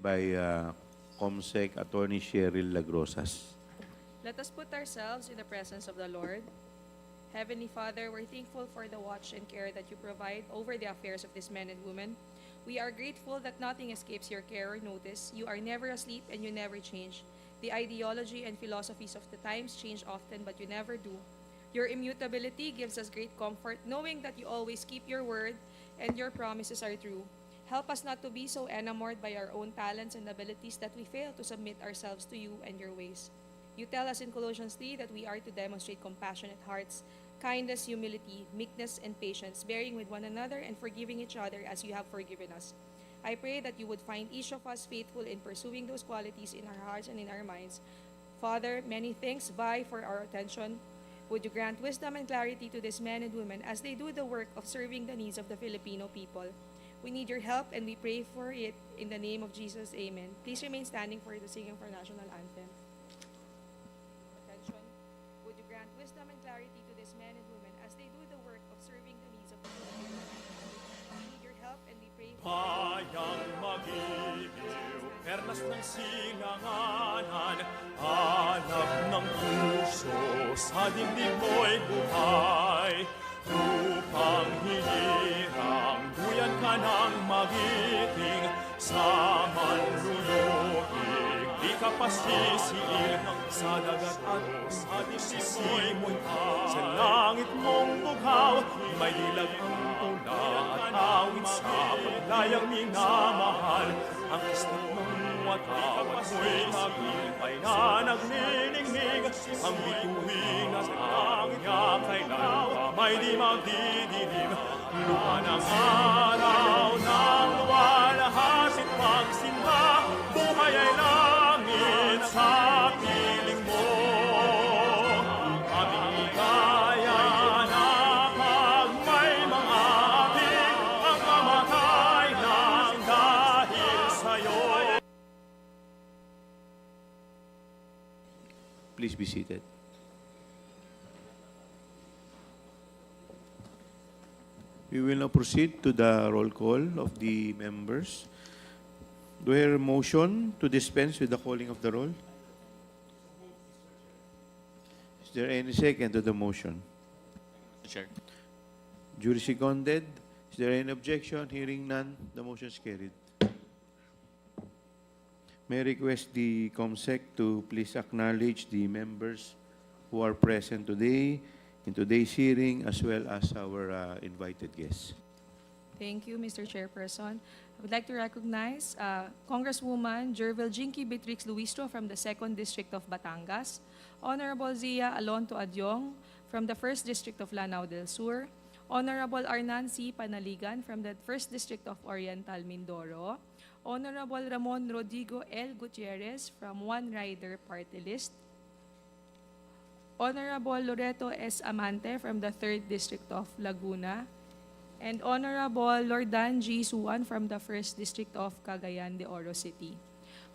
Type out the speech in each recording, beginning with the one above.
by Comsec Attorney Cheryl Lagrosas. Let us put ourselves in the presence of the Lord. Heavenly Father, we're thankful for the watch and care that you provide over the affairs of these men and women. We are grateful that nothing escapes your care or notice. You are never asleep and you never change. The ideology and philosophies of the times change often, but you never do. Your immutability gives us great comfort, knowing that you always keep your word and your promises are true. Help us not to be so enamored by our own talents and abilities that we fail to submit ourselves to you and your ways. You tell us in Colossians 3 that we are to demonstrate compassionate hearts, kindness, humility, meekness, and patience, bearing with one another and forgiving each other as you have forgiven us. I pray that you would find each of us faithful in pursuing those qualities in our hearts and in our minds. Father, many things vie for our attention. Would you grant wisdom and clarity to these men and women as they do the work of serving the needs of the Filipino people? We need your help and we pray for it in the name of Jesus. Amen. Please remain standing for the singing of our national anthem. Attention. Would you grant wisdom and clarity to these men and women as they do the work of serving the needs of the Filipino people? We need your help and we pray for Bayang mag-ibiw, perlas ng singanganan, anak ng puso, sa dibdib mo'y buhay. Lupang hinirang, duyan ka ng magiting, sa manlulugig, di ka pasisiil, sa dagat at sa dibdib mo'y sa langit mong bughaw, may dilag ang tula at awit sa paglayang minamahal. Ang kislat ng watawat mo'y maglipay na nagniningning, ang bituin at ang niya kailan pa may di magdidilim. Lupa ng araw ng luwalhasit pagsimba, buhay ay langit sa piling mo. Mabigaya na pag may mga ating ang mamatay ng dahil sa'yo. Please be seated. We will now proceed to the roll call of the members. Do I hear a motion to dispense with the calling of the roll? Is there any second to the motion? Chair. Duly seconded. Is there any objection? Hearing none, the motion is carried. May I request the COMSEC to please acknowledge the members who are present today in today's hearing, as well as our invited guests. Thank you, Mr. Chairperson. I would like to recognize Congresswoman Jervil Jinky Beatrix Luistro from the 2nd District of Batangas, Honorable Zia Alonto Adyong from the 1st District of Lanao del Sur, Honorable Arnan C. Panaligan from the 1st District of Oriental Mindoro, Honorable Ramon Rodrigo L. Gutierrez from One Rider Party List, Honorable Loreto S. Amante from the 3rd District of Laguna, and Honorable Lordan G. Suwan from the 1st District of Cagayan de Oro City.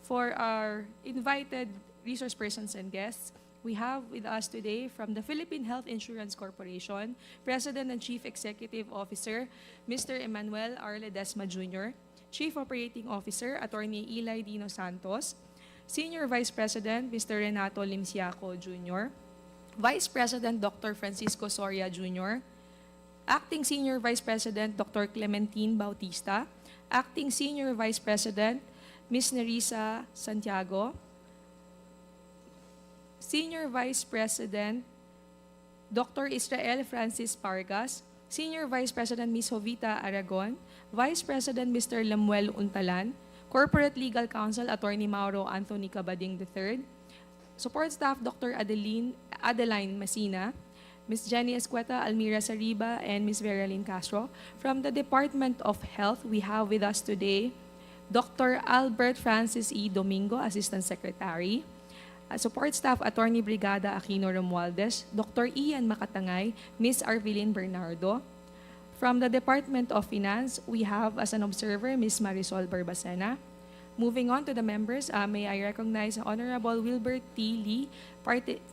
For our invited resource persons and guests, we have with us today from the Philippine Health Insurance Corporation, President and Chief Executive Officer, Mr. Emmanuel R. Ledesma Jr., Chief Operating Officer, Attorney Eli Dino Santos, Senior Vice President, Mr. Renato Limsiaco Jr., Vice President Dr. Francisco Soria Jr., Acting Senior Vice President Dr. Clementine Bautista, Acting Senior Vice President Ms. Nerissa Santiago, Senior Vice President Dr. Israel Francis Pargas, Senior Vice President Ms. Jovita Aragon, Vice President Mr. Lemuel Untalan, Corporate Legal Counsel Attorney Mauro Anthony Cabading III, Support Staff Dr. Adeline Masina, Ms. Jenny Escueta, Almira Sariba, and Ms. Veralyn Castro. From the Department of Health, we have with us today Dr. Albert Francis E. Domingo, Assistant Secretary, Support Staff Attorney Brigada Aquino Romualdez, Dr. Ian Makatangay, Ms. Arvelin Bernardo. From the Department of Finance, we have as an observer, Ms. Marisol Barbacena. Moving on to the members, may I recognize Honorable Wilbert T. Lee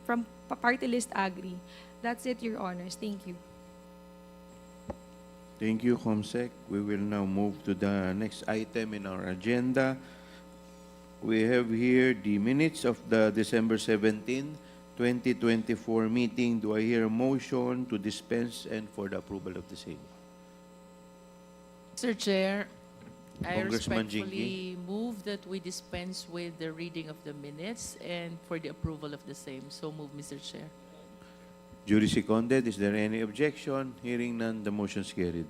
from Party List Agri. That's it, Your Honors. Thank you. Thank you, COMSEC. We will now move to the next item in our agenda. We have here the minutes of the December 17, 2024 meeting. Do I hear a motion to dispense and for the approval of the same? Mr. Chair, I Congressman respectfully move that we dispense with the reading of the minutes and for the approval of the same. So move, Mr. Chair. Duly seconded. Is there any objection? Hearing none, the motion is carried.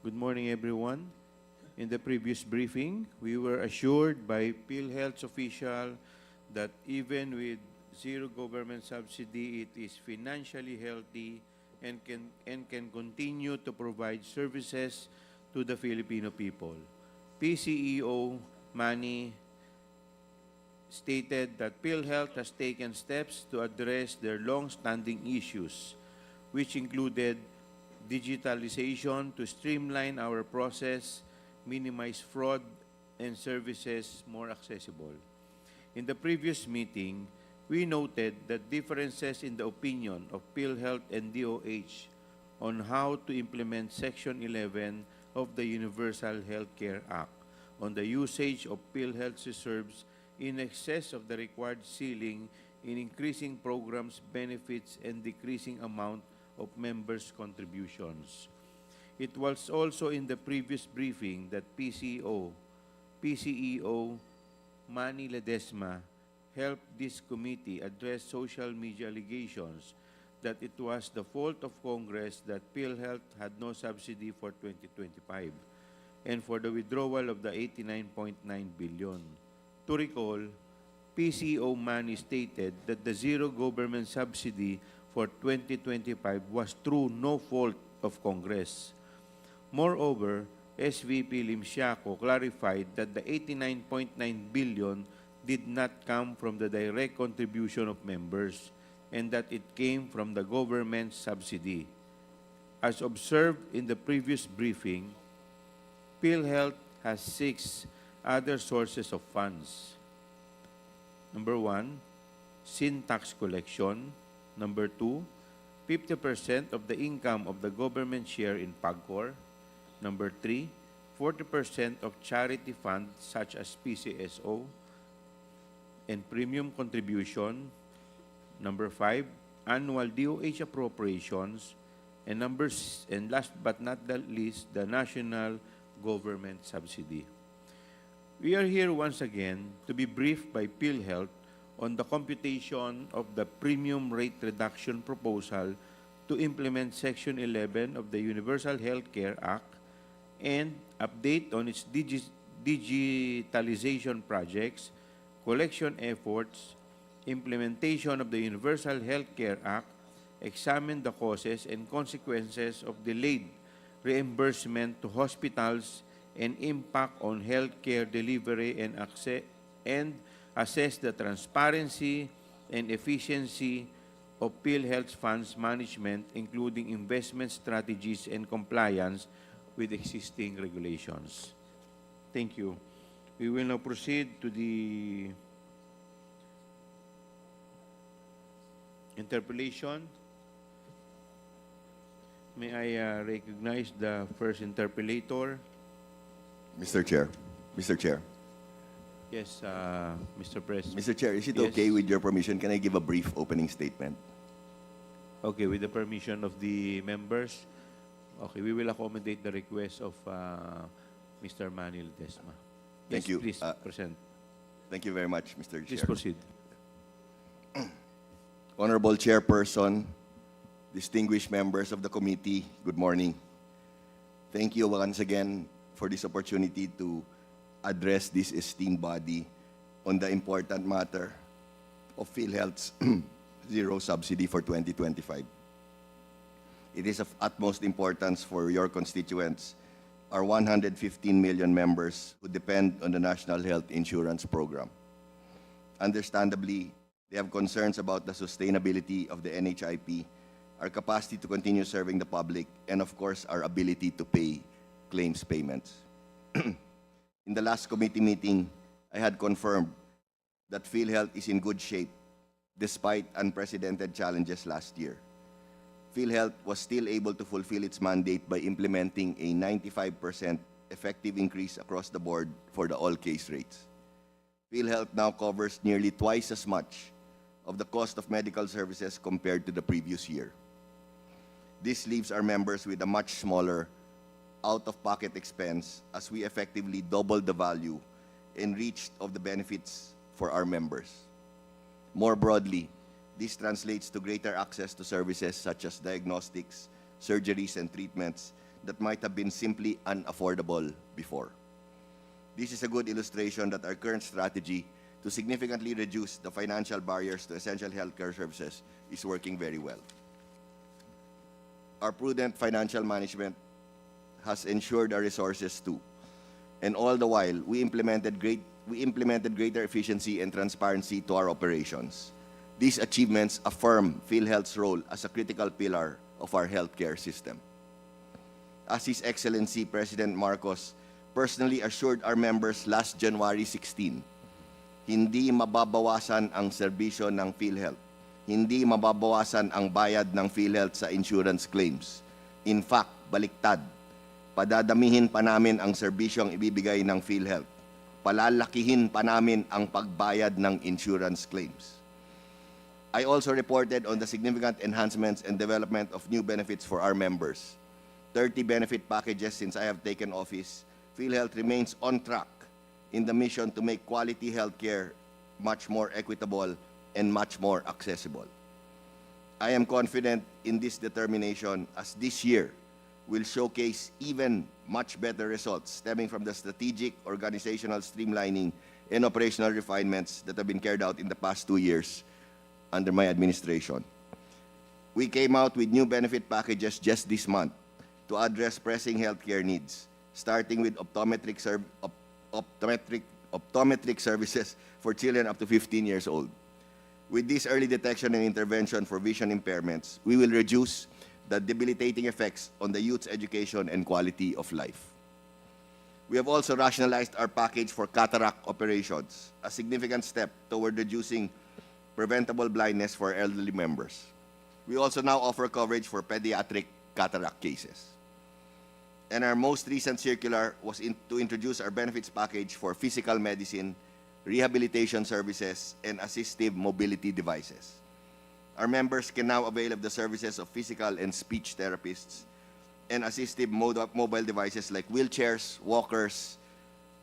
Good morning, everyone. In the previous briefing, we were assured by Philhealth's official that even with zero government subsidy, it is financially healthy and can continue to provide services to the Filipino people. PCEO Manny stated that Philhealth has taken steps to address their long-standing issues, which included digitalization to streamline our process, minimize fraud, and services more accessible. In the previous meeting, we noted that differences in the opinion of Philhealth and DOH on how to implement Section 11 of the Universal Healthcare Act on the usage of Philhealth's reserves in excess of the required ceiling in increasing programs, benefits, and decreasing amount of members' contributions. It was also in the previous briefing that PCEO Manny Ledesma helped this committee address social media allegations that it was the fault of Congress that PhilHealth had no subsidy for 2025 and for the withdrawal of the 89.9 billion. To recall, PCO Manny stated that the zero government subsidy for 2025 was through no fault of Congress. Moreover, SVP Limsiaco clarified that the 89.9 billion did not come from the direct contribution of members and that it came from the government subsidy. As observed in the previous briefing, PhilHealth has 6 other sources of funds. Number 1, sin tax collection. Number 2, 50% of the income of the government share in PAGCOR. Number 3, 40% of charity funds such as PCSO and premium contribution. Number 5, annual DOH appropriations. And last but not the least, the national government subsidy. We are here once again to be briefed by PhilHealth on the computation of the premium rate reduction proposal to implement Section 11 of the Universal Healthcare Act and update on its digitalization projects, collection efforts, implementation of the Universal Healthcare Act, examine the causes and consequences of delayed reimbursement to hospitals and impact on healthcare delivery and assess the transparency and efficiency of PhilHealth's funds management, including investment strategies and compliance with existing regulations. Thank you. We will now proceed to the interpellation. May I recognize the first interpellator? Mr. Chair. Mr. Chair. Yes, Mr. President. Mr. Chair, is it Yes. okay with your permission? Can I give a brief opening statement? Okay, with the permission of the members, okay, we will accommodate the request of Mr. Manny Ledesma. Thank Yes, you. please present. Thank you very much, Mr. Please Chair. proceed. Honorable Chairperson, distinguished members of the committee, good morning. Thank you once again for this opportunity to address this esteemed body on the important matter of PhilHealth's zero subsidy for 2025. It is of utmost importance for your constituents, our 115 million members who depend on the National Health Insurance Program. Understandably, they have concerns about the sustainability of the NHIP, our capacity to continue serving the public, and of course, our ability to pay claims payments. In the last committee meeting, I had confirmed that PhilHealth is in good shape despite unprecedented challenges last year. Philhealth was still able to fulfill its mandate by implementing a 95% effective increase across the board for the all case rates. Philhealth now covers nearly twice as much of the cost of medical services compared to the previous year. This leaves our members with a much smaller out-of-pocket expense as we effectively double the value and reach of the benefits for our members. More broadly, this translates to greater access to services such as diagnostics, surgeries, and treatments that might have been simply unaffordable before. This is a good illustration that our current strategy to significantly reduce the financial barriers to essential healthcare services is working very well. Our prudent financial management has ensured our resources too. And all the while, we implemented greater efficiency and transparency to our operations. These achievements affirm PhilHealth's role as a critical pillar of our healthcare system. As His Excellency President Marcos personally assured our members last January 16, hindi mababawasan ang serbisyo ng PhilHealth. Hindi mababawasan ang bayad ng PhilHealth sa insurance claims. In fact, baliktad. Padadamihin pa namin ang serbisyong ibibigay ng PhilHealth. Palalakihin pa namin ang pagbayad ng insurance claims. I also reported on the significant enhancements and development of new benefits for our members. 30 benefit packages since I have taken office. PhilHealth remains on track in the mission to make quality healthcare much more equitable and much more accessible. I am confident in this determination as this year will showcase even much better results stemming from the strategic organizational streamlining and operational refinements that have been carried out in the past 2 years under my administration. We came out with new benefit packages just this month to address pressing healthcare needs, starting with optometric services for children up to 15 years old. With this early detection and intervention for vision impairments, we will reduce the debilitating effects on the youth's education and quality of life. We have also rationalized our package for cataract operations, a significant step toward reducing preventable blindness for elderly members. We also now offer coverage for pediatric cataract cases. And our most recent circular was to introduce our benefits package for physical medicine, rehabilitation services, and assistive mobility devices. Our members can now avail of the services of physical and speech therapists and assistive mobile devices like wheelchairs, walkers,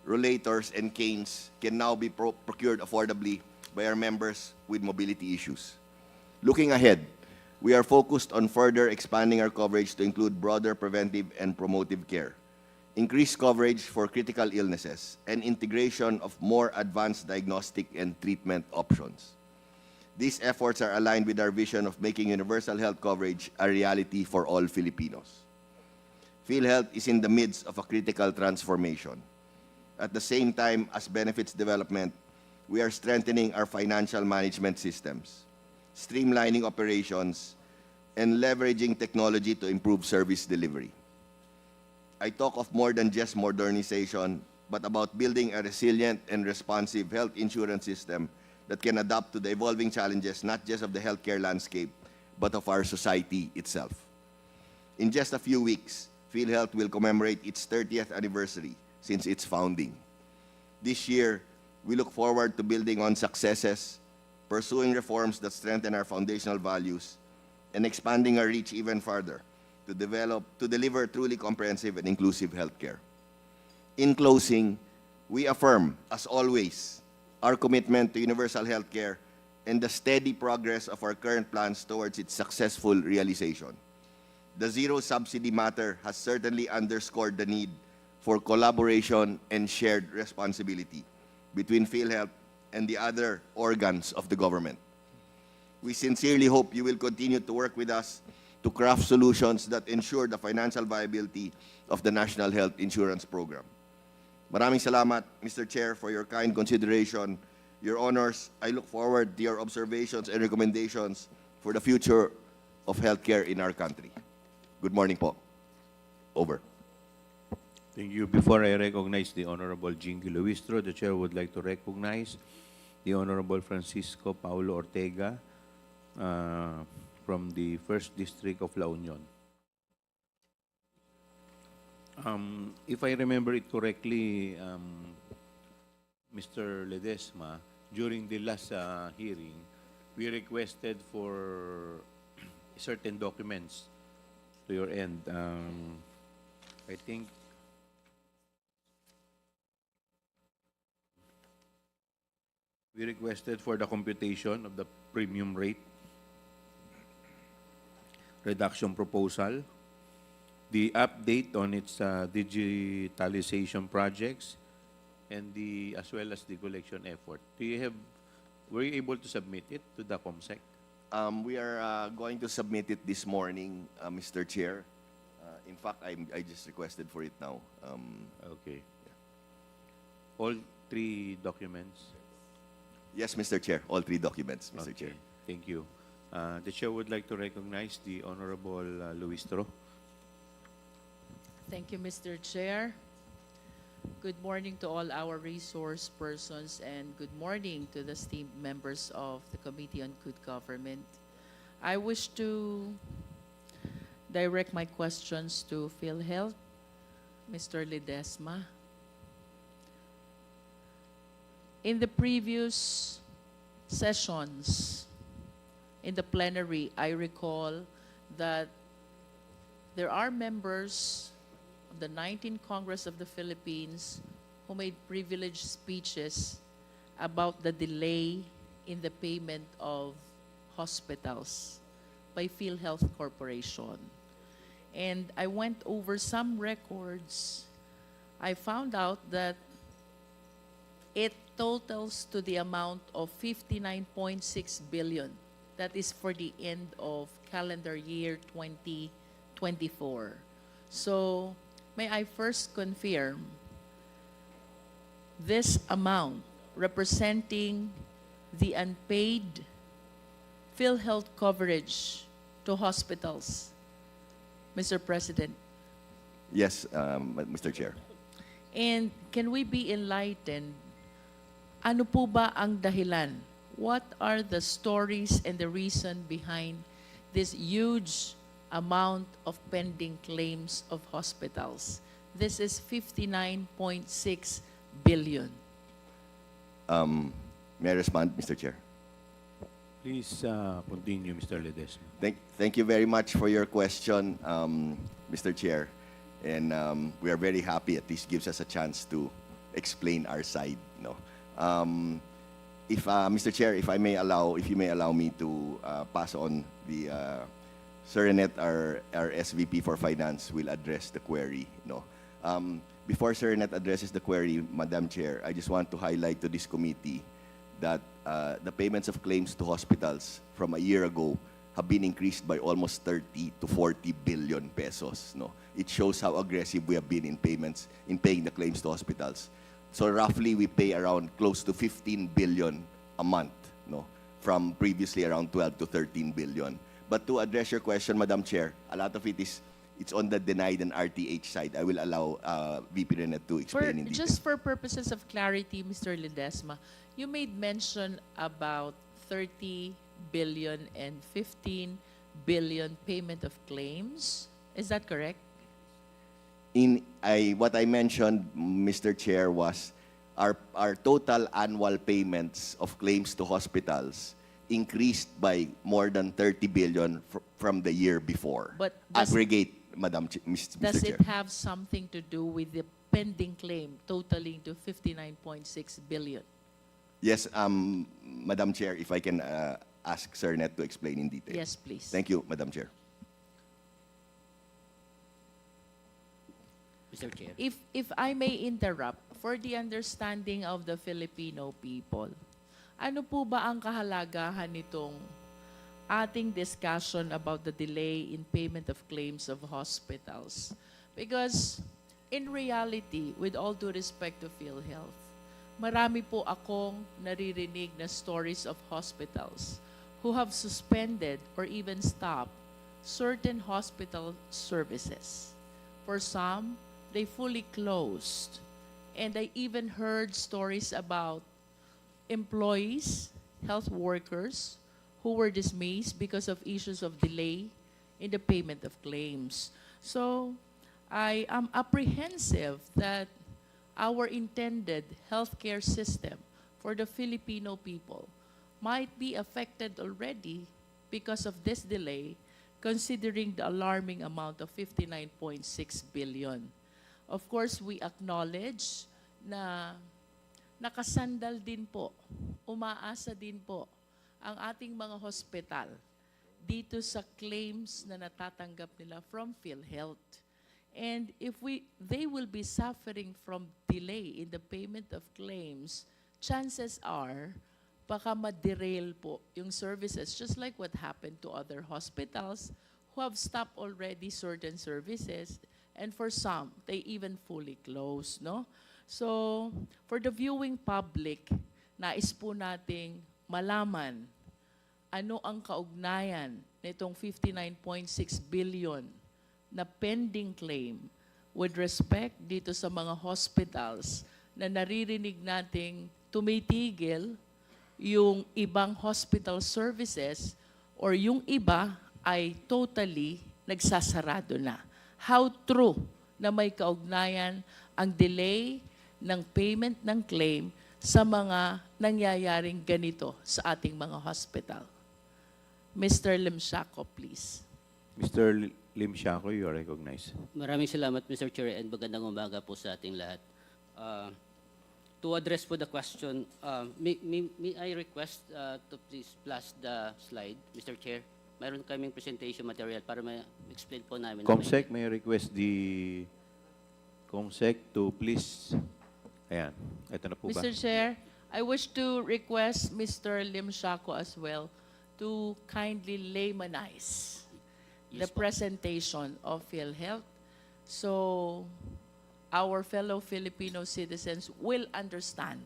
rollators, and canes can now be procured affordably by our members with mobility issues. Looking ahead, we are focused on further expanding our coverage to include broader preventive and promotive care, increased coverage for critical illnesses, and integration of more advanced diagnostic and treatment options. These efforts are aligned with our vision of making universal health coverage a reality for all Filipinos. PhilHealth is in the midst of a critical transformation. At the same time as benefits development, we are strengthening our financial management systems, streamlining operations, and leveraging technology to improve service delivery. I talk of more than just modernization, but about building a resilient and responsive health insurance system that can adapt to the evolving challenges not just of the healthcare landscape, but of our society itself. In just a few weeks, PhilHealth will commemorate its 30th anniversary since its founding. This year, we look forward to building on successes, pursuing reforms that strengthen our foundational values, and expanding our reach even further to deliver truly comprehensive and inclusive healthcare. In closing, we affirm, as always, our commitment to universal healthcare and the steady progress of our current plans towards its successful realization. The zero subsidy matter has certainly underscored the need for collaboration and shared responsibility between PhilHealth and the other organs of the government. We sincerely hope you will continue to work with us to craft solutions that ensure the financial viability of the National Health Insurance Program. Maraming salamat, Mr. Chair, for your kind consideration. Your honors, I look forward to your observations and recommendations for the future of healthcare in our country. Good morning po. Over. Thank you. Before I recognize the Honorable Jinky Luistro, the Chair would like to recognize the Honorable Francisco Paulo Ortega, from the 1st District of La Union. If I remember it correctly, Mr. Ledesma, during the last hearing, we requested for certain documents to your end. I think we requested for the computation of the premium rate, reduction proposal, the update on its digitalization projects, and as well as the collection effort. Were you able to submit it to the COMSEC? We are going to submit it this morning, Mr. Chair. In fact, I just requested for it now. Okay. All three documents? Yes, Mr. Chair, all three documents, Mr. Okay. Chair. Thank you. The Chair would like to recognize the Honorable Luis Toro. Thank you, Mr. Chair. Good morning to all our resource persons and good morning to the esteemed members of the Committee on Good Government. I wish to direct my questions to Philhealth, Mr. Ledesma. In the previous sessions in the plenary, I recall that there are members of the 19th Congress of the Philippines who made privileged speeches about the delay in the payment of hospitals by Philhealth Corporation. And I went over some records. I found out that it totals to the amount of 59.6 billion. That is for the end of calendar year 2024. So, may I first confirm this amount representing the unpaid PhilHealth coverage to hospitals, Mr. President? Yes, Mr. Chair. And can we be enlightened? Ano po ba ang dahilan? What are the stories and the reason behind this huge amount of pending claims of hospitals? This is 59.6 billion. May I respond, Mr. Chair? Please continue, Mr. Ledesma. Thank you very much for your question, Mr. Chair. And we are very happy at least gives us a chance to explain our side. No? If Mr. Chair, if you may allow me to pass on the Sir Renet, our SVP for Finance, will address the query. No, before Sir Renet addresses the query, Madam Chair, I just want to highlight to this committee that the payments of claims to hospitals from a year ago have been increased by almost 30 to 40 billion pesos. No, it shows how aggressive we have been in paying the claims to hospitals. So roughly, we pay around close to 15 billion a month, no, from previously around 12 to 13 billion. But to address your question, Madam Chair, a lot of it's on the denied and RTH side. I will allow VP Renet to explain in detail. Just for purposes of clarity, Mr. Ledesma, you made mention about 30 billion and 15 billion payment of claims. Is that correct? What I mentioned, Mr. Chair, was our total annual payments of claims to hospitals increased by more than 30 billion from the year before. But aggregate, Mr. Does Chair. it have something to do with the pending claim totaling to 59.6 billion? Yes, Madam Chair, if I can ask Sir Net to explain in detail. Yes, please. Thank you, Madam Chair. Mr. Chair. If I may interrupt, for the understanding of the Filipino people, ano po ba ang kahalagahan nitong ating discussion about the delay in payment of claims of hospitals? Because in reality, with all due respect to PhilHealth, marami po akong naririnig na stories of hospitals who have suspended or even stopped certain hospital services. For some, they fully closed. And I even heard stories about employees, health workers, who were dismissed because of issues of delay in the payment of claims. So I am apprehensive that our intended healthcare system for the Filipino people might be affected already because of this delay, considering the alarming amount of 59.6 billion. Of course, we acknowledge na nakasandal din po, umaasa din po ang ating mga hospital dito sa claims na natatanggap nila from Philhealth. And if they will be suffering from delay in the payment of claims, chances are baka ma-derail po yung services, just like what happened to other hospitals who have stopped already certain services, and for some, they even fully closed, no? So, for the viewing public, nais po nating malaman ano ang kaugnayan nitong 59.6 billion na pending claim with respect dito sa mga hospitals na naririnig nating tumitigil yung ibang hospital services or yung iba ay totally nagsasarado na. How true na may kaugnayan ang delay ng payment ng claim sa mga nangyayaring ganito sa ating mga hospital? Mr. Limshaco, please. Mr. Limshaco, you are recognized. Maraming salamat, Mr. Chair, and magandang umaga po sa ating lahat. To address po the question, may I request to please flash the slide, Mr. Chair? Mayroon kaming presentation material para ma-explain po namin. Comsec, may I request the Comsec to please. Ayan, ito na po ba? Mr. Chair, I wish to request Mr. Limshaco as well to kindly laymanize the Yes po. presentation of Philhealth so our fellow Filipino citizens will understand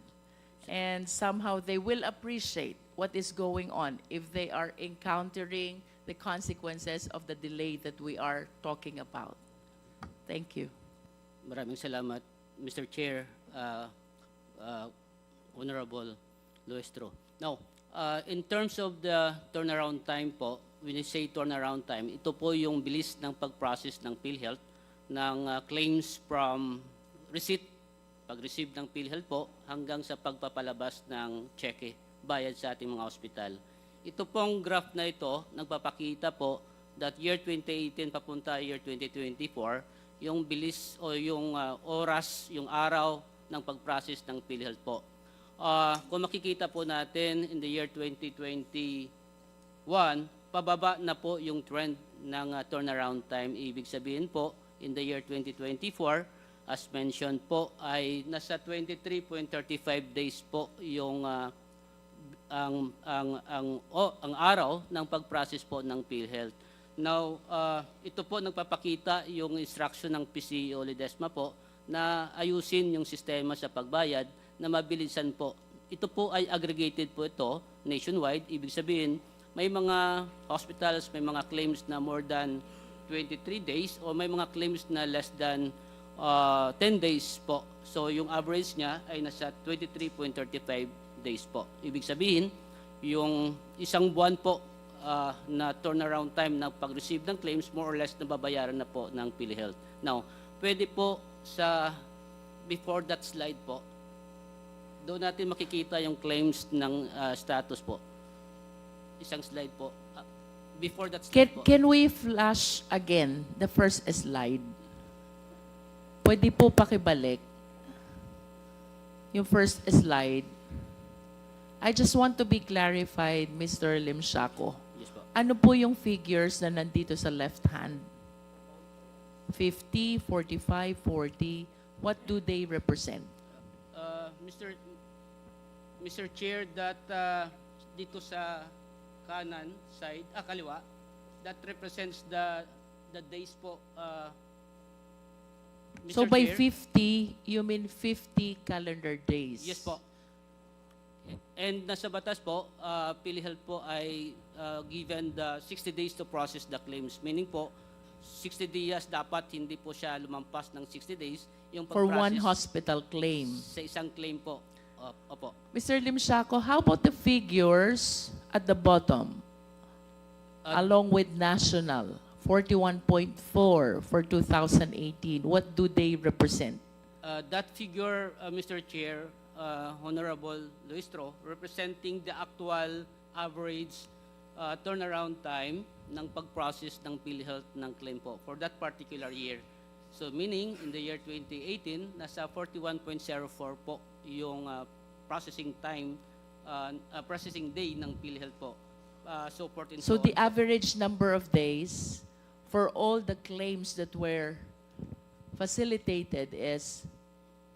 and somehow they will appreciate what is going on if they are encountering the consequences of the delay that we are talking about. Thank you. Maraming salamat, Mr. Chair, Honorable Luestro. Now, in terms of the turnaround time po, when you say turnaround time, ito po yung bilis ng pag-process ng PhilHealth ng claims from receipt, pag-receive ng PhilHealth po, hanggang sa pagpapalabas ng cheque bayad sa ating mga ospital. Ito pong graph na ito, nagpapakita po that year 2018 papunta year 2024, yung bilis o yung oras, yung araw ng pag-process ng PhilHealth po. Kung makikita po natin in the year 2021, pababa na po yung trend ng turnaround time. Ibig sabihin po, in the year 2024, as mentioned po, ay nasa 23.35 days po yung ang araw ng pag-process po ng PhilHealth. Now, ito po nagpapakita yung instruction ng PCO Ledesma po na ayusin yung sistema sa pagbayad na mabilisan po. Ito po ay aggregated po ito nationwide. Ibig sabihin, may mga hospitals, may mga claims na more than 23 days o may mga claims na less than 10 days po. So yung average niya ay nasa 23.35 days po. Ibig sabihin, yung isang buwan po na turnaround time ng pag-receive ng claims, more or less nababayaran na po ng PhilHealth. Now, pwede po sa before that slide po, doon natin makikita yung claims ng status po. Isang slide po. Before that slide po. Can we flash again the first slide? Pwede po pakibalik yung first slide. I just want to be clarified, Mr. Limshaco. Yes po. Ano po yung figures na nandito sa left hand? 50, 45, 40. What do they represent? Mr. Chair, that dito sa kanan side, kaliwa, that represents the days po. Mr. So by Chair, 50, you mean 50 calendar days? yes po. And nasa batas po, PhilHealth po ay given the 60 days to process the claims. Meaning po, 60 days dapat hindi po siya lumampas ng 60 days. Yung For one pag-process hospital claim. sa isang claim po. Opo. Mr. Limshaco, how about the figures at the bottom? along with national, 41.4 for 2018. What do they represent? That figure, Mr. Chair, Honorable Luistro, representing the actual average turnaround time ng pag-process ng PhilHealth ng claim po for that particular year. So meaning, in the year 2018, nasa 41.04 po yung processing time, processing day ng PhilHealth po. So forth and So so the on po. average number of days for all the claims that were facilitated is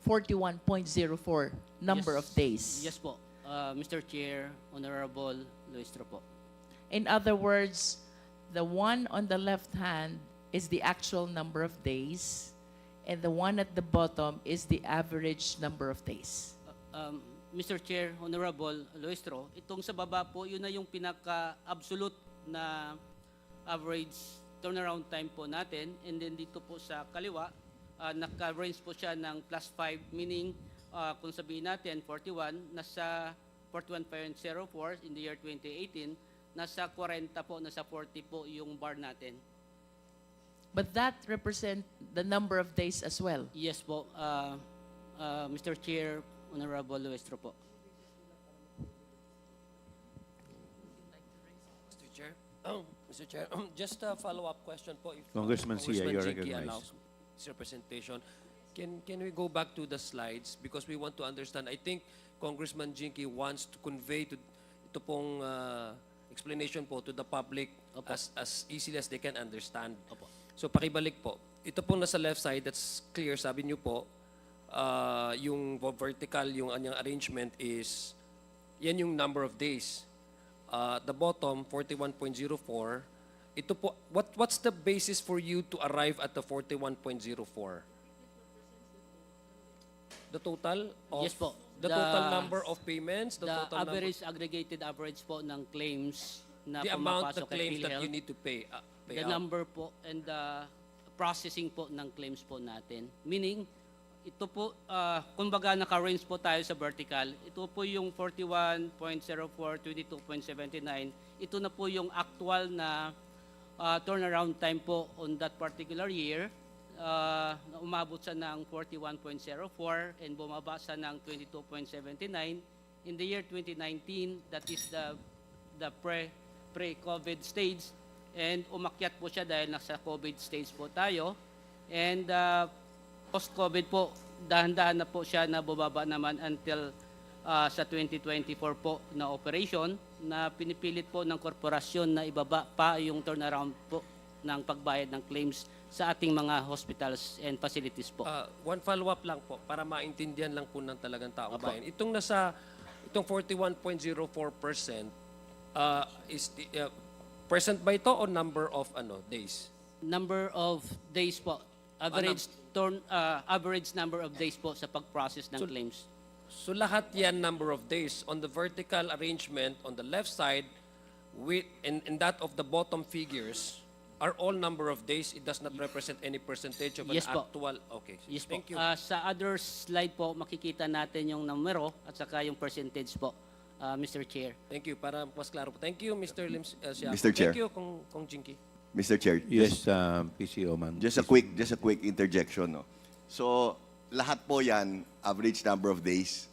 41.04 number of days. Yes po, Mr. Chair, Honorable Luistro po. In other words, the one on the left hand is the actual number of days, and the one at the bottom is the average number of days. Mr. Chair, Honorable Luistro, itong sa baba po, yun na yung pinaka-absolute na average turnaround time po natin. And then dito po sa kaliwa, naka-range po siya ng +5, meaning kung sabihin natin 41, nasa 41.04 in the year 2018, nasa 40 po, nasa 40 po yung bar natin. But that represent the number of days as well. Yes po, Mr. Chair, Honorable Luistro po. Mr. Chair, just a follow-up question po. If, Congressman Sia, you're Jinky recognized. allows his representation, can we go back to the slides because we want to understand. I think Congressman Jinky wants to convey to ito pong explanation po to the public Opo. as easily as they can understand. Opo. So pakibalik po. Ito pong nasa left side, that's clear, sabi niyo po, yung vertical, yung anyang arrangement is, yan yung number of days. The bottom, 41.04, ito po, what's the basis for you to arrive at the 41.04? The total of, Yes po. the total number of payments, the The total average, aggregated average po ng claims na the amount, the pumapasok kay claims that PhilHealth. you need to pay The out. number po and the processing po ng claims po natin. Meaning, ito po, kumbaga naka-range po tayo sa vertical. Ito po yung 41.04, 22.79. Ito na po yung actual na turnaround time po on that particular year. Na umabot sa ng 41.04 and bumaba sa ng 22.79. In the year 2019, that is the pre-COVID stage. And umakyat po siya dahil nasa COVID stage po tayo. And post-COVID po, dahan-dahan na po siya na bumaba naman until sa 2024 po na operation na pinipilit po ng korporasyon na ibaba pa yung turnaround po ng pagbayad ng claims sa ating mga hospitals and facilities po. One follow-up lang po para maintindihan lang po ng talagang taong Opo. bayan. Itong 41.04% is the, percent ba ito o number of days? Number of days po. Average number of days po sa pag-process ng So, claims. So lahat yan number of days. On the vertical arrangement on the left side, in that of the bottom figures, are all number of days. It does not represent any percentage of Yes an po. actual. Okay. Yes po. Thank you. Sa other slide po, makikita natin yung numero at saka yung percentage po, Mr. Chair. Thank you. Para mas klaro po. Thank you, Mr. Lim Siaco. Mr. Chair. Thank you, Kong Jinky. Mr. Chair, Yes, PCO, ma'am. just a quick interjection. No? So, lahat po yan, average number of days,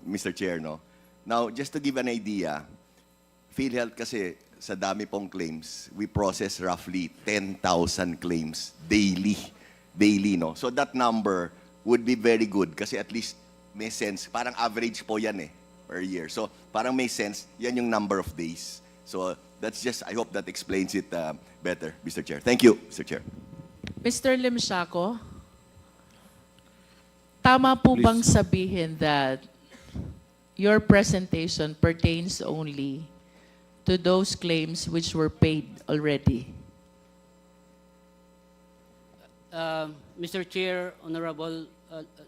Mr. Chair. No? Now, just to give an idea, PhilHealth kasi, sa dami pong claims, we process roughly 10,000 claims daily. Daily, no? So that number would be very good kasi at least may sense. Parang average po yan per year. So parang may sense, yan yung number of days. So that's just, I hope that explains it better, Mr. Chair. Thank you, Mr. Chair. Mr. Limsiaco, tama po Please. bang sabihin that your presentation pertains only to those claims which were paid already? Mr. Chair, Honorable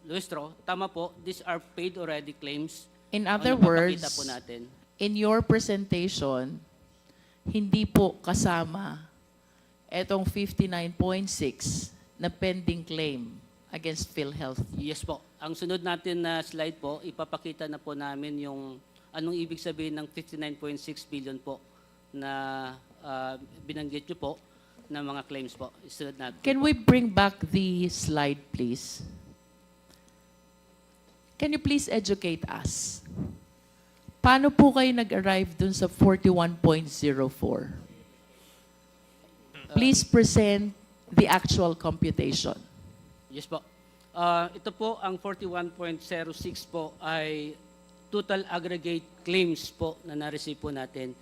Luistro, tama po, these are paid already claims. In Ang other napapakita words, po natin. in your presentation, hindi po kasama etong 59.6 na pending claim against PhilHealth. Yes po. Ang sunod natin na slide po, ipapakita na po namin yung anong ibig sabihin ng 59.6 billion po na binanggit nyo po na mga claims po. Isunod natin. Can we bring back the slide, please? Can you please educate us? Paano po kayo nag-arrive dun sa 41.04? Please present the actual computation. Yes po. Ito po, ang 41.06 po ay total aggregate claims po na na-receive po natin.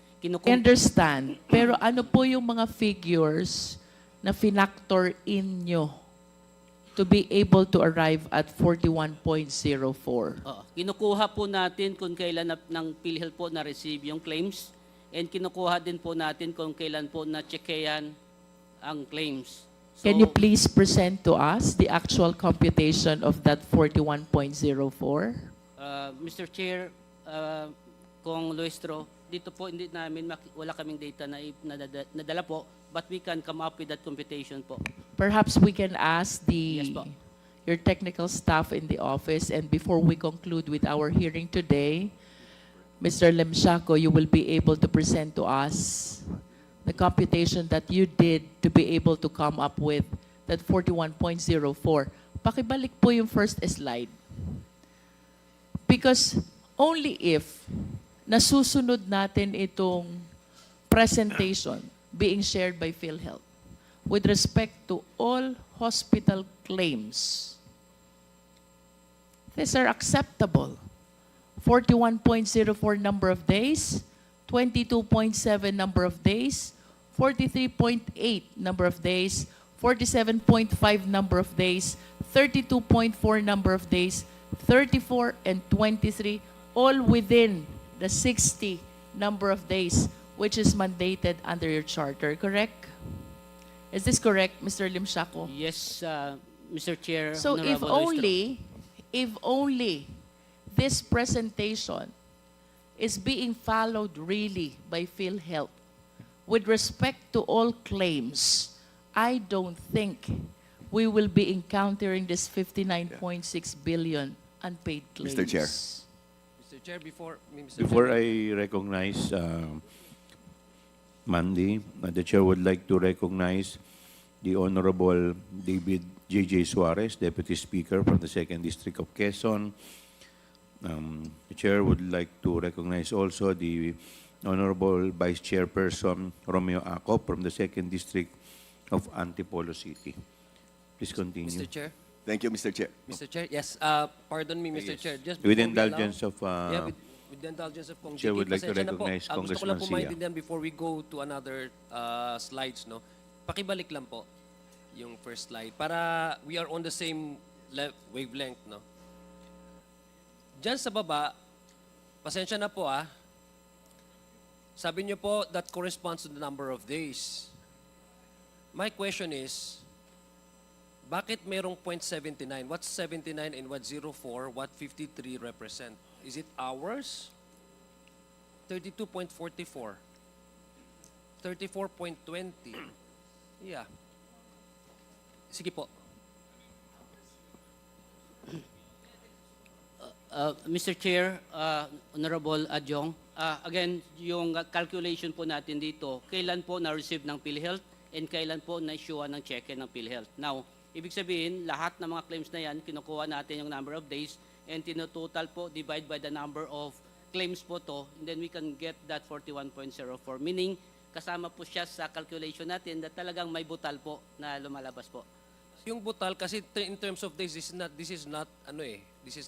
Understand. Pero ano po yung mga figures na finactor in nyo to be able to arrive at 41.04? Kinukuha po natin kung kailan ng PhilHealth po na-receive yung claims, and kinukuha din po natin kung kailan po na-checkeyan ang claims. So, Can you please present to us the actual computation of that 41.04? Mr. Chair, Kong Luistro, dito po hindi namin wala kaming data na nadala po, but we can come up with that computation po. Perhaps we can ask Yes, po. your technical staff in the office, and before we conclude with our hearing today, Mr. Lemshaco, you will be able to present to us the computation that you did to be able to come up with that 41.04. Pakibalik po yung first slide. Because only if nasusunod natin itong presentation being shared by Philhealth with respect to all hospital claims, these are acceptable. 41.04 number of days, 22.7 number of days, 43.8 number of days, 47.5 number of days, 32.4 number of days, 34 and 23, all within the 60 number of days, which is mandated under your charter, correct? Is this correct, Mr. Limshaco? Yes, Mr. Chair. So if Honorable Luistro. only this presentation is being followed really by Philhealth with respect to all claims, I don't think we will be encountering this 59.6 billion unpaid claims. Mr. Chair. Mr. Chair, before Before I recognize Mandy, the chair would like to recognize the Honorable David J.J. Suarez, Deputy Speaker from the 2nd District of Quezon. The chair would like to recognize also the Honorable Vice Chairperson Romeo Acop from the 2nd District of Antipolo City. Please continue. Mr. Chair. Thank you, Mr. Chair. Mr. Chair, yes. Pardon me, Mr. Yes. Chair. Just With before we allow- indulgence of Yeah, with the indulgence of Kong Chair Jiki, would like to pasensya na po. recognize Gusto ko lang Congressman po Sia. maintindihan before we go to another slides, no? Pakibalik lang po yung first slide para we are on the same wavelength, no? Diyan sa baba, pasensya na po sabi niyo po that corresponds to the number of days. My question is, bakit mayroong 0.79? What's 79 and what 04, what 53 represent? Is it hours? 32.44. 34.20. Yeah. Sige po. Mr. Chair, Honorable Adjong, again, yung calculation po natin dito, kailan po na-receive ng PhilHealth and kailan po na-issue ng cheque ng PhilHealth. Now, ibig sabihin, lahat ng mga claims na yan, kinukuha natin yung number of days and tinototal po, divide by the number of claims po to, and then we can get that 41.04. Meaning, kasama po siya sa calculation natin na talagang may butal po na lumalabas po. Yung butal kasi in terms of days, this is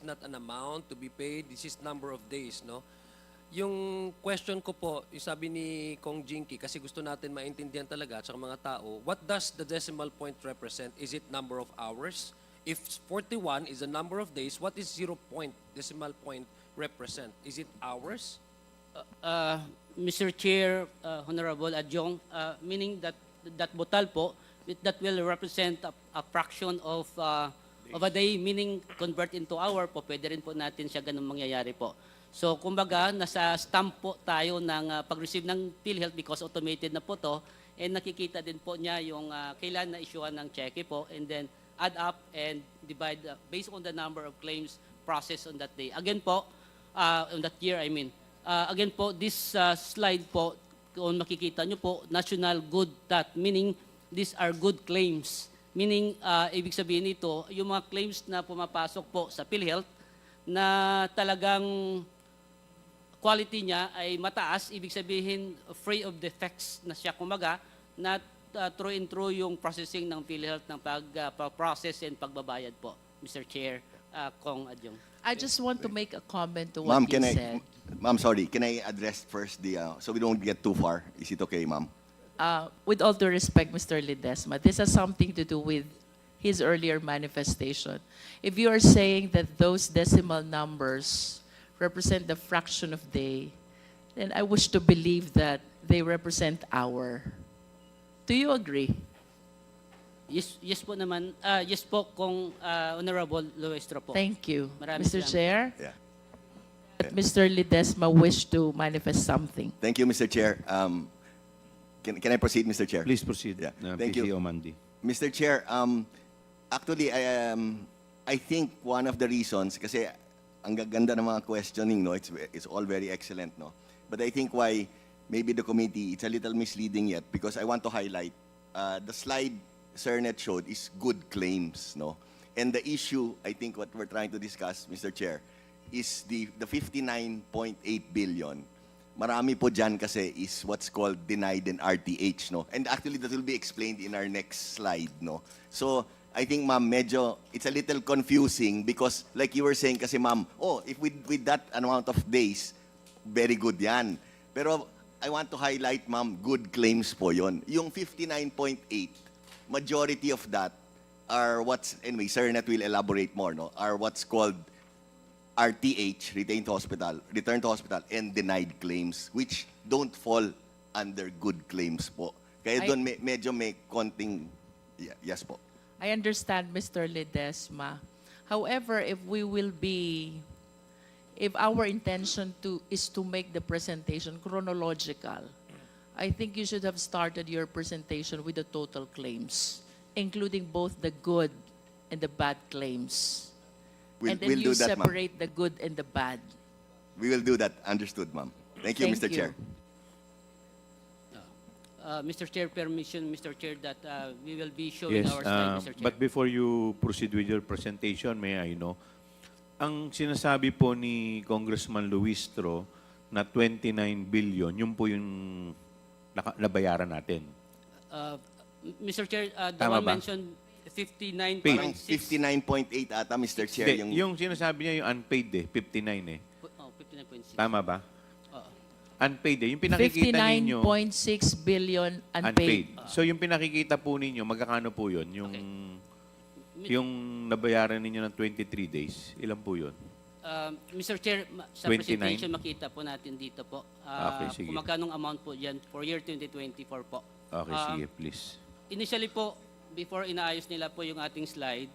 not an amount to be paid, this is number of days, no? Yung question ko po, yung sabi ni Kong Jinky, kasi gusto natin maintindihan talaga at sa mga tao, what does the decimal point represent? Is it number of hours? If 41 is the number of days, what is decimal point represent? Is it hours? Mr. Chair, Honorable Adjong, meaning that butal po, that will represent a fraction of a day, meaning convert into hour po, pwede rin po natin siya ganun mangyayari po. So, kumbaga, nasa stamp po tayo ng pag-receive ng PhilHealth because automated na po to, and nakikita din po niya yung kailan na-issuean ng cheque po, and then add up and divide based on the number of claims processed on that day. Again po, on that year, I mean. Again po, this slide po kung makikita nyo po, national good that, meaning these are good claims. Meaning, ibig sabihin nito, yung mga claims na pumapasok po sa PhilHealth na talagang quality niya ay mataas, ibig sabihin free of defects na siya kumaga, na through and through yung processing ng PhilHealth ng pag-process and pagbabayad po, Mr. Chair, Kong Adyong. I just want to make a comment to what Ma'am, you said. Ma'am, sorry, can I address first so we don't get too far? Is it okay, ma'am? With all due respect, Mr. Ledesma, this has something to do with his earlier manifestation. If you are saying that those decimal numbers represent the fraction of day, then I wish to believe that they represent hour. Do you agree? Yes po naman. Yes po, kung Honorable Luestro po. Thank you. Maraming Mr. salamat. Chair, Yeah. that Mr. Ledesma wished to manifest something. Thank you, Mr. Chair. Can I proceed, Mr. Chair? Please proceed, Yeah. Thank you. PCO Mandy. Mr. Chair, actually, I think one of the reasons, kasi ang gaganda ng mga questioning, no, it's all very excellent, no. But I think why maybe the committee, it's a little misleading yet, because I want to highlight the slide Sernet showed is good claims, no. And the issue, I think what we're trying to discuss, Mr. Chair, is the 59.8 billion. Marami po dyan kasi is what's called denied and RTH, no? And actually, that will be explained in our next slide, no? So, I think, ma'am, medyo, it's a little confusing because, like you were saying kasi, ma'am, if with that amount of days, very good yan. Pero, I want to highlight, ma'am, good claims po yon. Yung 59.8, majority of that are anyway, Sir Net will elaborate more, no? Are what's called RTH, return to hospital, and denied claims, which don't fall under good claims po. Kaya doon medyo may konting, yes po. I understand, Mr. Ledesma. However, if our intention is to make the presentation chronological, I think you should have started your presentation with the total claims, including both the good and the bad claims. And then We'll you do that, ma'am. separate the good and the bad. We will do that. Understood, ma'am. Thank you, Thank Mr. you. Chair. Mr. Chair, permission, Mr. Chair, that we will be showing Yes, our slide, Mr. Chair. but before you proceed with your presentation, may I know, ang sinasabi po ni Congressman Luistro na 29 billion, yun po yung nabayaran natin. Mr. Chair, the Tama one ba? mentioned 59.6. Parang 59.8 ata, Mr. Chair. Hindi, yung sinasabi niya yung unpaid 59 Oh, 59.6. Tama ba? Oo. Unpaid Yung pinakikita ninyo, 59.6 billion unpaid. So yung pinakikita po ninyo, magkakano po yun? Yung nabayaran ninyo ng 23 days, ilan po yun? Mr. Chair, sa 29? presentation makita po natin dito po. Okay, sige. Kung magkanong amount po dyan for year 2024 po. Okay, sige, please. Initially po, before inaayos nila po yung ating slide,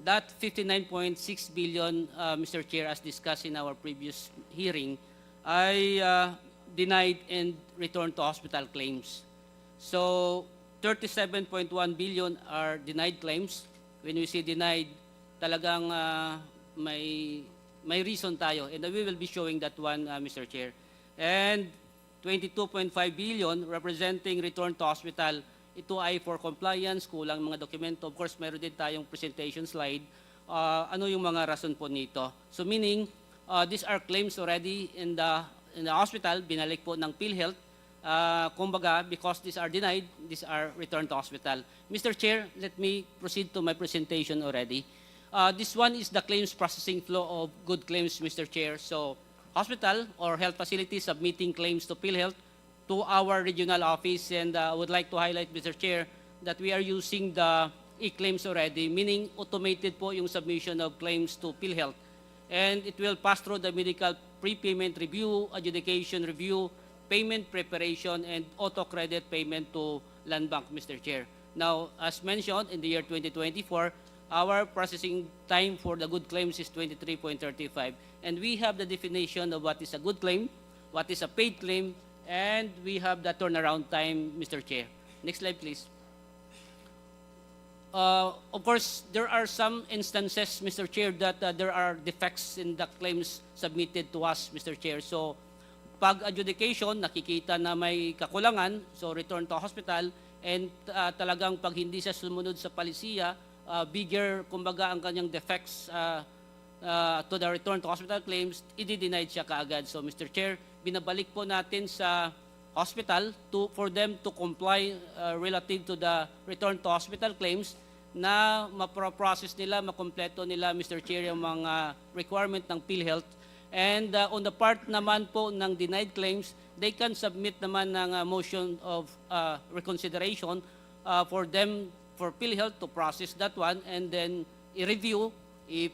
that 59.6 billion, Mr. Chair, as discussed in our previous hearing, ay denied and returned to hospital claims. So, 37.1 billion are denied claims. When we say denied, talagang may reason tayo. And we will be showing that one, Mr. Chair. And 22.5 billion representing return to hospital. Ito ay for compliance, kulang mga dokumento. Of course, meron din tayong presentation slide. Ano yung mga rason po nito? So meaning, these are claims already in the hospital, binalik po ng PhilHealth. Kumbaga, because these are denied, these are returned to hospital. Mr. Chair, let me proceed to my presentation already. This one is the claims processing flow of good claims, Mr. Chair. So, hospital or health facilities submitting claims to PhilHealth to our regional office, and I would like to highlight, Mr. Chair, that we are using the e-claims already, meaning automated po yung submission of claims to PhilHealth. And it will pass through the medical prepayment review, adjudication review, payment preparation, and auto-credit payment to Land Bank, Mr. Chair. Now, as mentioned, in the year 2024, our processing time for the good claims is 23.35. And we have the definition of what is a good claim, what is a paid claim, and we have the turnaround time, Mr. Chair. Next slide, please. Of course, there are some instances, Mr. Chair, that there are defects in the claims submitted to us, Mr. Chair. So, kapag adjudication, nakikita na may kakulangan, so return to hospital, and talagang pag hindi siya sumunod sa palisiya, bigger, kumbaga, ang kanyang defects to the return to hospital claims, i-denied siya kaagad. So, Mr. Chair, binabalik po natin sa hospital for them to comply relative to the return to hospital claims na maproprocess nila, makompleto nila, Mr. Chair, yung mga requirement ng Philhealth. And on the part naman po ng denied claims, they can submit naman ng motion of reconsideration for Philhealth to process that one and then i-review if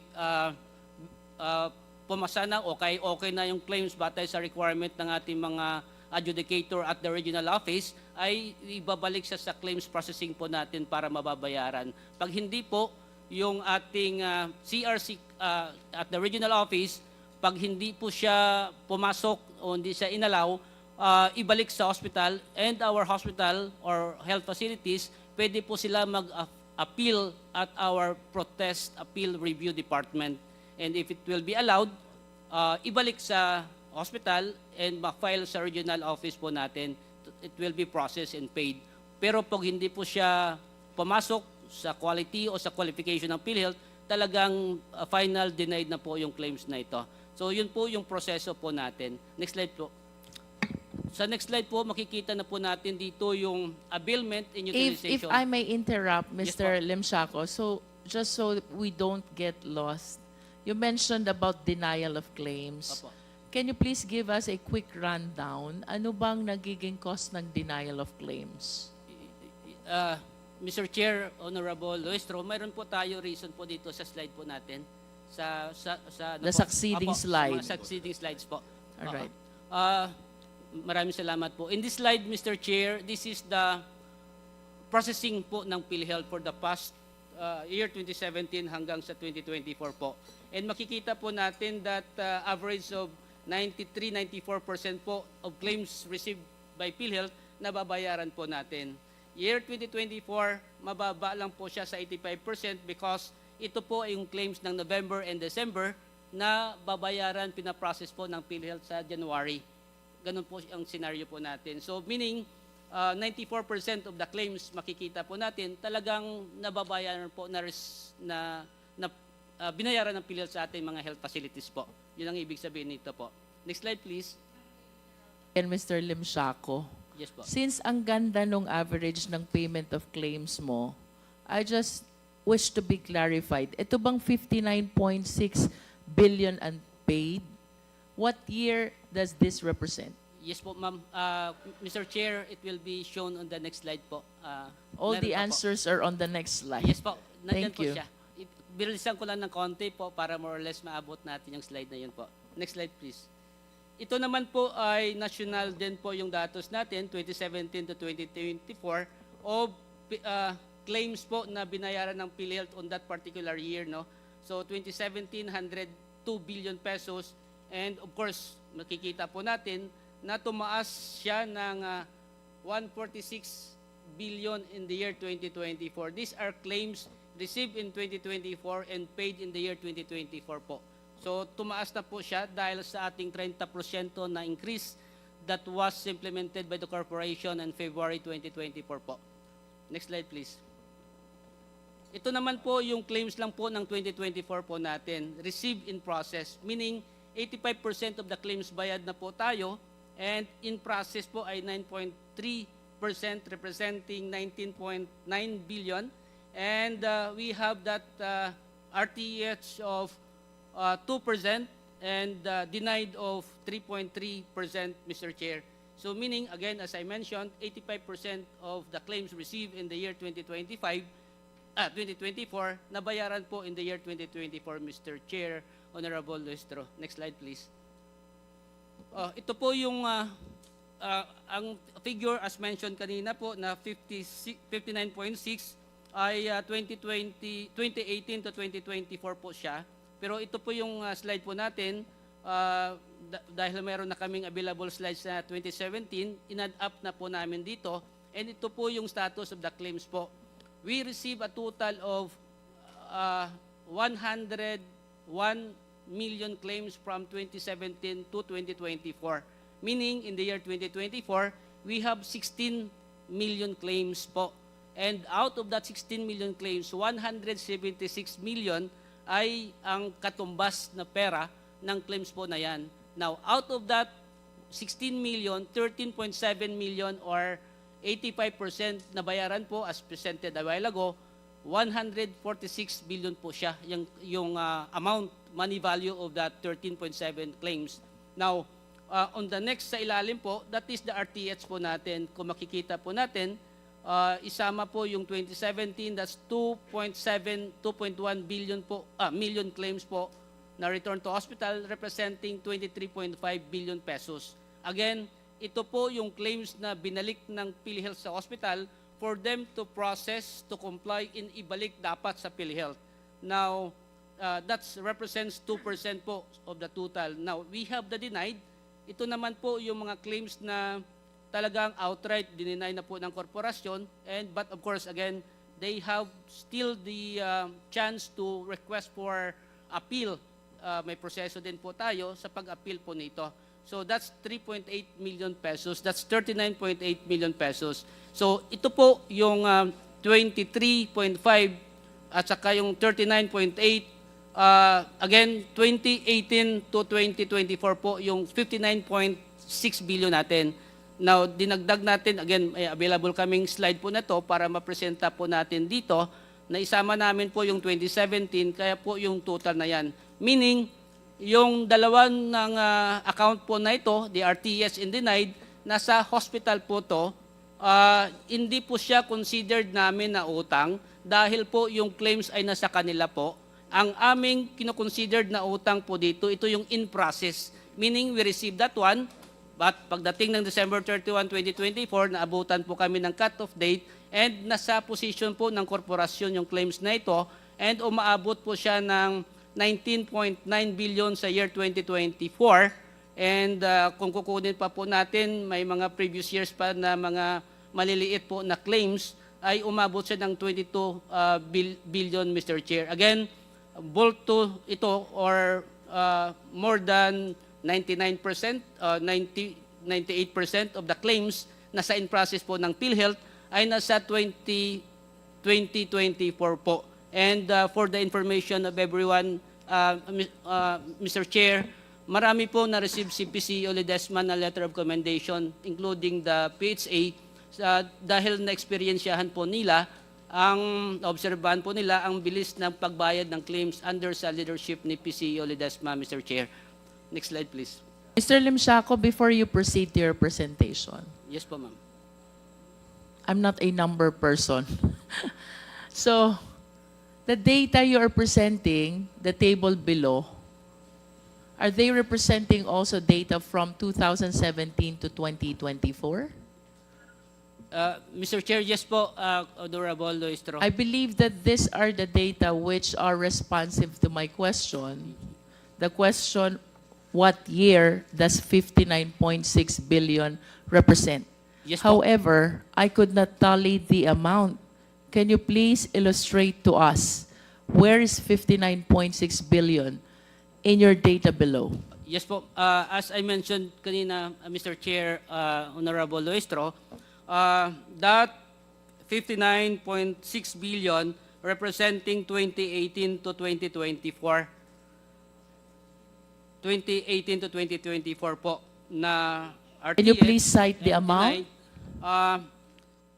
pumasa na okay na yung claims batay sa requirement ng ating mga adjudicator at the regional office, ay ibabalik siya sa claims processing po natin para mababayaran. Pag hindi po, yung ating CRC at the regional office, pag hindi po siya pumasok o hindi siya inalaw, ibalik sa hospital, and our hospital or health facilities, pwede po sila mag-appeal at our protest appeal review department. And if it will be allowed, ibalik sa hospital and ma-file sa regional office po natin. It will be processed and paid. Pero pag hindi po siya pumasok sa quality o sa qualification ng Philhealth, talagang final denied na po yung claims na ito. So yun po yung proseso po natin. Next slide po. Sa next slide po, makikita na po natin dito yung availment and If utilization. I may interrupt, Yes, Mr. po. Limshaco, so just so we don't get lost, you mentioned about denial of claims. Opo. Can you please give us a quick rundown? Ano bang nagiging cause ng denial of claims? Mr. Chair, Honorable Luistro, mayroon po tayo reason po dito sa slide po natin. The succeeding slide. Sa succeeding slides po. All right. Maraming salamat po. In this slide, Mr. Chair, this is the processing po ng Philhealth for the past year 2017 hanggang sa 2024 po. And makikita po natin that average of 93-94% po of claims received by Philhealth nababayaran po natin. Year 2024, mababa lang po siya sa 85% because ito po ay yung claims ng November and December na babayaran, pinaprocess po ng Philhealth sa January. Ganun po ang scenario po natin. So meaning, 94% of the claims makikita po natin talagang nababayaran po binayaran ng Philhealth sa ating mga health facilities po. Yun ang ibig sabihin nito po. Next slide please. And Mr. Limshaco, Yes po. since ang ganda nung average ng payment of claims mo, I just wish to be clarified. Ito bang 59.6 billion unpaid? What year does this represent? Yes po, ma'am. Mr. Chair, it will be shown on the next slide po. All Meron the pa po. answers are on the next slide. Yes po. Nandyan Thank po you. siya. Bilisan ko lang ng konti po para more or less maabot natin yung slide na yun po. Next slide please. Ito naman po ay national din po yung datos natin, 2017 to 2024, of claims po na binayaran ng Philhealth on that particular year. No? So 2017, 102 billion pesos. And of course, makikita po natin na tumaas siya ng 146 billion in the year 2024. These are claims received in 2024 and paid in the year 2024 po. So tumaas na po siya dahil sa ating 30% na increase that was implemented by the corporation in February 2024 po. Next slide please. Ito naman po yung claims lang po ng 2024 po natin, received in process, meaning 85% of the claims bayad na po tayo and in process po ay 9.3% representing 19.9 billion. And we have that RTH of 2% and denied of 3.3%, Mr. Chair. So meaning, again, as I mentioned, 85% of the claims received in the year 2024, nabayaran po in the year 2024, Mr. Chair, Honorable Luistro. Next slide, please. Ito po yung ang figure as mentioned kanina po na 59.6 ay 2018 to 2024 po siya. Pero ito po yung slide po natin, dahil meron na kaming available slides na 2017, in-add up na po namin dito. And ito po yung status of the claims po. We receive a total of 101 million claims from 2017 to 2024. Meaning, in the year 2024, we have 16 million claims po. And out of that 16 million claims, 176 million ay ang katumbas na pera ng claims po na yan. Now, out of that 16 million, 13.7 million or 85% na bayaran po as presented a while ago, 146 billion po siya, yung amount, money value of that 13.7 claims. Now, on the next sa ilalim po, that is the RTH po natin. Kung makikita po natin, isama po yung 2017, that's 2.1 billion po, million claims po na return to hospital, representing 23.5 billion pesos. Again, ito po yung claims na binalik ng Philhealth sa hospital for them to process, to comply, in ibalik dapat sa Philhealth. Now, that represents 2% po of the total. Now, we have the denied. Ito naman po yung mga claims na talagang outright dininay na po ng korporasyon. But of course, again, they have still the chance to request for appeal. May proseso din po tayo sa pag-appeal po nito. So that's 3.8 million pesos. That's 39.8 million pesos. So ito po yung 23.5 at saka yung 39.8. Again, 2018 to 2024 po yung 59.6 billion natin. Now, dinagdag natin, again, may available kaming slide po na to para mapresenta po natin dito na isama namin po yung 2017, kaya po yung total na yan. Meaning, yung dalawang ng account po na ito, the RTS and denied, nasa hospital po to, hindi po siya considered namin na utang dahil po yung claims ay nasa kanila po. Ang aming kinoconsidered na utang po dito, ito yung in process. Meaning, we received that one, but pagdating ng December 31, 2024, naabutan po kami ng cut-off date and nasa position po ng korporasyon yung claims na ito and umaabot po siya ng 19.9 billion sa year 2024 and kung kukunin pa po natin, may mga previous years pa na mga maliliit po na claims ay umabot siya ng 22 billion, Mr. Chair. Again, bulk to ito or more than 99%, 98% of the claims nasa in process po ng Philhealth ay nasa 2024 po. And for the information of everyone, Mr. Chair, marami po na-receive si PCO Ledesma na letter of commendation, including the PHA, dahil na-experiensyahan po nila, obserbahan po nila ang bilis ng pagbayad ng claims under sa leadership ni PCO Ledesma, Mr. Chair. Next slide, please. Mr. Limsiaco, before you proceed to your presentation, Yes po, ma'am. I'm not a number person. So, the data you are presenting, the table below, are they representing also data from 2017 to 2024? Mr. Chair, yes po, Honorable Loistro. I believe that these are the data which are responsive to my question. The question, what year does 59.6 billion represent? Yes po. However, I could not tally the amount. Can you please illustrate to us where is 59.6 billion in your data below? Yes po. As I mentioned kanina, Mr. Chair, Honorable Loistro, that 59.6 billion representing 2018 to 2024. 2018 to 2024 po na RTS. Can you please cite the and amount? denied.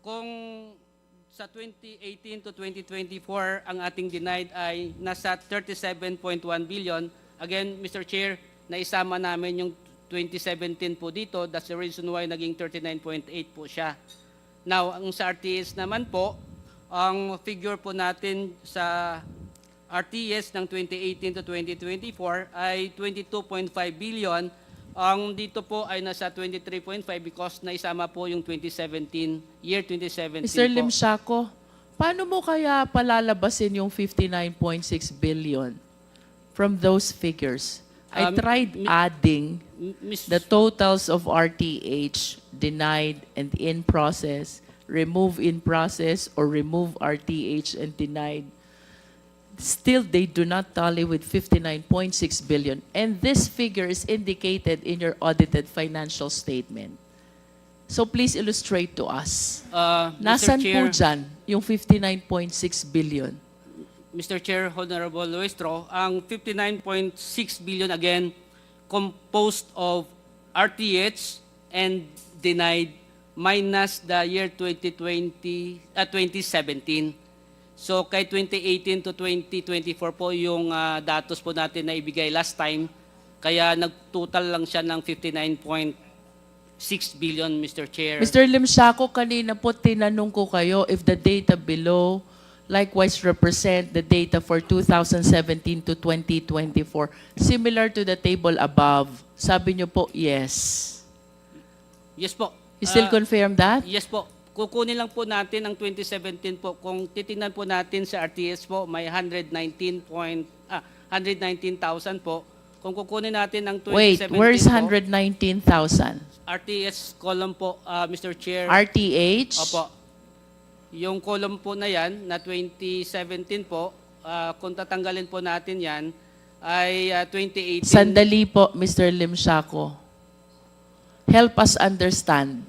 Kung sa 2018 to 2024, ang ating denied ay nasa 37.1 billion. Again, Mr. Chair, naisama namin yung 2017 po dito. That's the reason why naging 39.8 po siya. Now, ang sa RTS naman po, ang figure po natin sa RTS ng 2018 to 2024 ay 22.5 billion. Ang dito po ay nasa 23.5 because naisama po yung 2017, year 2017 Mr. po. Limsiaco, paano mo kaya palalabasin yung 59.6 billion from those figures? I tried adding Miss- the totals of RTH, denied and in process, remove in process, or remove RTH and denied. still they do not tally with 59.6 billion. And this figure is indicated in your audited financial statement. So please illustrate to us. Mr. Nasaan po Chair, dyan yung 59.6 billion? Mr. Chair, Honorable Luistro, ang 59.6 billion again composed of RTH and denied minus the year 2017. So kay 2018 to 2024 po yung datos po natin na ibigay last time, kaya nagtotal lang siya ng 59.6 billion, Mr. Chair. Mr. Limsiaco, kanina po tinanong ko kayo if the data below likewise represent the data for 2017 to 2024. Similar to the table above. Sabi niyo po, yes. Yes po. You still confirm that? Yes po. Kukunin lang po natin ang 2017 po. Kung titingnan po natin sa RTS po, may 119,000 po. Kung kukunin natin ang 2017 Wait, where's po, 119,000? RTS column po, Mr. Chair. RTH? Opo. Yung column po na yan, na 2017 po, kung tatanggalin po natin yan, ay 2018. Sandali po, Mr. Limsiaco. Help us understand.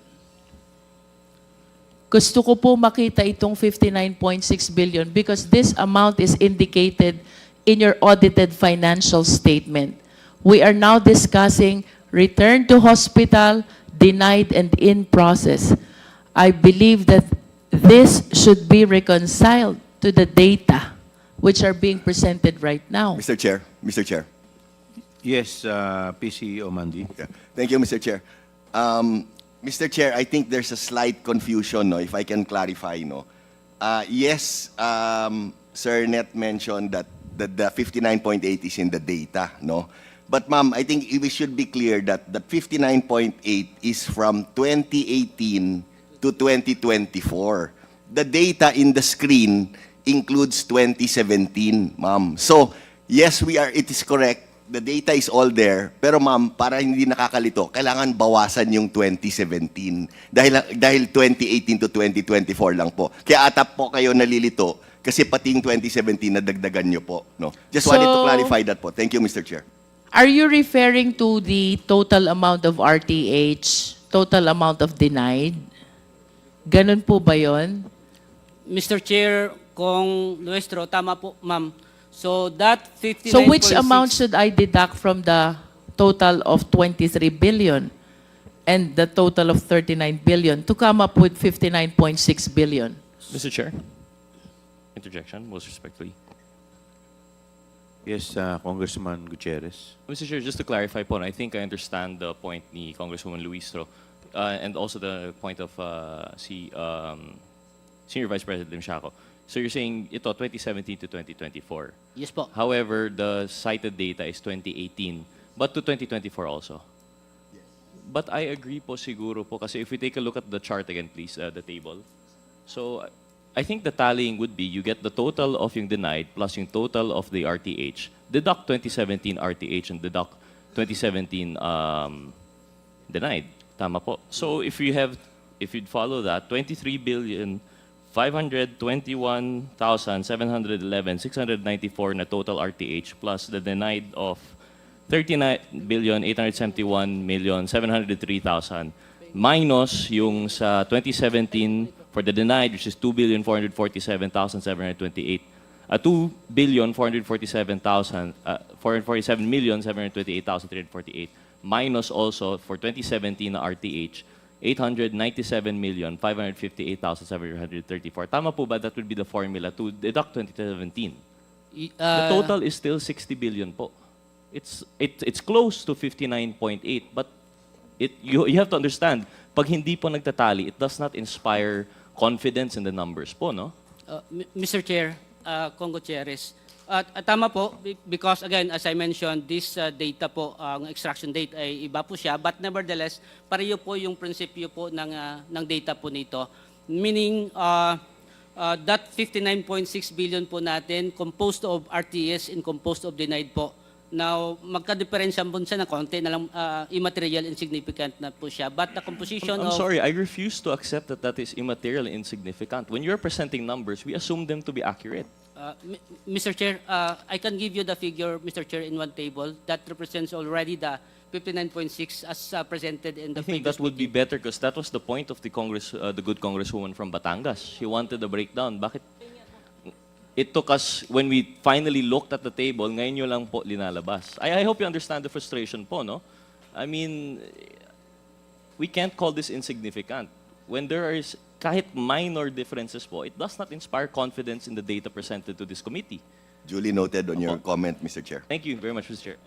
Gusto ko po makita itong 59.6 billion because this amount is indicated in your audited financial statement. We are now discussing return to hospital, denied and in process. I believe that this should be reconciled to the data which are being presented right now. Mr. Chair, Mr. Chair. Yes, PC Omandi. Yeah. Thank you, Mr. Chair. Mr. Chair, I think there's a slight confusion, no, if I can clarify. No? Yes, Sir Net mentioned that the 59.8 is in the data. No? But ma'am, I think we should be clear that the 59.8 is from 2018 to 2024. The data in the screen includes 2017, ma'am. So, yes, it is correct. The data is all there. Pero ma'am, para hindi nakakalito, kailangan bawasan yung 2017. Dahil 2018 to 2024 lang po. Kaya atap po kayo nalilito kasi pati yung 2017 nadagdagan nyo po. No? Just wanted to clarify that po. Thank you, Mr. Chair. Are you referring to the total amount of RTH, total amount of denied? Ganun po ba yun? Mr. Chair, kung Nuestro, tama po, ma'am. So that 59.6... So which amount should I deduct from the total of 23 billion and the total of 39 billion to come up with 59.6 billion? Mr. Chair, interjection, most respectfully. Yes, Congressman Gutierrez. Mr. Chair, just to clarify po, I think I understand the point ni Congresswoman Luistro and also the point of Senior Vice President Limsiaco. So you're saying ito 2017 to 2024. Yes po. However, the cited data is 2018, but to 2024 also. Yes. But I agree po siguro po kasi if we take a look at the chart again, please, the table. So I think the tallying would be you get the total of yung denied plus yung total of the RTH. Deduct 2017 RTH and deduct 2017 denied. Tama po. So if you'd follow that, 23,521,711,694 na total RTH plus the denied of 39,871,703,000 minus yung sa 2017 for the denied, which is 2,447,728, 447,728,348 minus also for 2017 na RTH 897,558,734. Tama po ba that would be the formula to deduct 2017? The total is still 60 billion po. It's close to 59.8, but you have to understand, pag hindi po nagtatali, it does not inspire confidence in the numbers po, no? Mr. Chair, Kong Gutierrez, tama po, because again, as I mentioned, this data po, ang extraction date ay iba po siya, but nevertheless, pareho po yung prinsipyo po ng data po nito. Meaning, that 59.6 billion po natin, composed of RTS and composed of denied po. Now, magka-diferensya po siya na konti na lang immaterial insignificant na po siya. But the composition I'm sorry, I refuse to accept that that is immaterial and insignificant. When you're presenting numbers, we assume them to be accurate. Mr. Chair, I can give you the figure, Mr. Chair, in one table that represents already the 59.6 as presented in the I think previous that would be meeting. better because that was the point of the the good congresswoman from Batangas. She wanted a breakdown. Bakit? It took us, when we finally looked at the table, ngayon nyo lang po linalabas. I hope you understand the frustration po, no? I mean, we can't call this insignificant. When there is kahit minor differences po, it does not inspire confidence in the data presented to this committee. Duly noted on your Opo. comment, Mr. Chair. Thank you very much, Mr. Chair.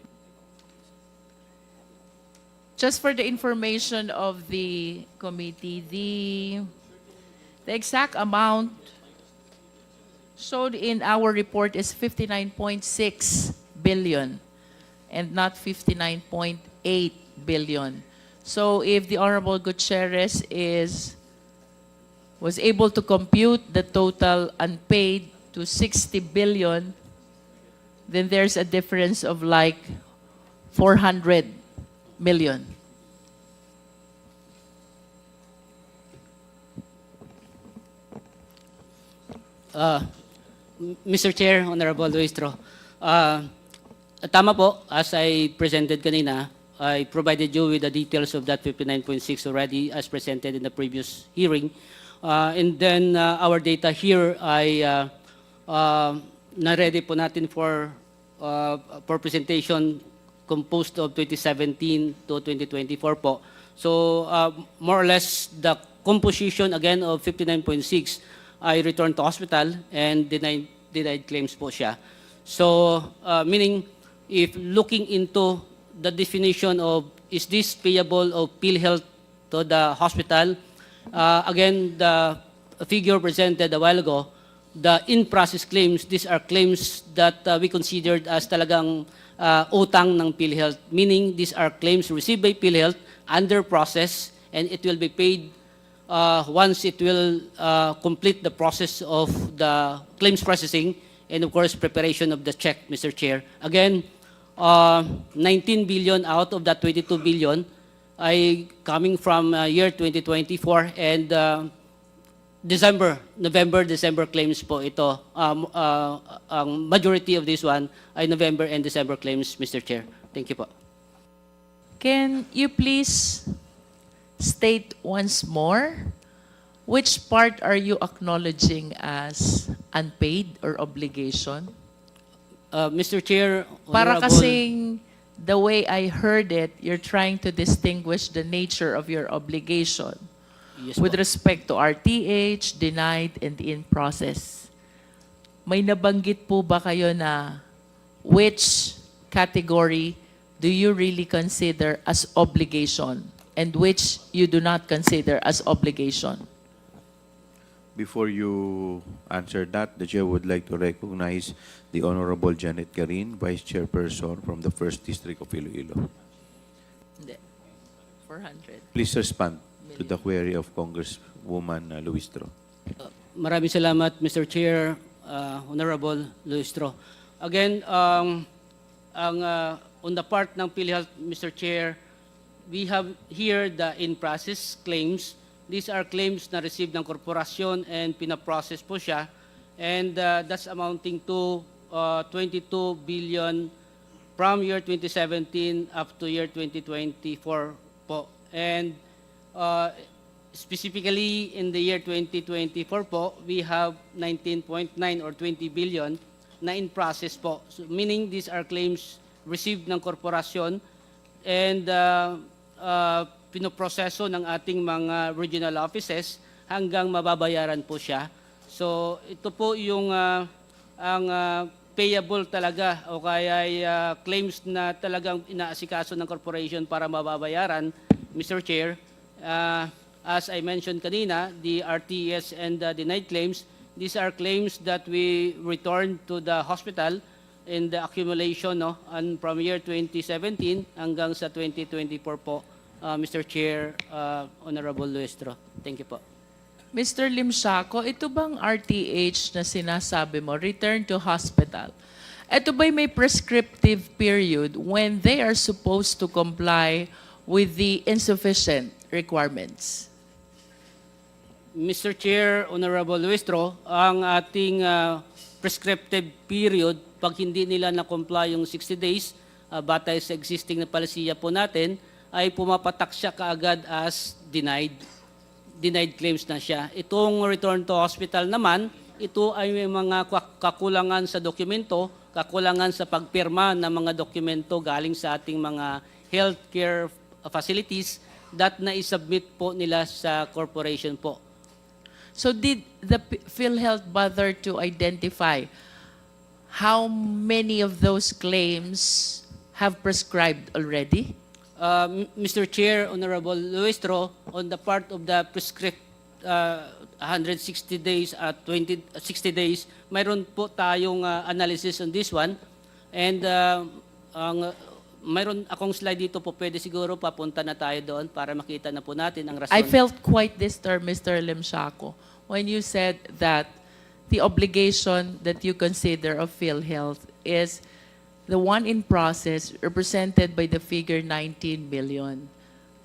Just for the information of the committee, the exact amount showed in our report is 59.6 billion and not 59.8 billion. So if the Honorable Gutierrez was able to compute the total unpaid to 60 billion, then there's a difference of like 400 million. Mr. Chair, Honorable Luistro, tama po, as I presented kanina, I provided you with the details of that 59.6 already as presented in the previous hearing. And then our data here ay na-ready po natin for presentation composed of 2017 to 2024 po. So more or less the composition again of 59.6 ay returned to hospital and denied claims po siya. So meaning if looking into the definition of is this payable of Philhealth to the hospital, again the figure presented a while ago, the in-process claims, these are claims that we considered as talagang utang ng Philhealth, meaning these are claims received by Philhealth under process and it will be paid once it will complete the process of the claims processing and of course preparation of the check, Mr. Chair. Again, 19 billion out of that 22 billion ay coming from year 2024 and November, December claims po ito. Ang majority of this one ay November and December claims, Mr. Chair. Thank you po. Can you please state once more which part are you acknowledging as unpaid or obligation? Mr. Chair, Para Honorable- kasing the way I heard it, you're trying to distinguish the nature of your obligation Yes with po. respect to RTH, denied, and in process. May nabanggit po ba kayo na which category do you really consider as obligation and which you do not consider as obligation? Before you answer that, the chair would like to recognize the Honorable Janet Garin, Vice Chairperson from the 1st District of Iloilo. Hindi. 400. Please respond to the query of Congresswoman Luistro. Maraming salamat, Mr. Chair, Honorable Luistro. Again, on the part ng PhilHealth, Mr. Chair, we have here the in-process claims. These are claims na received ng korporasyon and pinaprocess po siya. And that's amounting to 22 billion from year 2017 up to year 2024 po. And specifically in the year 2024 po, we have 19.9 or 20 billion na in process po. So, meaning these are claims received ng korporasyon and pinoproseso ng ating mga regional offices hanggang mababayaran po siya. So ito po yung ang payable talaga o kaya claims na talagang inaasikaso ng corporation para mababayaran, Mr. Chair. As I mentioned kanina, the RTS and the denied claims, these are claims that we returned to the hospital in the accumulation and from year 2017 hanggang sa 2024 po, Mr. Chair, Honorable Luistro. Thank you po. Mr. Limsiaco, ito bang RTH na sinasabi mo, return to hospital, ito ba'y may prescriptive period when they are supposed to comply with the insufficient requirements? Mr. Chair, Honorable Luistro, ang ating prescriptive period, pag hindi nila na-comply yung 60 days, batay sa existing na palisiya po natin, ay pumapatak siya kaagad as denied claims na siya. Itong return to hospital naman, ito ay may mga kakulangan sa dokumento, kakulangan sa pagpirma ng mga dokumento galing sa ating mga healthcare facilities that na-submit po nila sa corporation po. So did the PhilHealth bother to identify how many of those claims have prescribed already? Mr. Chair, Honorable Luistro, on the part of the prescribed 160 days at 60 days, mayroon po tayong analysis on this one. And mayroon akong slide dito po, pwede siguro papunta na tayo doon para makita na po natin ang rason. I felt quite disturbed, Mr. Limshaco, when you said that the obligation that you consider of PhilHealth is the one in process represented by the figure 19 billion.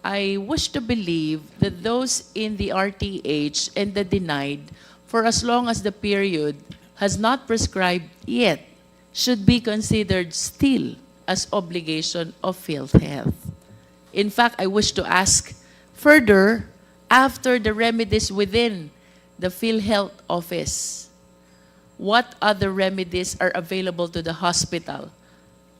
I wish to believe that those in the RTH and the denied, for as long as the period has not prescribed yet, should be considered still as obligation of PhilHealth. In fact, I wish to ask further, after the remedies within the PhilHealth office, what other remedies are available to the hospital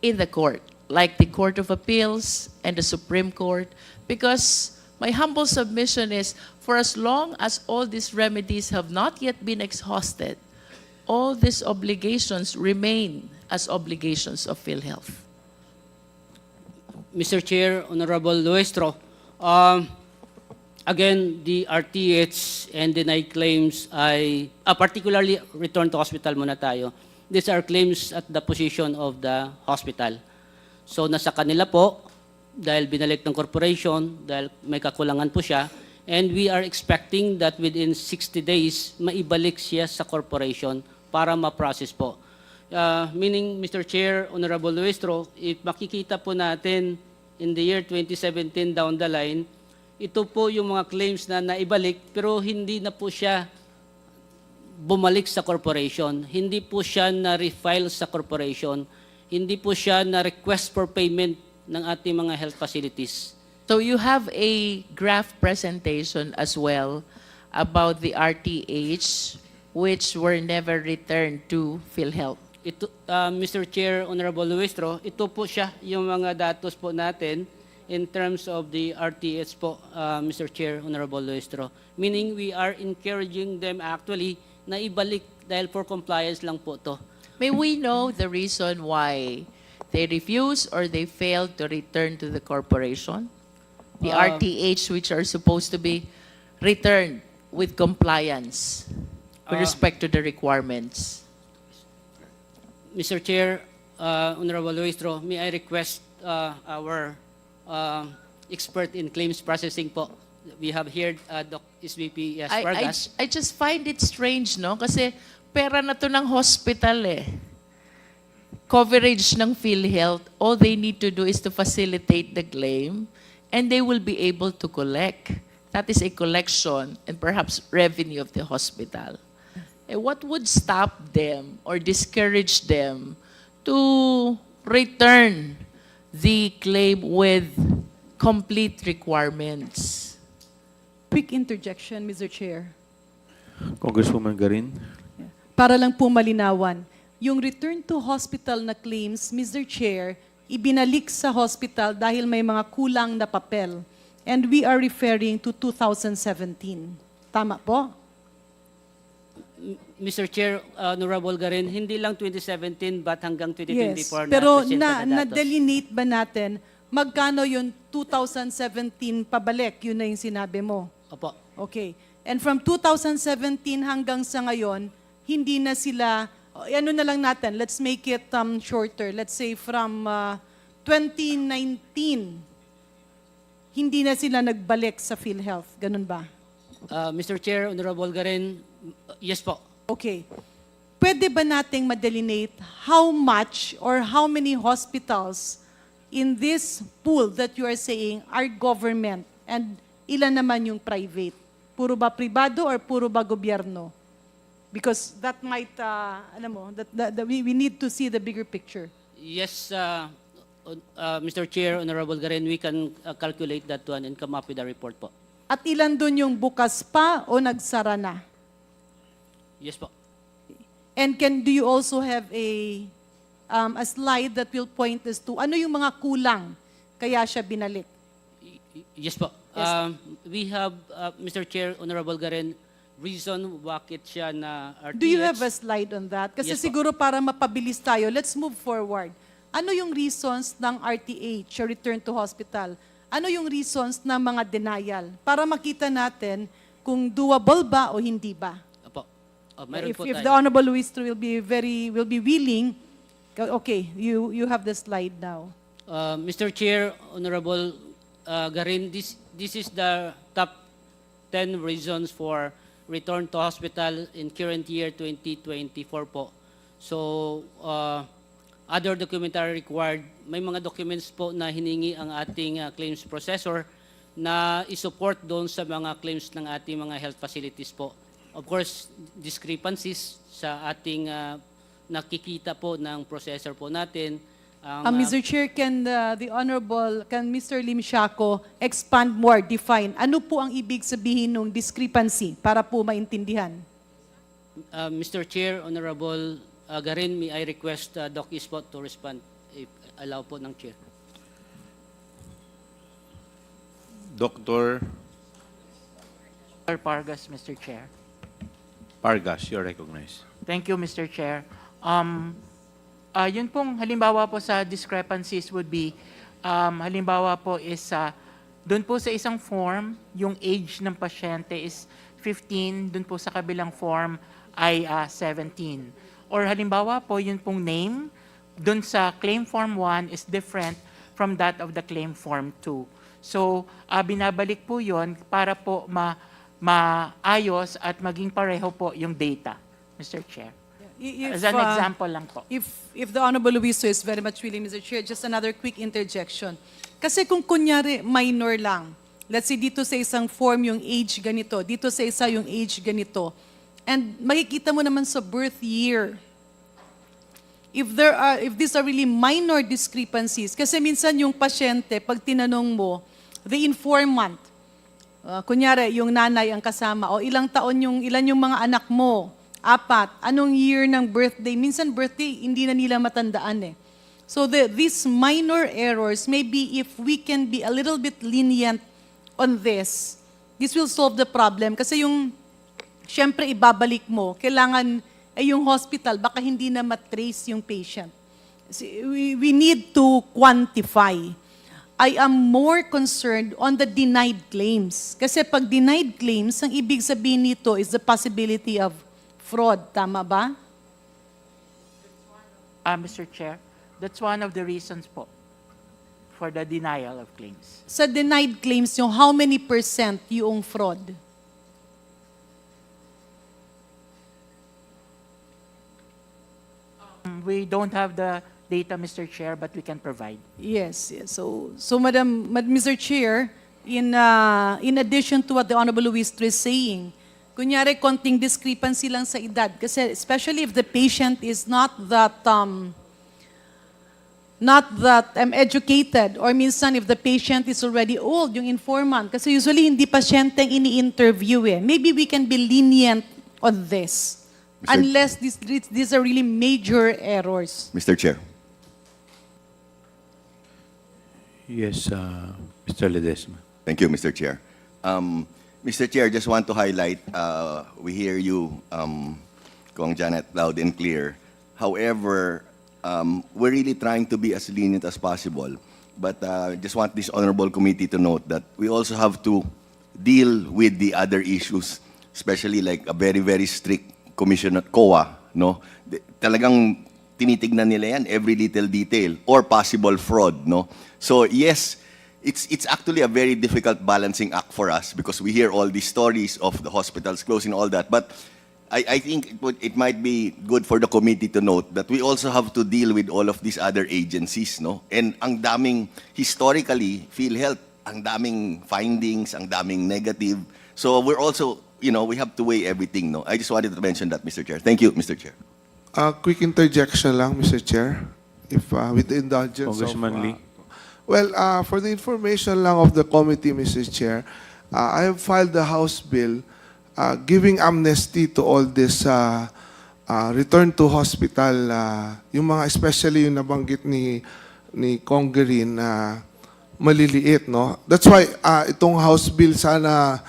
in the court, like the Court of Appeals and the Supreme Court? Because my humble submission is, for as long as all these remedies have not yet been exhausted, all these obligations remain as obligations of PhilHealth. Mr. Chair, Honorable Luestro, again, the RTH and denied claims ay, particularly return to hospital muna tayo. These are claims at the position of the hospital. So nasa kanila po, dahil binalik ng corporation, dahil may kakulangan po siya, and we are expecting that within 60 days, maibalik siya sa corporation para ma-process po. Meaning, Mr. Chair, Honorable Luestro, if makikita po natin in the year 2017 down the line, ito po yung mga claims na naibalik pero hindi na po siya bumalik sa corporation, hindi po siya na-refile sa corporation, hindi po siya na-request for payment ng ating mga health facilities. So you have a graph presentation as well about the RTH, which were never returned to PhilHealth. Ito, Mr. Chair, Honorable Luistro, ito po siya yung mga datos po natin in terms of the RTH po, Mr. Chair, Honorable Luistro. Meaning we are encouraging them actually na ibalik dahil for compliance lang po to. May we know the reason why they refuse or they failed to return to the corporation? The RTH, which are supposed to be returned with compliance with respect to the requirements. Mr. Chair, Honorable Luistro, may I request our expert in claims processing po. We have here Doc SVP Vargas. I just find it strange, no? Kasi pera na to ng hospital eh. Coverage ng PhilHealth, all they need to do is to facilitate the claim and they will be able to collect. That is a collection and perhaps revenue of the hospital. What would stop them or discourage them to return the claim with complete requirements? Quick interjection, Mr. Chair. Congresswoman Garin. Para lang po malinawan, yung return to hospital na claims, Mr. Chair, ibinalik sa hospital dahil may mga kulang na papel. And we are referring to 2017. Tama po? Mr. Chair, Honorable Garin, hindi lang 2017 but hanggang 2024 Yes, pero na na-delineate ba natin magkano yung 2017 pabalik? Yun na yung sinabi mo. Opo. Okay. And from 2017 hanggang sa ngayon, hindi na sila, ano na lang natin, let's make it shorter. Let's say from 2019, hindi na sila nagbalik sa PhilHealth. Ganun ba? Mr. Chair, Honorable Garin, yes po. Okay. Pwede ba nating ma-delineate how much or how many hospitals in this pool that you are saying are government and ilan naman yung private? Puro ba pribado or puro ba gobyerno? Because that might, alam mo, that we need to see the bigger picture. Yes, Mr. Chair, Honorable Garen, we can calculate that one and come up with a report po. At ilan dun yung bukas pa o nagsara na? Yes po. And do you also have a slide that will point us to ano yung mga kulang kaya siya binalik? Yes po. Yes. We have, Mr. Chair, Honorable Garen, reason bakit siya na RTH. Do you have a slide on that? Kasi Yes po. siguro para mapabilis tayo, let's move forward. Ano yung reasons ng RTH, or return to hospital? Ano yung reasons ng mga denial? Para makita natin kung doable ba o hindi ba. Opo. Meron If po the tayo. Honorable Luis will be willing, okay, you have the slide now. Mr. Chair, Honorable Garin, this is the top 10 reasons for return to hospital in current year 2024 po. So, other documentary required, may mga documents po na hiningi ang ating claims processor na isupport doon sa mga claims ng ating mga health facilities po. Of course, discrepancies sa ating nakikita po ng processor po natin. Mr. Chair, can Mr. Lim Siaco expand more, define, ano po ang ibig sabihin ng discrepancy para po maintindihan? Mr. Chair, Honorable Garin, may I request Doc Ispot to respond if allow po ng Chair. Dr. Pargas, Mr. Chair. Pargas, you're recognized. Thank you, Mr. Chair. Yun pong halimbawa po sa discrepancies would be, halimbawa po is, doon po sa isang form, yung age ng pasyente is 15, doon po sa kabilang form ay 17. Or halimbawa po, yun pong name, doon sa claim form 1 is different from that of the claim form 2. So, binabalik po yun para po maayos at maging pareho po yung data, Mr. Chair. As an example lang po. If the Honorable Luiso is very much willing, Mr. Chair, just another quick interjection. Kasi kung kunyari minor lang, let's say dito sa isang form yung age ganito, dito sa isa yung age ganito, and makikita mo naman sa birth year, if these are really minor discrepancies, kasi minsan yung pasyente, pag tinanong mo, the informant, kunyari yung nanay ang kasama, o ilan yung mga anak mo, 4, anong year ng birthday, minsan birthday, hindi na nila matandaan eh. So these minor errors, maybe if we can be a little bit lenient on this will solve the problem. Kasi yung, syempre ibabalik mo, kailangan, yung hospital, baka hindi na matrace yung patient. We need to quantify. I am more concerned on the denied claims. Kasi pag denied claims, ang ibig sabihin nito is the possibility of fraud. Tama ba? Mr. Chair, that's one of the reasons po for the denial of claims. Sa denied claims, yung how many % yung fraud? We don't have the data, Mr. Chair, but we can provide. Yes, yes. So Mr. Chair, in addition to what the Honorable Luis is saying, kunyari konting discrepancy lang sa edad, kasi especially if the patient is not that educated, or minsan if the patient is already old, yung informant, kasi usually hindi pasyente ang ini-interview eh. Maybe we can be lenient on this, unless these are really major errors. Mr. Chair. Yes, Mr. Ledesma. Thank you, Mr. Chair. Mr. Chair, just want to highlight, we hear you, Kong Janet, loud and clear. However, we're really trying to be as lenient as possible. But just want this honorable committee to note that we also have to deal with the other issues, especially like a very, very strict commission at COA. No? Talagang tinitignan nila yan, every little detail, or possible fraud. No? So yes, it's actually a very difficult balancing act for us because we hear all these stories of the hospitals closing, all that. But I think it might be good for the committee to note that we also have to deal with all of these other agencies, no? And ang daming, historically, Philhealth, ang daming findings, ang daming negative. So we're also we have to weigh everything, no? I just wanted to mention that, Mr. Chair. Thank you, Mr. Chair. Quick interjection lang, Mr. Chair, if with the indulgence Congressman of... Lee. Well, for the information lang of the committee, Mr. Chair, I have filed the House bill giving amnesty to all this return to hospital, yung mga especially yung nabanggit ni Congressman maliliit, no? That's why itong House bill sana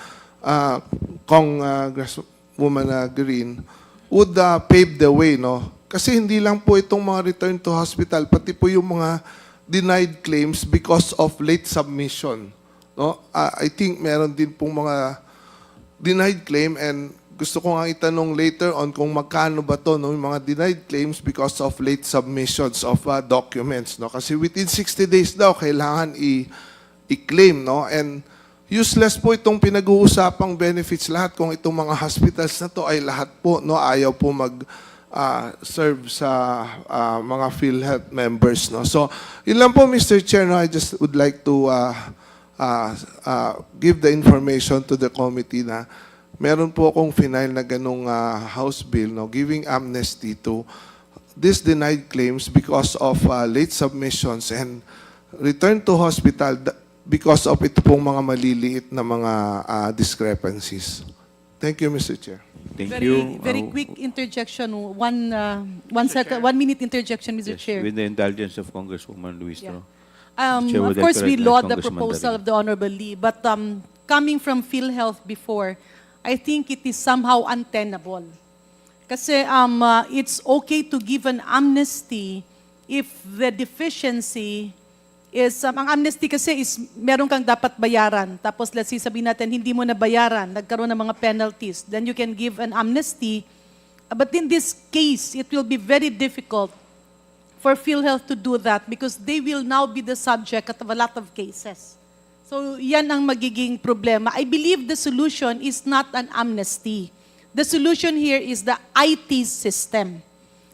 Congresswoman Green would pave the way, no? Kasi hindi lang po itong mga return to hospital, pati po yung mga denied claims because of late submission, no? I think meron din pong mga denied claim, and gusto ko nga itanong later on kung magkano ba to, no, yung mga denied claims because of late submissions of documents, no? Kasi within 60 days daw kailangan i-claim, no? And useless po itong pinag-uusapang benefits lahat kung itong mga hospitals na to ay lahat po, no, ayaw po serve sa mga Philhealth members, no? So, yun lang po, Mr. Chair, no? I just would like to give the information to the committee na meron po akong final na ganung House bill, no, giving amnesty to these denied claims because of late submissions and return to hospital because of ito pong mga maliliit na mga discrepancies. Thank you, Mr. Chair. Thank Very, you. very quick interjection. One minute interjection, Mr. Yes, Chair. with the indulgence of Congresswoman Luis. Yeah. Chair would Of like course, to we recognize laud the Congressman proposal Darin. of the Honorable Lee, but coming from Philhealth before, I think it is somehow untenable. Kasi it's okay to give an amnesty if the deficiency is, ang amnesty kasi is meron kang dapat bayaran. Tapos let's say sabihin natin, hindi mo na bayaran, nagkaroon ng mga penalties. Then you can give an amnesty. But in this case, it will be very difficult for Philhealth to do that because they will now be the subject of a lot of cases. So yan ang magiging problema. I believe the solution is not an amnesty. The solution here is the IT system.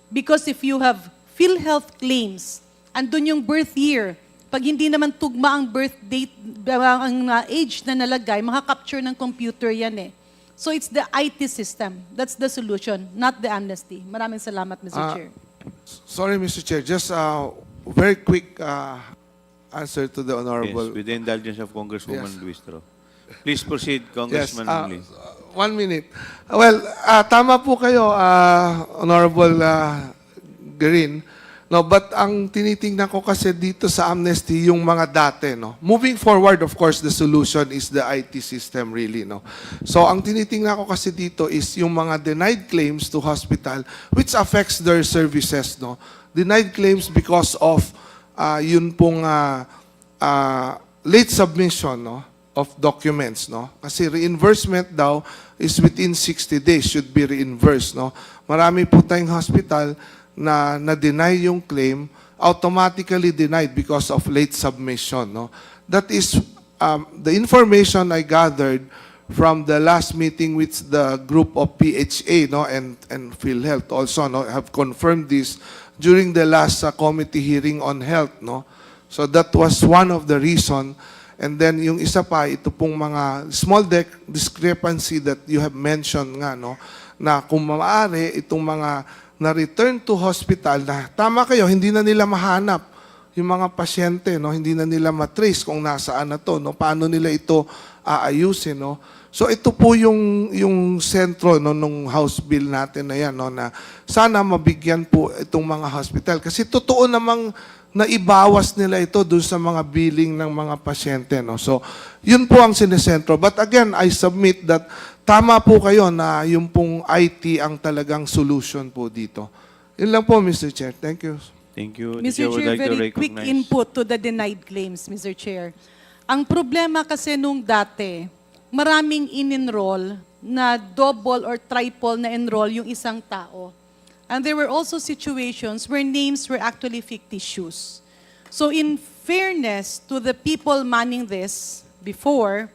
Because if you have Philhealth claims, andun yung birth year, pag hindi naman tugma ang birth date, ang age na nalagay, makakapture ng computer yan eh. So it's the IT system. That's the solution, not the amnesty. Maraming salamat, Mr. Chair. Sorry, Mr. Chair, just very quick answer to the Honorable. Yes, with the indulgence of Congresswoman Luis. Please proceed, Congressman Lee. 1 minute. Well, tama po kayo, Honorable Green. No, but ang tinitingnan ko kasi dito sa amnesty yung mga dati, no. Moving forward, of course, the solution is the IT system really, no. So ang tinitingnan ko kasi dito is yung mga denied claims to hospital which affects their services, no. Denied claims because of yun pong late submission, no, of documents, no. Kasi reimbursement daw is within 60 days should be reimbursed, no. Marami po tayong hospital na deny yung claim, automatically denied because of late submission, no. That is the information I gathered from the last meeting with the group of PHA, no, and Philhealth also, no, have confirmed this during the last committee hearing on health, no. So that was one of the reason. And then yung isa pa, ito pong mga small discrepancy that you have mentioned nga, no, na kung maaari itong mga na return to hospital na tama kayo, hindi na nila mahanap yung mga pasyente, no, hindi na nila matrace kung nasaan na to, no, paano nila ito aayusin, no. So ito po yung sentro, no, nung House bill natin na yan, no, na sana mabigyan po itong mga hospital kasi totoo namang naibawas nila ito dun sa mga billing ng mga pasyente, no. So yun po ang sinesentro. But again, I submit that tama po kayo na yung pong IT ang talagang solution po dito. Yun lang po, Mr. Chair. Thank you. Thank you. Mr. Chair, very quick input to the denied claims, Mr. Chair. Ang problema kasi nung dati, maraming in-enroll na double or triple na enroll yung isang tao. And there were also situations where names were actually fictitious. So in fairness to the people manning this before,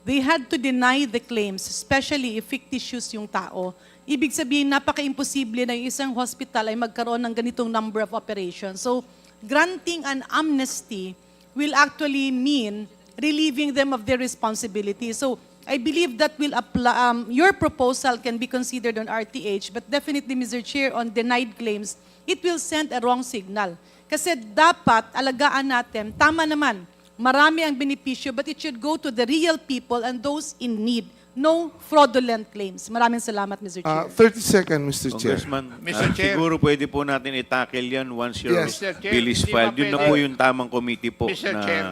they had to deny the claims, especially if fictitious yung tao. Ibig sabihin, napaka-imposible na yung isang hospital ay magkaroon ng ganitong number of operations. So, granting an amnesty will actually mean relieving them of their responsibility. So, I believe that will apply, your proposal can be considered on RTH, but definitely, Mr. Chair, on denied claims, it will send a wrong signal. Kasi dapat alagaan natin, tama naman, marami ang benepisyo, but it should go to the real people and those in need. No fraudulent claims. Maraming salamat, Mr. Chair. 30 seconds, Mr. Chair. Congressman, Mr. Chair. siguro pwede po natin i-tackle yan once your Yes. Mr. Chair, bill is hindi ba filed. Yun na pwede- po yung tamang committee po Mr. na... Chair.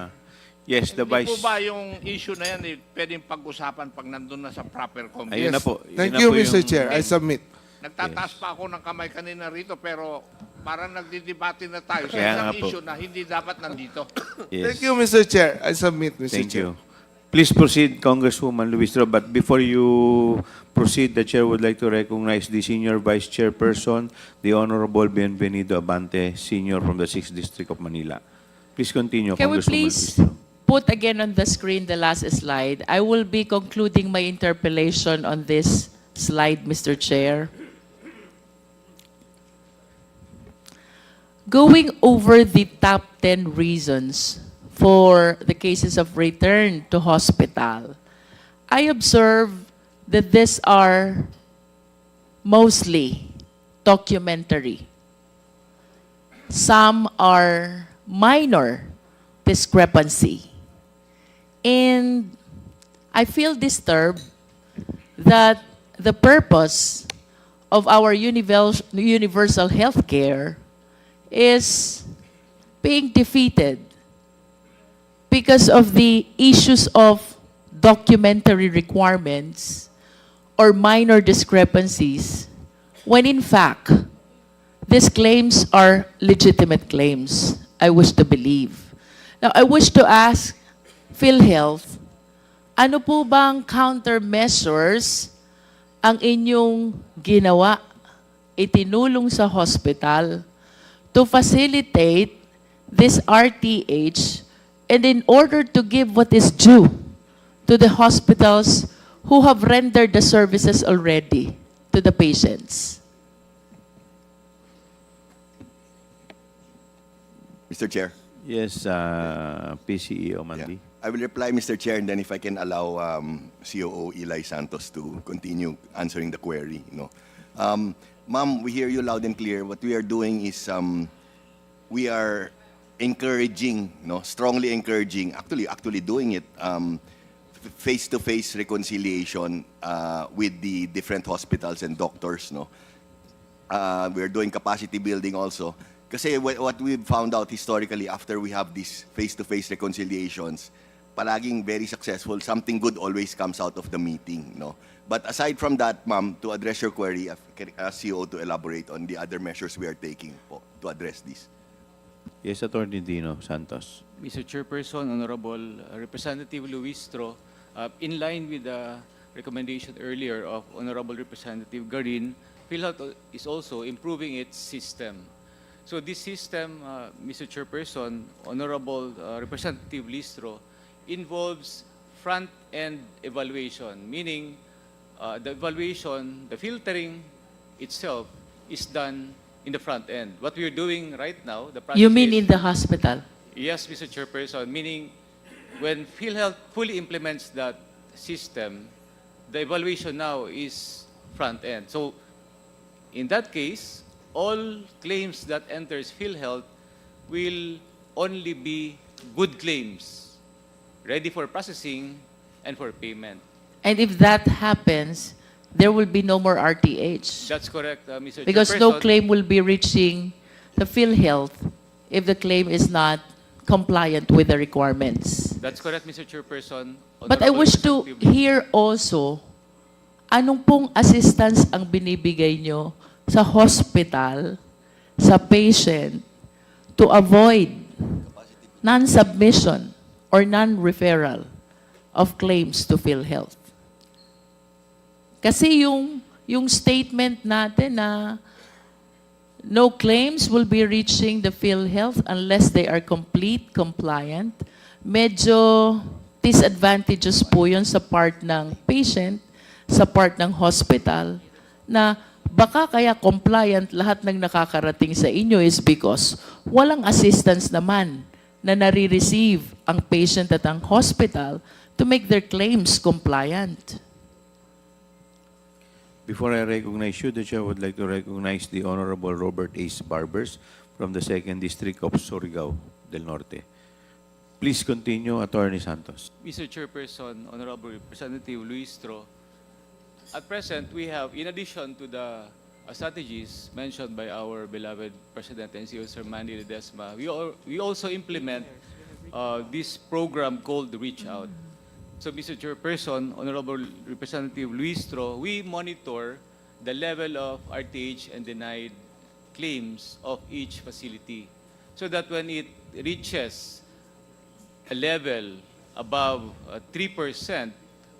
Yes, the Hindi Vice... po ba yung issue na yan, pwedeng pag-usapan pag nandun na sa proper committee? Ayun na po. Yun Thank na you, po Mr. yung- Chair. I submit. Nagtataas pa ako ng kamay kanina rito, pero parang nagdidebate na tayo sa Kaya isang nga po. issue na hindi dapat nandito. Yes. Thank you, Mr. Chair. I submit, Mr. Thank Chair. you. Please proceed, Congresswoman Luistro. But before you proceed, the Chair would like to recognize the Senior Vice Chairperson, the Honorable Bienvenido Abante, Senior from the 6th District of Manila. Please continue, Can we Congresswoman please Luistro. put again on the screen the last slide? I will be concluding my interpellation on this slide, Mr. Chair. Going over the top 10 reasons for the cases of return to hospital, I observe that these are mostly documentary. Some are minor discrepancy. And I feel disturbed that the purpose of our universal health care is being defeated because of the issues of documentary requirements or minor discrepancies, when in fact, these claims are legitimate claims, I wish to believe. Now, I wish to ask Philhealth, ano po bang countermeasures ang inyong ginawa, itinulong sa hospital to facilitate this RTH and in order to give what is due to the hospitals who have rendered the services already to the patients? Mr. Chair. Yes, PCEO Mandy. Yeah. I will reply, Mr. Chair, and then if I can allow COO Eli Santos to continue answering the query. Ma'am, we hear you loud and clear. What we are doing is we are encouraging, strongly encouraging, actually doing it, face-to-face reconciliation with the different hospitals and doctors. We are doing capacity building also. Kasi what we've found out historically after we have these face-to-face reconciliations, palaging very successful. Something good always comes out of the meeting. But aside from that, ma'am, to address your query, can I ask CEO to elaborate on the other measures we are taking to address this? Yes, Attorney Dino Santos. Mr. Chairperson, Honorable Representative Luistro, in line with the recommendation earlier of Honorable Representative Garin, Philhealth is also improving its system. So this system, Mr. Chairperson, Honorable Representative Listro, involves front-end evaluation, meaning the evaluation, the filtering itself is done in the front end. What we are doing right now, the process You mean is- in the hospital? Yes, Mr. Chairperson, meaning when PhilHealth fully implements that system, the evaluation now is front end. So in that case, all claims that enters PhilHealth will only be good claims, ready for processing and for payment. And if that happens, there will be no more RTH. That's correct, Mr. Because no Chairperson. claim will be reaching the PhilHealth if the claim is not compliant with the requirements. That's correct, Mr. Chairperson. But I Honorable wish to Representative- hear also, anong pong assistance ang binibigay nyo sa hospital, sa patient, to avoid non-submission or non-referral of claims to PhilHealth? Kasi yung statement natin na no claims will be reaching the PhilHealth unless they are complete, compliant, medyo disadvantageous po yun sa part ng patient, sa part ng hospital, na baka kaya compliant lahat ng nakakarating sa inyo is because walang assistance naman na nare-receive ang patient at ang hospital to make their claims compliant. Before I recognize you, the chair would like to recognize the Honorable Robert Ace Barbers from the 2nd District of Surigao del Norte. Please continue, Attorney Santos. Mr. Chairperson, Honorable Representative Luis Tro, at present, we have, in addition to the strategies mentioned by our beloved President and CEO, Sir Manny Ledesma, we also implement this program called Reach Out. So, Mr. Chairperson, Honorable Representative Luis Tro, we monitor the level of RTH and denied claims of each facility so that when it reaches a level above 3%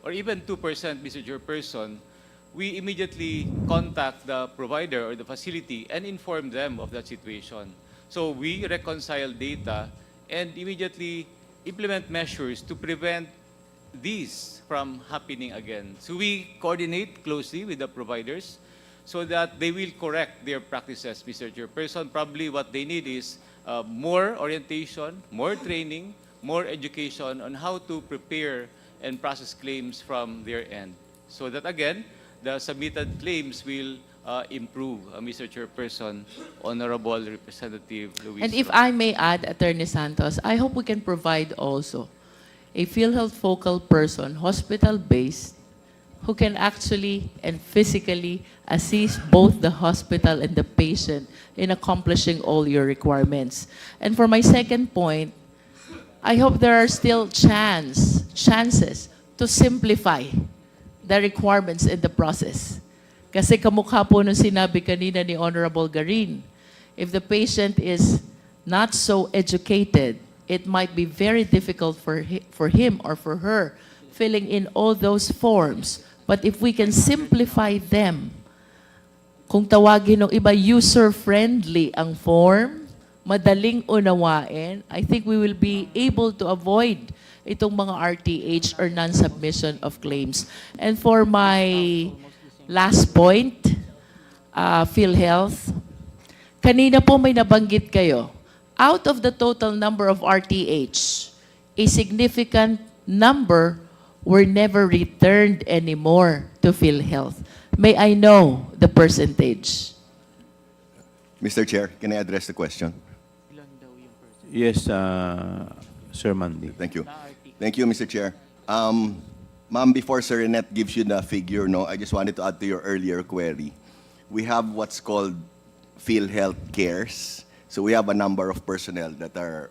or even 2%, Mr. Chairperson, we immediately contact the provider or the facility and inform them of that situation. So we reconcile data and immediately implement measures to prevent these from happening again. So we coordinate closely with the providers so that they will correct their practices, Mr. Chairperson. Probably what they need is more orientation, more training, more education on how to prepare and process claims from their end. So that again, the submitted claims will improve, Mr. Chairperson, Honorable Representative Luis. And if I may add, Attorney Santos, I hope we can provide also a Philhealth focal person, hospital-based, who can actually and physically assist both the hospital and the patient in accomplishing all your requirements. And for my second point, I hope there are still chances to simplify the requirements in the process. Kasi kamukha po nung sinabi kanina ni Honorable Garin, if the patient is not so educated, it might be very difficult for him or for her filling in all those forms. But if we can simplify them, kung tawagin ng iba, user-friendly ang form, madaling unawain, I think we will be able to avoid itong mga RTH or non-submission of claims. And for my last point, Philhealth, kanina po may nabanggit kayo, out of the total number of RTH, a significant number were never returned anymore to Philhealth. May I know the percentage? Mr. Chair, can I address the question? Yes, Sir Mandy. Thank you. Thank you, Mr. Chair. Ma'am, before Sir Renette gives you the figure, no, I just wanted to add to your earlier query. We have what's called Philhealth Cares. So we have a number of personnel that are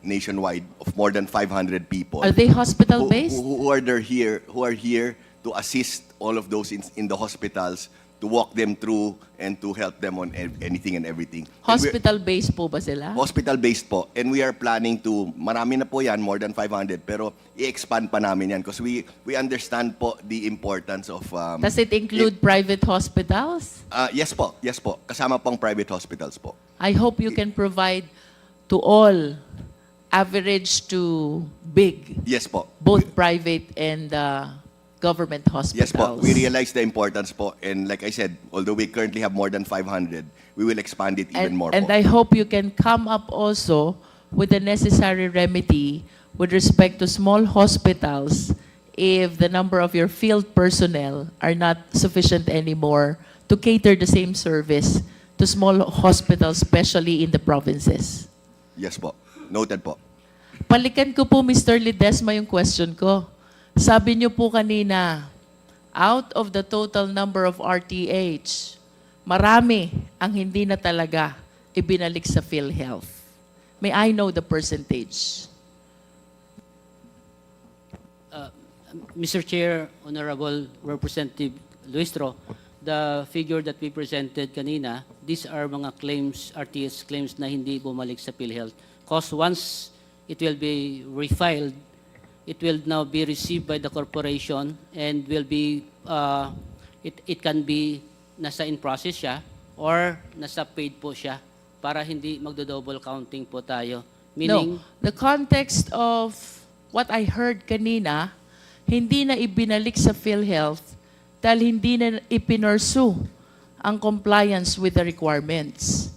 nationwide of more than 500 people. Are they hospital-based? Who are here to assist all of those in the hospitals, to walk them through and to help them on anything and everything. Hospital-based po ba sila? Hospital-based po. And we are planning to, marami na po yan, more than 500, pero i-expand pa namin yan because we understand po the importance of... Does it include private hospitals? Yes po, yes po. Kasama pong private hospitals po. I hope you can provide to all, average to big, Yes po. both private and government hospitals. Yes po, we realize the importance po. And like I said, although we currently have more than 500, we will expand it even more And po. I hope you can come up also with the necessary remedy with respect to small hospitals if the number of your field personnel are not sufficient anymore to cater the same service to small hospitals, especially in the provinces. Yes po. Noted po. Balikan ko po, Mr. Ledesma, yung question ko. Sabi niyo po kanina, out of the total number of RTH, marami ang hindi na talaga ibinalik sa Philhealth. May I know the percentage? Mr. Chair, Honorable Representative Luistro, the figure that we presented kanina, these are mga claims, RTS claims na hindi bumalik sa PhilHealth. Because once it will be refiled, it will now be received by the corporation and will be, it can be nasa in process siya or nasa paid po siya para hindi magdo-double counting po tayo. Meaning, No, the context of what I heard kanina, hindi na ibinalik sa PhilHealth dahil hindi na ipinursu ang compliance with the requirements.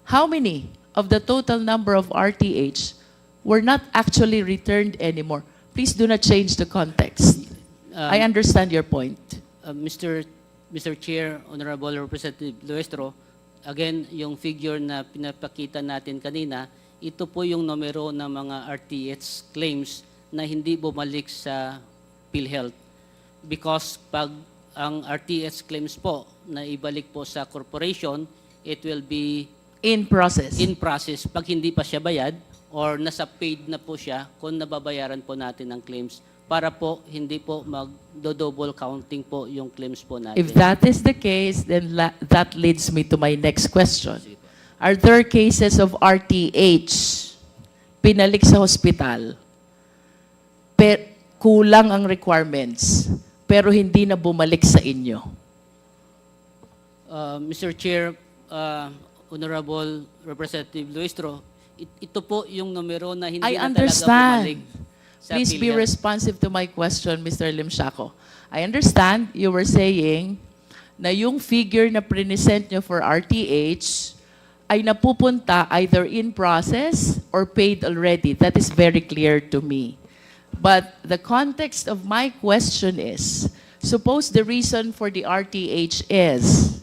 How many of the total number of RTH were not actually returned anymore? Please do not change the context. I understand your point. Mr. Chair, Honorable Representative Luestro, again, yung figure na pinapakita natin kanina, ito po yung numero ng mga RTH claims na hindi bumalik sa PhilHealth. Because pag ang RTH claims po na ibalik po sa corporation, it will be In process. in process pag hindi pa siya bayad or nasa paid na po siya kung nababayaran po natin ang claims para po hindi po mag-double counting po yung claims po natin. If that is the case, then that leads me to my next question. Are there cases of RTH pinalik sa hospital, kulang ang requirements, pero hindi na bumalik sa inyo? Mr. Chair, Honorable Representative Luistro, ito po yung numero na hindi I na talaga understand. bumalik sa Please be PhilHealth. responsive to my question, Mr. Limsiaco. I understand you were saying na yung figure na present nyo for RTH ay napupunta either in process or paid already. That is very clear to me. But the context of my question is, suppose the reason for the RTH is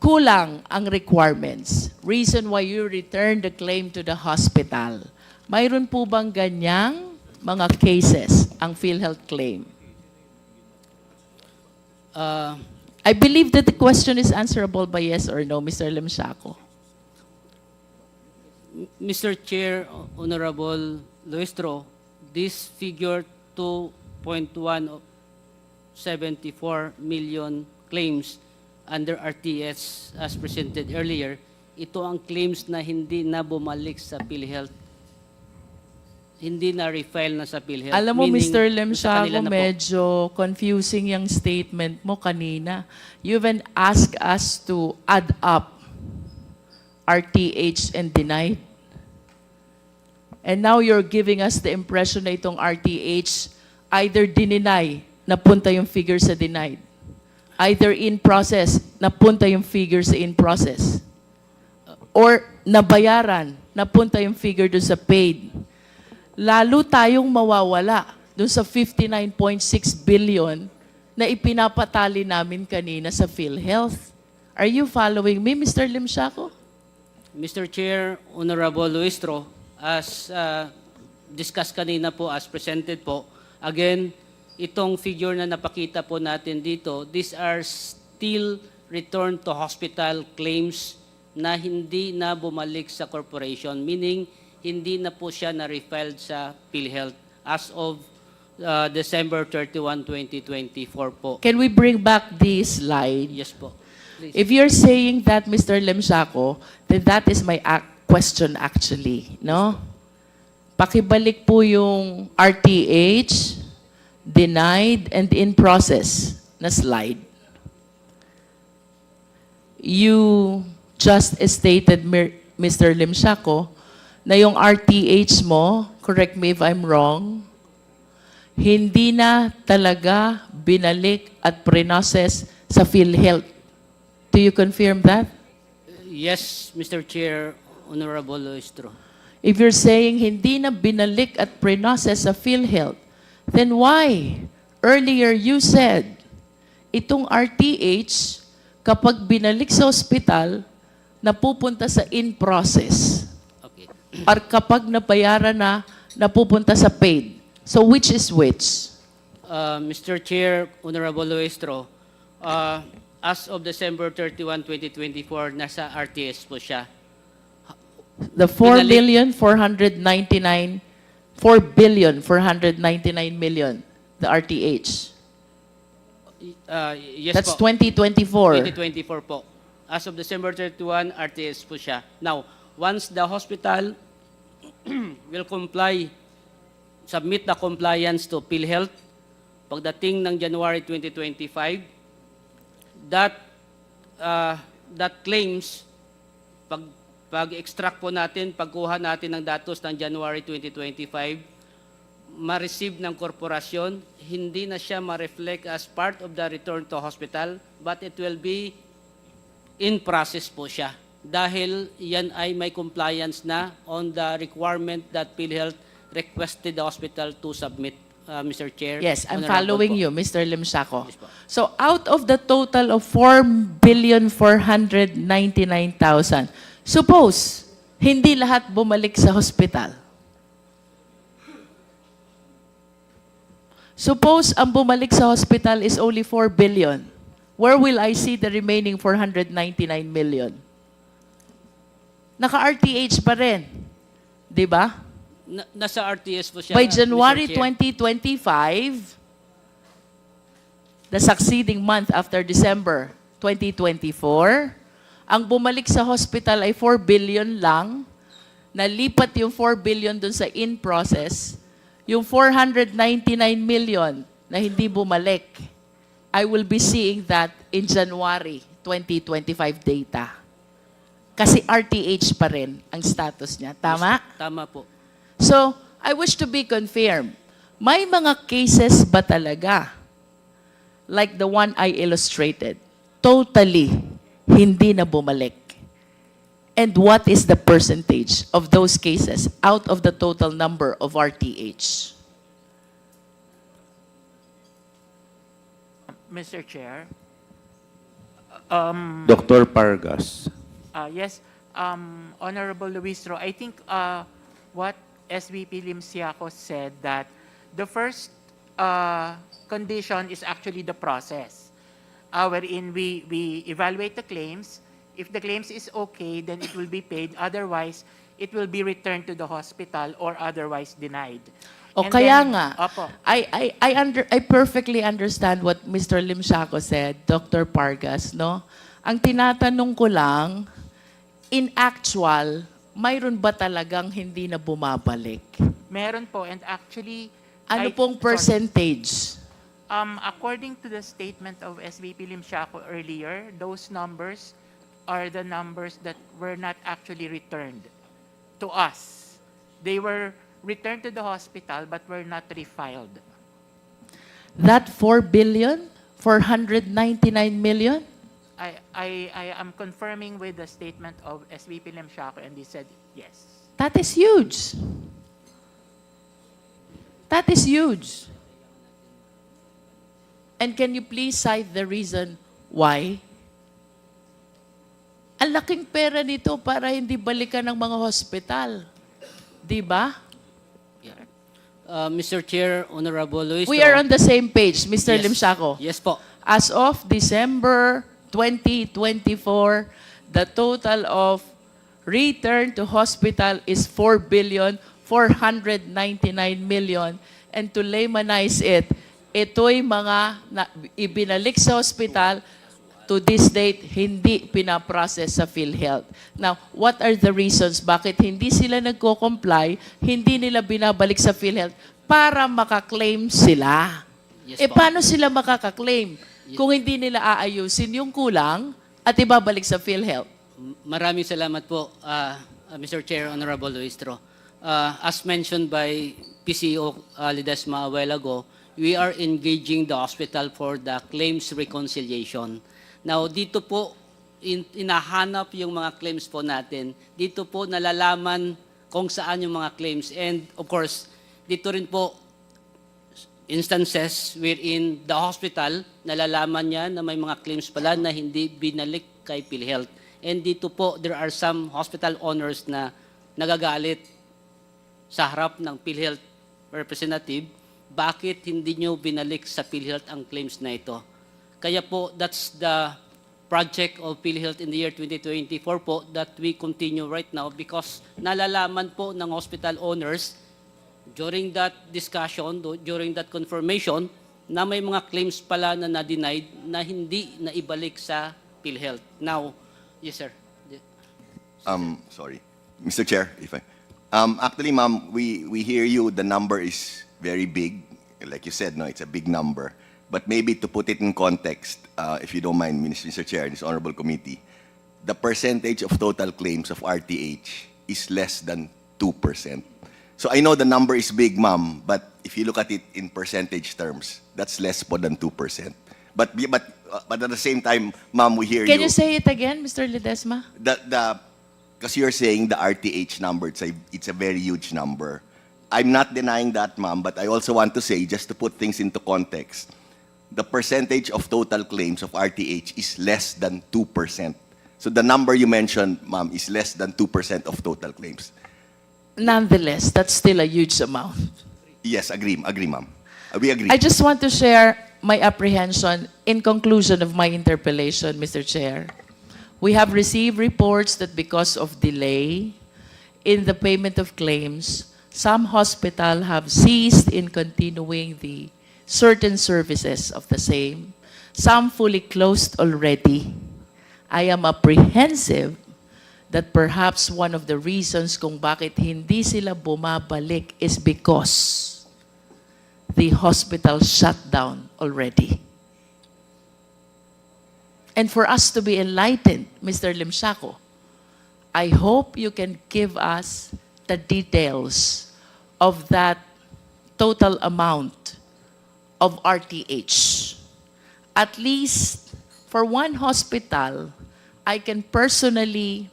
kulang ang requirements. Reason why you return the claim to the hospital. Mayroon po bang ganyang mga cases ang PhilHealth claim? I believe that the question is answerable by yes or no, Mr. Limsiaco. Mr. Chair, Honorable Luistro, this figure 2.174 million claims under RTS as presented earlier, ito ang claims na hindi na bumalik sa PhilHealth. Hindi na refile na sa PhilHealth. Alam mo, Meaning, Mr. sa kanila Limsiaco, na po. medyo confusing yung statement mo kanina. You even asked us to add up RTH and denied. And now you're giving us the impression na itong RTH either dininay, napunta yung figure sa denied. Either in process, napunta yung figure sa in process. Or nabayaran, napunta yung figure doon sa paid. Lalo tayong mawawala doon sa 59.6 billion na ipinapatali namin kanina sa PhilHealth. Are you following me, Mr. Limsiaco? Mr. Chair, Honorable Luistro, as discussed kanina po, as presented po, again, itong figure na napakita po natin dito, these are still return to hospital claims na hindi na bumalik sa corporation, meaning hindi na po siya na-refiled sa PhilHealth as of December 31, 2024 po. Can we bring back this slide? Yes po. Please. If you're saying that, Mr. Limsiaco, then that is my question actually, no? Pakibalik po yung RTH, denied, and in process na slide. You just stated, Mr. Limsiaco, na yung RTH mo, correct me if I'm wrong, hindi na talaga binalik at pre-process sa PhilHealth. Do you confirm that? Yes, Mr. Chair, Honorable Luistro. If you're saying hindi na binalik at pre-process sa PhilHealth, then why? Earlier you said, itong RTH, kapag binalik sa ospital, napupunta sa in-process. Okay. Or kapag nabayaran na, napupunta sa paid. So which is which? Mr. Chair, Honorable Luistro, as of December 31, 2024, nasa RTS po siya. The 4,499 million, the RTH. Yes That's po. 2024. 2024 po. As of December 31, RTS po siya. Now, once the hospital will comply, submit the compliance to PhilHealth, pagdating ng January 2025, that claims, pag-extract po natin, pagkuha natin ng datos ng January 2025, ma-receive ng korporasyon, hindi na siya ma-reflect as part of the return to hospital, but it will be in process po siya. Dahil yan ay may compliance na on the requirement that PhilHealth requested the hospital to submit, Mr. Chair. Yes, I'm Honorable following po. you, Mr. Limsako. Yes po. So out of the total of 4,499,000, suppose hindi lahat bumalik sa hospital. Suppose ang bumalik sa hospital is only 4 billion. Where will I see the remaining 499 million? Naka-RTH pa rin. Di ba? Nasa RTS po siya. By Mr. January Chair. 2025, the succeeding month after December 2024, ang bumalik sa hospital ay 4 billion lang, nalipat yung 4 billion dun sa in-process, yung 499 million na hindi bumalik, I will be seeing that in January 2025 data. Kasi RTH pa rin ang status niya. Tama? Tama po. So, I wish to be confirmed. May mga cases ba talaga, like the one I illustrated, totally hindi na bumalik? And what is the percentage of those cases out of the total number of RTH? Mr. Chair. Dr. Pargas. Yes, Honorable Luistro, I think what SVP Limsiaco said that the first condition is actually the process, wherein we evaluate the claims. If the claims is okay, then it will be paid. Otherwise, it will be returned to the hospital or otherwise denied. O And kaya then- nga, Opo. I perfectly understand what Mr. Limsako said, Dr. Pargas, no? Ang tinatanong ko lang, in actual, mayroon ba talagang hindi na bumabalik? Meron po, and actually, Ano pong sorry. percentage? According to the statement of SVP Limsiaco earlier, those numbers are the numbers that were not actually returned to us. They were returned to the hospital but were not refiled. That 4 billion? 499 million? I am confirming with the statement of SVP Limsiaco, and he said yes. That is huge. That is huge. And can you please cite the reason why? Ang laking pera nito para hindi balikan ng mga hospital. Di ba? Mr. Chair, Honorable Luis. We are on the same page, Mr. Limsako. Yes po. As of December 2024, the total of return to hospital is 4,499 million. And to laymanize it, ito'y mga ibinalik sa hospital, to this date, hindi pinaprocess sa Philhealth. Now, what are the reasons bakit hindi sila nagko-comply, hindi nila binabalik sa Philhealth para makaklaim sila? Yes po. Paano sila makakaklaim kung hindi nila aayusin yung kulang at ibabalik sa Philhealth? Maraming salamat po, Mr. Chair, Honorable Luistro. As mentioned by PCO Ledesma a while ago, we are engaging the hospital for the claims reconciliation. Now, dito po, inahanap yung mga claims po natin. Dito po nalalaman kung saan yung mga claims. And of course, dito rin po instances wherein the hospital, nalalaman niya na may mga claims pala na hindi binalik kay Philhealth. And dito po, there are some hospital owners na nagagalit sa harap ng Philhealth representative, bakit hindi nyo binalik sa Philhealth ang claims na ito? Kaya po, that's the project of Philhealth in the year 2024 po that we continue right now because nalalaman po ng hospital owners during that discussion, during that confirmation, na may mga claims pala na na-denied na hindi na ibalik sa Philhealth. Now, yes sir. Sorry. Mr. Chair, if I... actually, ma'am, we hear you. The number is very big. Like you said, no, it's a big number. But maybe to put it in context, if you don't mind, Mr. Chair, this honorable committee, the percentage of total claims of RTH is less than 2%. So I know the number is big, ma'am, but if you look at it in percentage terms, that's less po than 2%. But at the same time, ma'am, we hear Can you say it again, Mr. Ledesma? because you're saying the RTH number, it's a very huge number. I'm not denying that, ma'am, but I also want to say, just to put things into context, the percentage of total claims of RTH is less than 2%. So the number you mentioned, ma'am, is less than 2% of total claims. Nonetheless, that's still a huge amount. Yes, agree, ma'am. We agree. I just want to share my apprehension in conclusion of my interpellation, Mr. Chair. We have received reports that because of delay in the payment of claims, some hospitals have ceased in continuing the certain services of the same. Some fully closed already. I am apprehensive that perhaps one of the reasons kung bakit hindi sila bumabalik is because the hospital shut down already. And for us to be enlightened, Mr. Limshaco, I hope you can give us the details of that total amount of RTH. At least for one hospital, I can personally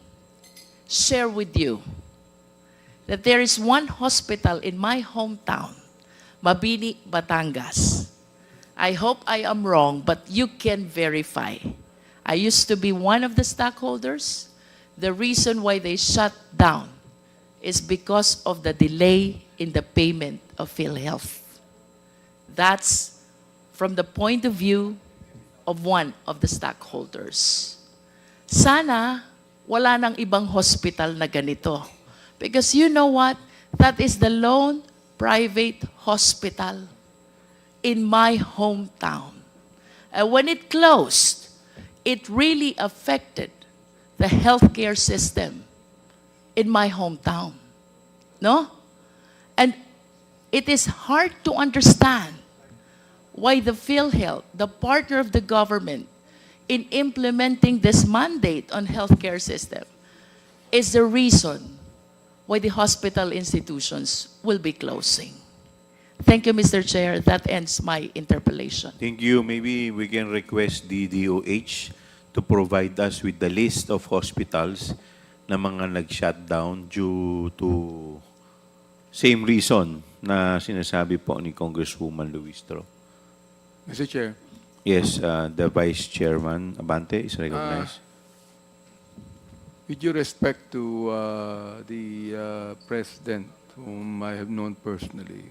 share with you that there is one hospital in my hometown, Mabini, Batangas. I hope I am wrong, but you can verify. I used to be one of the stockholders. The reason why they shut down is because of the delay in the payment of Philhealth. That's from the point of view of one of the stockholders. Sana wala nang ibang hospital na ganito. Because you know what? That is the lone private hospital in my hometown. And when it closed, it really affected the healthcare system in my hometown. No? And it is hard to understand why the Philhealth, the partner of the government, in implementing this mandate on healthcare system, is the reason why the hospital institutions will be closing. Thank you, Mr. Chair. That ends my interpellation. Thank you. Maybe we can request the DOH to provide us with the list of hospitals na mga nag-shutdown due to same reason na sinasabi po ni Congresswoman Luistro. Mr. Chair. Yes, the Vice Chairman Abante is recognized. With due respect to the President, whom I have known personally,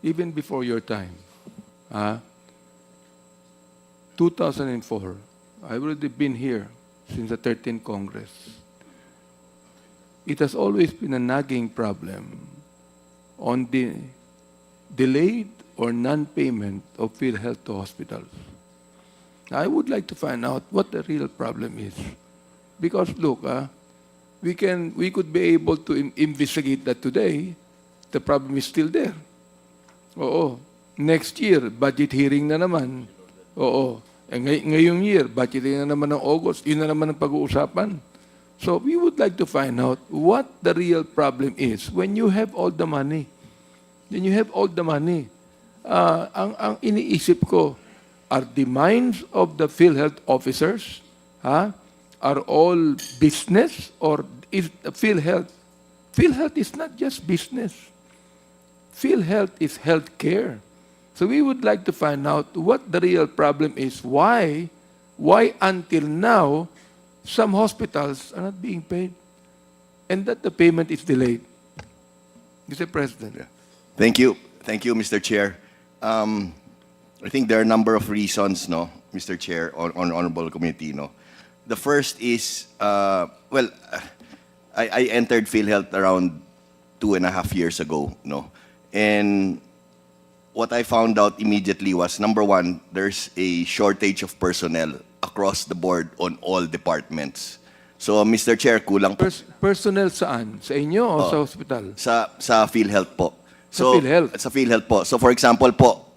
even before your time, 2004, I've already been here since the 13th Congress. It has always been a nagging problem on the delayed or non-payment of Philhealth to hospitals. I would like to find out what the real problem is. Because look, we could be able to investigate that today. The problem is still there. Oo. Next year, budget hearing na naman. Oo. Ngayong year, budget hearing na naman ng August. Yun na naman ang pag-uusapan. So we would like to find out what the real problem is when you have all the money. When you have all the money. Ang iniisip ko, are the minds of the Philhealth officers are all business, or is Philhealth? Philhealth is not just business. Philhealth is healthcare. So we would like to find out what the real problem is. Why until now some hospitals are not being paid, and that the payment is delayed. Mr. President. Thank you, Mr. Chair. I think there are a number of reasons, no, Mr. Chair, on honorable committee, no. The first is, I entered Philhealth around 2.5 years ago, no, and what I found out immediately was, number one, there's a shortage of personnel across the board on all departments. So, Mr. Chair, kulang po. Personnel saan? Sa inyo o sa hospital? Sa Philhealth po. Sa Philhealth? Sa Philhealth po. So, for example po,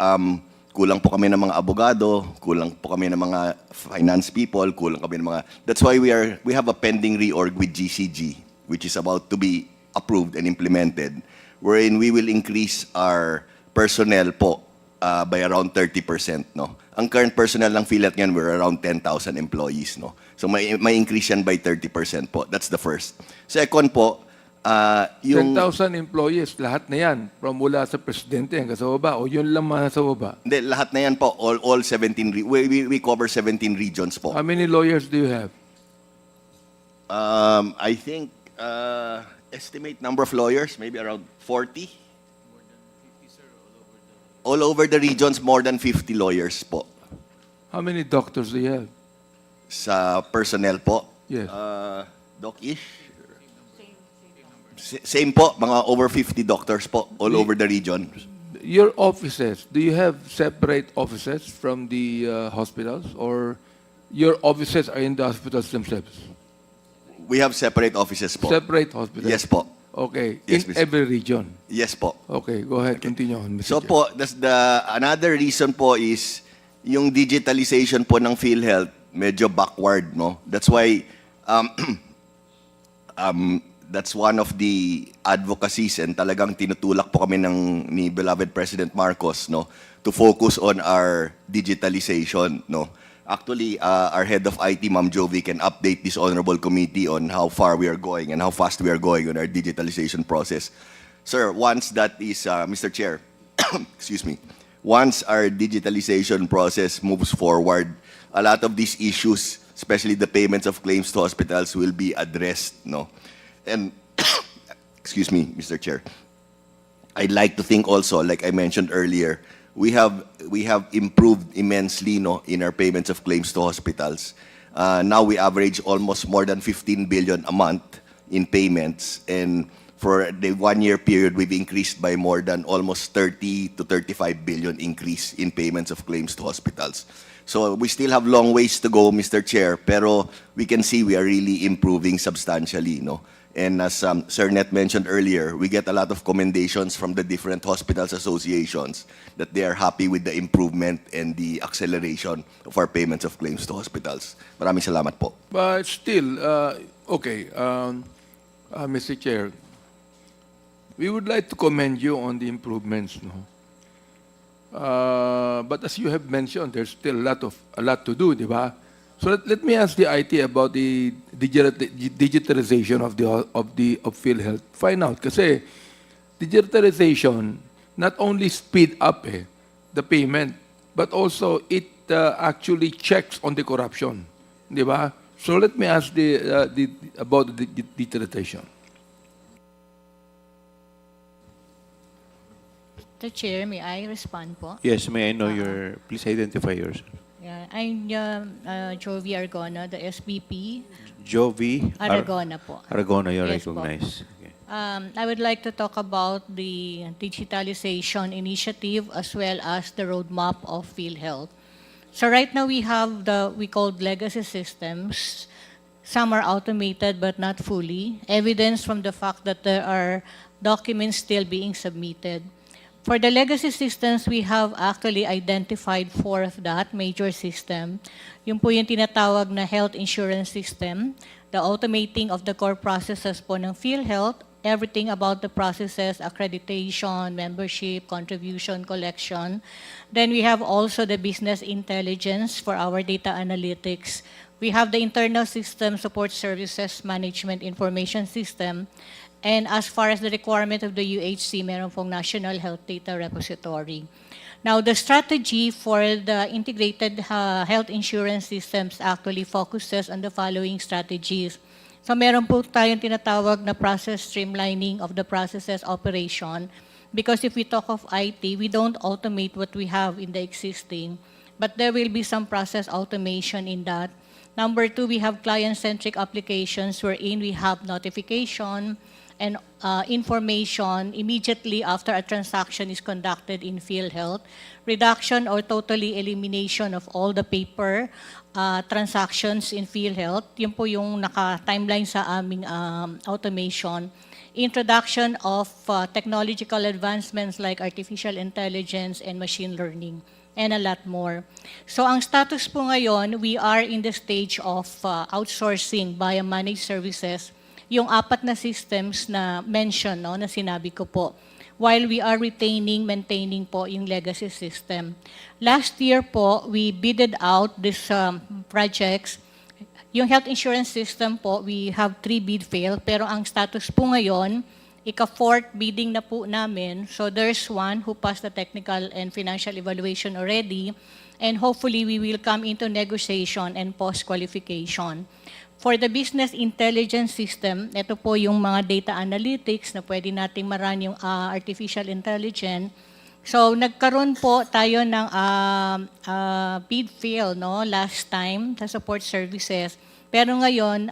kulang po kami ng mga abogado, kulang po kami ng mga finance people, kulang kami ng mga... That's why we have a pending reorg with GCG, which is about to be approved and implemented, wherein we will increase our personnel po by around 30%, no? Ang current personnel ng Philhealth ngayon, we're around 10,000 employees, no? So may increase yan by 30% po. That's the first. Second po, Yung 10,000 employees, lahat na yan, from mula sa presidente hanggang sa baba, o yun lang mga sa baba? Hindi, lahat na yan po, all 17, we cover 17 regions po. How many lawyers do you have? I think, estimate number of lawyers, maybe around 40. All over the regions, more than 50 lawyers po. How many doctors do you have? Sa personnel po. Yes. Doc-ish? Same po, mga over 50 doctors po, all over the region. Your offices, do you have separate offices from the hospitals, or your offices are in the hospitals themselves? We have separate offices po. Separate hospitals? Yes po. Okay, Yes, in Mr. every region? Yes po. Okay, go ahead, continue on, Mr. So Chair. po, another reason po is yung digitalization po ng Philhealth medyo backward, no? That's why that's one of the advocacies and talagang tinutulak po kami ni beloved President Marcos, no, to focus on our digitalization, no. Actually, our head of IT, Ma'am Jovi, can update this honorable committee on how far we are going and how fast we are going on our digitalization process. Sir, once that is, Mr. Chair, excuse me, once our digitalization process moves forward, a lot of these issues, especially the payments of claims to hospitals, will be addressed, no. And, excuse me, Mr. Chair, I'd like to think also, like I mentioned earlier, we have improved immensely, no, in our payments of claims to hospitals. Now we average almost more than 15 billion a month in payments, and for the 1 year period, we've increased by more than almost 30 to 35 billion increase in payments of claims to hospitals. So we still have long ways to go, Mr. Chair, pero we can see we are really improving substantially, no? And as Sir Net mentioned earlier, we get a lot of commendations from the different hospitals associations that they are happy with the improvement and the acceleration of our payments of claims to hospitals. Maraming salamat po. But still, okay, Mr. Chair, we would like to commend you on the improvements, no? But as you have mentioned, there's still a lot to do, di ba? So let me ask the IT about the digitalization of Philhealth. Find out, kasi digitalization not only speed up the payment, but also it actually checks on the corruption, di ba? So let me ask about the digitalization. Mr. Chair, may I respond po? Yes, may I know please identify yourself. Yeah, I'm Jovi Argona, the SVP. Jovi Aragona po. Aragona, you're Yes po. recognized. Okay. I would like to talk about the digitalization initiative as well as the roadmap of Philhealth. So right now we have we called legacy systems. Some are automated but not fully. Evidence from the fact that there are documents still being submitted. For the legacy systems, we have actually identified 4 of that major system. Yung po yung tinatawag na health insurance system, the automating of the core processes po ng Philhealth, everything about the processes, accreditation, membership, contribution, collection. Then we have also the business intelligence for our data analytics. We have the internal system support services management information system. And as far as the requirement of the UHC, meron pong National Health Data Repository. Now, the strategy for the integrated health insurance systems actually focuses on the following strategies. So meron po tayong tinatawag na process streamlining of the processes operation. Because if we talk of IT, we don't automate what we have in the existing, but there will be some process automation in that. Number 2, we have client-centric applications wherein we have notification and information immediately after a transaction is conducted in Philhealth, reduction or totally elimination of all the paper transactions in Philhealth. Yun po yung naka-timeline sa aming automation. Introduction of technological advancements like artificial intelligence and machine learning, and a lot more. So ang status po ngayon, we are in the stage of outsourcing via managed services yung 4 na systems na mention, no, na sinabi ko po, while we are maintaining po yung legacy system. Last year po, we bidded out these projects Yung health insurance system po, we have 3 bid fail, pero ang status po ngayon, ika-4th bidding na po namin. So there's one who passed the technical and financial evaluation already, and hopefully we will come into negotiation and post-qualification. For the business intelligence system, ito po yung mga data analytics na pwede nating maran yung artificial intelligence. So nagkaroon po tayo ng bid fail last time sa support services. Pero ngayon,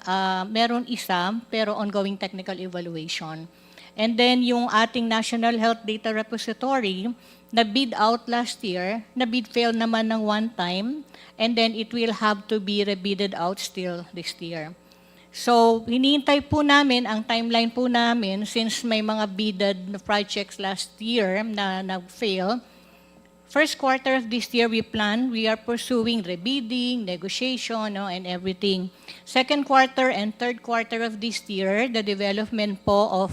meron isa pero ongoing technical evaluation. And then yung ating National Health Data Repository, na bid out last year, na bid fail naman ng one time, and then it will have to be rebidded out still this year. So, hinihintay po namin, ang timeline po namin, since may mga bidded na projects last year na nag-fail, first quarter of this year, we are pursuing rebidding, negotiation, and everything. Second quarter and third quarter of this year, the development po of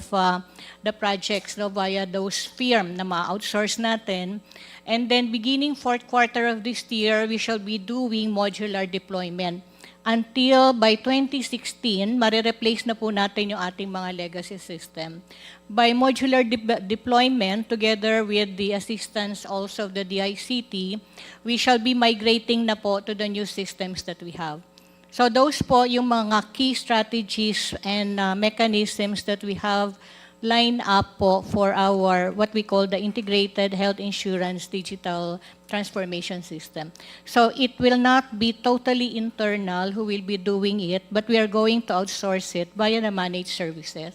the projects via those firm na ma-outsource natin. And then beginning fourth quarter of this year, we shall be doing modular deployment. Until by 2016, marireplace na po natin yung ating mga legacy system. By modular deployment, together with the assistance also of the DICT, we shall be migrating na po to the new systems that we have. So those po yung mga key strategies and mechanisms that we have lined up po for our, what we call the Integrated Health Insurance Digital Transformation System. So it will not be totally internal who will be doing it, but we are going to outsource it via the managed services.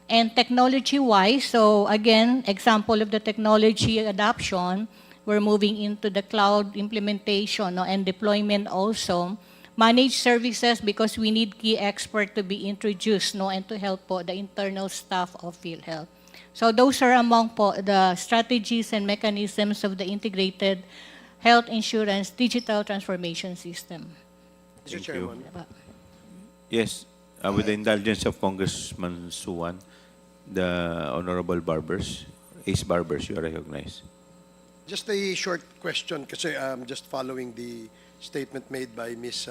And technology-wise, so again, example of the technology adoption, we're moving into the cloud implementation and deployment also. Managed services because we need key expert to be introduced and to help po the internal staff of Philhealth. So those are among po the strategies and mechanisms of the Integrated Health Insurance Digital Transformation System. Mr. Chairman. Yes, with the indulgence of Congressman Suwan, the Honorable Barbers, Ace Barbers, you are recognized. Just a short question kasi just following the statement made by Ms.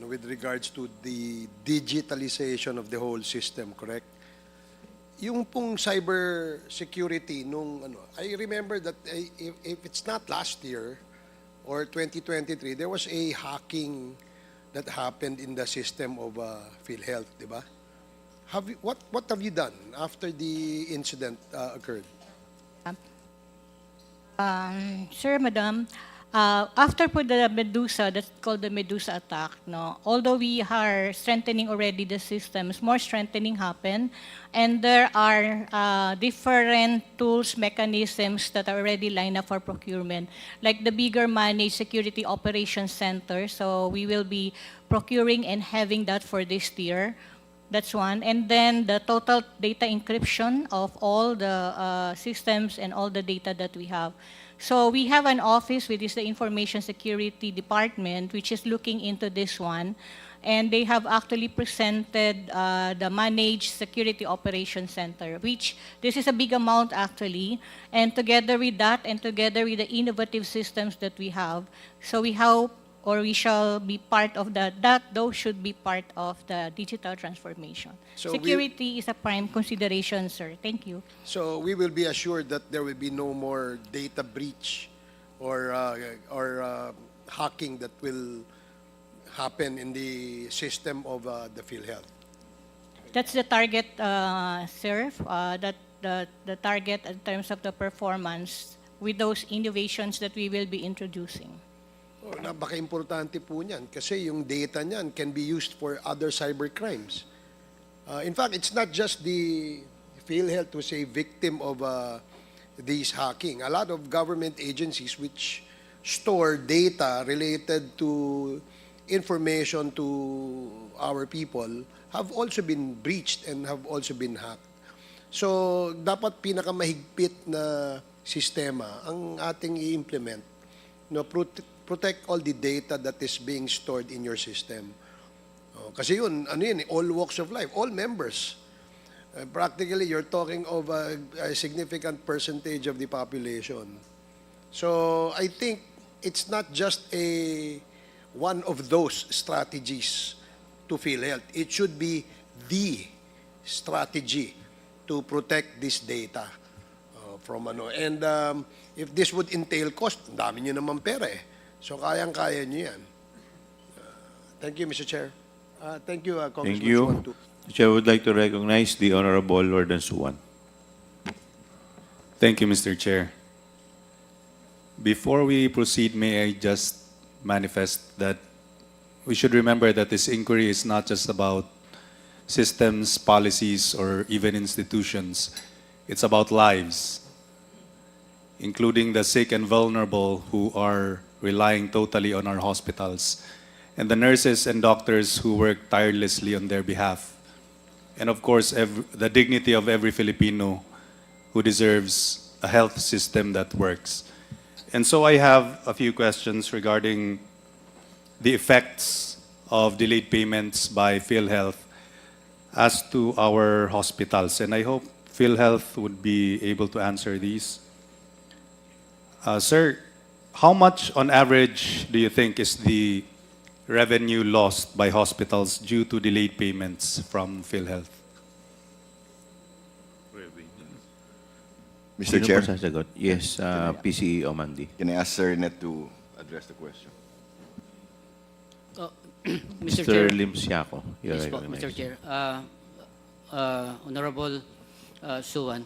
With regards to the digitalization of the whole system, correct? Yung pong cyber security nung I remember that if it's not last year or 2023, there was a hacking that happened in the system of Philhealth, di ba? What have you done after the incident occurred? Sir, Madam, after po the Medusa, that's called the Medusa attack, although we are strengthening already the systems, more strengthening happened, and there are different tools, mechanisms that are already lined up for procurement, like the bigger managed security operations center, so we will be procuring and having that for this year. That's one. And then the total data encryption of all the systems and all the data that we have. So we have an office, which is the Information Security Department, which is looking into this one. And they have actually presented the Managed Security Operations Center, which this is a big amount actually. And together with that, and together with the innovative systems that we have, so we have, or we shall be part of those should be part of the digital transformation. So security is a prime consideration, sir. Thank you. So we will be assured that there will be no more data breach or hacking that will happen in the system of the Philhealth. That's the target, sir. That the target in terms of the performance with those innovations that we will be introducing. Napaka-importante po niyan kasi yung data niyan can be used for other cyber crimes. In fact, it's not just the Philhealth who's a victim of these hacking. A lot of government agencies which store data related to information to our people have also been breached and have also been hacked. So, dapat pinakamahigpit na sistema ang ating i-implement, protect all the data that is being stored in your system. Kasi yun, all walks of life, all members. Practically, you're talking of a significant percentage of the population. So, I think it's not just one of those strategies to Philhealth. It should be the strategy to protect this data from ano. And if this would entail cost, ang dami nyo naman pera eh. So kayang-kaya nyo yan. Thank you, Mr. Chair. Thank you, Congressman Thank you. Suwan, too. The Chair would like to recognize the Honorable Warden Suwan. Thank you, Mr. Chair. Before we proceed, may I just manifest that we should remember that this inquiry is not just about systems, policies, or even institutions. It's about lives, including the sick and vulnerable who are relying totally on our hospitals, and the nurses and doctors who work tirelessly on their behalf. And of course, the dignity of every Filipino who deserves a health system that works. And so I have a few questions regarding the effects of delayed payments by Philhealth as to our hospitals. And I hope Philhealth would be able to answer these. Sir, how much on average do you think is the revenue lost by hospitals due to delayed payments from Philhealth? Mr. Sino Chair, po sasagot? Yes, PCE Omandi. can I ask Sir Net to address the question? Mr. Mr. Chair. Lim Siaco, you're Yes po, recognized. Mr. Chair. Honorable Suwan,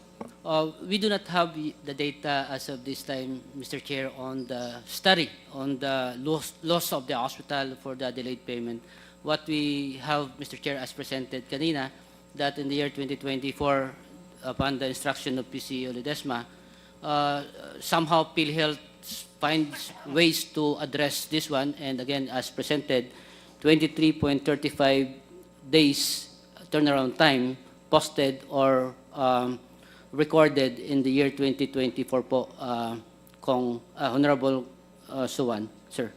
we do not have the data as of this time, Mr. Chair, on the study on the loss of the hospital for the delayed payment. What we have, Mr. Chair, as presented kanina, that in the year 2024, upon the instruction of PCO Ledesma, somehow PhilHealth finds ways to address this one, and again, as presented, 23.35 days turnaround time posted or recorded in the year 2024 po, Honorable Suwan, sir.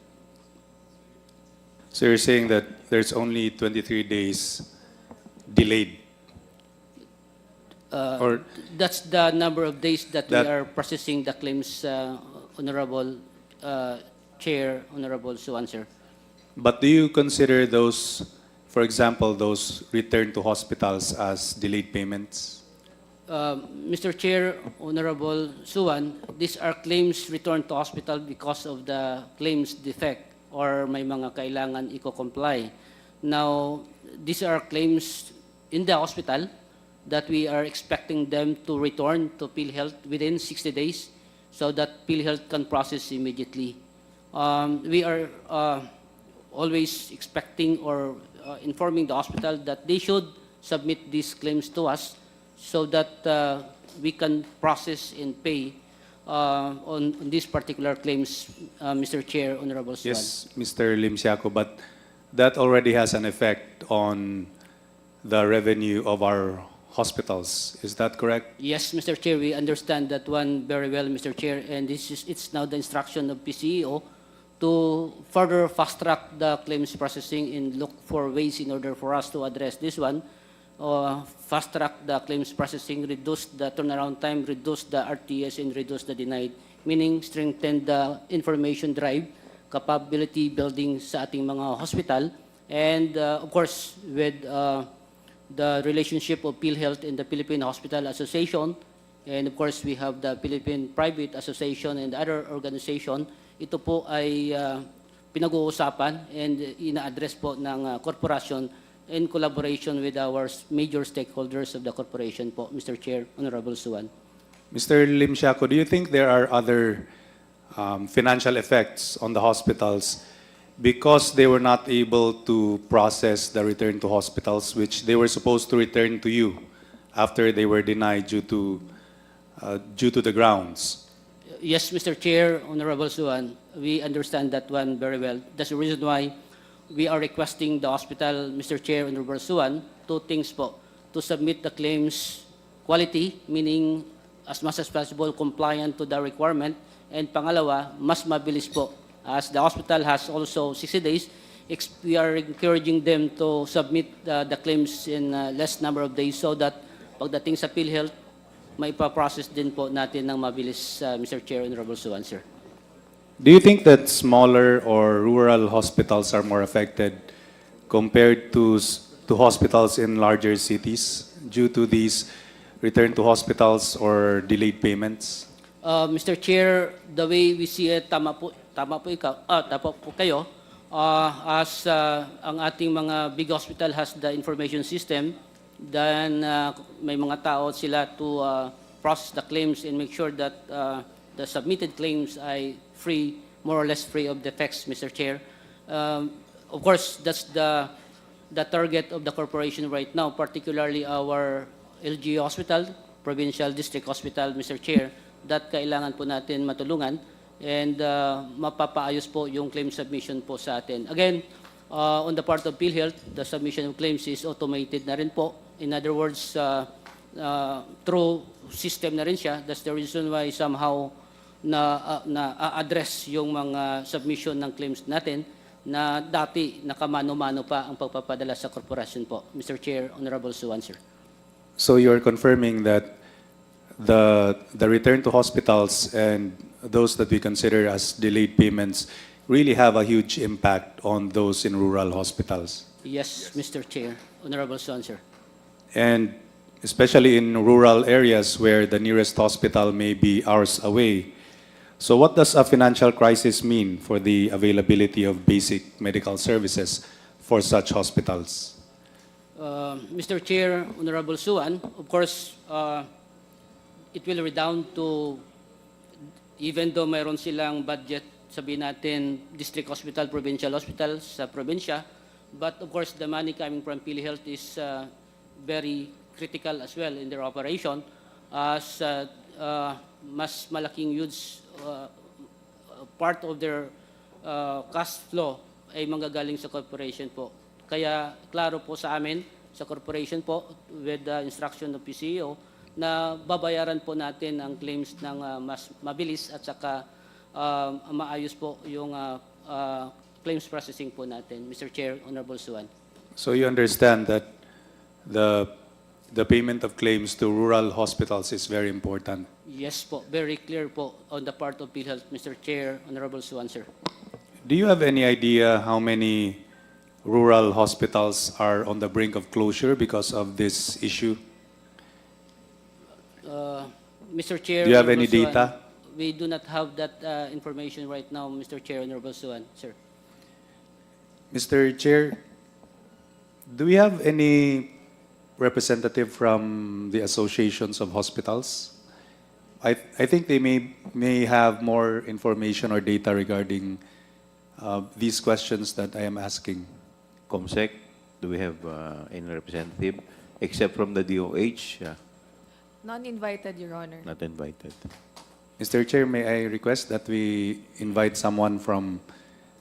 So you're saying that there's only 23 days delayed? Or That's the number of days that we That- are processing the claims, Honorable Chair, Honorable Suwan, sir. But do you consider those, for example, those returned to hospitals as delayed payments? Mr. Chair, Honorable Suwan, these are claims returned to hospital because of the claims defect or may mga kailangan i-comply. Now, these are claims in the hospital that we are expecting them to return to PhilHealth within 60 days so that PhilHealth can process immediately. We are always expecting or informing the hospital that they should submit these claims to us so that we can process and pay on these particular claims, Mr. Chair, Honorable Suwan. Yes, Mr. Lim Siaco, but that already has an effect on the revenue of our hospitals. Is that correct? Yes, Mr. Chair, we understand that one very well, Mr. Chair, and it's now the instruction of PCEO to further fast-track the claims processing and look for ways in order for us to address this one. Fast-track the claims processing, reduce the turnaround time, reduce the RTS, and reduce the denied, meaning strengthen the information drive, capability building sa ating mga hospital, and of course, with the relationship of PhilHealth and the Philippine Hospital Association, and of course, we have the Philippine Private Association and other organization. Ito po ay pinag-uusapan and ina-address po ng korporasyon in collaboration with our major stakeholders of the corporation po, Mr. Chair, Honorable Suwan. Mr. Lim Siaco, do you think there are other financial effects on the hospitals because they were not able to process the return to hospitals, which they were supposed to return to you after they were denied due to the grounds? Yes, Mr. Chair, Honorable Suwan, we understand that one very well. That's the reason why we are requesting the hospital, Mr. Chair, Honorable Suwan, two things po. To submit the claims quality, meaning as much as possible compliant to the requirement, and pangalawa, mas mabilis po. As the hospital has also 60 days, we are encouraging them to submit the claims in less number of days so that pagdating sa PhilHealth, maipaprocess din po natin ng mabilis, Mr. Chair, Honorable Suwan, sir. Do you think that smaller or rural hospitals are more affected compared to hospitals in larger cities due to these return to hospitals or delayed payments? Mr. Chair, the way we see it, tama po kayo. As ang ating mga big hospital has the information system, then may mga tao sila to process the claims and make sure that the submitted claims are free, more or less free of defects, Mr. Chair. Of course, that's the target of the corporation right now, particularly our LG Hospital, Provincial District Hospital, Mr. Chair, that kailangan po natin matulungan and mapapaayos po yung claim submission po sa atin. Again, on the part of PhilHealth, the submission of claims is automated na rin po. In other words, through system na rin siya. That's the reason why somehow na-address yung mga submission ng claims natin na dati nakamano-mano pa ang pagpapadala sa korporasyon po. Mr. Chair, Honorable Suwan, sir. So you're confirming that the return to hospitals and those that we consider as delayed payments really have a huge impact on those in rural hospitals. Yes, Mr. Chair, Honorable Suwan, sir. And especially in rural areas where the nearest hospital may be hours away. So what does a financial crisis mean for the availability of basic medical services for such hospitals? Mr. Chair, Honorable Suwan, of course, it will redound to, even though mayroon silang budget, sabihin natin, district hospital, provincial hospital sa probinsya, but of course, the money coming from PhilHealth is very critical as well in their operation as mas malaking huge part of their cash flow ay manggagaling sa corporation po. Kaya klaro po sa amin, sa corporation po, with the instruction of PCEO, na babayaran po natin ang claims ng mas mabilis at saka maayos po yung claims processing po natin. Mr. Chair, Honorable Suwan. So you understand that the payment of claims to rural hospitals is very important. Yes po, very clear po on the part of PhilHealth, Mr. Chair, Honorable Suwan, sir. Do you have any idea how many rural hospitals are on the brink of closure because of this issue? Mr. Chair, Do you have Honorable any data? Suwan, we do not have that information right now, Mr. Chair, Honorable Suwan, sir. Mr. Chair, do we have any representative from the associations of hospitals? I think they may have more information or data regarding these questions that I am asking. COMSEC, do we have any representative? Except from the DOH? None invited, Your Honor. Not invited. Mr. Chair, may I request that we invite someone from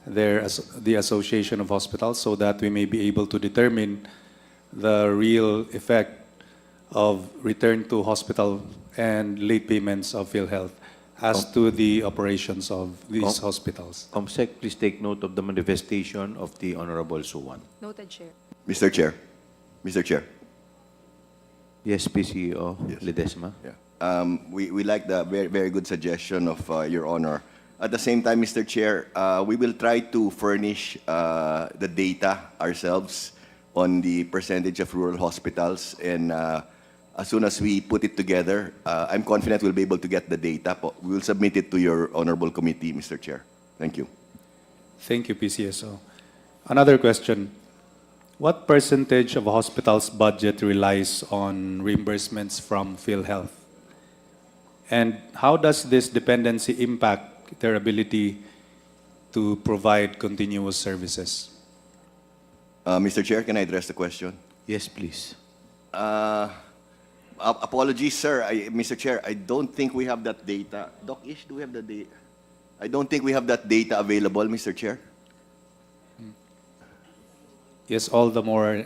the Association of Hospitals so that we may be able to determine the real effect of return to hospital and late payments of PhilHealth as to the operations of these hospitals. COMSEC, please take note of the manifestation of the Honorable Suwan. Noted, Chair. Mr. Chair. Mr. Chair. Yes, PCO Yes. Ledesma. Yeah. We like the very, very good suggestion of Your Honor. At the same time, Mr. Chair, we will try to furnish the data ourselves on the percentage of rural hospitals. And as soon as we put it together, I'm confident we'll be able to get the data. We will submit it to your honorable committee, Mr. Chair. Thank you. Thank you, PCSO. Another question. What percentage of a hospital's budget relies on reimbursements from PhilHealth? And how does this dependency impact their ability to provide continuous services? Mr. Chair, can I address the question? Yes, please. Apologies, sir. Mr. Chair, I don't think we have that data. Doc Ish, do we have the data? I don't think we have that data available, Mr. Chair. Yes, all the more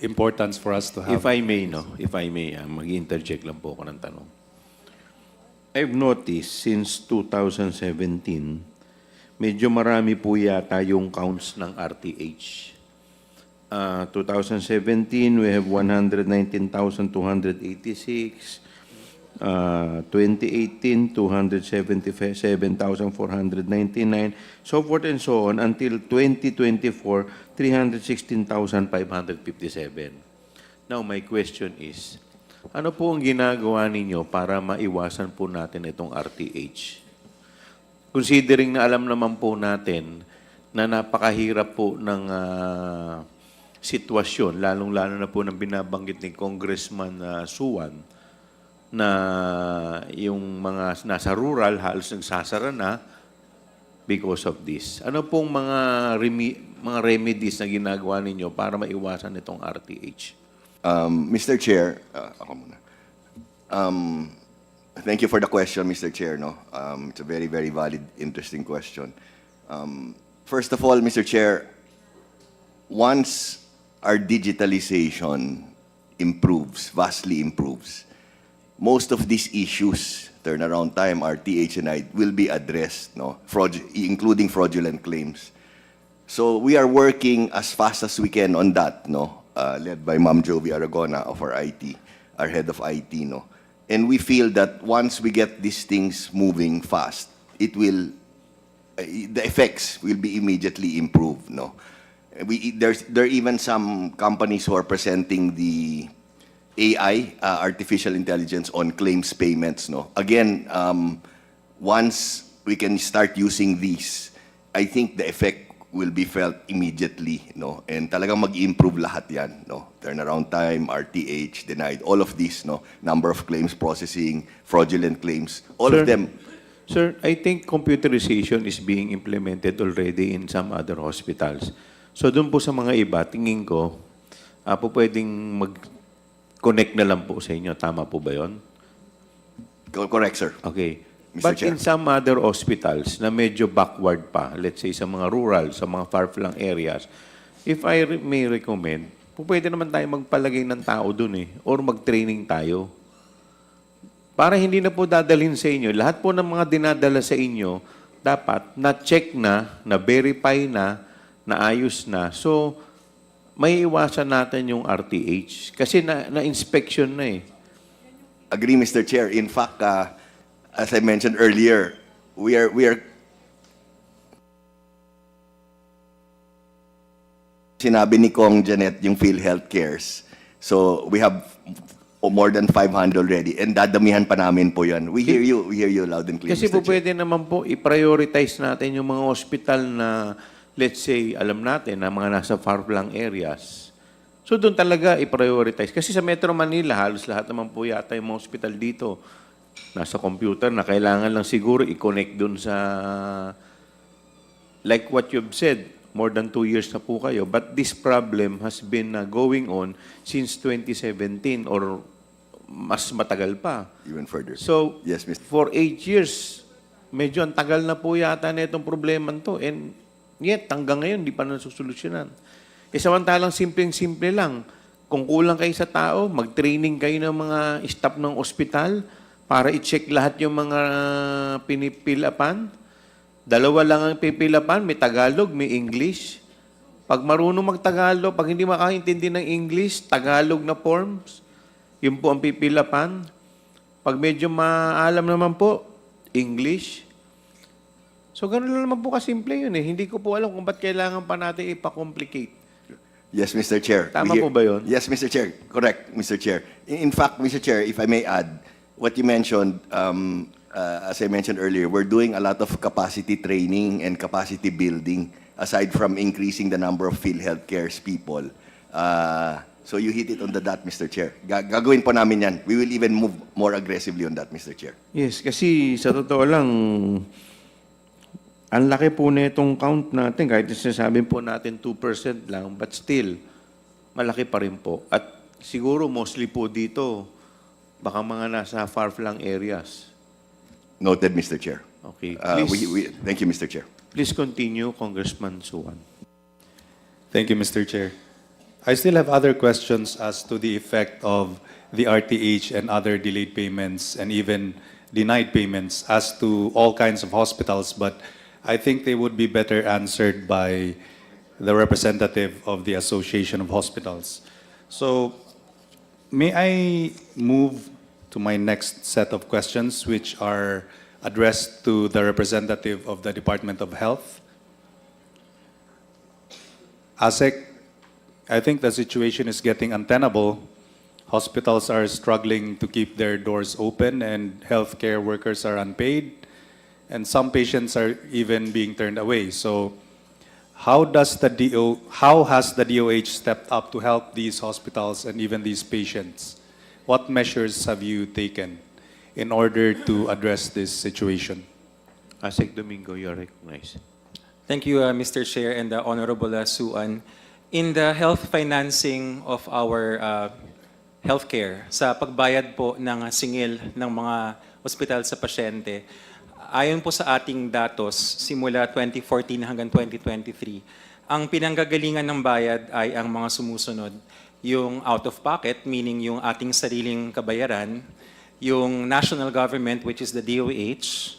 importance for us to have. If I may, mag-interject lang po ako ng tanong. I've noticed since 2017, medyo marami po yata yung counts ng RTH. 2017, we have 119,286. 2018, 277,499, so forth and so on, until 2024, 316,557. Now, my question is, ano po ang ginagawa ninyo para maiwasan po natin itong RTH? Considering na alam naman po natin na napakahirap po ng sitwasyon, lalong-lalo na po ng binabanggit ni Congressman Suwan, na yung mga nasa rural halos nagsasara na because of this. Ano pong mga remedies na ginagawa ninyo para maiwasan itong RTH? Mr. Chair, ako muna. Thank you for the question, Mr. Chair. No? It's a very, very valid, interesting question. First of all, Mr. Chair, once our digitalization improves, vastly improves, most of these issues, turnaround time, RTH, and I, will be addressed, no? Including fraudulent claims. So we are working as fast as we can on that, no? Led by Ma'am Jovi Aragona of our IT, our head of IT, no? And we feel that once we get these things moving fast, it will, the effects will be immediately improved, no? There are even some companies who are presenting the AI, artificial intelligence, on claims payments, no? Again, once we can start using these, I think the effect will be felt immediately, no? And talagang mag-improve lahat yan, no? Turnaround time, RTH, denied, all of these, no? Number of claims processing, fraudulent claims, all of them. Sir, I think computerization is being implemented already in some other hospitals. So doon po sa mga iba, tingin ko, po pwedeng mag-connect na lang po sa inyo. Tama po ba yun? Correct, sir. Okay. Mr. But Chair. in some other hospitals na medyo backward pa, let's say sa mga rural, sa mga far-flung areas, if I may recommend, pwede naman tayo magpalagay ng tao dun or mag-training tayo. Para hindi na po dadalhin sa inyo, lahat po ng mga dinadala sa inyo, dapat na-check na verify na ayos na. So, may iwasan natin yung RTH. Kasi na-inspection na eh. Agree, Mr. Chair. In fact, as I mentioned earlier, we are sinabi ni Kong Janet yung Philhealth cares. So we have more than 500 already, and dadamihan pa namin po yan. We hear you loud and clear, Kasi Mr. po pwede naman po i-prioritize natin yung mga hospital na, let's say, alam natin na mga nasa far-flung areas. So doon talaga i-prioritize. Kasi sa Metro Manila, halos lahat naman po yata yung mga hospital dito nasa computer na kailangan lang siguro i-connect doon sa, like what you've said, more than 2 years na po kayo. But this problem has been going on since 2017 or mas matagal pa. Even further. So, Yes, Mr. for 8 years, medyo ang tagal na po yata na itong problema to. And yet, hanggang ngayon, di pa nasusolusyonan. Samantalang simpleng-simple lang. Kung kulang kayo sa tao, mag-training kayo ng mga staff ng ospital para i-check lahat yung mga pinipilapan. 2 lang ang pipilapan, may Tagalog, may English. Pag marunong mag-Tagalog, pag hindi makaintindi ng English, Tagalog na forms, yun po ang pipilapan. Pag medyo maalam naman po, English. So, ganun lang naman po kasimple yun eh. Hindi ko po alam kung ba't kailangan pa natin ipa-complicate. Yes, Mr. Chair. Tama po ba yun? Yes, Mr. Chair. Correct, Mr. Chair. In fact, Mr. Chair, if I may add, what you mentioned, as I mentioned earlier, we're doing a lot of capacity training and capacity building aside from increasing the number of Philhealth cares people. So you hit it on the dot, Mr. Chair. Gagawin po namin yan. We will even move more aggressively on that, Mr. Chair. Yes, kasi sa totoo lang, ang laki po na itong count natin, kahit sinasabi po natin 2% lang, but still, malaki pa rin po. At siguro mostly po dito, baka mga nasa far-flung areas. Noted, Mr. Chair. Okay. Please, Thank you, Mr. Chair. please continue, Congressman Suwan. Thank you, Mr. Chair. I still have other questions as to the effect of the RTH and other delayed payments and even denied payments as to all kinds of hospitals, but I think they would be better answered by the representative of the Association of Hospitals. So, may I move to my next set of questions, which are addressed to the representative of the Department of Health. ASEC, I think the situation is getting untenable. Hospitals are struggling to keep their doors open, and healthcare workers are unpaid, and some patients are even being turned away. So how has the DOH stepped up to help these hospitals and even these patients? What measures have you taken in order to address this situation? Asik Domingo, you are recognized. Thank you, Mr. Chair and the Honorable Suan. In the health financing of our healthcare, sa pagbayad po ng singil ng mga ospital sa pasyente, ayon po sa ating datos, simula 2014 hanggang 2023, ang pinanggagalingan ng bayad ay ang mga sumusunod. Yung out-of-pocket, meaning yung ating sariling kabayaran, yung national government, which is the DOH,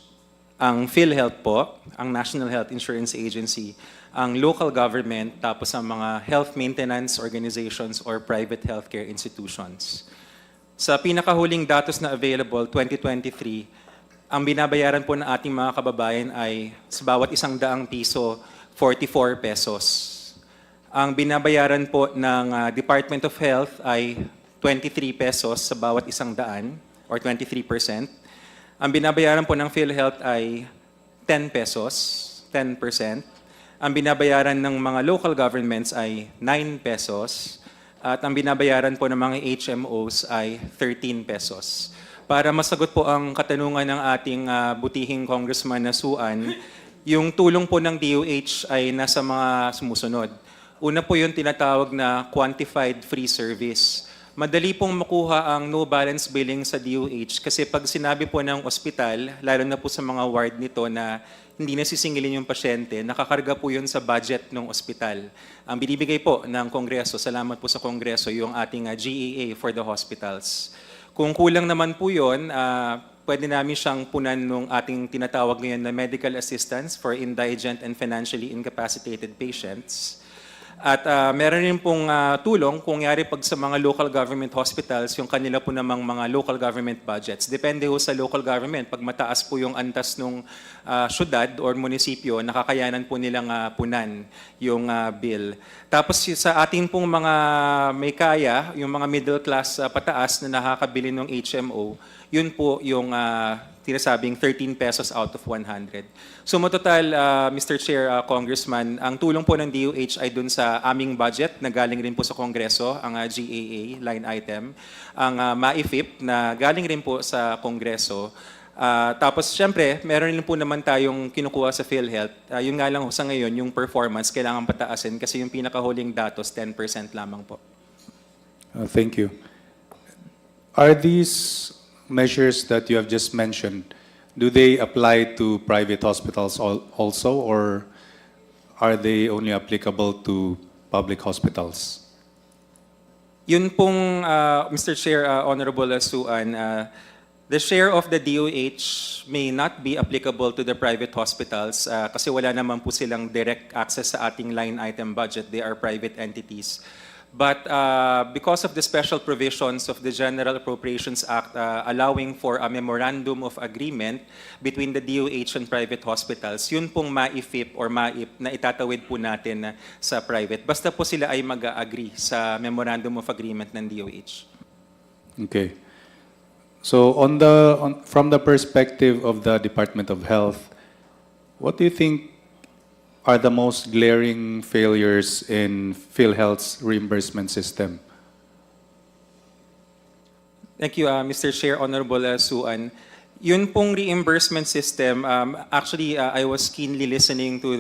ang Philhealth po, ang National Health Insurance Agency, ang local government, tapos ang mga health maintenance organizations or private healthcare institutions. Sa pinakahuling datos na available, 2023, ang binabayaran po ng ating mga kababayan ay sa bawat ₱100 piso, 44 pesos. Ang binabayaran po ng Department of Health ay 23 pesos sa bawat ₱100 or 23%. Ang binabayaran po ng Philhealth ay 10 pesos, 10%. Ang binabayaran ng mga local governments ay 9 pesos. At ang binabayaran po ng mga HMOs ay 13 pesos. Para masagot po ang katanungan ng ating butihing Congressman na Suan, yung tulong po ng DOH ay nasa mga sumusunod. Una po yung tinatawag na quantified free service. Madali pong makuha ang no balance billing sa DOH kasi pag sinabi po ng ospital, lalo na po sa mga ward nito na hindi nasisingilin yung pasyente, nakakarga po yun sa budget ng ospital. Ang binibigay po ng Kongreso, salamat po sa Kongreso, yung ating GAA for the hospitals. Kung kulang naman po yun, pwede namin siyang punan ng ating tinatawag ngayon na medical assistance for indigent and financially incapacitated patients. At meron rin pong tulong kung yari pag sa mga local government hospitals, yung kanila po namang mga local government budgets. Depende po sa local government. Pag mataas po yung antas ng syudad or munisipyo, nakakayanan po nilang punan yung bill. Tapos sa ating pong mga may kaya, yung mga middle class pataas na nakakabili ng HMO, yun po yung tinasabing 13 pesos out of 100. So total, Mr. Chair, Congressman, ang tulong po ng DOH ay dun sa aming budget na galing rin po sa Kongreso, ang GAA line item, ang MAIFIP na galing rin po sa Kongreso. Tapos siyempre, meron rin po naman tayong kinukuha sa Philhealth. Yung nga lang sa ngayon, yung performance, kailangan pataasin kasi yung pinakahuling datos, 10% lamang po. Thank you. Are these measures that you have just mentioned, do they apply to private hospitals also, or are they only applicable to public hospitals? Yun pong, Mr. Chair, Honorable Suan, the share of the DOH may not be applicable to the private hospitals kasi wala naman po silang direct access sa ating line item budget. They are private entities. But because of the special provisions of the General Appropriations Act allowing for a memorandum of agreement between the DOH and private hospitals, yun pong MAIFIP or MAIP na itatawid po natin sa private. Basta po sila ay mag-agree sa memorandum of agreement ng DOH. Okay. So from the perspective of the Department of Health, what do you think are the most glaring failures in Philhealth's reimbursement system? Thank you, Mr. Chair, Honorable Suan. Yun pong reimbursement system, actually, I was keenly listening to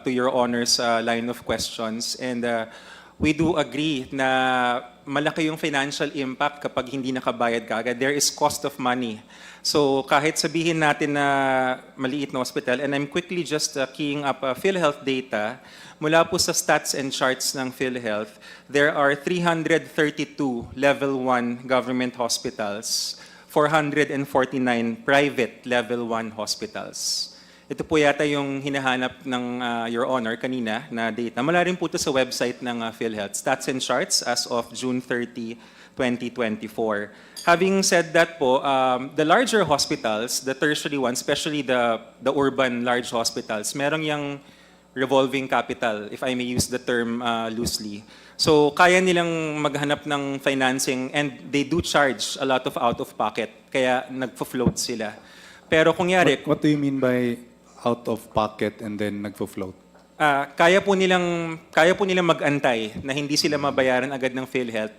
your Honor's line of questions, and we do agree na malaki yung financial impact kapag hindi nakabayad kaagad. There is cost of money. So kahit sabihin natin na maliit na hospital, and I'm quickly just keying up Philhealth data, mula po sa stats and charts ng Philhealth, there are 332 level 1 government hospitals, 449 private level 1 hospitals. Ito po yata yung hinahanap ng Your Honor kanina na data. Mula rin po ito sa website ng Philhealth. Stats and charts as of June 30, 2024. Having said that po, the larger hospitals, the tertiary ones, especially the urban large hospitals, merong yung revolving capital, if I may use the term loosely. So kaya nilang maghanap ng financing and they do charge a lot of out-of-pocket, kaya nagfo-float sila. Pero kung yari... What do you mean by out-of-pocket and then nagfo-float? Kaya po nilang mag-antay na hindi sila mabayaran agad ng PhilHealth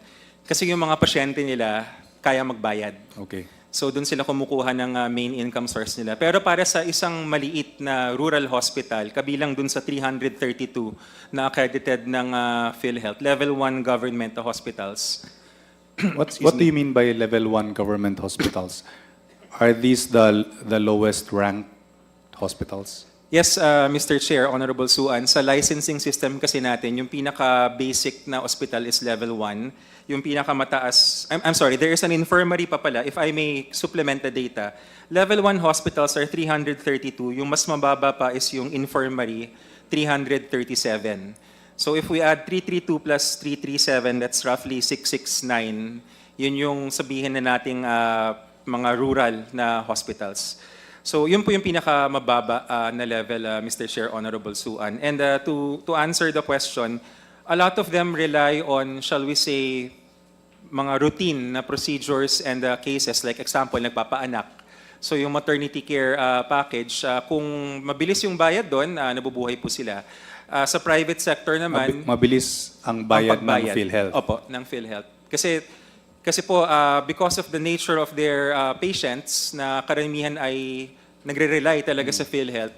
kasi yung mga pasyente nila kaya magbayad. Okay. So doon sila kumukuha ng main income source nila. Pero para sa isang maliit na rural hospital, kabilang doon sa 332 na accredited ng PhilHealth, level 1 government hospitals. What do you mean by level 1 government hospitals? Are these the lowest ranked hospitals? Yes, Mr. Chair, Honorable Suan, sa licensing system kasi natin, yung pinaka-basic na hospital is level 1. Yung pinakamataas, I'm sorry, there is an infirmary pa pala, if I may supplement the data. Level 1 hospitals are 332. Yung mas mababa pa is yung infirmary, 337. So if we add 332 plus 337, that's roughly 669. Yun yung sabihin na nating mga rural na hospitals. So yun po yung pinakamababa na level, Mr. Chair, Honorable Suan. And to answer the question, a lot of them rely on, shall we say, mga routine na procedures and cases. Like example, nagpapaanak. So yung maternity care package, kung mabilis yung bayad doon, nabubuhay po sila. Sa private sector naman... Mabilis ang bayad ng PhilHealth? Opo, ng PhilHealth. Kasi po, because of the nature of their patients na karamihan ay nagre-rely talaga sa PhilHealth,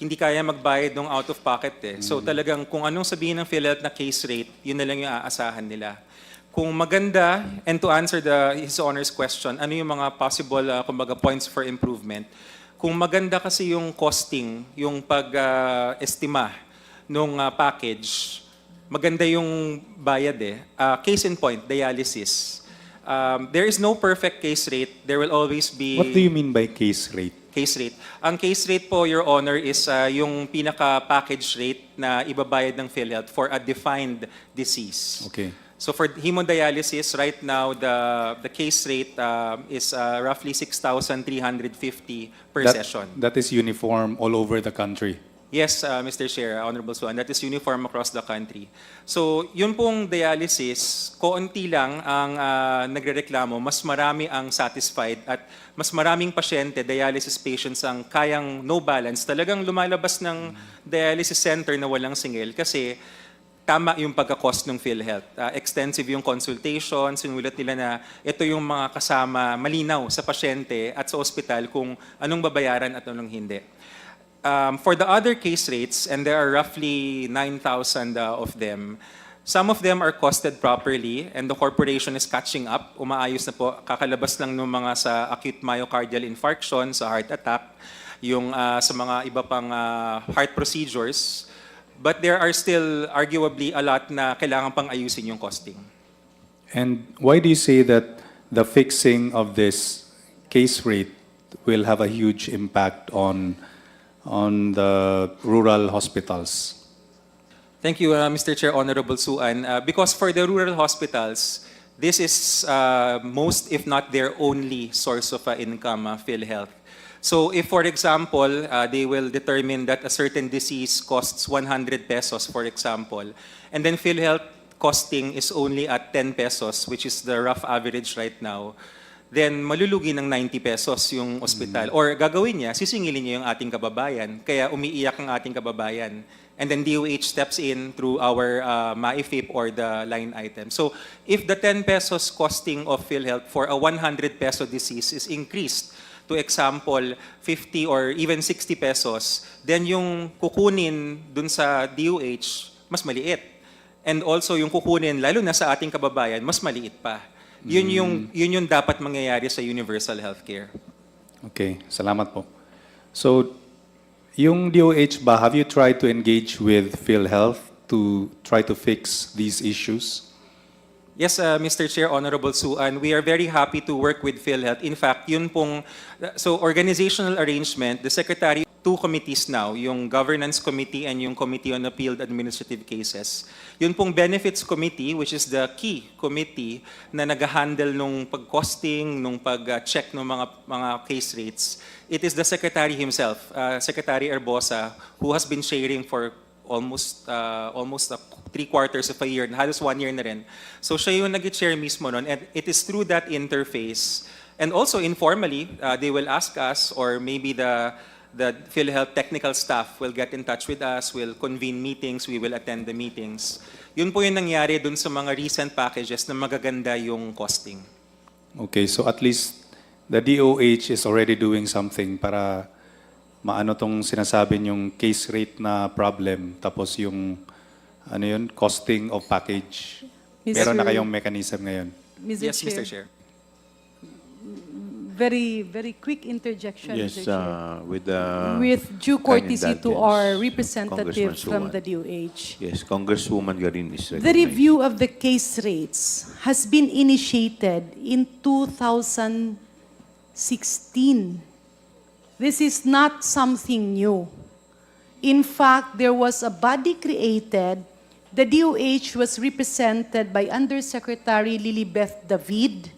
hindi kaya magbayad ng out-of-pocket eh. So talagang kung anong sabihin ng PhilHealth na case rate, yun na lang yung aasahan nila. Kung maganda, and to answer His Honor's question, ano yung mga possible kumbaga points for improvement, kung maganda kasi yung costing, yung pag-estima nung package, maganda yung bayad eh. Case in point, dialysis. There is no perfect case rate. There will always be... What do you mean by case rate? Case rate. Ang case rate po, Your Honor, is yung pinaka-package rate na ibabayad ng PhilHealth for a defined disease. Okay. So for hemodialysis, right now, the case rate is roughly 6,350 per session. That is uniform all over the country? Yes, Mr. Chair, Honorable Suan, that is uniform across the country. So, yun pong dialysis, konti lang ang nagrereklamo, mas marami ang satisfied at mas maraming pasyente, dialysis patients ang kayang no balance. Talagang lumalabas ng dialysis center na walang singil kasi tama yung pagka-cost ng PhilHealth. Extensive yung consultation, sinulat nila na ito yung mga kasama malinaw sa pasyente at sa ospital kung anong babayaran at anong hindi. For the other case rates, and there are roughly 9,000 of them, some of them are costed properly and the corporation is catching up. Umaayos na po, kakalabas lang ng mga sa acute myocardial infarction, sa heart attack, yung sa mga iba pang heart procedures. But there are still arguably a lot na kailangan pang ayusin yung costing. And why do you say that the fixing of this case rate will have a huge impact on the rural hospitals? Thank you, Mr. Chair, Honorable Suan. Because for the rural hospitals, this is most, if not their only source of income, PhilHealth. So if, for example, they will determine that a certain disease costs 100 pesos, for example, and then PhilHealth costing is only at 10 pesos, which is the rough average right now, then malulugi ng 90 pesos yung ospital. Or gagawin niya, sisingilin niya yung ating kababayan. Kaya umiiyak ang ating kababayan. And then DOH steps in through our MAIFIP or the line item. So if the 10 pesos costing of PhilHealth for a 100 peso disease is increased to example 50 or even 60 pesos, then yung kukunin dun sa DOH mas maliit. And also yung kukunin, lalo na sa ating kababayan, mas maliit pa. Yun yung dapat mangyayari sa universal healthcare. Okay, salamat po. So, yung DOH ba, have you tried to engage with PhilHealth to try to fix these issues? Yes, Mr. Chair, Honorable Suan, we are very happy to work with PhilHealth. In fact, yun pong, so organizational arrangement, the Secretary two committees now, yung Governance Committee and yung Committee on Appealed Administrative Cases. Yun pong Benefits Committee, which is the key committee na nag-handle nung pag-costing, nung pag-check ng mga case rates, it is the Secretary himself, Secretary Erbosa, who has been sharing for almost 3/4 of a year, halos 1 year na rin. So siya yung nag-chair mismo nun, and it is through that interface, and also informally, they will ask us, or maybe the Philhealth technical staff will get in touch with us, will convene meetings, we will attend the meetings. Yun po yung nangyari dun sa mga recent packages na magaganda yung costing. Okay, so at least the DOH is already doing something para maano tong sinasabi yung case rate na problem, tapos yung costing of package. Meron na kayong mechanism ngayon. Yes, Mr. Chair. Very, very quick interjection, Yes, Mr. Chair. with due courtesy to indulgence, our representative Congressman from Suwan. the DOH. Yes, Congresswoman Garin is The recognized. review of the case rates has been initiated in 2016. This is not something new. In fact, there was a body created. The DOH was represented by Undersecretary Lilibeth David,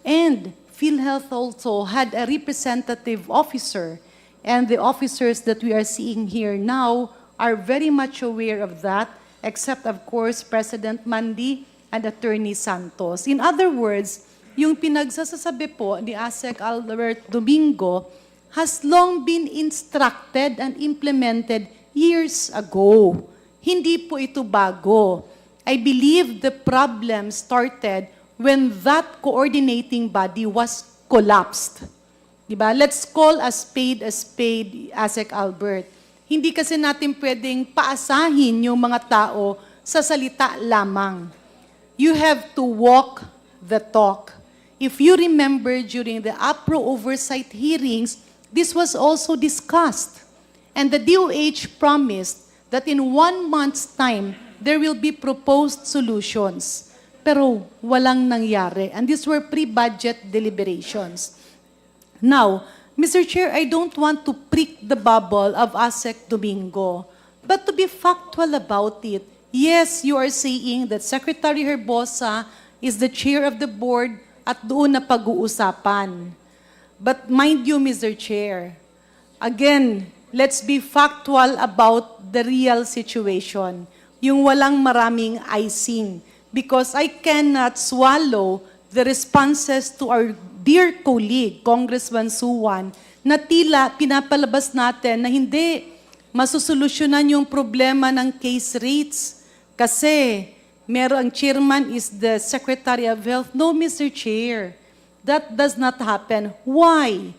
and Philhealth also had a representative officer, and the officers that we are seeing here now are very much aware of that, except of course President Mandi and Attorney Santos. In other words, yung pinagsasabi po ni ASEC Albert Domingo has long been instructed and implemented years ago. Hindi po ito bago. I believe the problem started when that coordinating body was collapsed. Diba? Let's call a spade, ASEC Albert. Hindi kasi natin pwedeng paasahin yung mga tao sa salita lamang. You have to walk the talk. If you remember during the APRO oversight hearings, this was also discussed. And the DOH promised that in 1 month's time, there will be proposed solutions. Pero walang nangyari. And these were pre-budget deliberations. Now, Mr. Chair, I don't want to prick the bubble of ASEC Domingo, but to be factual about it, yes, you are saying that Secretary Herbosa is the chair of the board at doon na pag-uusapan. But mind you, Mr. Chair, again, let's be factual about the real situation. Yung walang maraming icing. Because I cannot swallow the responses to our dear colleague, Congressman Suwan, na tila pinapalabas natin na hindi masusolusyonan yung problema ng case rates. Kasi ang chairman is the Secretary of Health. No, Mr. Chair, that does not happen. Why?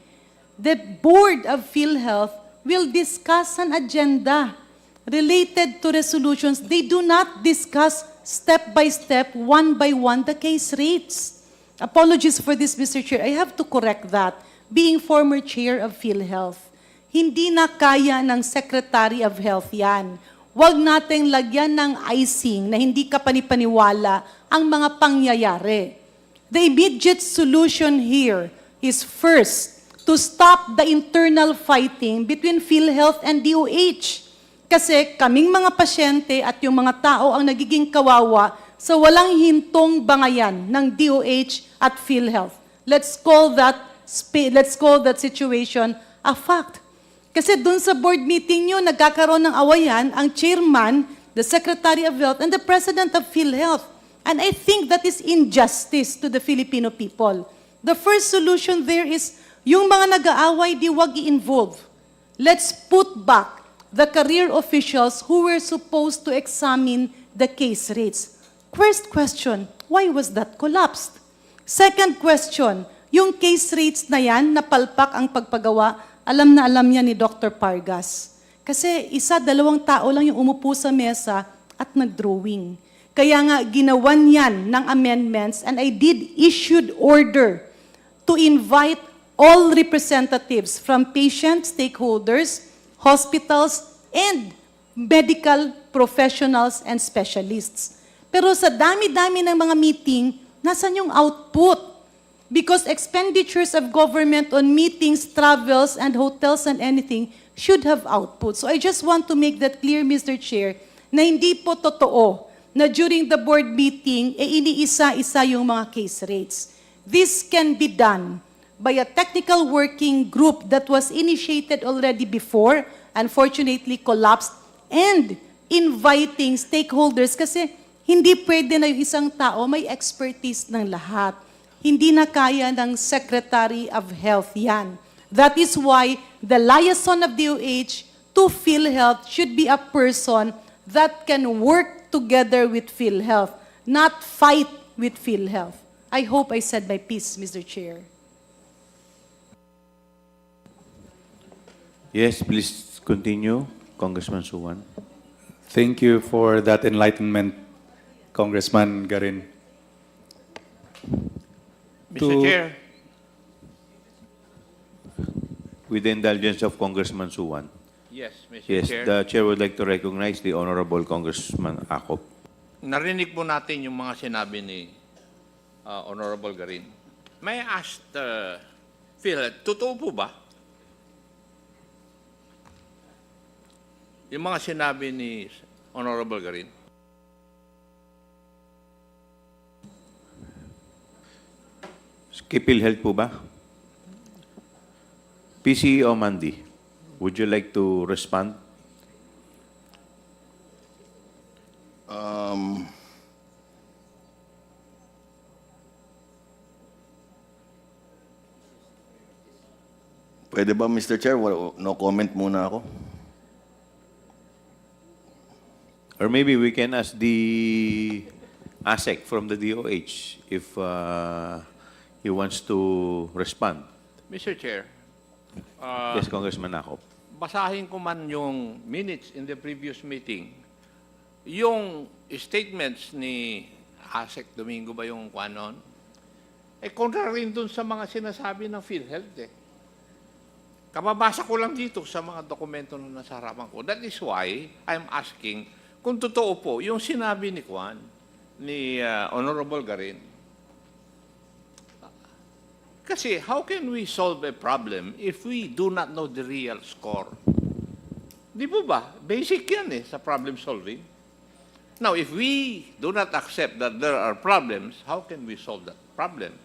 The board of Philhealth will discuss an agenda related to resolutions. They do not discuss step by step, one by one, the case rates. Apologies for this, Mr. Chair. I have to correct that. Being former chair of Philhealth, hindi na kaya ng Secretary of Health yan. Huwag nating lagyan ng icing na hindi ka panipaniwala ang mga pangyayari. The immediate solution here is first, to stop the internal fighting between Philhealth and DOH. Kasi kaming mga pasyente at yung mga tao ang nagiging kawawa sa walang hintong bangayan ng DOH at Philhealth. Let's call that situation a fact. Kasi dun sa board meeting nyo, nagkakaroon ng awayan ang chairman, the Secretary of Health, and the President of Philhealth. And I think that is injustice to the Filipino people. The first solution there is, yung mga nag-aaway, di wag i-involve. Let's put back the career officials who were supposed to examine the case rates. First question, why was that collapsed? Second question, yung case rates na yan, napalpak ang pagpagawa, alam na alam niya ni Dr. Pargas. Kasi 1-2 tao lang yung umupo sa mesa at nag-drawing. Kaya nga, ginawan yan ng amendments, and I did issued order to invite all representatives from patient stakeholders, hospitals, and medical professionals and specialists. Pero sa dami-dami ng mga meeting, nasan yung output? because expenditures of government on meetings, travels, and hotels and anything should have output. So I just want to make that clear, Mr. Chair, na hindi po totoo na during the board meeting, iniisa-isa yung mga case rates. This can be done by a technical working group that was initiated already before, unfortunately collapsed, and inviting stakeholders kasi hindi pwede na yung isang tao may expertise ng lahat. Hindi na kaya ng Secretary of Health yan. That is why the liaison of DOH to Philhealth should be a person that can work together with Philhealth, not fight with Philhealth. I hope I said my piece, Mr. Chair. Yes, please continue, Congressman Suwan. Thank you for that enlightenment, Congressman Garin. Mr. Chair, With the indulgence of Congressman Suwan. yes, Mr. Yes, Chair. the chair would like to recognize the Honorable Congressman Akop. Narinig po natin yung mga sinabi ni Honorable Garin. May I ask Phil, totoo po ba? Yung mga sinabi ni Honorable Garin. Philhealth po ba? PCEO Mandy, would you like to respond? Pwede ba, Mr. Chair? No comment muna ako. Or maybe we can ask the ASEC from the DOH if he wants to respond. Mr. Chair, Yes, Congressman Akop. basahin ko man yung minutes in the previous meeting. Yung statements ni ASEC Domingo ba yung kwanon? Contrary dun sa mga sinasabi ng Philhealth eh. Kababasa ko lang dito sa mga dokumento na nasa harapan ko. That is why I'm asking kung totoo po yung sinabi ni Kwan, ni Honorable Garin. Kasi how can we solve a problem if we do not know the real score? Di po ba? Basic yan eh sa problem solving. Now, if we do not accept that there are problems, how can we solve that problem?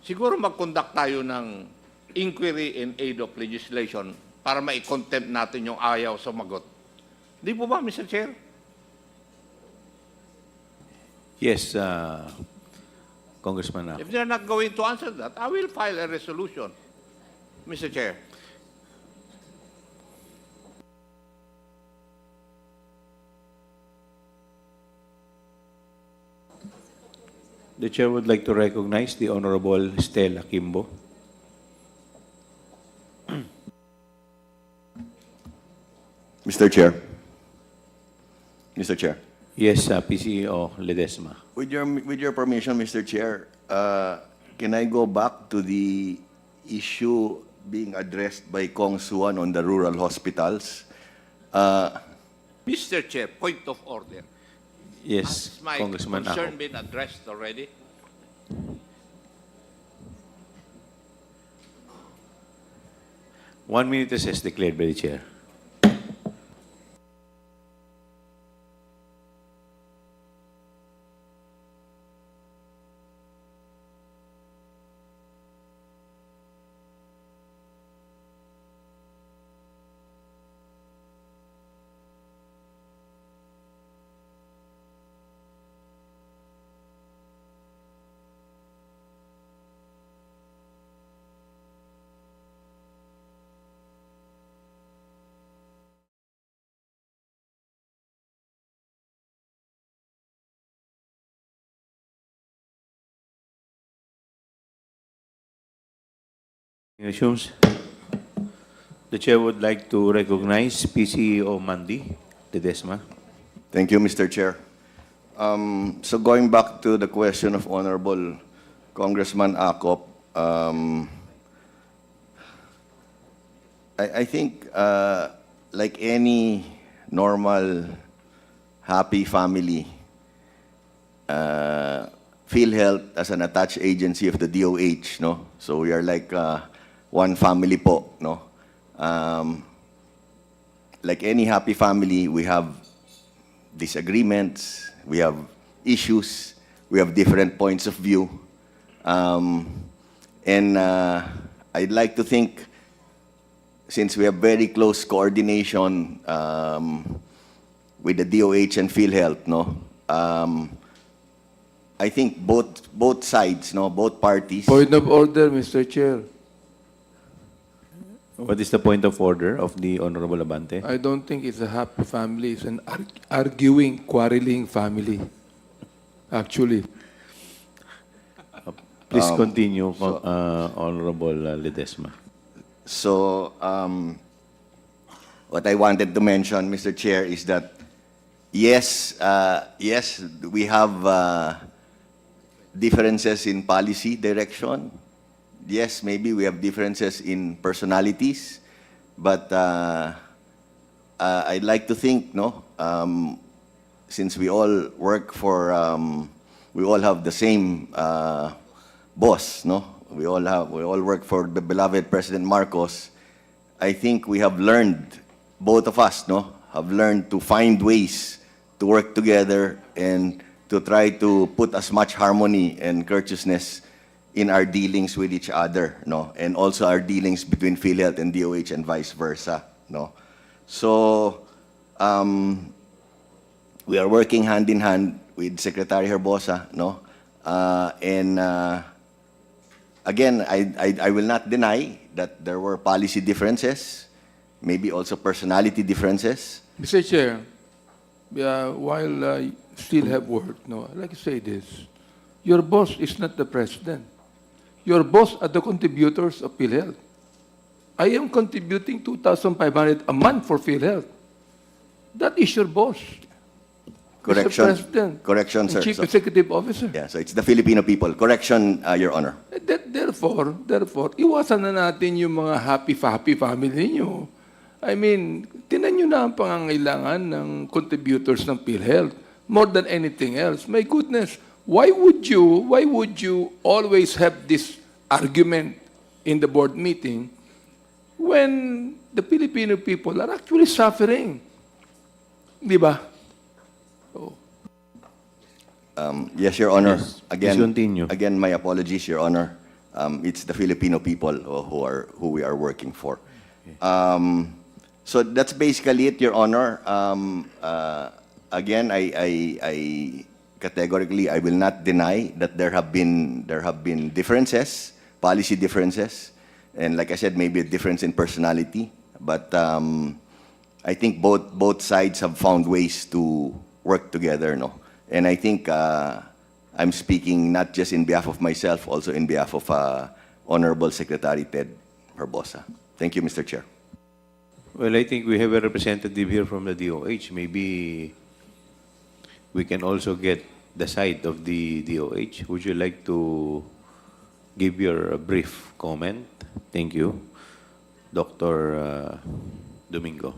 Siguro mag-conduct tayo ng inquiry in aid of legislation para ma-contempt natin yung ayaw sumagot. Di po ba, Mr. Chair? Yes, Congressman Akop. If they're not going to answer that, I will file a resolution, Mr. Chair. The chair would like to recognize the Honorable Stella Kimbo. Mr. Chair. Mr. Chair. Yes, PCEO Ledesma. With your permission, Mr. Chair, can I go back to the issue being addressed by Kong Suan on the rural hospitals? Mr. Chair, point of order. Yes, Has my Congressman concern Akop. been addressed already? One minute recess declared by the chair. Assumes the chair would like to recognize PCEO Mandy Ledesma. Thank you, Mr. Chair. So going back to the question of Honorable Congressman Akop, I think like any normal, happy family, Philhealth as an attached agency of the DOH, no? So we are like one family po, no? Like any happy family, we have disagreements, we have issues, we have different points of view. And I'd like to think, since we have very close coordination with the DOH and Philhealth, no? I think both sides, no, both parties. Point of order, Mr. Chair. What is the point of order of the Honorable Abante? I don't think it's a happy family. It's an arguing, quarreling family. Actually. Please continue, Honorable Ledesma. So, what I wanted to mention, Mr. Chair, is that yes, we have differences in policy direction. Yes, maybe we have differences in personalities, but I'd like to think, no, since we all work for, we all have the same boss, no? We all work for the beloved President Marcos. I think we have learned, both of us, no, have learned to find ways to work together and to try to put as much harmony and courteousness in our dealings with each other, no, and also our dealings between Philhealth and DOH and vice versa, no. So we are working hand in hand with Secretary Herbosa, no, and again, I will not deny that there were policy differences, maybe also personality differences. Mr. Chair, while I still have word, no, I'd like to say this. Your boss is not the president. Your boss are the contributors of Philhealth. I am contributing 2,500 a month for Philhealth. That is your boss. Correction. Mr. President. Correction, sir. Chief So- Executive Officer. Yeah, so it's the Filipino people. Correction, Your Honor. Therefore, iwasan na natin yung mga happy family ninyo. I mean, tinan nyo na ang pangangailangan ng contributors ng PhilHealth more than anything else. My goodness, why would you always have this argument in the board meeting when the Filipino people are actually suffering? Di ba? Yes, Your Honor. Yes, Again, please continue. again, my apologies, Your Honor. It's the Filipino people who we are working for. So that's basically it, Your Honor. Again, I categorically I will not deny that there have been differences, policy differences, and like I said, maybe a difference in personality. But I think both sides have found ways to work together, no. And I think I'm speaking not just in behalf of myself, also in behalf of Honorable Secretary Ted Herbosa. Thank you, Mr. Chair. Well, I think we have a representative here from the DOH. Maybe we can also get the side of the DOH. Would you like to give your brief comment? Thank you. Dr. Domingo.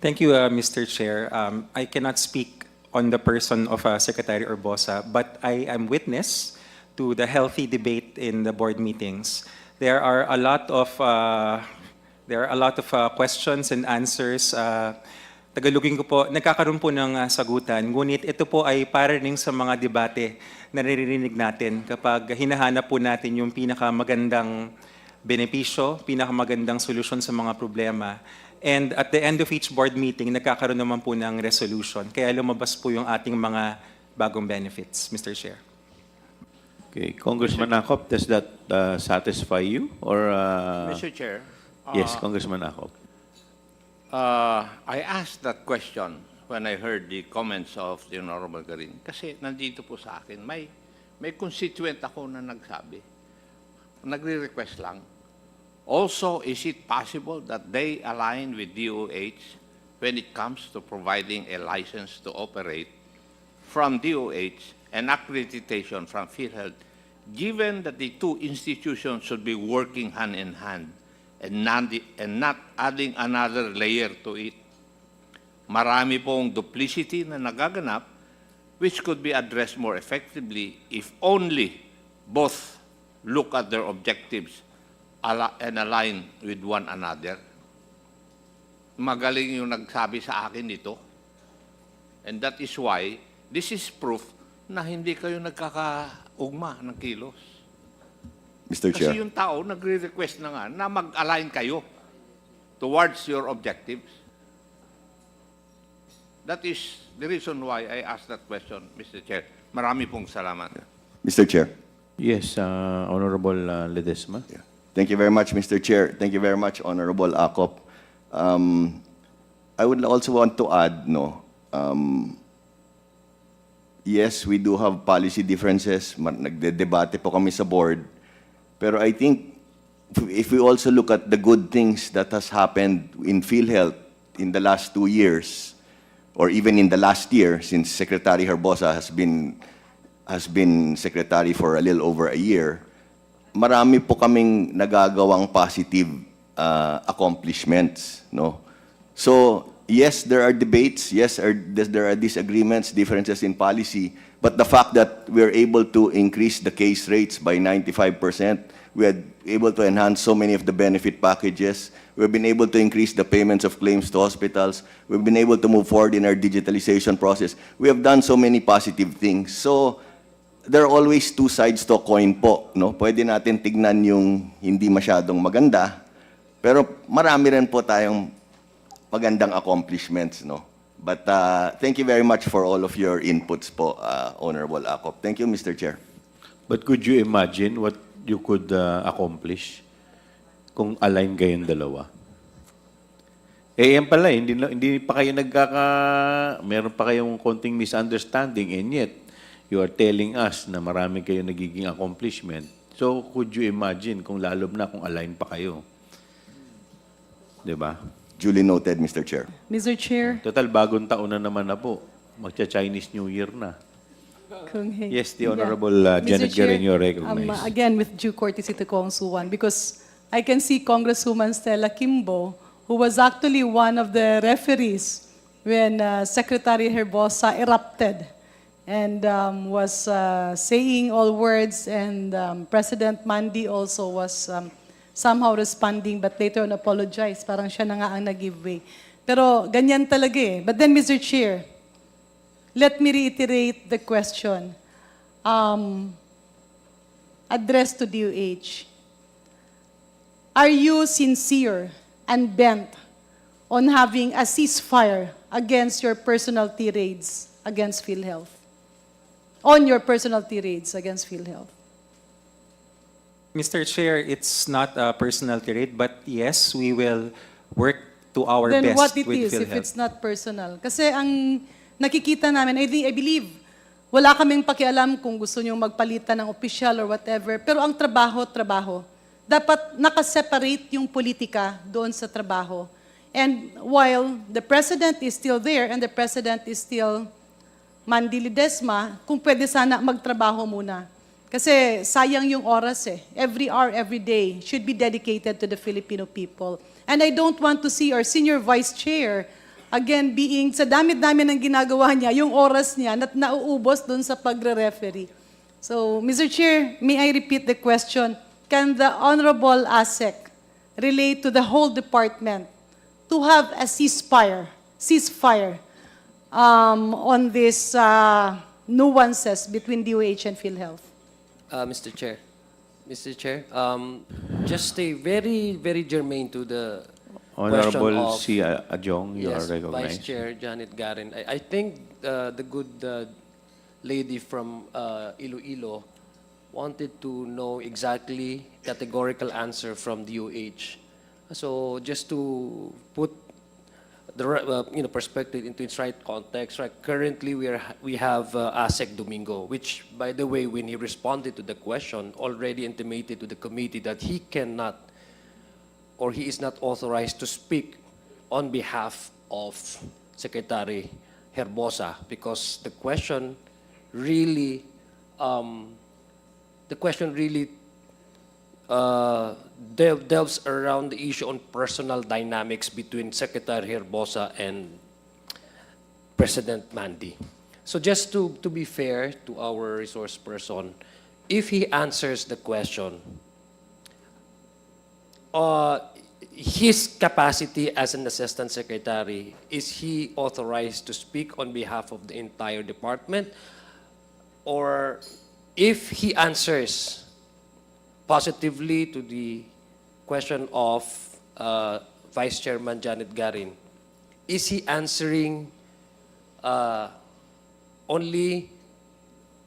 Thank you, Mr. Chair. I cannot speak on the person of Secretary Herbosa, but I am witness to the healthy debate in the board meetings. There are a lot of questions and answers. Tagalogin ko po, nagkakaroon po ng sagutan. Ngunit ito po ay para rin sa mga debate na naririnig natin kapag hinahanap po natin yung pinakamagandang benepisyo, pinakamagandang solusyon sa mga problema. And at the end of each board meeting, nagkakaroon naman po ng resolution. Kaya lumabas po yung ating mga bagong benefits, Mr. Chair. Okay, Congressman Acop, does that satisfy you? Or Mr. Chair, yes, Congressman Acop. I asked that question when I heard the comments of the Honorable Garin. Kasi nandito po sa akin, may constituent ako na nagsabi, nagre-request lang. Also, is it possible that they align with DOH when it comes to providing a license to operate from DOH and accreditation from Philhealth, given that the two institutions should be working hand in hand and not adding another layer to it? Marami pong duplicity na nagaganap which could be addressed more effectively if only both look at their objectives and align with one another. Magaling yung nagsabi sa akin nito. And that is why this is proof na hindi kayo nagkakaugma ng kilos. Mr. Chair. Kasi yung tao nagre-request na nga na mag-align kayo towards your objectives. That is the reason why I asked that question, Mr. Chair. Marami pong salamat. Mr. Chair. Yes, Honorable Ledesma. Yeah. Thank you very much, Mr. Chair. Thank you very much, Honorable Acop. I would also want to add, yes, we do have policy differences. Nagde-debate po kami sa board. Pero I think if we also look at the good things that has happened in Philhealth in the last 2 years, or even in the last year, since Secretary Herbosa has been secretary for a little over a year, marami po kaming nagagawang positive accomplishments, no? So, yes, there are debates, yes, there are disagreements, differences in policy, but the fact that we're able to increase the case rates by 95%, we are able to enhance so many of the benefit packages, we've been able to increase the payments of claims to hospitals, we've been able to move forward in our digitalization process. We have done so many positive things. So, there are always two sides to a coin po, no? Pwede natin tignan yung hindi masyadong maganda, pero marami rin po tayong magandang accomplishments, no? But thank you very much for all of your inputs po, Honorable Acop. Thank you, Mr. Chair. But could you imagine what you could accomplish kung align kayong dalawa? Yan pala, hindi pa kayo meron pa kayong konting misunderstanding, and yet, you are telling us na marami kayo nagiging accomplishment. So, could you imagine kung lalob na kung align pa kayo? Diba? Duly noted, Mr. Chair. Mr. Chair. Total, bagong taon na naman na po. Magcha-Chinese New Year na. Yes, the Honorable Janet Garin, you're recognized. Again, with due courtesy to Congresswoman, because I can see Congresswoman Stella Kimbo, who was actually one of the referees when Secretary Herbosa erupted and was saying all words, and President Mandi also was somehow responding, but later on apologized. Parang siya na nga ang nag-give way. Pero ganyan talaga eh. But then, Mr. Chair, let me reiterate the question addressed to DOH. Are you sincere and bent on having a ceasefire against your personal tirades against Philhealth? On your personal tirades against Philhealth? Mr. Chair, it's not a personal tirade, but yes, we will work to our Then best what it with is if Philhealth. it's not personal? Kasi ang nakikita namin, I believe, wala kaming pakialam kung gusto nyo magpalitan ng official or whatever, pero ang trabaho. Dapat nakaseparate yung politika doon sa trabaho. And while the President is still there and the President is still Mandi Ledesma, kung pwede sana magtrabaho muna. Kasi sayang yung oras eh. Every hour, every day should be dedicated to the Filipino people. And I don't want to see our Senior Vice Chair again being, sa dami-dami ng ginagawa niya, yung oras niya nauubos doon sa pagre-referee. So, Mr. Chair, may I repeat the question? Can the Honorable ASEC relate to the whole department to have a ceasefire on these nuances between DOH and Philhealth? Mr. Chair, just stay very, very germane to the Honorable question of, C. Adjong, you are yes, recognized. Vice Chair Janet Garin. I think the good lady from Iloilo wanted to know exactly categorical answer from DOH. So just to put the perspective into its right context, right? Currently, we have ASEC Domingo, which, by the way, when he responded to the question, already intimated to the committee that he cannot, or he is not authorized to speak on behalf of Secretary Herbosa, because the question really delves around the issue on personal dynamics between Secretary Herbosa and President Mandi. So just to be fair to our resource person, if he answers the question, his capacity as an assistant secretary, is he authorized to speak on behalf of the entire department? Or if he answers positively to the question of Vice Chairman Janet Garin, is he answering only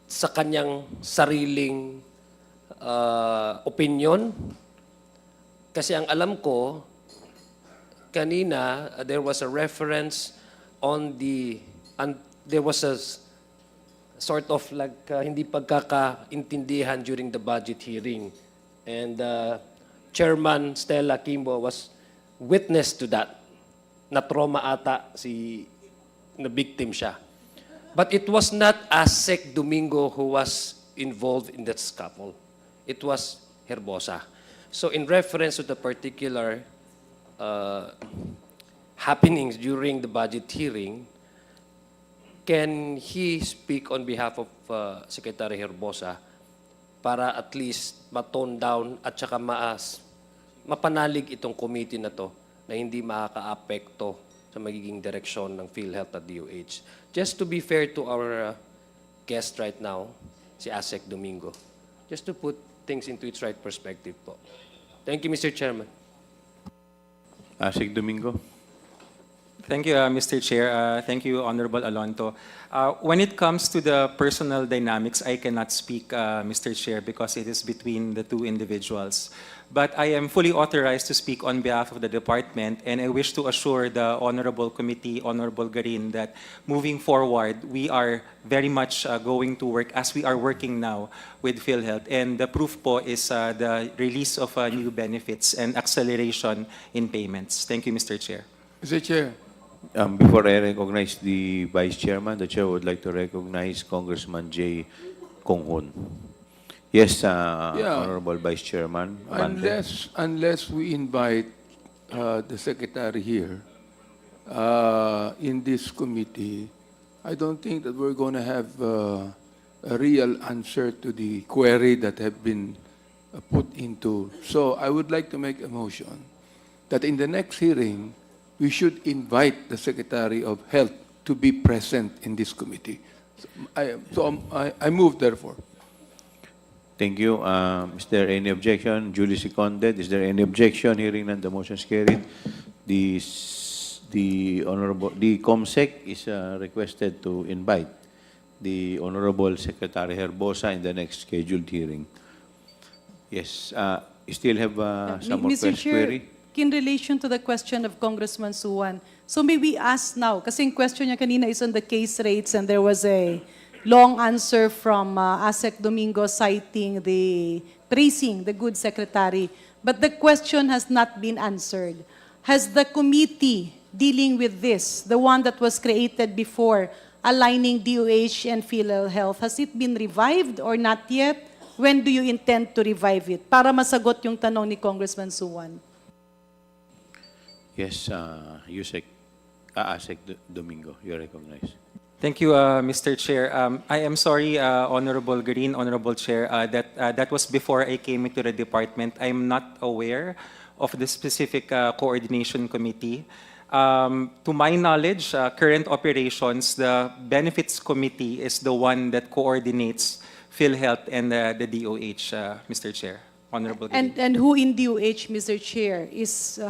sa kanyang sariling opinion? Kasi ang alam ko, kanina, there was a reference on there was a sort of like hindi pagkakaintindihan during the budget hearing. And Chairman Stella Kimbo was witness to that. Na-trauma ata na victim siya. But it was not ASEC Domingo who was involved in that scuffle. It was Herbosa. So in reference to the particular happenings during the budget hearing, can he speak on behalf of Secretary Herbosa para at least ma-tone down at saka mapanalig itong committee na to na hindi makaka-apekto sa magiging direksyon ng Philhealth at DOH? Just to be fair to our guest right now, si ASEC Domingo, just to put things into its right perspective po. Thank you, Mr. Chairman. ASEC Domingo. Thank you, Mr. Chair. Thank you, Honorable Alonto. When it comes to the personal dynamics, I cannot speak, Mr. Chair, because it is between the two individuals. But I am fully authorized to speak on behalf of the department, and I wish to assure the Honorable Committee, Honorable Garin, that moving forward, we are very much going to work as we are working now with Philhealth. And the proof po is the release of new benefits and acceleration in payments. Thank you, Mr. Chair. Mr. Chair. Before I recognize the Vice Chairman, the Chair would like to recognize Congressman J. Konghon. Yes, Honorable Vice Chairman. Unless we invite the Secretary here in this committee, I don't think that we're going to have a real answer to the query that have been put into. So I would like to make a motion that in the next hearing, we should invite the Secretary of Health to be present in this committee. I move, therefore. Thank you. Is there any objection? Duly seconded. Is there any objection? Hearing none, the motion is carried. The COMSEC is requested to invite the Honorable Secretary Herbosa in the next scheduled hearing. Yes. You still have some more Mr. Chair, query? in relation to the question of Congressman Suwan, so may we ask now, kasi yung question niya kanina is on the case rates and there was a long answer from ASEC Domingo citing praising the good secretary. But the question has not been answered. Has the committee dealing with this, the one that was created before, aligning DOH and Philhealth, has it been revived or not yet? When do you intend to revive it? Para masagot yung tanong ni Congressman Suwan. Yes, ASEC Domingo, you recognize. Thank you, Mr. Chair. I am sorry, Honorable Green, Honorable Chair, that was before I came into the department. I am not aware of the specific coordination committee. To my knowledge, current operations, the Benefits Committee is the one that coordinates Philhealth and the DOH, Mr. Chair. Honorable Green. And who in DOH, Mr. Chair,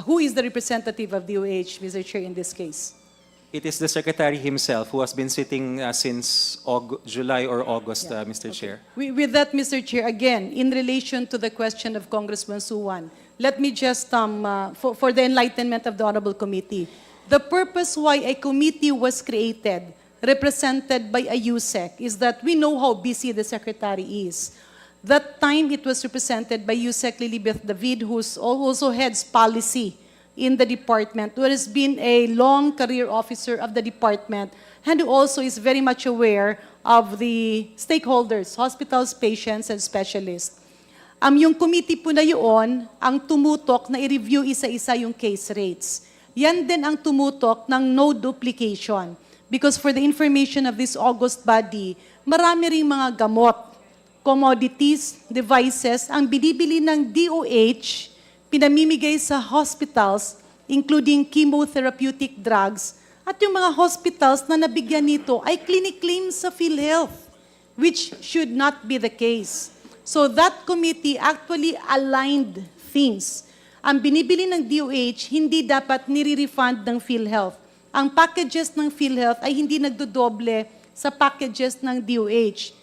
who is the representative of DOH, Mr. Chair, in this case? It is the Secretary himself who has been sitting since July or August, Mr. Chair. With that, Mr. Chair, again, in relation to the question of Congressman Suwan, let me just, for the enlightenment of the Honorable Committee, the purpose why a committee was created, represented by a USEC, is that we know how busy the Secretary is. That time, it was represented by USEC Lilibeth David, who also heads policy in the department, who has been a long career officer of the department, and who also is very much aware of the stakeholders, hospitals, patients, and specialists. Yung committee po na yun, ang tumutok na i-review isa-isa yung case rates. Yan din ang tumutok ng no duplication. Because for the information of this august body, marami ring mga gamot, commodities, devices, ang binibili ng DOH, pinamimigay sa hospitals, including chemotherapeutic drugs, at yung mga hospitals na nabigyan nito ay clinic claims sa Philhealth, which should not be the case. So that committee actually aligned things. Ang binibili ng DOH, hindi dapat nire-refund ng Philhealth. Ang packages ng Philhealth ay hindi nagdodoble sa packages ng DOH.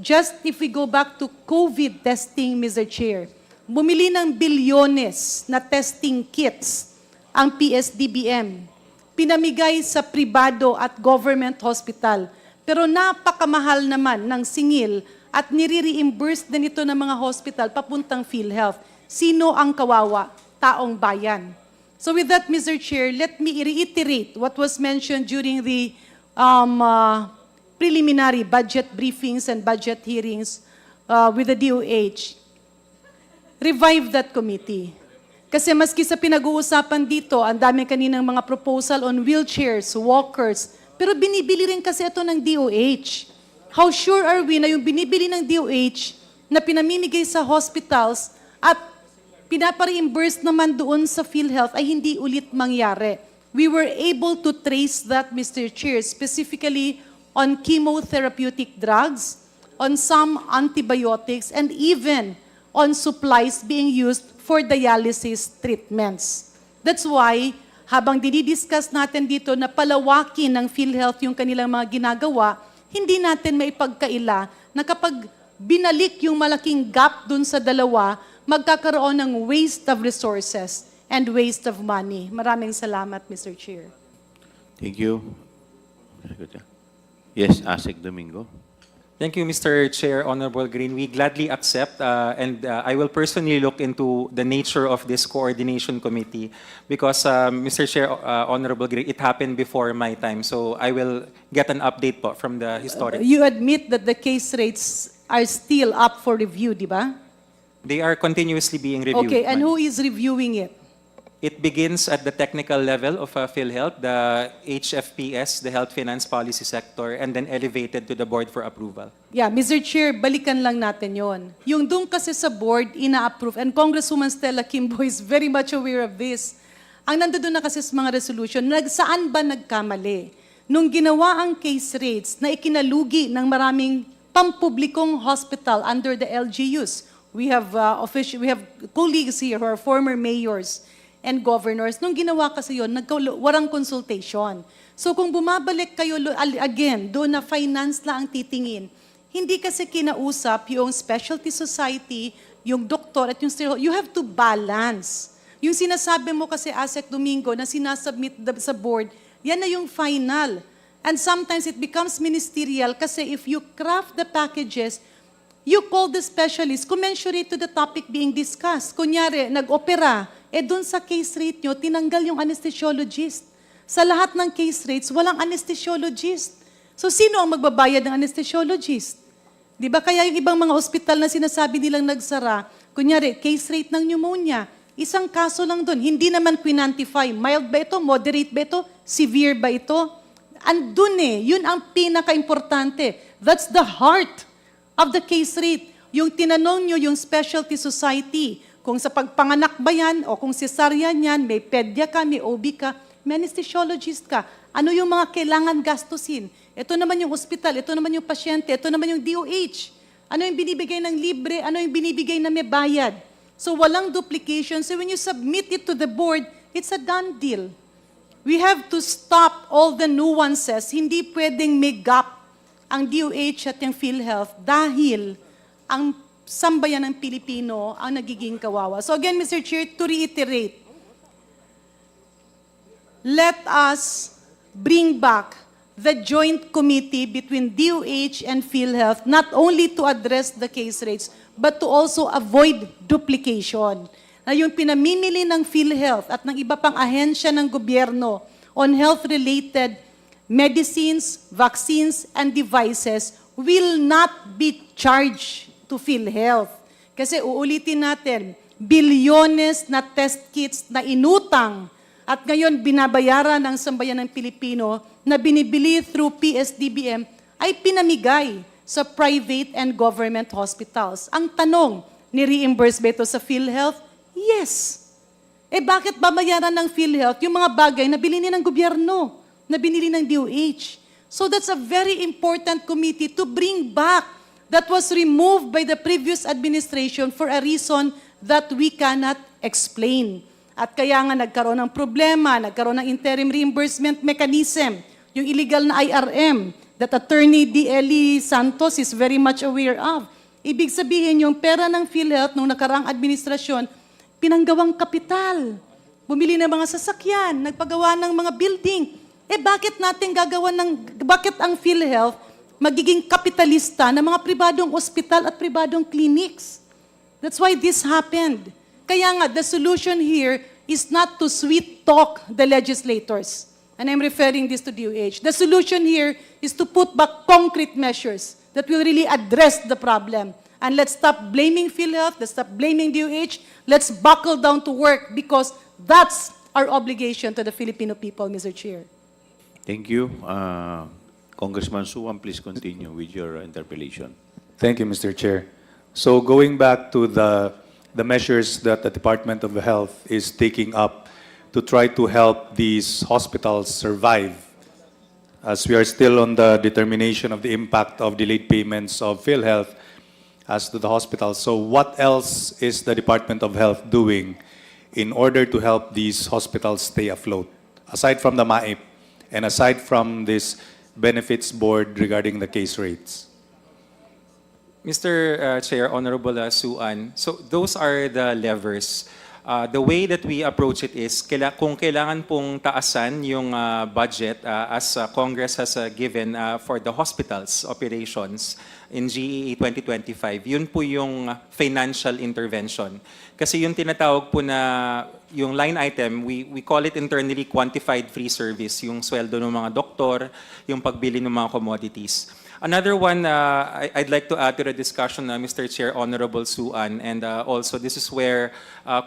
Just if we go back to COVID testing, Mr. Chair, bumili ng bilyones na testing kits ang PSDBM. Pinamigay sa pribado at government hospital. Pero napakamahal naman ng singil at nire-reimburse din ito ng mga hospital papuntang PhilHealth. Sino ang kawawa? Taong bayan. So with that, Mr. Chair, let me reiterate what was mentioned during the preliminary budget briefings and budget hearings with the DOH. Revive that committee. Kasi maski sa pinag-uusapan dito, ang dami kaninang mga proposal on wheelchairs, walkers, pero binibili rin kasi ito ng DOH. How sure are we na yung binibili ng DOH na pinamimigay sa hospitals at pinapa-reimburse naman doon sa PhilHealth ay hindi ulit mangyari? We were able to trace that, Mr. Chair, specifically on chemotherapeutic drugs, on some antibiotics, and even on supplies being used for dialysis treatments. That's why, habang dinidiscuss natin dito na palawakin ng PhilHealth yung kanilang mga ginagawa, hindi natin maipagkaila na kapag binalik yung malaking gap dun sa dalawa, magkakaroon ng waste of resources and waste of money. Maraming salamat, Mr. Chair. Thank you. Yes, Asik Domingo. Thank you, Mr. Chair, Honorable Green. We gladly accept, and I will personally look into the nature of this coordination committee because, Mr. Chair, Honorable Green, it happened before my time, so I will get an update po from the historic. You admit that the case rates are still up for review, di ba? They are continuously being reviewed. Okay, and ma'am. who is reviewing it? It begins at the technical level of PhilHealth, the HFPS, the Health Finance Policy Sector, and then elevated to the board for approval. Yeah, Mr. Chair, balikan lang natin yon. Yung doon kasi sa board, ina-approve, and Congresswoman Stella Kimbo is very much aware of this. Ang nandoon na kasi sa mga resolution, saan ba nagkamali? Nung ginawa ang case rates na ikinalugi ng maraming pampublikong hospital under the LGUs, we have colleagues here who are former mayors and governors. Nung ginawa kasi yun, warang consultation. So kung bumabalik kayo again, doon na finance lang ang titingin, hindi kasi kinausap yung specialty society, yung doktor at yung you have to balance. Yung sinasabi mo kasi, Asek Domingo, na sinasubmit sa board, yan na yung final. And sometimes it becomes ministerial kasi if you craft the packages, you call the specialist commensurate to the topic being discussed. Kunyari, nag-opera, doon sa case rate nyo, tinanggal yung anesthesiologist. Sa lahat ng case rates, walang anesthesiologist. So, sino ang magbabayad ng anesthesiologist? Di ba? Kaya yung ibang mga ospital na sinasabi nilang nagsara, kunyari, case rate ng pneumonia, isang kaso lang doon. Hindi naman quinantify. Mild ba ito? Moderate ba ito? Severe ba ito? Andun yun ang pinaka-importante. That's the heart of the case rate. Yung tinanong nyo yung specialty society, kung sa pagpanganak ba yan, o kung cesarean yan, may pedya ka, may OB ka, may anesthesiologist ka, ano yung mga kailangan gastusin? Ito naman yung ospital, ito naman yung pasyente, ito naman yung DOH. Ano yung binibigay ng libre, ano yung binibigay na may bayad? So walang duplication. So when you submit it to the board, it's a done deal. We have to stop all the nuances. Hindi pwedeng may gap ang DOH at yung PhilHealth dahil ang sambayan ng Pilipino ang nagiging kawawa. So again, Mr. Chair, to reiterate, let us bring back the joint committee between DOH and PhilHealth, not only to address the case rates, but to also avoid duplication. Na yung pinamimili ng PhilHealth at ng iba pang ahensya ng gobyerno on health-related medicines, vaccines, and devices will not be charged to PhilHealth. Kasi uulitin natin, bilyones na test kits na inutang At ngayon, binabayaran ng sambayan ng Pilipino na binibili through PSDBM ay pinamigay sa private and government hospitals. Ang tanong, ni-reimburse ba ito sa Philhealth? Yes. Bakit babayaran ng Philhealth yung mga bagay na bilhin ng gobyerno, na binili ng DOH? So that's a very important committee to bring back that was removed by the previous administration for a reason that we cannot explain. At kaya nga nagkaroon ng problema, nagkaroon ng interim reimbursement mechanism, yung illegal na IRM that Attorney D.L.E. Santos is very much aware of. Ibig sabihin, yung pera ng PhilHealth nung nakaraang administrasyon, pinanggawang kapital. Bumili ng mga sasakyan, nagpagawa ng mga building. Bakit ang PhilHealth magiging kapitalista ng mga pribadong ospital at pribadong clinics? That's why this happened. Kaya nga, the solution here is not to sweet talk the legislators. And I'm referring this to DOH. The solution here is to put back concrete measures that will really address the problem. And let's stop blaming PhilHealth, let's stop blaming DOH, let's buckle down to work because that's our obligation to the Filipino people, Mr. Chair. Thank you. Congressman Suwan, please continue with your interpellation. Thank you, Mr. Chair. So going back to the measures that the Department of Health is taking up to try to help these hospitals survive, as we are still on the determination of the impact of delayed payments of PhilHealth as to the hospitals. So what else is the Department of Health doing in order to help these hospitals stay afloat, aside from the MAIP and aside from this benefits board regarding the case rates? Mr. Chair, Honorable Suan, so those are the levers. The way that we approach it is, kung kailangan pong taasan yung budget as Congress has given for the hospitals operations in GEA 2025, yun po yung financial intervention. Kasi yung tinatawag po na yung line item, we call it internally quantified free service, yung sweldo ng mga doktor, yung pagbili ng mga commodities. Another one I'd like to add to the discussion, Mr. Chair, Honorable Suan, and also this is where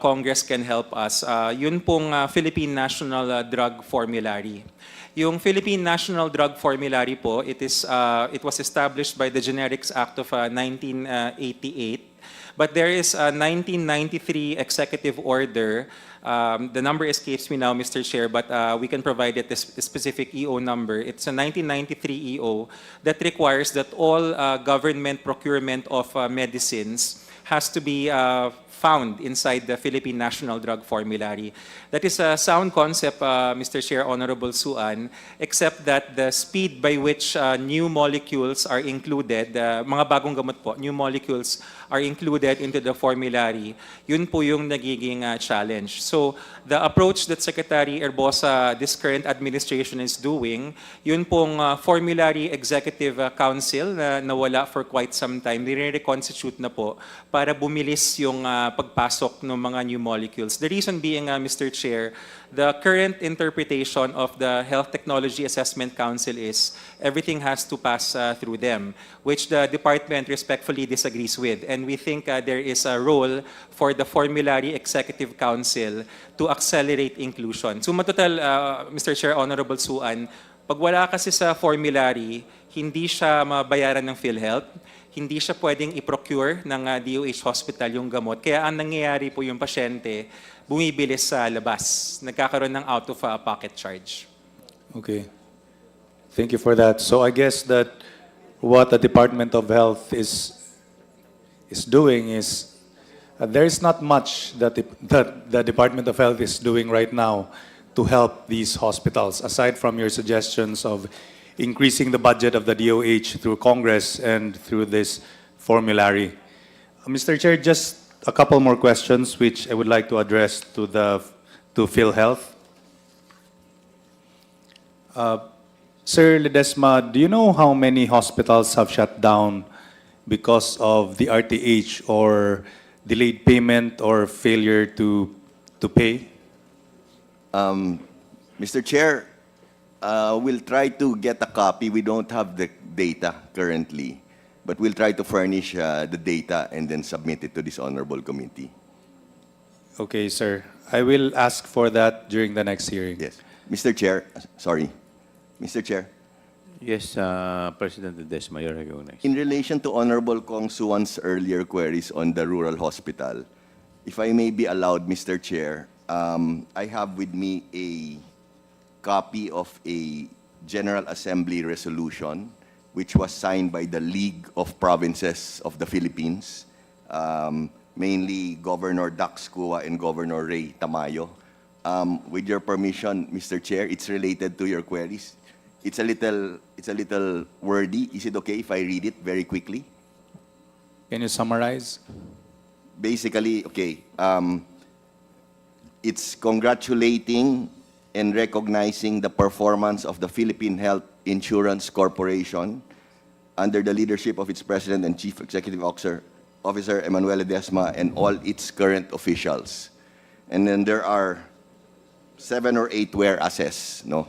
Congress can help us. Yun pong Philippine National Drug Formulary. Yung Philippine National Drug Formulary po, it was established by the Generics Act of 1988. But there is a 1993 executive order. The number escapes me now, Mr. Chair, but we can provide it this specific EO number. It's a 1993 EO that requires that all government procurement of medicines has to be found inside the Philippine National Drug Formulary. That is a sound concept, Mr. Chair, Honorable Suan, except that the speed by which new molecules are included, mga bagong gamot po, new molecules are included into the formulary, yun po yung nagiging challenge. So the approach that Secretary Erbosa, this current administration is doing, yun pong Formulary Executive Council na nawala for quite some time, nire-reconstitute na po para bumilis yung pagpasok ng mga new molecules. The reason being, Mr. Chair, the current interpretation of the Health Technology Assessment Council is everything has to pass through them, which the department respectfully disagrees with. And we think there is a role for the Formulary Executive Council to accelerate inclusion. So matotal, Mr. Chair, Honorable Suan, pag wala kasi sa formulary, hindi siya mabayaran ng PhilHealth, hindi siya pwedeng i-procure ng DOH hospital yung gamot. Kaya ang nangyayari po yung pasyente, bumibilis sa labas. Nagkakaroon ng out-of-pocket charge. Okay. Thank you for that. So I guess that what the Department of Health is doing is, there is not much that the Department of Health is doing right now to help these hospitals, aside from your suggestions of increasing the budget of the DOH through Congress and through this formulary. Mr. Chair, just a couple more questions which I would like to address to PhilHealth. Sir Ledesma, do you know how many hospitals have shut down because of the RTH or delayed payment or failure to pay? Mr. Chair, we'll try to get a copy. We don't have the data currently, but we'll try to furnish the data and then submit it to this honorable committee. Okay, sir. I will ask for that during the next hearing. Yes. Mr. Chair, sorry. Mr. Chair, Yes, President Ledesma, you're recognized. in relation to Honorable Kong Suwan's earlier queries on the rural hospital, if I may be allowed, Mr. Chair, I have with me a copy of a General Assembly resolution which was signed by the League of Provinces of the Philippines, mainly Governor Dax Cua and Governor Ray Tamayo. With your permission, Mr. Chair, it's related to your queries. It's a little wordy. Is it okay if I read it very quickly? Can you summarize? Basically, okay, it's congratulating and recognizing the performance of the Philippine Health Insurance Corporation under the leadership of its President and Chief Executive Officer Emmanuel Ledesma and all its current officials. And then there are 7 or 8 whereases, no?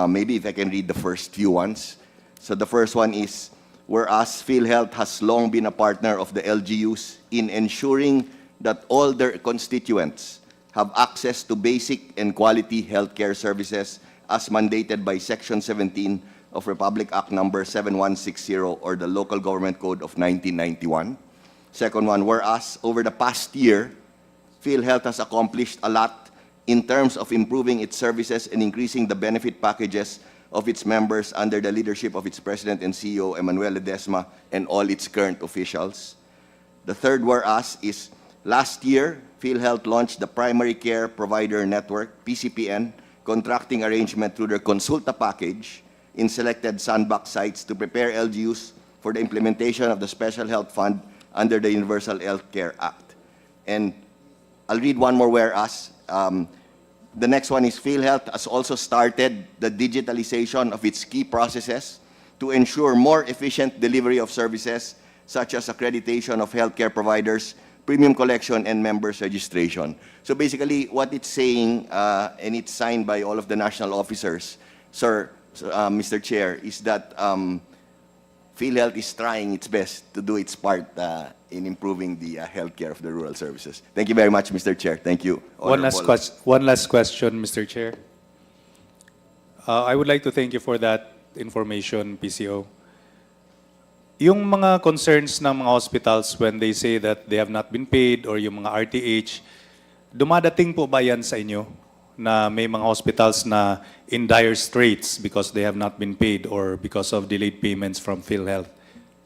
Maybe if I can read the first few ones. So the first one is, whereas Philhealth has long been a partner of the LGUs in ensuring that all their constituents have access to basic and quality healthcare services as mandated by Section 17 of Republic Act Number 7160 or the Local Government Code of 1991. Second one, whereas over the past year, Philhealth has accomplished a lot in terms of improving its services and increasing the benefit packages of its members under the leadership of its President and CEO, Emmanuel Ledesma, and all its current officials. The third whereas is, last year, Philhealth launched the Primary Care Provider Network, PCPN, contracting arrangement through their Consulta package in selected sandbox sites to prepare LGUs for the implementation of the Special Health Fund under the Universal Health Care Act. And I'll read one more whereas. The next one is Philhealth has also started the digitalization of its key processes to ensure more efficient delivery of services such as accreditation of healthcare providers, premium collection, and members registration. So basically, what it's saying, and it's signed by all of the national officers, sir, Mr. Chair, is that Philhealth is trying its best to do its part in improving the healthcare of the rural services. Thank you very much, Mr. Chair. Thank you. One last question, Mr. Chair. I would like to thank you for that information, PCO. Yung mga concerns ng mga hospitals when they say that they have not been paid or yung mga RTH, dumadating po ba yan sa inyo na may mga hospitals na in dire straits because they have not been paid or because of delayed payments from Philhealth?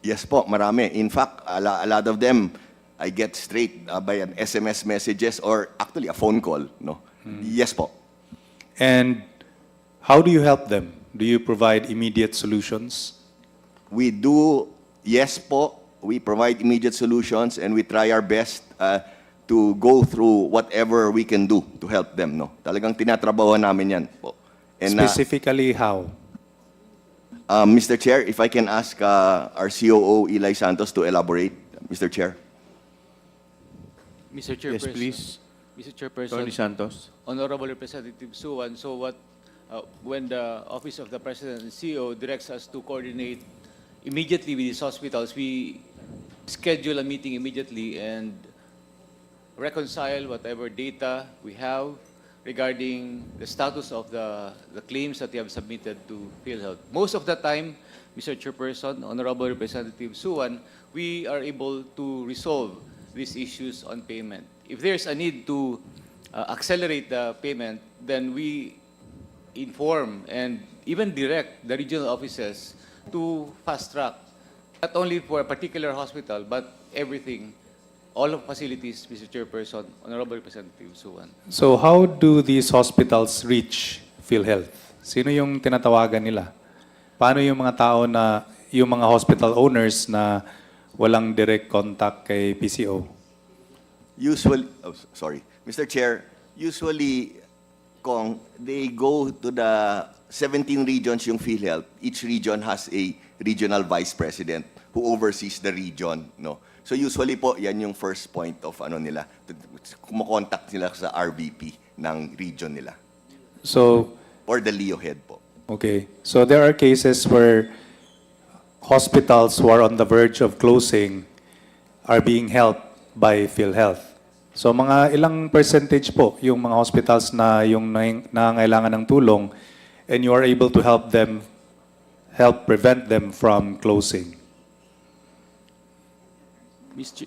Yes po, marami. In fact, a lot of them, I get straight by an SMS messages or actually a phone call. No? Yes po. And how do you help them? Do you provide immediate solutions? We do, yes po. We provide immediate solutions and we try our best to go through whatever we can do to help them. No? Talagang tinatrabaho namin yan po. And, Specifically, how? Mr. Chair, if I can ask our COO, Eli Santos, to elaborate, Mr. Chair. Mr. Chairperson. Yes, please. Mr. Chairperson. Tony Santos. Honorable Representative Suwan, so what, when the Office of the President and CEO directs us to coordinate immediately with these hospitals, we schedule a meeting immediately and reconcile whatever data we have regarding the status of the claims that they have submitted to Philhealth. Most of the time, Mr. Chairperson, Honorable Representative Suwan, we are able to resolve these issues on payment. If there's a need to accelerate the payment, then we inform and even direct the regional offices to fast track, not only for a particular hospital, but everything, all of facilities, Mr. Chairperson, Honorable Representative Suwan. So how do these hospitals reach Philhealth? Sino yung tinatawagan nila? Paano yung mga tao na, yung mga hospital owners na walang direct contact kay PCO? Usually, Mr. Chair, usually, Kong, they go to the 17 regions yung Philhealth. Each region has a regional vice president who oversees the region, no? So usually po, yan yung first point of ano nila. Kumokontakt nila sa RVP ng region nila. So, or the LEO head po. okay. So there are cases where hospitals who are on the verge of closing are being helped by Philhealth. So mga ilang percentage po yung mga hospitals na yung nangangailangan ng tulong and you are able to help prevent them from closing? Mr.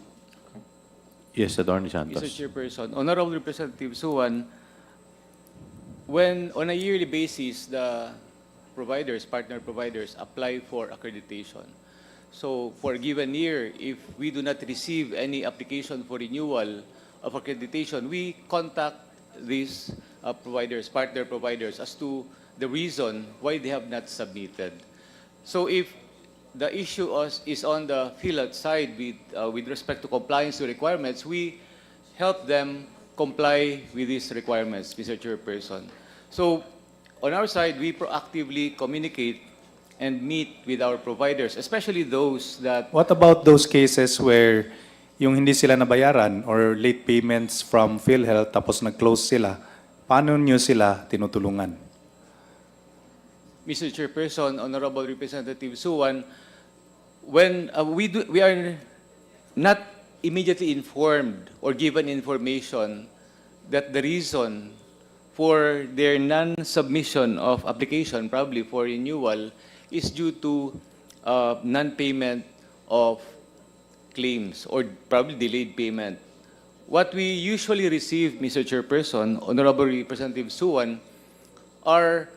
Yes, Attorney Santos. Mr. Chairperson, Honorable Representative Suwan, when on a yearly basis the partner providers apply for accreditation. So for a given year, if we do not receive any application for renewal of accreditation, we contact these partner providers as to the reason why they have not submitted. So if the issue is on the Philhealth side with respect to compliance to requirements, we help them comply with these requirements, Mr. Chairperson. So on our side, we proactively communicate and meet with our providers, especially those that... What about those cases where yung hindi sila nabayaran or late payments from Philhealth tapos nag-close sila? Paano nyo sila tinutulungan? Mr. Chairperson, Honorable Representative Suwan, when we are not immediately informed or given information that the reason for their non-submission of application, probably for renewal, is due to non-payment of claims or probably delayed payment. What we usually receive, Mr. Chairperson, Honorable Representative Suwan, are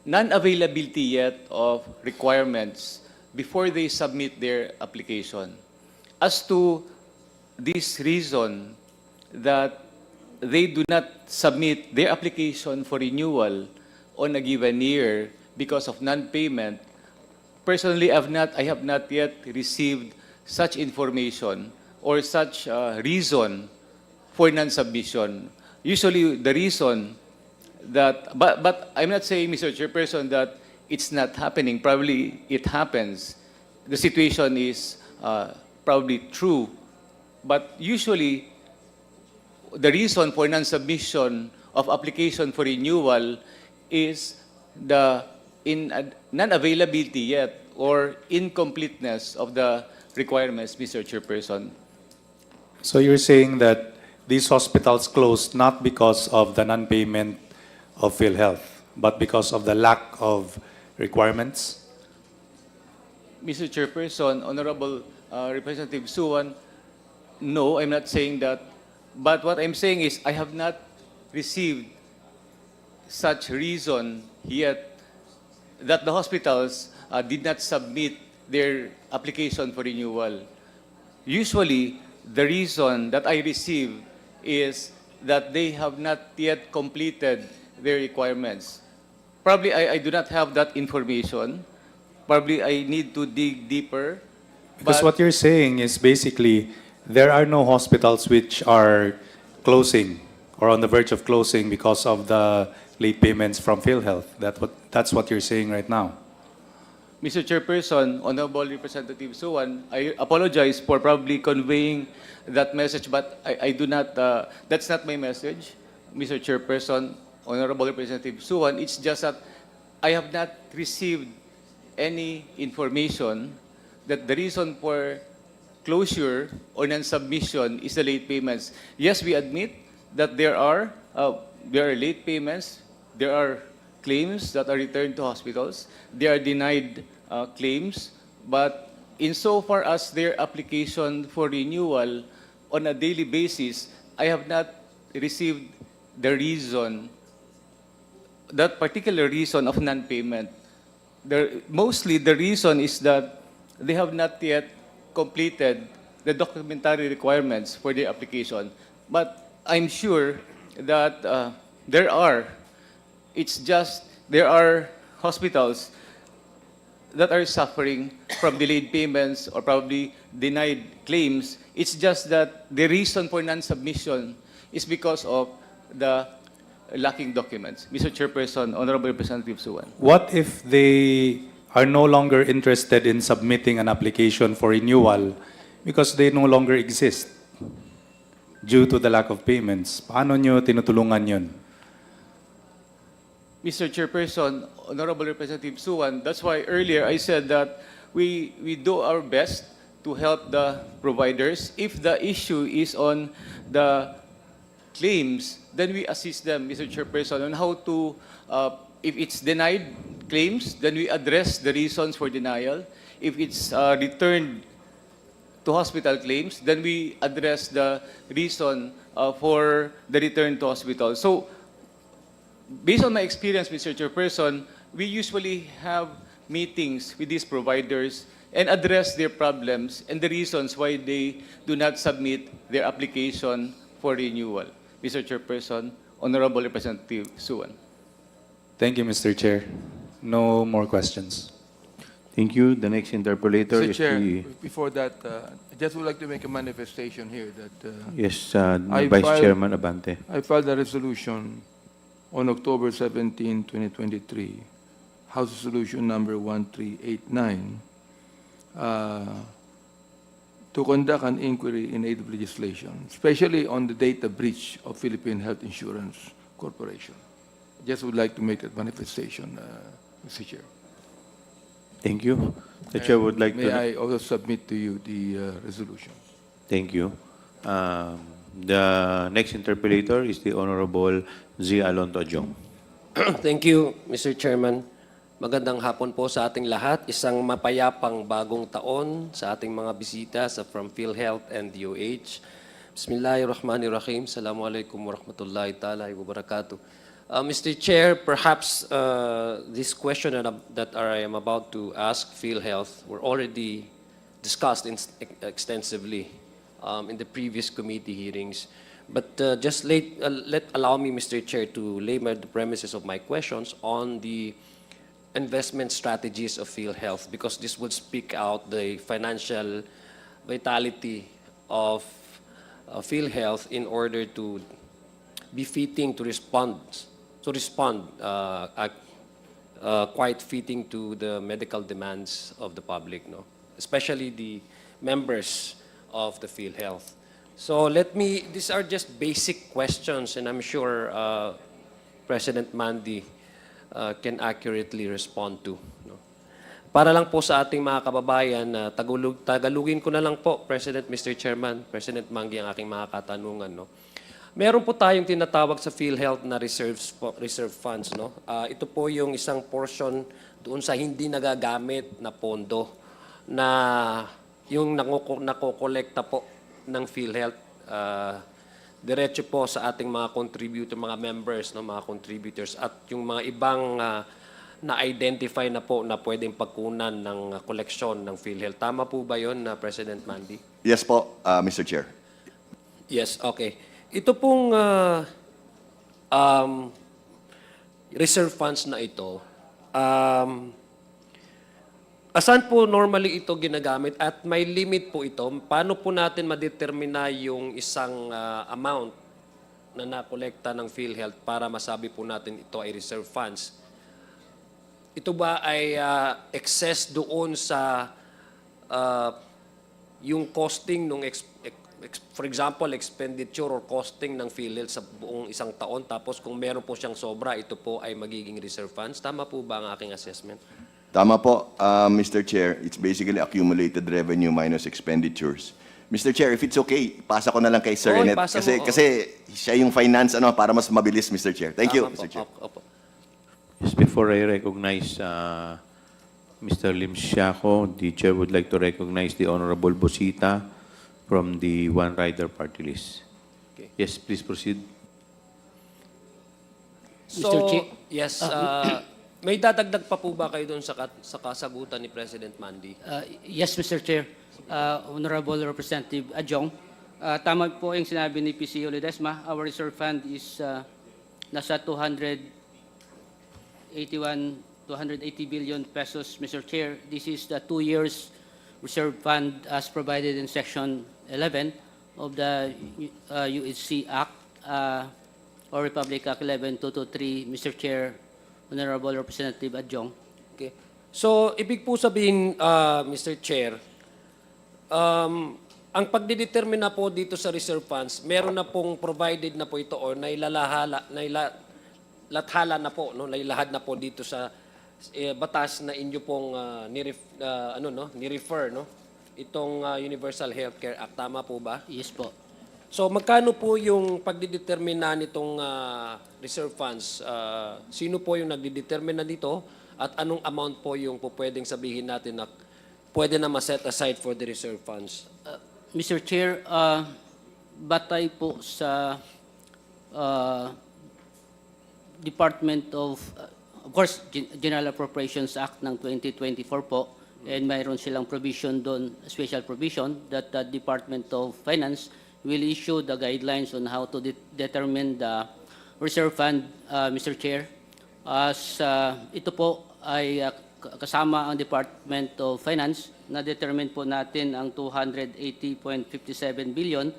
non-availability yet of requirements before they submit their application. As to this reason that they do not submit their application for renewal on a given year because of non-payment, personally, I have not yet received such information or such reason for non-submission. Usually, the reason that, but I'm not saying, Mr. Chairperson, that it's not happening. Probably it happens. The situation is probably true. But usually, the reason for non-submission of application for renewal is the non-availability yet or incompleteness of the requirements, Mr. Chairperson. So you're saying that these hospitals closed not because of the non-payment of Philhealth, but because of the lack of requirements? Mr. Chairperson, Honorable Representative Suwan, no, I'm not saying that. But what I'm saying is I have not received such reason yet that the hospitals did not submit their application for renewal. Usually, the reason that I receive is that they have not yet completed their requirements. Probably I do not have that information. Probably I need to dig deeper. Because what you're saying is basically there are no hospitals which are closing or on the verge of closing because of the late payments from PhilHealth. That's what you're saying right now. Mr. Chairperson, Honorable Representative Suwan, I apologize for probably conveying that message, but I do not, that's not my message, Mr. Chairperson, Honorable Representative Suwan. It's just that I have not received any information that the reason for closure or non-submission is the late payments. Yes, we admit that there are late payments, there are claims that are returned to hospitals, there are denied claims, but insofar as their application for renewal on a daily basis, I have not received the reason, that particular reason of non-payment. Mostly the reason is that they have not yet completed the documentary requirements for their application. But I'm sure that there are hospitals that are suffering from delayed payments or probably denied claims. It's just that the reason for non-submission is because of the lacking documents. Mr. Chairperson, Honorable Representative Suwan. What if they are no longer interested in submitting an application for renewal because they no longer exist due to the lack of payments? Paano nyo tinutulungan yun? Mr. Chairperson, Honorable Representative Suwan, that's why earlier I said that we do our best to help the providers. If the issue is on the claims, then we assist them, Mr. Chairperson, on how to, if it's denied claims, then we address the reasons for denial. If it's returned to hospital claims, then we address the reason for the return to hospital. So, based on my experience, Mr. Chairperson, we usually have meetings with these providers and address their problems and the reasons why they do not submit their application for renewal. Mr. Chairperson, Honorable Representative Suwan. Thank you, Mr. Chair. No more questions. Thank you. The next interpolator Mr. is Chair, the... before that, I just would like to make a manifestation here that Yes, I Vice filed- Chairman Abante. I filed a resolution on October 17, 2023, House Resolution number 1389, to conduct an inquiry in aid of legislation, especially on the data breach of Philippine Health Insurance Corporation. I just would like to make that manifestation, Mr. Chair. Thank you. The Chair would like May to... I also submit to you the resolution? Thank you. The next interpolator is the Honorable Z. Alonto Adjong. Thank you, Mr. Chairman. Magandang hapon po sa ating lahat. Isang mapayapang bagong taon sa ating mga bisita from Philhealth and DOH. Bismillahirrahmanirrahim. Assalamualaikum warahmatullahi ta'ala wa barakatuh. Mr. Chair, perhaps this question that I am about to ask Philhealth were already discussed extensively in the previous committee hearings. But just allow me, Mr. Chair, to lay the premises of my questions on the investment strategies of Philhealth, because this would speak out the financial vitality of Philhealth in order to be fitting to respond quite fitting to the medical demands of the public, no? Especially the members of the Philhealth. So these are just basic questions, and I'm sure President Mandy can accurately respond to. No? Para lang po sa ating mga kababayan, tagalugin ko na lang po, President, Mr. Chairman, President Mangy, ang aking mga katanungan. No? Meron po tayong tinatawag sa PhilHealth na reserve funds. No? Ito po yung isang portion doon sa hindi nagagamit na pondo na yung nakokolekta po ng PhilHealth diretso po sa ating mga contributor, mga members, no, mga contributors at yung mga ibang na-identify na po na pwedeng pagkunan ng koleksyon ng PhilHealth. Tama po ba yun, President Mandy? Yes po, Mr. Chair. Yes, okay. Ito pong reserve funds na ito, asan po normally ito ginagamit at may limit po ito? Paano po natin madetermina yung isang amount na nakolekta ng PhilHealth para masabi po natin ito ay reserve funds? Ito ba ay excess doon sa yung costing nung for example, expenditure or costing ng PhilHealth sa buong isang taon, tapos kung meron po siyang sobra, ito po ay magiging reserve funds? Tama po ba ang aking assessment? Tama po, Mr. Chair. It's basically accumulated revenue minus expenditures. Mr. Chair, if it's okay, pasa ko na lang kay Sir Renet. Kasi siya yung finance para mas mabilis, Mr. Chair. Thank you, Mr. Chair. Yes, before I recognize Mr. Lim Siaco, the Chair would like to recognize the Honorable Busita from the One Rider Party List. Okay. Yes, please proceed. So, yes, may dadagdag pa po ba kayo doon sa kasagutan ni President Mandy? Yes, Mr. Chair. Honorable Representative Adjong, tama po yung sinabi ni PCO Ledesma. Our reserve fund is nasa 280 billion pesos, Mr. Chair. This is the 2 years reserve fund as provided in Section 11 of the UHC Act or Republic Act 11223, Mr. Chair, Honorable Representative Adjong. Okay. So, ibig po sabihin, Mr. Chair, ang pagdidetermine na po dito sa reserve funds, meron na pong provided na po ito or nailathala na po, no, nailahad na po dito sa batas na inyo pong ni-refer, no? itong Universal Healthcare Act. Tama po ba? Yes po. So magkano po yung pagdidetermina nitong reserve funds? Sino po yung nagdidetermina dito? At anong amount po yung po pwedeng sabihin natin na pwede na ma-set aside for the reserve funds? Mr. Chair, batay po sa Department of course, General Appropriations Act ng 2024 po, and mayroon silang provision doon, special provision, that the Department of Finance will issue the guidelines on how to determine the reserve fund, Mr. Chair. As ito po ay kasama ang Department of Finance, na-determine po natin ang 280.57 billion.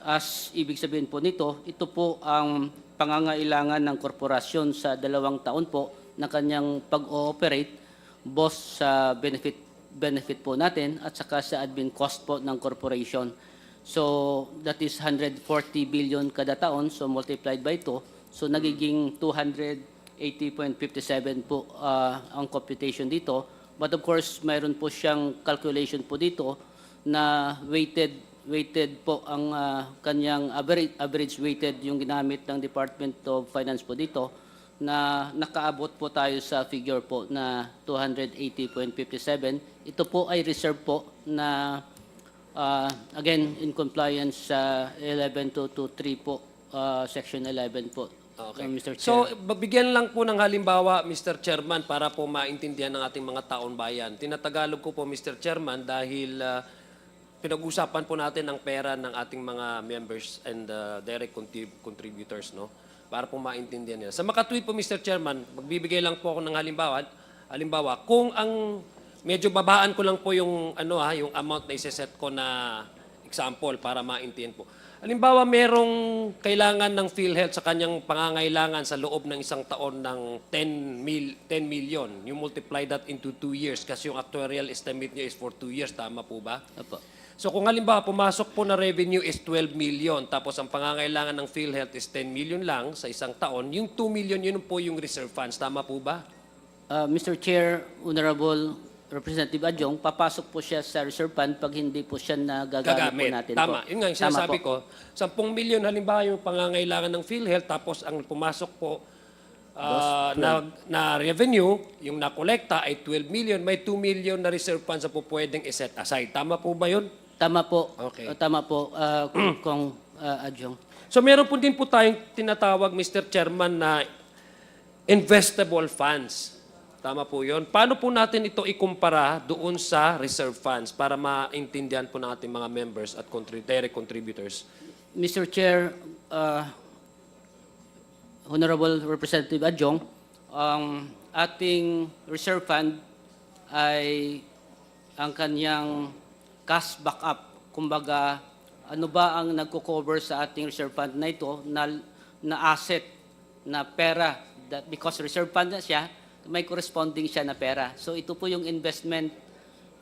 As ibig sabihin po nito, ito po ang pangangailangan ng korporasyon sa 2 taon po na kanyang pag-ooperate, both sa benefit po natin at saka sa admin cost po ng corporation. So that is 140 billion kada taon, so multiplied by 2, so nagiging 280.57 po ang computation dito. But of course, mayroon po siyang calculation po dito na weighted po ang kanyang average weighted yung ginamit ng Department of Finance po dito, na nakaabot po tayo sa figure po na 280.57. Ito po ay reserve po na again in compliance sa 11223 po, section 11 po. Okay. Mr. Chair. So, bigyan lang po ng halimbawa, Mr. Chairman, para po maintindihan ng ating mga taon bayan. Tinatagalog ko po, Mr. Chairman, dahil pinag-usapan po natin ang pera ng ating mga members and direct contributors, no? Para po maintindihan nila. Sa makatwid po, Mr. Chairman, magbibigay lang po ako ng halimbawa. Halimbawa, kung ang medyo babaan ko lang po yung yung amount na iseset ko na example para maintindihan po. Halimbawa, merong kailangan ng Philhealth sa kanyang pangangailangan sa loob ng isang taon ng 10 million. You multiply that into 2 years kasi yung actuarial estimate niya is for 2 years. Tama po ba? Opo. So kung halimbawa, pumasok po na revenue is 12 million, tapos ang pangangailangan ng Philhealth is 10 million lang sa isang taon, yung 2 million, yun po yung reserve funds. Tama po ba? Mr. Chair, Honorable Representative Adjong, papasok po siya sa reserve fund pag hindi po siya nagagamit po natin. Tama. Po. Yun nga yung sinasabi ko. 10 million halimbawa yung pangangailangan ng Philhealth, tapos ang pumasok po na revenue, yung nakolekta ay 12 million, may 2 million na reserve funds na po pwedeng iset aside. Tama po ba yun? Tama po. Okay. Tama po, Kong Adjong. So meron po din po tayong tinatawag, Mr. Chairman, na investable funds. Tama po yun. Paano po natin ito ikumpara doon sa reserve funds para maintindihan po ng ating mga members at direct contributors? Mr. Chair, Honorable Representative Adjong, ang ating reserve fund ay ang kanyang cash backup. Kumbaga, ano ba ang nagko-cover sa ating reserve fund na ito na asset, na pera, that because reserve fund na siya, may corresponding siya na pera. So ito po yung investment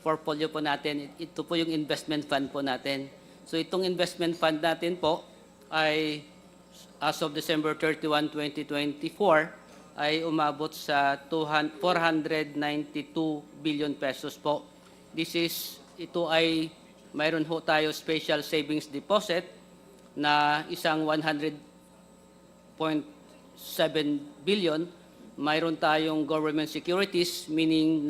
portfolio po natin. Ito po yung investment fund po natin. So itong investment fund natin po ay as of December 31, 2024 ay umabot sa 492 billion pesos po. Ito ay mayroon ho tayo special savings deposit na isang 100.7 billion. Mayroon tayong government securities, meaning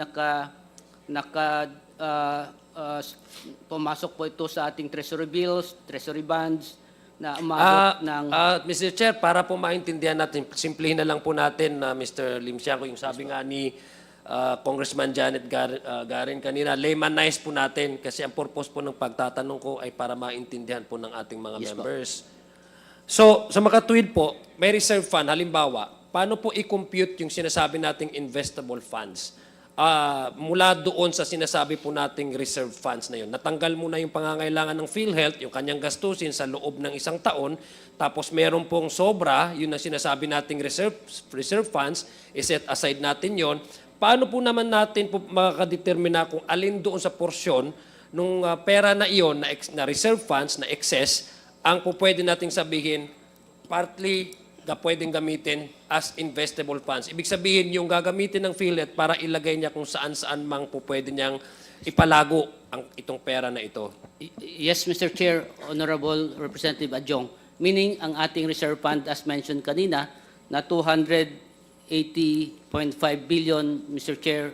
pumasok po ito sa ating treasury bills, treasury bonds, na umabot ng... Mr. Chair, para po maintindihan natin, simplihin na lang po natin, Mr. Lim Siaco, yung sabi nga ni Congressman Janet Garin kanina, laymanize po natin kasi ang purpose po ng pagtatanong ko ay para maintindihan po ng ating mga members. So, sa makatuwid po, may reserve fund, halimbawa, paano po i-compute yung sinasabi nating investable funds? Mula doon sa sinasabi po nating reserve funds na yun. Natanggal muna yung pangangailangan ng Philhealth, yung kanyang gastusin sa loob ng isang taon, tapos meron pong sobra, yun ang sinasabi nating reserve funds, i-set aside natin yon. Paano po naman natin po makakadetermina kung alin doon sa porsyon nung pera na iyon, na reserve funds, na excess, ang po pwede nating sabihin, partly pwedeng gamitin as investable funds. Ibig sabihin, yung gagamitin ng Philhealth para ilagay niya kung saan-saan mang po pwede niyang ipalago itong pera na ito. Yes, Mr. Chair, Honorable Representative Adjong. Meaning, ang ating reserve fund, as mentioned kanina, na 280.5 billion, Mr. Chair,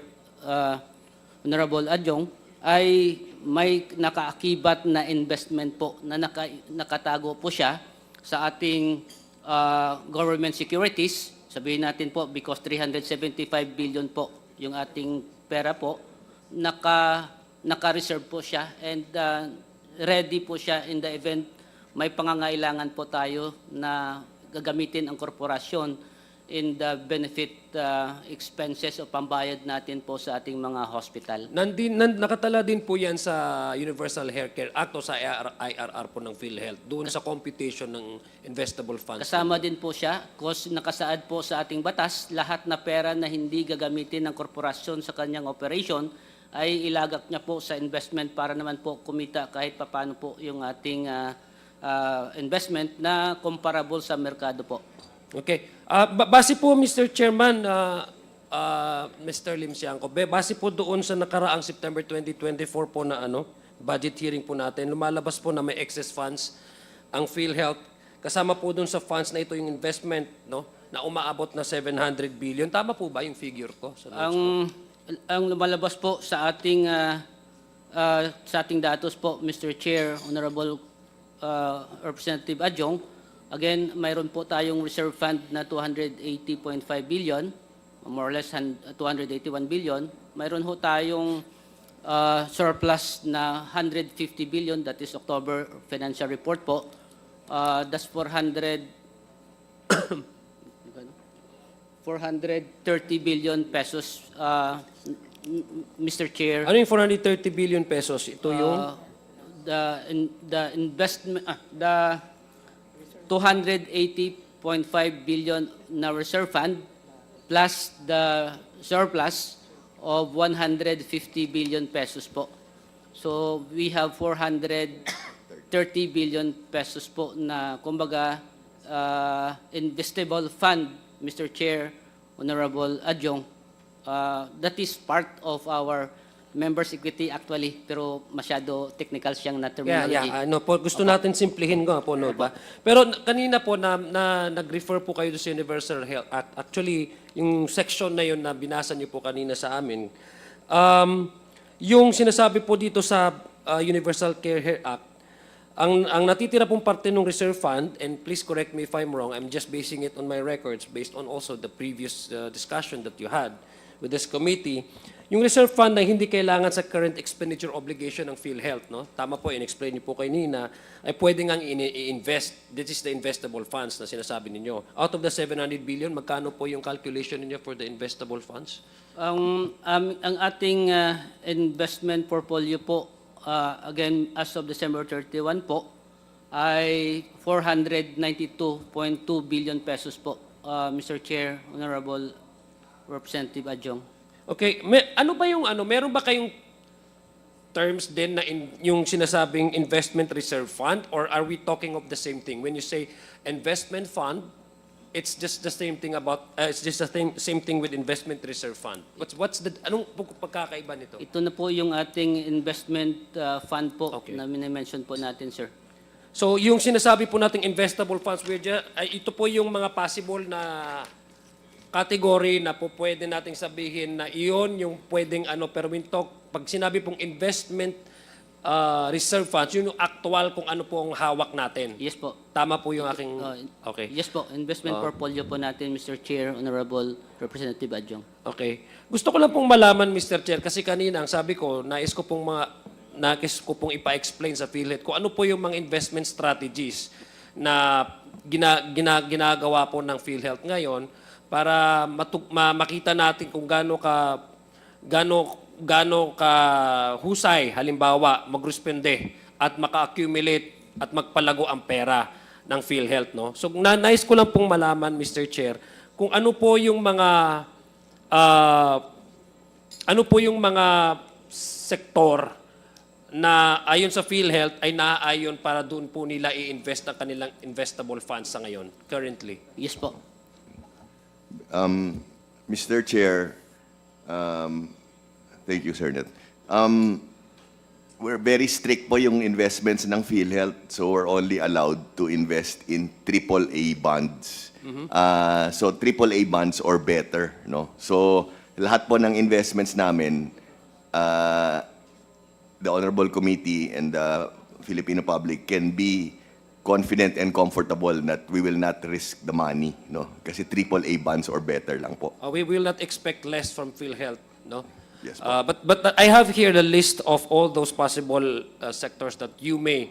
Honorable Adjong, ay may nakaakibat na investment po na nakatago po siya sa ating government securities. Sabihin natin po, because 375 billion po yung ating pera po, naka-reserve po siya and ready po siya in the event may pangangailangan po tayo na gagamitin ang korporasyon in the benefit expenses o pambayad natin po sa ating mga hospital. Nakatala din po yan sa Universal Healthcare Act o sa IRR po ng Philhealth, doon sa computation ng investable funds. Kasama din po siya, kasi nakasaad po sa ating batas, lahat na pera na hindi gagamitin ng korporasyon sa kanyang operation ay ilagak niya po sa investment para naman po kumita kahit papano po yung ating investment na comparable sa merkado po. Okay. Base po, Mr. Chairman, Mr. Lim Siangco, base po doon sa nakaraang September 2024 po na budget hearing po natin, lumalabas po na may excess funds ang PhilHealth. Kasama po doon sa funds na ito yung investment, no, na umaabot na 700 billion. Tama po ba yung figure ko? Ang lumalabas po sa ating datos po, Mr. Chair, Honorable Representative Adjong, again, mayroon po tayong reserve fund na 280.5 billion, more or less 281 billion. Mayroon ho tayong surplus na 150 billion, that is October financial report po. That's 430 billion pesos, Mr. Chair. Ano yung 430 billion pesos? Ito yung the investment, the 280.5 billion na reserve fund plus the surplus of 150 billion pesos po. So we have 430 billion pesos po na kumbaga investable fund, Mr. Chair, Honorable Adjong. That is part of our members' equity actually, pero masyado technical siyang na terminology. Gusto natin simplihin ko po, no, ba? Pero kanina po na nag-refer po kayo sa Universal Health Act. Actually, yung section na yun na binasa niyo po kanina sa amin, yung sinasabi po dito sa Universal Care Act, ang natitira pong parte ng reserve fund, and please correct me if I'm wrong, I'm just basing it on my records based on also the previous discussion that you had with this committee. Yung reserve fund na hindi kailangan sa current expenditure obligation ng PhilHealth, no? Tama po, in-explain niyo po kanina, ay pwede ngang i-invest. This is the investable funds na sinasabi ninyo. Out of the 700 billion, magkano po yung calculation niyo for the investable funds? Ang ating investment portfolio po, again, as of December 31 po, ay 492.2 billion pesos po, Mr. Chair, Honorable Representative Adjong. Okay, ano ba yung meron ba kayong terms din na yung sinasabing investment reserve fund, or are we talking of the same thing? When you say investment fund, it's just the same thing it's just the same thing with investment reserve fund. Anong pagkakaiba nito? Ito na po yung ating investment fund po na minimension po natin, sir. So yung sinasabi po nating investable funds, ito po yung mga possible na category na po pwede nating sabihin na iyon yung pwedeng pero pag sinabi pong investment reserve funds, yun yung actual kung ano po ang hawak natin. Yes po. Tama po yung aking... Okay. Yes po, investment portfolio po natin, Mr. Chair, Honorable Representative Adjong. Okay. Gusto ko lang pong malaman, Mr. Chair, kasi kanina, ang sabi ko, nais ko pong ipa-explain sa PhilHealth kung ano po yung mga investment strategies na ginagawa po ng PhilHealth ngayon para makita natin kung gaano ka husay, halimbawa, mag-respende at maka-accumulate at magpalago ang pera ng PhilHealth, no? So nais ko lang pong malaman, Mr. Chair, kung ano po yung mga sektor na ayon sa PhilHealth ay naaayon para doon po nila i-invest ang kanilang investable funds sa ngayon, currently. Yes po. Mr. Chair, thank you, Sir Net. We're very strict po yung investments ng Philhealth, so we're only allowed to invest in AAA bonds. So AAA bonds or better, no? So lahat po ng investments namin, the Honorable Committee and the Filipino public can be confident and comfortable that we will not risk the money, no? Kasi AAA bonds or better lang po. We will not expect less from PhilHealth, no? Yes, po. But I have here the list of all those possible sectors that you may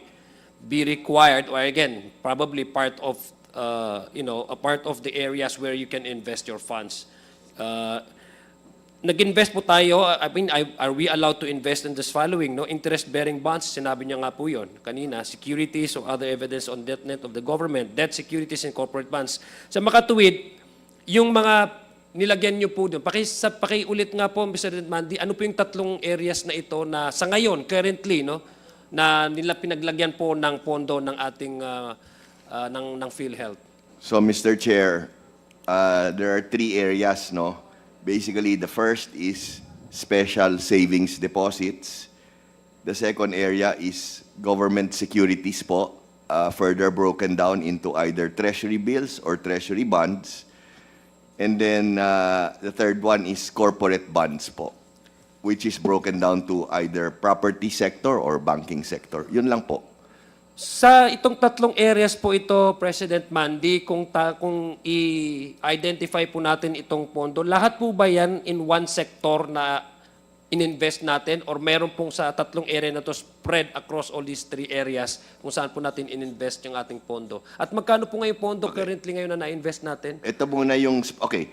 be required, or again, probably part of, a part of the areas where you can invest your funds. Nag-invest po tayo, I mean, are we allowed to invest in this following, no? Interest-bearing bonds, sinabi niya nga po yun kanina, securities or other evidence on debt net of the government, debt securities and corporate bonds. Sa makatuwid, yung mga nilagyan niyo po doon. Pakiulit nga po, Mr. Mandy, ano po yung tatlong areas na ito na sa ngayon, currently, no, na nila pinaglagyan po ng pondo ng ating ng PhilHealth? So, Mr. Chair, there are 3 areas, no? Basically, the first is special savings deposits. The second area is government securities po, further broken down into either treasury bills or treasury bonds. And then the third one is corporate bonds po, which is broken down to either property sector or banking sector. Yun lang po. Sa itong tatlong areas po ito, President Mandy, kung i-identify po natin itong pondo, lahat po ba yan in one sector na in-invest natin, or meron pong sa tatlong area na to spread across all these 3 areas kung saan po natin in-invest yung ating pondo? At magkano po ngayon pondo currently ngayon na na-invest natin? Ito muna yung,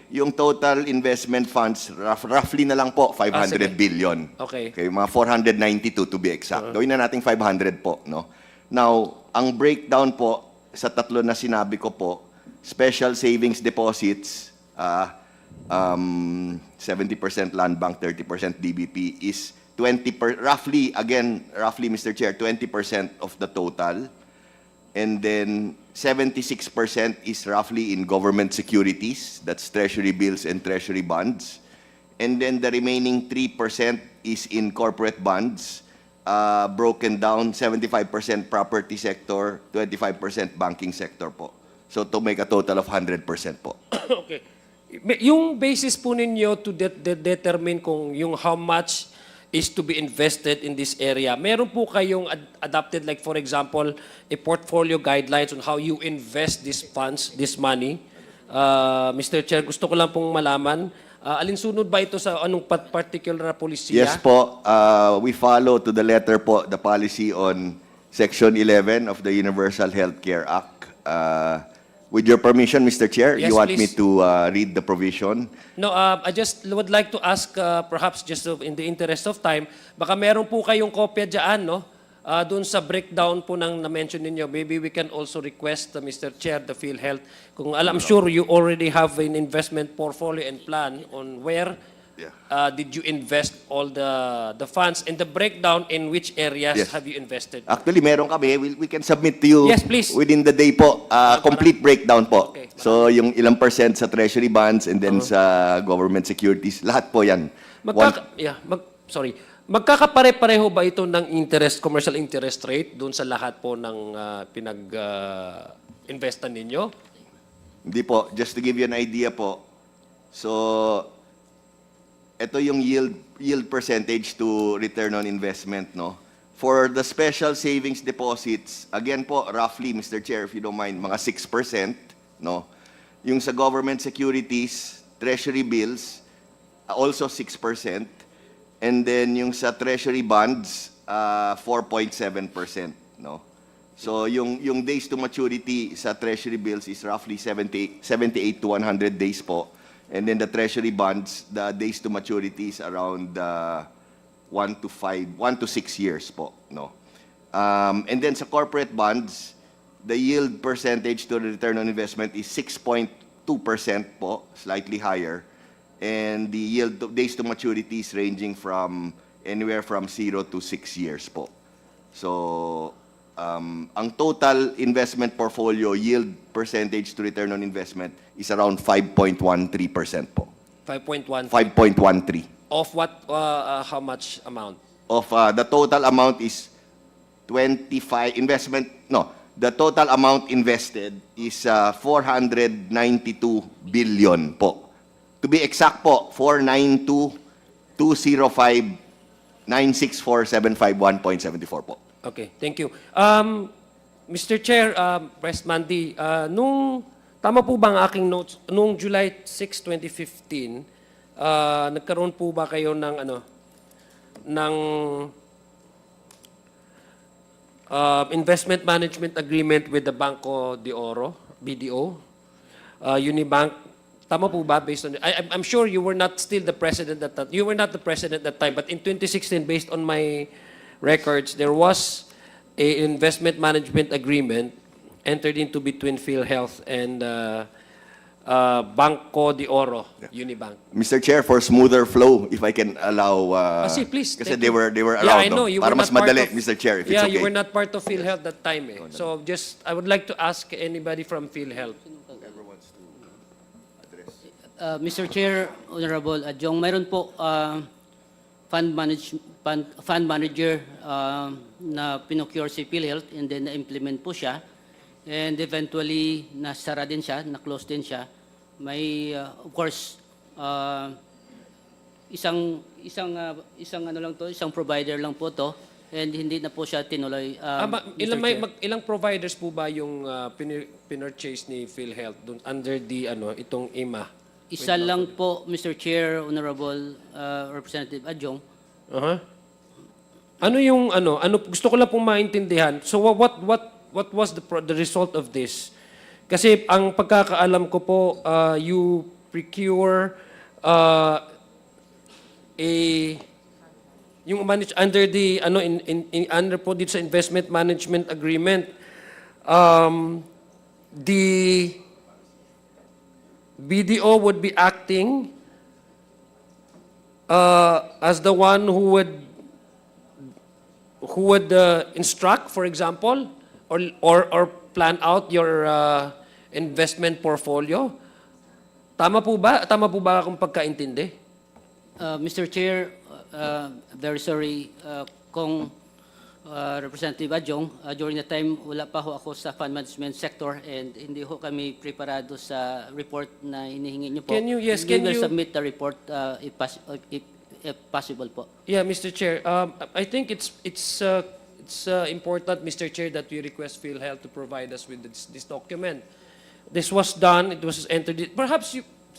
yung total investment funds, roughly na lang po, 500 billion. Okay. Mga 492 to be exact. Gawin na nating 500 po, no? Now, ang breakdown po sa tatlo na sinabi ko po, special savings deposits, 70% land bank, 30% DBP is roughly, Mr. Chair, 20% of the total. And then 76% is roughly in government securities, that's treasury bills and treasury bonds. And then the remaining 3% is in corporate bonds, broken down 75% property sector, 25% banking sector po. So to make a total of 100% po. Okay. Yung basis po ninyo to determine kung yung how much is to be invested in this area, meron po kayong adopted, like for example, a portfolio guidelines on how you invest these funds, this money? Mr. Chair, gusto ko lang pong malaman, alinsunod ba ito sa anong particular na polisiya? Yes po, we follow to the letter po the policy on Section 11 of the Universal Healthcare Act. With your permission, Mr. Chair, Yes, you want please. me to read the provision? No, I just would like to ask, perhaps just in the interest of time, baka meron po kayong kopya dyan, no? Doon sa breakdown po ng na-mention ninyo, maybe we can also request, Mr. Chair, the PhilHealth, kung I'm sure you already have an investment portfolio and plan on where did you invest all the funds, and the breakdown in which areas Yes. have you invested? Actually, meron kami. We can submit to you Yes, please. within the day po. Complete breakdown po. Okay. So, yung ilang percent sa treasury bonds and then sa government securities, lahat po yan. Magkakapare-pareho ba ito ng interest, commercial interest rate doon sa lahat po ng pinag-investan ninyo? Hindi po. Just to give you an idea po. So, ito yung yield percentage to return on investment, no? For the special savings deposits, again po, roughly, Mr. Chair, if you don't mind, mga 6%, no? Yung sa government securities, treasury bills, also 6%. And then yung sa treasury bonds, 4.7%, no? So yung days to maturity sa treasury bills is roughly 78 to 100 days po. And then the treasury bonds, the days to maturity is around 1 to 6 years po, no? And then sa corporate bonds, the yield percentage to the return on investment is 6.2% po, slightly higher. And the yield days to maturity is ranging from anywhere from 0 to 6 years po. So, ang total investment portfolio yield percentage to return on investment is around 5.13% po. 5.1. 5.13. Of what, how much amount? of the total amount is 25 investment, no, the total amount invested is 492 billion po. To be exact po, 492,205,964,751.74 po. Okay, thank you. Mr. Chair, Press Mandy, tama po ba ang aking notes? Nung July 6, 2015, nagkaroon po ba kayo ng investment management agreement with the Banco de Oro, BDO, Unibank? Tama po ba based on I'm sure you were not still the president at that. You were not the president at that time, but in 2016, based on my records, there was a investment management agreement entered into between Philhealth and Banco de Oro, Unibank. Mr. Chair, for smoother flow, if I can allow, please. kasi Thank they you. were around, Yeah, I no? know. You Para were mas not part madali, of- Mr. Chair, if Yeah, it's okay. you were not part of Philhealth that time. So just, I would like to ask anybody from Philhealth. Mr. Chair, Honorable Adjong, mayroon po fund manager na pinocure si PhilHealth and then na-implement po siya. And eventually, nasara din siya, na-close din siya. May, of course, isang provider lang po to and hindi na po siya tinuloy. Mr. Chair. Ilang providers po ba yung pinurchase ni Philhealth dun, under the itong IMA? Isa lang po, Mr. Chair, Honorable Representative Adjong. Ano yung gusto ko lang pong maintindihan. So what was the result of this? Kasi ang pagkakaalam ko po, you procure yung manage under the under po dito sa investment management agreement, the BDO would be acting as the one who would instruct, for example, or plan out your investment portfolio. Tama po ba? Tama po ba akong pagkaintindi? Mr. Chair, very sorry kung Representative Adjong, during the time wala pa ho ako sa fund management sector and hindi ho kami preparado sa report na hinihingi niyo po. Can you We will submit the report if possible po. Yeah, Mr. Chair. I think it's important, Mr. Chair, that we request Philhealth to provide us with this document. This was done. It was entered. Perhaps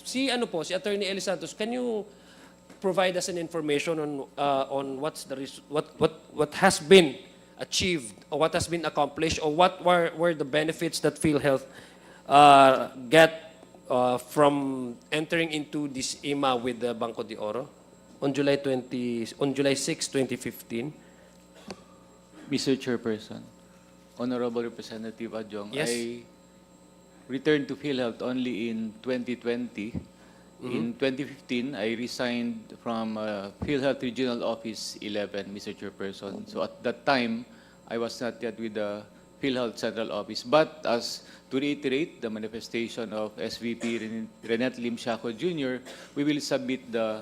si Attorney Eli Santos, can you provide us an information on what has been achieved or what has been accomplished or what were the benefits that Philhealth get from entering into this IMA with the Banco de Oro on July 6, 2015? Mr. Chairperson, Honorable Representative Adjong, Yes. I returned to PhilHealth only in 2020. In 2015, I resigned from PhilHealth Regional Office 11, Mr. Chairperson. So at that time, I was not yet with the PhilHealth Central Office. But as to reiterate the manifestation of SVP Renette Lim Shaco Jr., we will submit the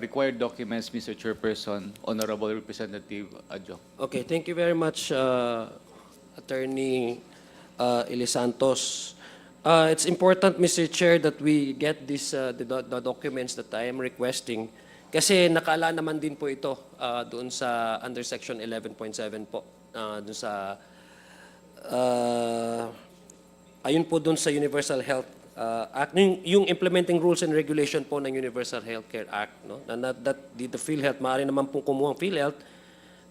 required documents, Mr. Chairperson, Honorable Representative Adjong. Okay, thank you very much, Attorney Eli Santos. It's important, Mr. Chair, that we get the documents that I am requesting. Kasi nakala naman din po ito doon sa under section 11.7 po. Doon sa ayun po doon sa Universal Health Act, yung implementing rules and regulation po ng Universal Healthcare Act, no? That dito PhilHealth, maaari naman pong kumuha ang PhilHealth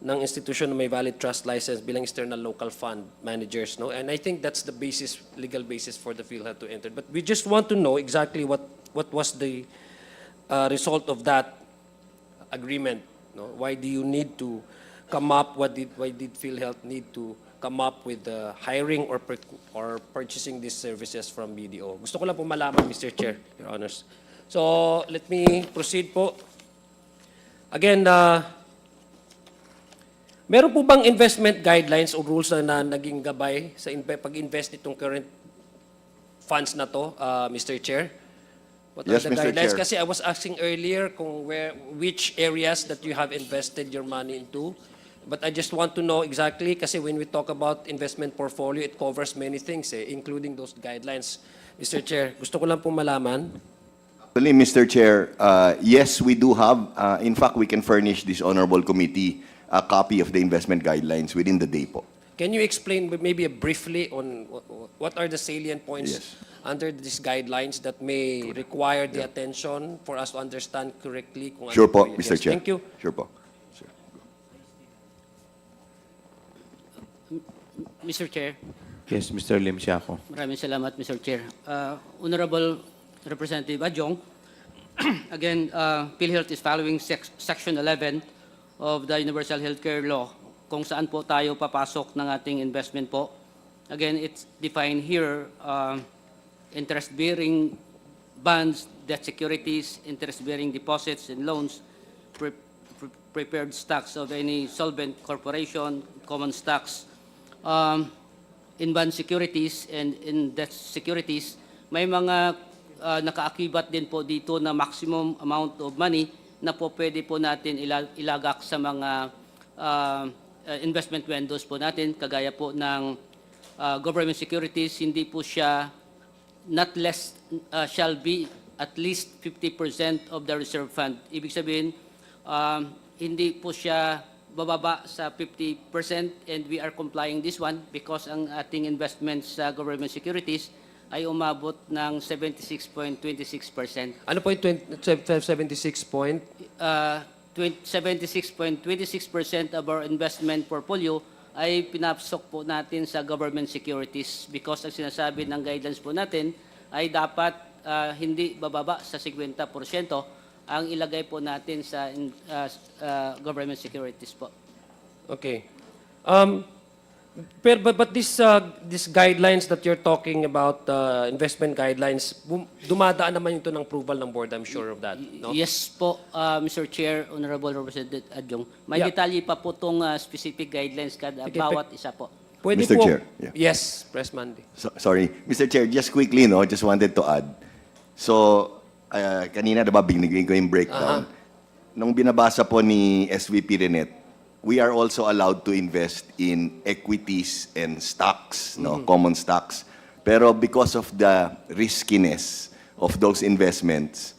ng institution na may valid trust license bilang external local fund managers, no? And I think that's the basis, legal basis for the PhilHealth to enter. But we just want to know exactly what was the result of that agreement, no? Why do you need to come up? Why did PhilHealth need to come up with hiring or purchasing these services from BDO? Gusto ko lang po malaman, Mr. Chair, Your Honors. So let me proceed po. Again, meron po bang investment guidelines o rules na naging gabay sa pag-invest nitong current funds na to, Mr. Chair? What Yes, are the Mr. guidelines? Chair. Kasi I was asking earlier kung which areas that you have invested your money into. But I just want to know exactly kasi when we talk about investment portfolio, it covers many things, including those guidelines. Mr. Chair, gusto ko lang pong malaman. Actually, Mr. Chair, yes, we do have. In fact, we can furnish this honorable committee a copy of the investment guidelines within the day po. Can you explain maybe briefly on what are the salient points Yes. under these guidelines that may require the attention for us to understand correctly? Kung Sure ano po, yun? Mr. Yes, Chair. thank you. Sure po. Mr. Chair, Yes, Mr. Lim Siako. maraming salamat, Mr. Chair. Honorable Representative Adjong, again, PhilHealth is following Section 11 of the Universal Healthcare Law, kung saan po tayo papasok ng ating investment po. Again, it's defined here, interest-bearing bonds, debt securities, interest-bearing deposits and loans, prepared stocks of any solvent corporation, common stocks, in bond securities and in debt securities. May mga nakaakibat din po dito na maximum amount of money na po pwede po natin ilagak sa mga investment windows po natin, kagaya po ng government securities. Hindi po siya not less, shall be at least 50% of the reserve fund. Ibig sabihin, hindi po siya bababa sa 50%, and we are complying this one because ang ating investments sa government securities ay umabot ng 76.26%. Ano po yung 76 point? 76.26% of our investment portfolio ay pinapasok po natin sa government securities because ang sinasabi ng guidelines po natin ay dapat hindi bababa sa 50% ang ilagay po natin sa government securities po. Okay. But this guidelines that you're talking about, investment guidelines, dumadaan naman ito ng approval ng board, I'm sure of that. No? Yes po, Mr. Chair, Honorable Representative Adjong. May Yeah. detalye pa po itong specific guidelines kada Sige, bawat isa po. Pwede Mr. po. Chair, yeah. Yes, Press Mandy. Sorry. Mr. Chair, just quickly, no, just wanted to add. So, kanina, diba, binigay ko yung breakdown. Nung binabasa po ni SVP Renet, we are also allowed to invest in equities and stocks, no, common stocks. Pero because of the riskiness of those investments,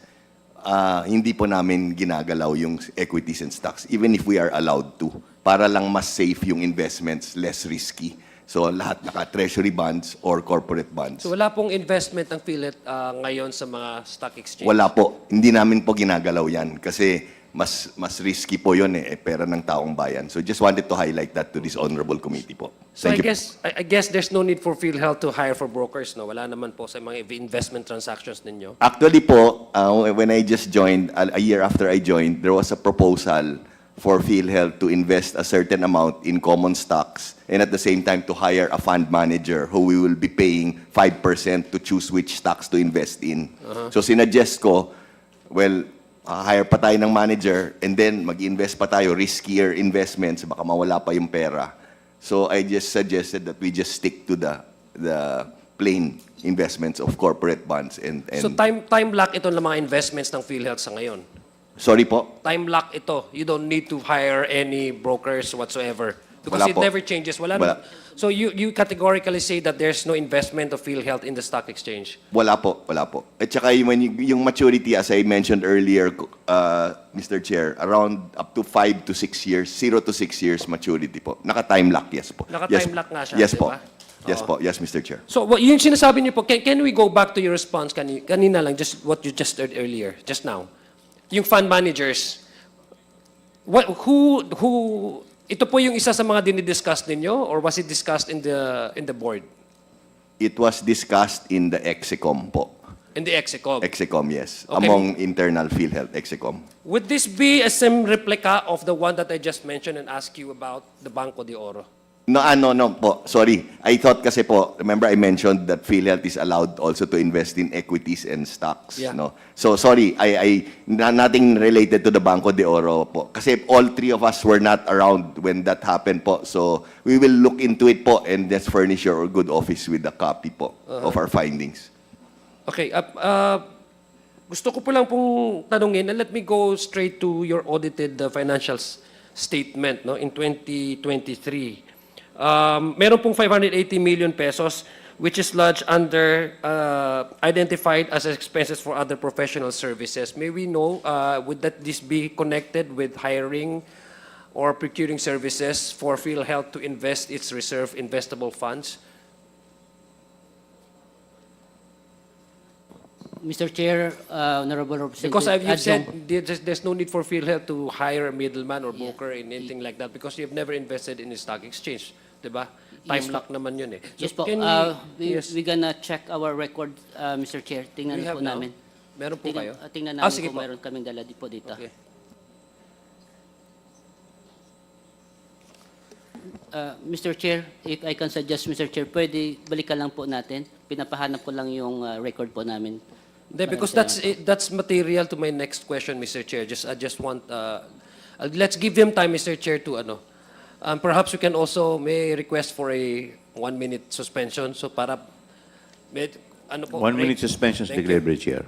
hindi po namin ginagalaw yung equities and stocks, even if we are allowed to, para lang mas safe yung investments, less risky. So lahat naka-treasury bonds or corporate bonds. So wala pong investment ng PhilHealth ngayon sa mga stock exchange? Wala po. Hindi namin po ginagalaw yan kasi mas risky po yun pera ng taong bayan. So just wanted to highlight that to this honorable committee po. So Thank you. I guess there's no need for PhilHealth to hire for brokers, no? Wala naman po sa mga investment transactions ninyo. Actually po, when I just joined, a year after I joined, there was a proposal for PhilHealth to invest a certain amount in common stocks and at the same time to hire a fund manager who we will be paying 5% to choose which stocks to invest in. So sinuggest ko, well, hire pa tayo ng manager and then mag-invest pa tayo, riskier investments, baka mawala pa yung pera. So I just suggested that we just stick to the plain investments of corporate bonds and So time lock ito ng mga investments ng PhilHealth sa ngayon? Sorry po? Time lock ito. You don't need to hire any brokers whatsoever. Because Wala it po. never changes. Wala. Wala. So you categorically say that there's no investment of PhilHealth in the stock exchange? Wala po, wala po. At saka yung maturity, as I mentioned earlier, Mr. Chair, around up to 5 to 6 years, 0 to 6 years maturity po. Naka-time lock, yes po. Naka-time lock nga siya, Yes di po. ba? Yes po, yes, Mr. Chair. So yung sinasabi niyo po, can we go back to your response kanina lang, just what you just heard earlier, just now? Yung fund managers, ito po yung isa sa mga dinidiscuss ninyo or was it discussed in the board? It was discussed in the EXECOM po. In the EXECOM? EXECOM, yes. Okay. Among internal PhilHealth EXECOM. Would this be a same replica of the one that I just mentioned and asked you about, the Banco de Oro? No po. Sorry. I thought kasi po, remember I mentioned that PhilHealth is allowed also to invest in equities and stocks. Yeah. No? So sorry, nothing related to the Banco de Oro po. Kasi all three of us were not around when that happened po. So we will look into it po and just furnish your good office with a copy po of our findings. Okay. Gusto ko po lang pong tanungin, and let me go straight to your audited financial statement no, in 2023. Meron pong 580 million pesos which is lodged under identified as expenses for other professional services. May we know, would this be connected with hiring or procuring services for Philhealth to invest its reserve investable funds? Mr. Chair, Honorable Representative Because you've said Adjong, there's no need for Philhealth to hire a middleman or broker in anything like that because you've never invested in a stock exchange, di ba? Time Yes, lock naman yun eh. So yes po, can yes. we gonna check our record, Mr. Chair. Tingnan We have po now? namin. Meron po kayo? Tingnan Ah, namin sige kung po. meron kaming dala po dito. Okay. Mr. Chair, if I can suggest, Mr. Chair, pwede balikan lang po natin. Pinapahanap ko lang yung record po namin. Hindi, because that's material to my next question, Mr. Chair. I just want, let's give them time, Mr. Chair, to perhaps we can also may request for a 1-minute suspension. So para, ano po, 1 minute break. suspension Thank declared you. by the chair.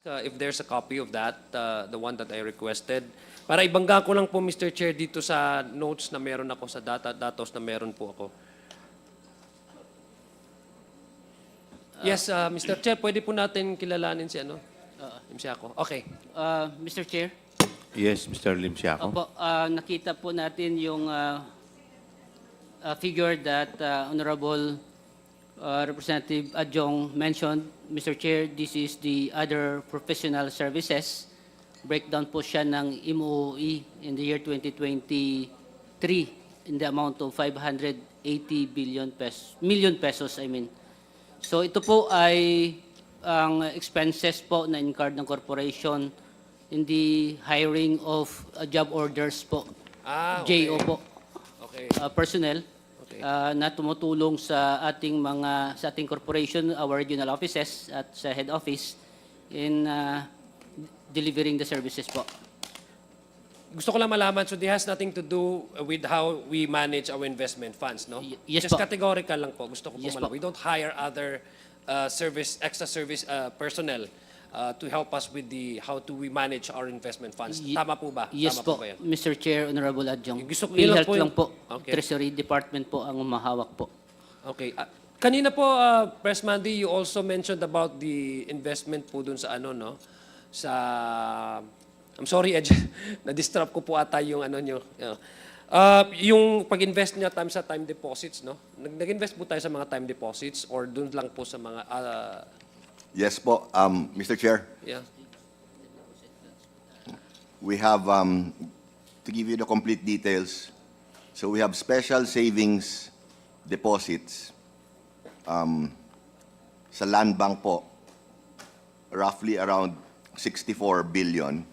If there's a copy of that, the one that I requested. Para ibangga ko lang po, Mr. Chair, dito sa notes na meron ako, sa datos na meron po ako. Yes, Mr. Chair, pwede po natin kilalanin si Limsiaco. Okay. Mr. Chair, Yes, Mr. Limsiaco. opo, nakita po natin yung figure that Honorable Representative Adjong mentioned. Mr. Chair, this is the other professional services. Breakdown po siya ng MOE in the year 2023 in the amount of 580 million pesos, I mean. So ito po ay ang expenses po na incurred ng corporation in the hiring of job orders po. Okay. JO po. Okay. Personnel. Okay. Na tumutulong sa ating corporation, our regional offices at sa head office in delivering the services po. Gusto ko lang malaman, so this has nothing to do with how we manage our investment funds, no? Yes Just po. categorical lang po. Gusto ko po Yes malaman. po. We don't hire other extra service personnel to help us with how do we manage our investment funds. Tama po ba? Yes Tama po, ba yan? Mr. Chair, Honorable Adjong. Gusto ko- yun lang PhilHealth po lang po. Okay. Treasury Department po ang umahawak po. Okay. Kanina po, Press Mandy, you also mentioned about the investment po dun sa I'm sorry, Ed, na-disrupt ko po ata yung nyo. Yung pag-invest niya sa time deposits, no? Nag-invest po tayo sa mga time deposits or dun lang po sa mga... Yes po, Mr. Chair. yeah. We have, to give you the complete details, so we have special savings deposits sa land bank po, roughly around 64 billion.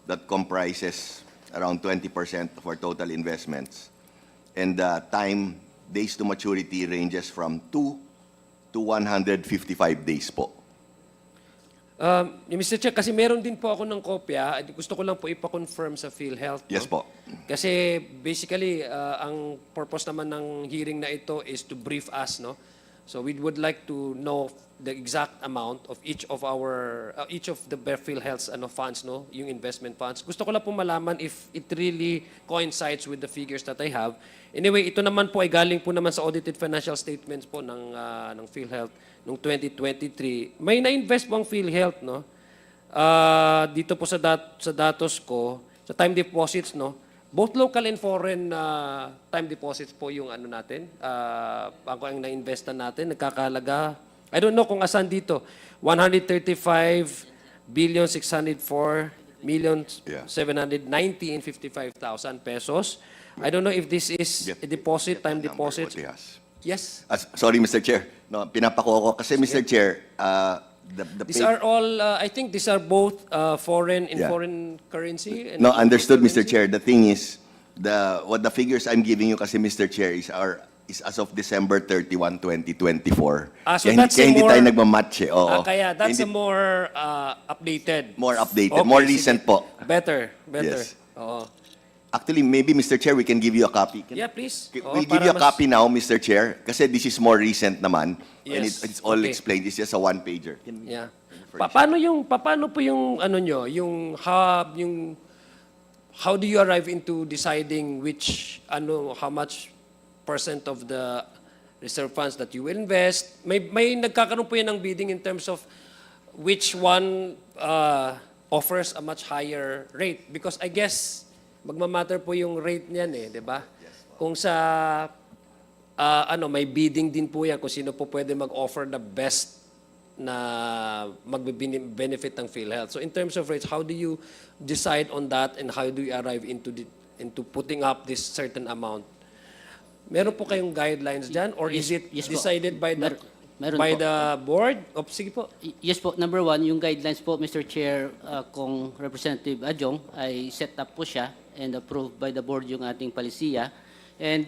That comprises around 20% of our total investments. And the time, days to maturity ranges from 2 to 155 days po. Mr. Chair, kasi meron din po ako ng kopya. Gusto ko lang po ipa-confirm sa PhilHealth. Yes no? po. Kasi basically, ang purpose naman ng hearing na ito is to brief us, no? So we would like to know the exact amount of each of the PhilHealth's funds, no? Yung investment funds. Gusto ko lang po malaman if it really coincides with the figures that I have. Anyway, ito naman po ay galing po naman sa audited financial statements po ng PhilHealth noong 2023. May na-invest po ang PhilHealth, no? Dito po sa datos ko, sa time deposits, no? Both local and foreign time deposits po yung natin. Ang na-investan natin, nagkakalaga, I don't know kung asan dito, 135,604,790,55,000 pesos. I don't know if this is a deposit, time deposit. Yes. Sorry, Mr. Chair. No, pinapako ko kasi, Mr. Chair, These are all, I think these are both foreign in Yeah. foreign currency. And No, understood, local Mr. currency. Chair. The thing is, what the figures I'm giving you kasi, Mr. Chair, is as of December 31, 2024. So Kaya that's hindi more, tayo nagmamatch eh. Oo. kaya that's Hindi- a more updated. More updated, Okay, more sige. recent po. Better. Yes. Oo. Actually, maybe, Mr. Chair, we can give you a copy. Yeah, please. Oo, We'll give para you a mas- copy now, Mr. Chair, kasi this is more recent naman. And Yes. it's all Okay. explained. It's just a one-pager. Yeah. Paano po yung nyo, yung how do you arrive into deciding how much percent of the reserve funds that you will invest? May nagkakaroon po yan ng bidding in terms of which one offers a much higher rate, because I guess magmamatter po yung rate niyan di ba? Kung sa may bidding din po yan kung sino po pwede mag-offer the best na magbe-benefit ng PhilHealth. So in terms of rates, how do you decide on that and how do you arrive into putting up this certain amount? Meron po kayong guidelines dyan or is it Yes po. decided by the Meron by po. the board? Sige po. Yes po. Number one, yung guidelines po, Mr. Chair, kung Representative Adjong, ay set up po siya and approved by the board yung ating palisiya. And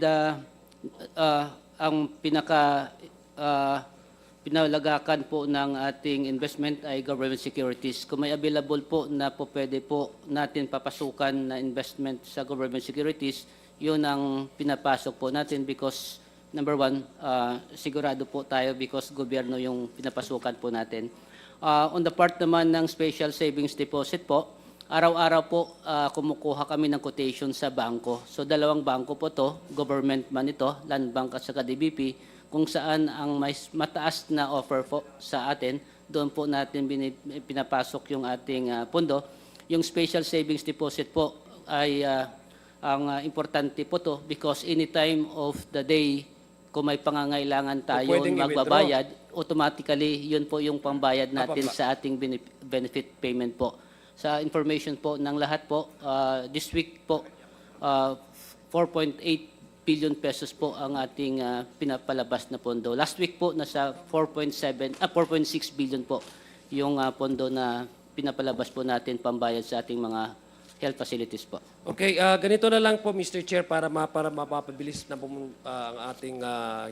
ang pinalagakan po ng ating investment ay government securities. Kung may available po na po pwede po natin papasukan na investment sa government securities, yun ang pinapasok po natin because number one, sigurado po tayo because gobyerno yung pinapasukan po natin. On the part naman ng special savings deposit po, araw-araw po kumukuha kami ng quotation sa bangko. So dalawang bangko po to, government man ito, Land Bank at saka DBP, kung saan ang mas mataas na offer po sa atin, doon po natin pinapasok yung ating pondo. Yung special savings deposit po ay ang importante po to because any time of the day, kung may pangangailangan tayo pwedeng magbabayad, automatically yun po yung pambayad natin sa ating benefit payment po. Sa information po ng lahat po, this week po, 4.8 billion pesos po ang ating pinapalabas na pondo. Last week po, nasa 4.6 billion po yung pondo na pinapalabas po natin pambayad sa ating mga health facilities po. Okay, ganito na lang po, Mr. Chair, para mapapabilis na po ang ating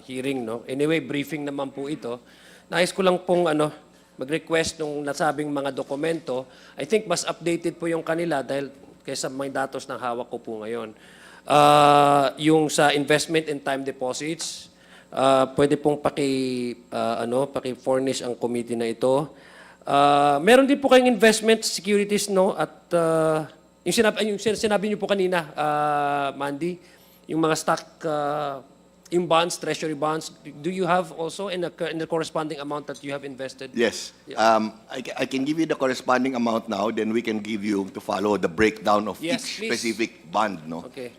hearing. No? Anyway, briefing naman po ito. Nais ko lang pong mag-request nung nasabing mga dokumento. I think mas updated po yung kanila dahil kaysa may datos na hawak ko po ngayon. Yung sa investment and time deposits, pwede pong paki-furnish ang committee na ito. Meron din po kayong investment securities, no? At yung sinabi niyo po kanina, Mandy, yung mga stock, yung bonds, treasury bonds, do you have also in the corresponding amount that you have invested? Yes. I can give you the corresponding amount now, then we can give you to follow the breakdown of Yes, each please. specific bond. No? Okay.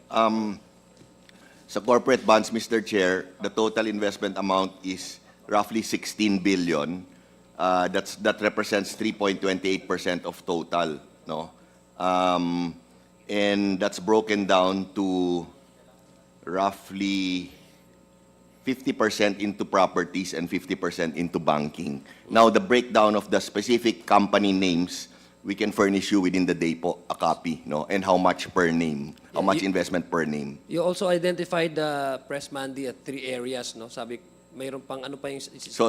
Sa corporate bonds, Mr. Chair, the total investment amount is roughly 16 billion. That represents 3.28% of total. No? And that's broken down to roughly 50% into properties and 50% into banking. Now, the breakdown of the specific company names, we can furnish you within the day po a copy, no? And how much per name, how much investment per name. You also identified the Press Mandy at 3 areas, no? Sabi, mayroon pang ano pa yung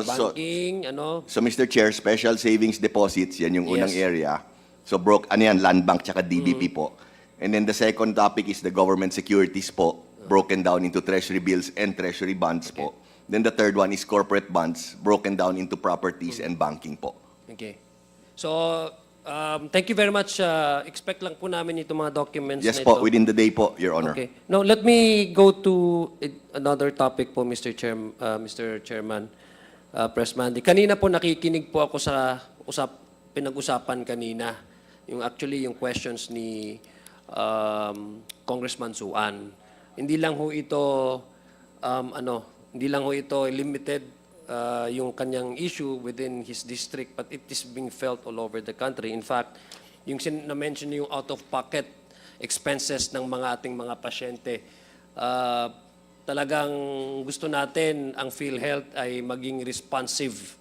banking, ano? So, Mr. Chair, special savings deposits, yan yung unang Yes. area. So, ano yan, land bank tsaka DBP po. And then the second topic is the government securities po, broken down into treasury bills and treasury bonds po. Then the third one is corporate bonds, broken down into properties and banking po. Okay. So, thank you very much. Expect lang po namin itong mga documents Yes na po, ito. within the day po, Your Honor. Okay. Now, let me go to another topic po, Mr. Chairman, Press Mandy. Kanina po nakikinig po ako sa pinag-usapan kanina. Yung questions ni Congressman Suan. Hindi lang ho ito limited yung kanyang issue within his district, but it is being felt all over the country. In fact, yung na-mention yung out-of-pocket expenses ng ating mga pasyente, talagang gusto natin ang Philhealth ay maging responsive.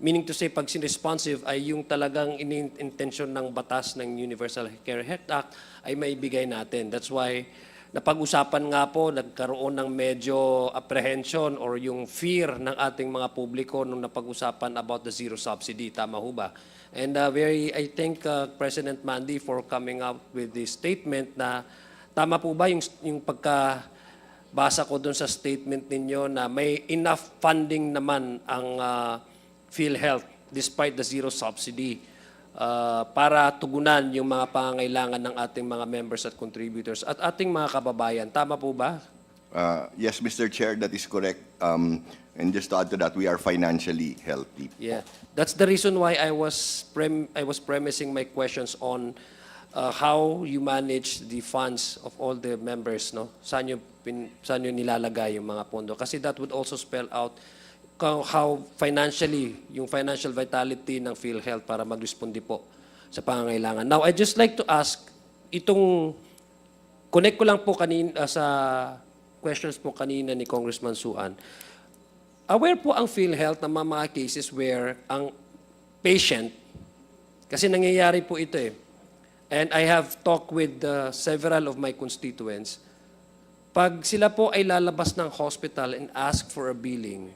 Meaning to say, pag responsive ay yung talagang intensyon ng batas ng Universal Care Health Act ay maibigay natin. That's why napag-usapan nga po, nagkaroon ng medyo apprehension or yung fear ng ating mga publiko nung napag-usapan about the zero subsidy. Tama ho ba? And I thank President Mandy for coming out with this statement na tama po ba yung pagkabasa ko dun sa statement ninyo na may enough funding naman ang Philhealth despite the zero subsidy para tugunan yung mga pangangailangan ng ating mga members at contributors at ating mga kababayan. Tama po ba? Yes, Mr. Chair, that is correct. And just to add to that, we are financially healthy. Yeah. That's the reason why I was premising my questions on how you manage the funds of all the members, no? Saan nyo nilalagay yung mga pondo? Kasi that would also spell out how financially, yung financial vitality ng Philhealth para mag-respondi po sa pangangailangan. Now, I'd just like to ask, connect ko lang po kanina sa questions po kanina ni Congressman Suan. Aware po ang Philhealth ng mga cases where ang patient, kasi nangyayari po ito and I have talked with several of my constituents, pag sila po ay lalabas ng hospital and ask for a billing,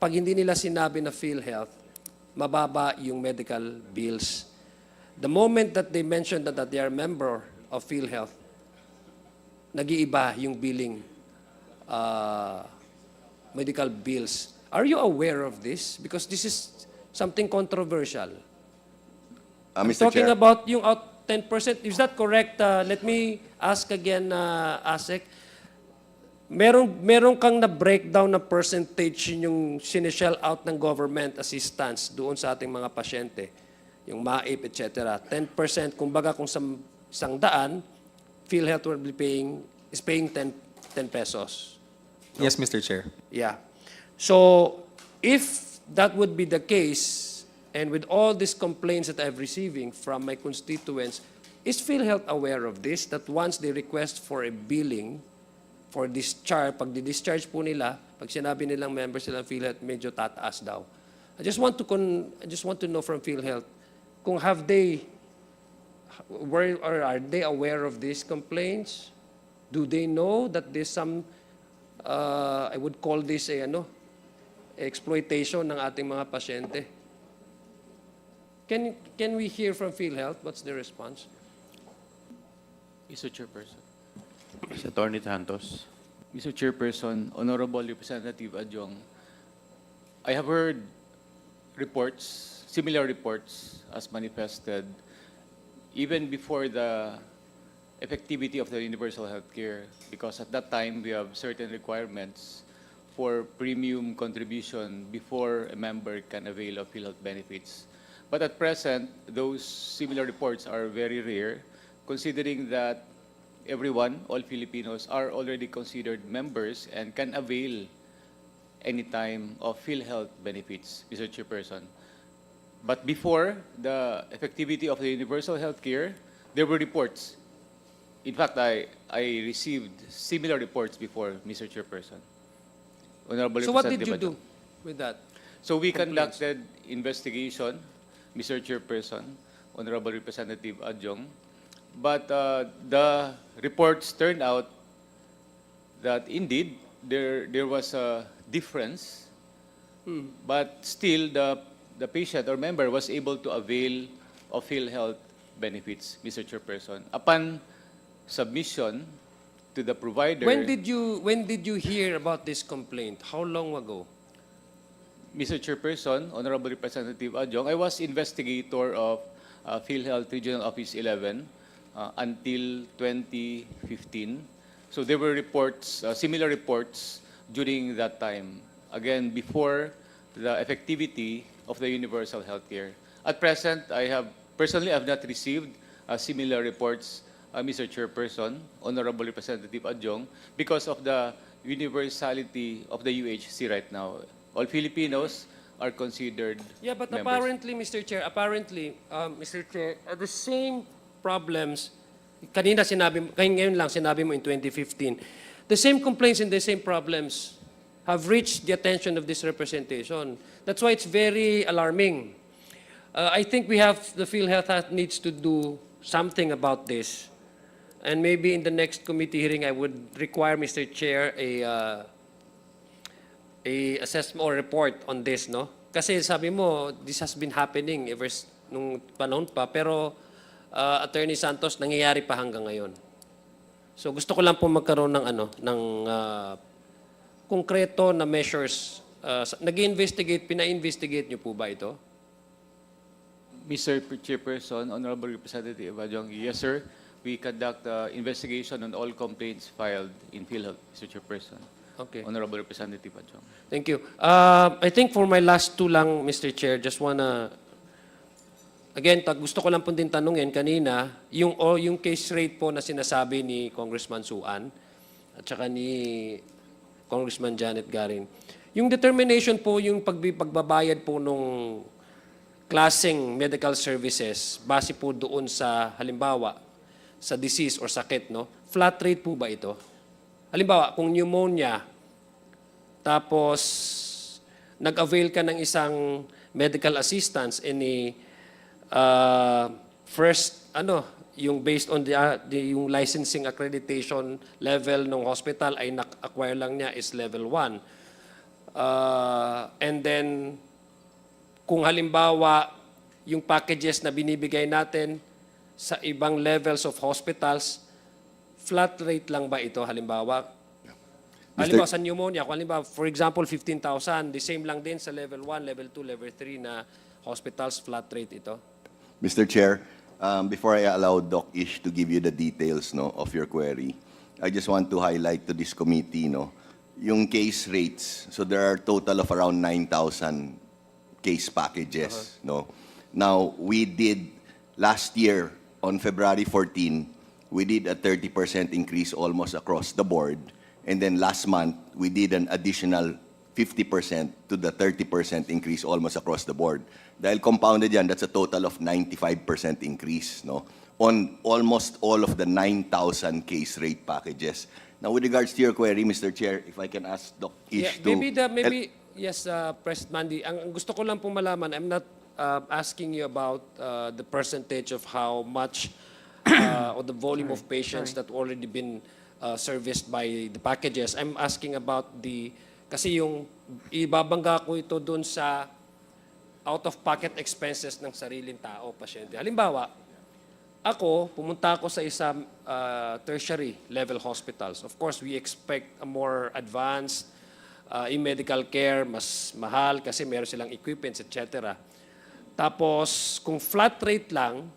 pag hindi nila sinabi na Philhealth, mababa yung medical bills. The moment that they mention that they are a member of Philhealth, nag-iiba yung billing medical bills. Are you aware of this? Because this is something controversial. I'm Mr. talking Chair. about yung 10%. Is that correct? Let me ask again, ASEC. Meron kang na-breakdown na percentage yung sinishell out ng government assistance doon sa ating mga pasyente, yung MAIP, etc. 10%, kumbaga kung 100, Philhealth is paying 10 pesos. No? Yes, Mr. Chair. Yeah. So, if that would be the case, and with all these complaints that I'm receiving from my constituents, is Philhealth aware of this, that once they request for a billing, for discharge, pag di-discharge po nila, pag sinabi nilang members sila ng Philhealth, medyo tataas daw. I just want to know from Philhealth, kung are they aware of these complaints? Do they know that there's some, I would call this exploitation ng ating mga pasyente? Can we hear from Philhealth? What's the response? Mr. Chairperson. Attorney Santos. Mr. Chairperson, Honorable Representative Adjong, I have heard reports, similar reports as manifested even before the effectivity of the universal health care, because at that time we have certain requirements for premium contribution before a member can avail of PhilHealth benefits. But at present, those similar reports are very rare, considering that everyone, all Filipinos, are already considered members and can avail anytime of PhilHealth benefits, Mr. Chairperson. But before the effectivity of the universal health care, there were reports. In fact, I received similar reports before, Mr. Chairperson. Honorable So what did you Representative do with that? So we Complaints. conducted investigation, Mr. Chairperson, Honorable Representative Adjong, but the reports turned out that indeed there was a difference, but still the patient or member was able to avail of Philhealth benefits, Mr. Chairperson. Upon submission to the provider, When did you hear about this complaint? How long ago? Mr. Chairperson, Honorable Representative Adjong, I was investigator of Philhealth Regional Office 11 until 2015. So there were reports, similar reports during that time. Again, before the effectivity of the universal healthcare. At present, I have not received similar reports, Mr. Chairperson, Honorable Representative Adjong, because of the universality of the UHC right now. All Filipinos are considered Yeah, but members. apparently, Mr. Chair, Mr. Chair, the same problems, kanina ngayon lang sinabi mo in 2015, the same complaints and the same problems have reached the attention of this representation. That's why it's very alarming. I think the Philhealth needs to do something about this. And maybe in the next committee hearing, I would require, Mr. Chair, a assessment or report on this, no? Kasi sabi mo, this has been happening nung panahon pa, pero Attorney Santos, nangyayari pa hanggang ngayon. So gusto ko lang po magkaroon ng konkreto na measures. Pina-investigate niyo po ba ito? Mr. Chairperson, Honorable Representative Adjong, yes, sir. We conduct investigation on all complaints filed in Philhealth, Mr. Chairperson. Okay. Honorable Representative Adjong. Thank you. I think for my last two lang, Mr. Chair, just wanna, again, gusto ko lang po din tanungin kanina, yung case rate po na sinasabi ni Congressman Suan at saka ni Congressman Janet Garin. Yung determination po, yung pagbabayad po nung klaseng medical services, base po doon sa, halimbawa, sa disease or sakit, no? Flat rate po ba ito? Halimbawa, kung pneumonia, tapos nag-avail ka ng isang medical assistance yung based on yung licensing accreditation level ng hospital ay na-acquire lang niya is level 1. And then, kung halimbawa, yung packages na binibigay natin sa ibang levels of hospitals, flat rate lang ba ito halimbawa? Halimbawa sa pneumonia, kung halimbawa, for example, 15,000, the same lang din sa level 1, level 2, level 3 na hospitals, flat rate ito? Mr. Chair, before I allow Doc Ish to give you the details of your query, I just want to highlight to this committee yung case rates. So there are a total of around 9,000 case packages. Now, we did last year on February 14, we did a 30% increase almost across the board. And then last month, we did an additional 50% to the 30% increase almost across the board. Dahil compounded yan, that's a total of 95% increase on almost all of the 9,000 case rate packages. Now, with regards to your query, Mr. Chair, if I can ask Doc Ish to... Yes, President Mandy, ang gusto ko lang pong malaman, I'm not asking you about the percentage of how much or the volume of patients that already been serviced by the packages. I'm asking about kasi yung ibabangga ko ito dun sa out-of-pocket expenses ng sariling tao, pasyente. Halimbawa, pumunta ako sa isang tertiary level hospitals. Of course, we expect a more advanced in medical care, mas mahal kasi meron silang equipments, etc. Tapos, kung flat rate lang,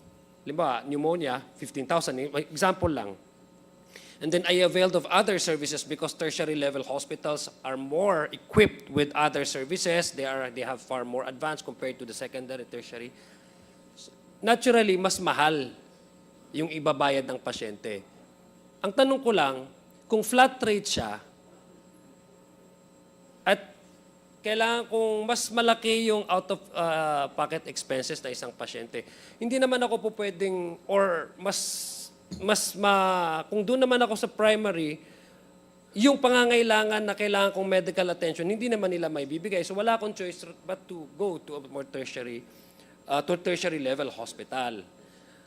halimbawa, pneumonia, 15,000, example lang. And then I availed of other services because tertiary level hospitals are more equipped with other services. They have far more advanced compared to the secondary, tertiary. Naturally, mas mahal yung ibabayad ng pasyente. Ang tanong ko lang, kung flat rate siya, at kailangan kung mas malaki yung out-of-pocket expenses na isang pasyente, hindi naman ako po pwedeng, or kung doon naman ako sa primary, yung pangangailangan na kailangan kong medical attention, hindi naman nila may bibigay. So wala akong choice but to go to a more tertiary level hospital.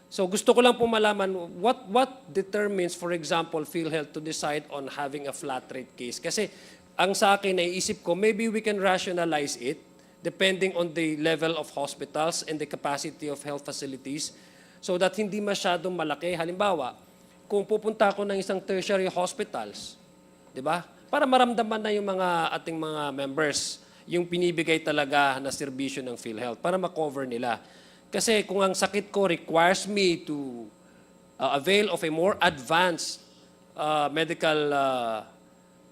So gusto ko lang po malaman, what determines, for example, PhilHealth to decide on having a flat rate case? Kasi ang sa akin, naiisip ko, maybe we can rationalize it depending on the level of hospitals and the capacity of health facilities so that hindi masyadong malaki. Halimbawa, kung pupunta ako ng isang tertiary hospitals, di ba? Para maramdaman na yung mga ating mga members, yung pinibigay talaga na serbisyo ng PhilHealth para ma-cover nila. Kasi kung ang sakit ko requires me to avail of a more advanced medical,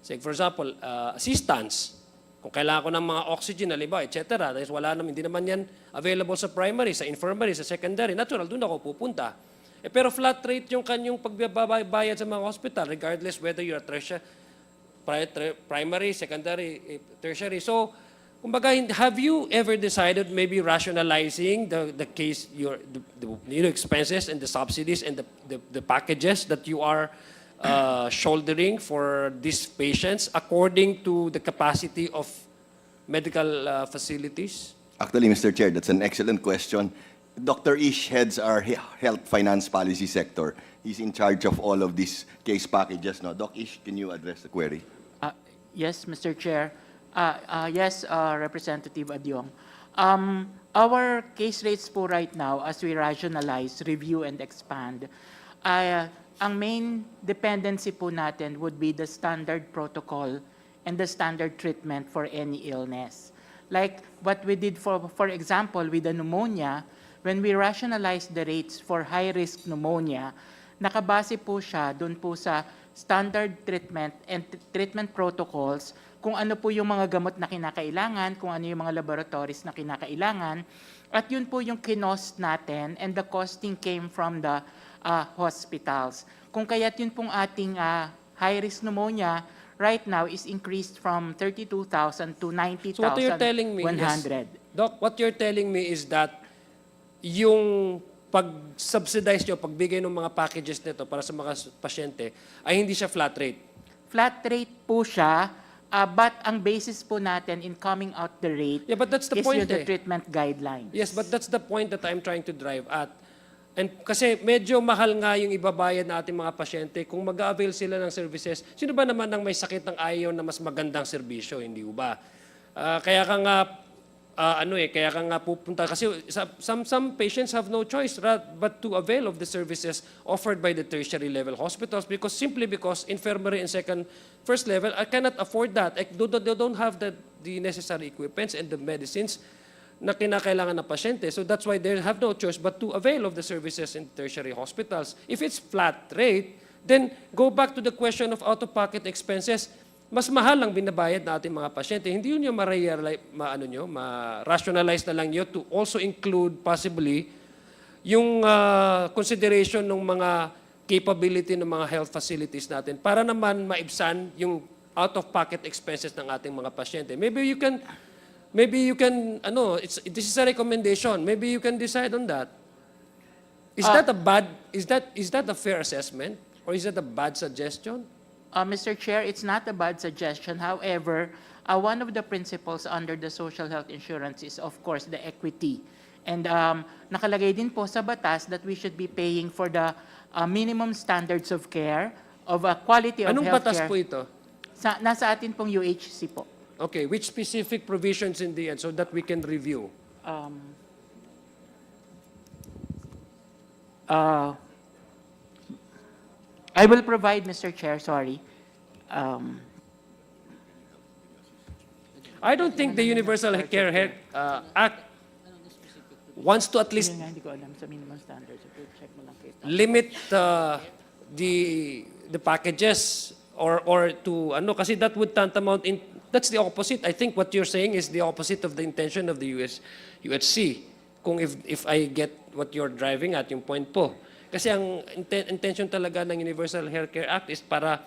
say for example, assistance, kung kailangan ko ng mga oxygen, halimbawa, etc., dahil wala naman, hindi naman yan available sa primary, sa infirmary, sa secondary, natural, doon ako pupunta. Pero flat rate yung kanyang pagbabayad sa mga hospital, regardless whether you're a primary, secondary, tertiary. So, kumbaga, have you ever decided maybe rationalizing the case, the expenses and the subsidies and the packages that you are shouldering for these patients according to the capacity of medical facilities? Actually, Mr. Chair, that's an excellent question. Dr. Ish heads our health finance policy sector. He's in charge of all of these case packages. No, Doc Ish, can you address the query? Yes, Mr. Chair. Yes, Representative Adyong. Our case rates po right now, as we rationalize, review, and expand, ang main dependency po natin would be the standard protocol and the standard treatment for any illness. Like what we did, for example, with the pneumonia, when we rationalized the rates for high-risk pneumonia, nakabase po siya doon po sa standard treatment and treatment protocols, kung ano po yung mga gamot na kinakailangan, kung ano yung mga laboratories na kinakailangan, at yun po yung kinost natin, and the costing came from the hospitals. Kung kaya't yun pong ating high-risk pneumonia right now is increased from 32,000 to 90,100. So what you're telling me Doc, what you're telling me is that yung pag-subsidize nyo, pagbigay ng mga packages nito para sa mga pasyente, ay hindi siya flat rate? Flat rate po siya, but ang basis po natin in coming out the rate but that's the is point, the treatment guidelines. Yes, but that's the point that I'm trying to drive at. And kasi medyo mahal nga yung ibabayad na ating mga pasyente kung mag-avail sila ng services. Sino ba naman ang may sakit ng ayaw na mas magandang serbisyo, hindi ba? Kaya ka nga pupunta kasi some patients have no choice but to avail of the services offered by the tertiary level hospitals simply because infirmary and first level I cannot afford that. They don't have the necessary equipments and the medicines na kinakailangan ng pasyente. So that's why they have no choice but to avail of the services in tertiary hospitals. If it's flat rate, then go back to the question of out-of-pocket expenses. Mas mahal ang binabayad na ating mga pasyente. Hindi yun yung ma-rationalize na lang yun to also include possibly yung consideration ng mga capability ng mga health facilities natin para naman maibsan yung out-of-pocket expenses ng ating mga pasyente. Maybe you can, this is a recommendation. Maybe you can decide on that. Is that a fair assessment? Or is that a bad suggestion? Mr. Chair, it's not a bad suggestion. However, one of the principles under the social health insurance is, of course, the equity. And nakalagay din po sa batas that we should be paying for the minimum standards of care, of quality of healthcare. Anong batas po ito? Nasa atin pong UHC po. Okay, which specific provisions in the end so that we can review? I will provide, Mr. Chair, sorry. I don't think the Universal Care Act wants to at least Hindi ko alam sa minimum standards. Check mo lang kayo. limit the packages or to kasi that would tantamount in that's the opposite. I think what you're saying is the opposite of the intention of the UHC. Kung if I get what you're driving at, yung point po. Kasi ang intention talaga ng Universal Healthcare Act is para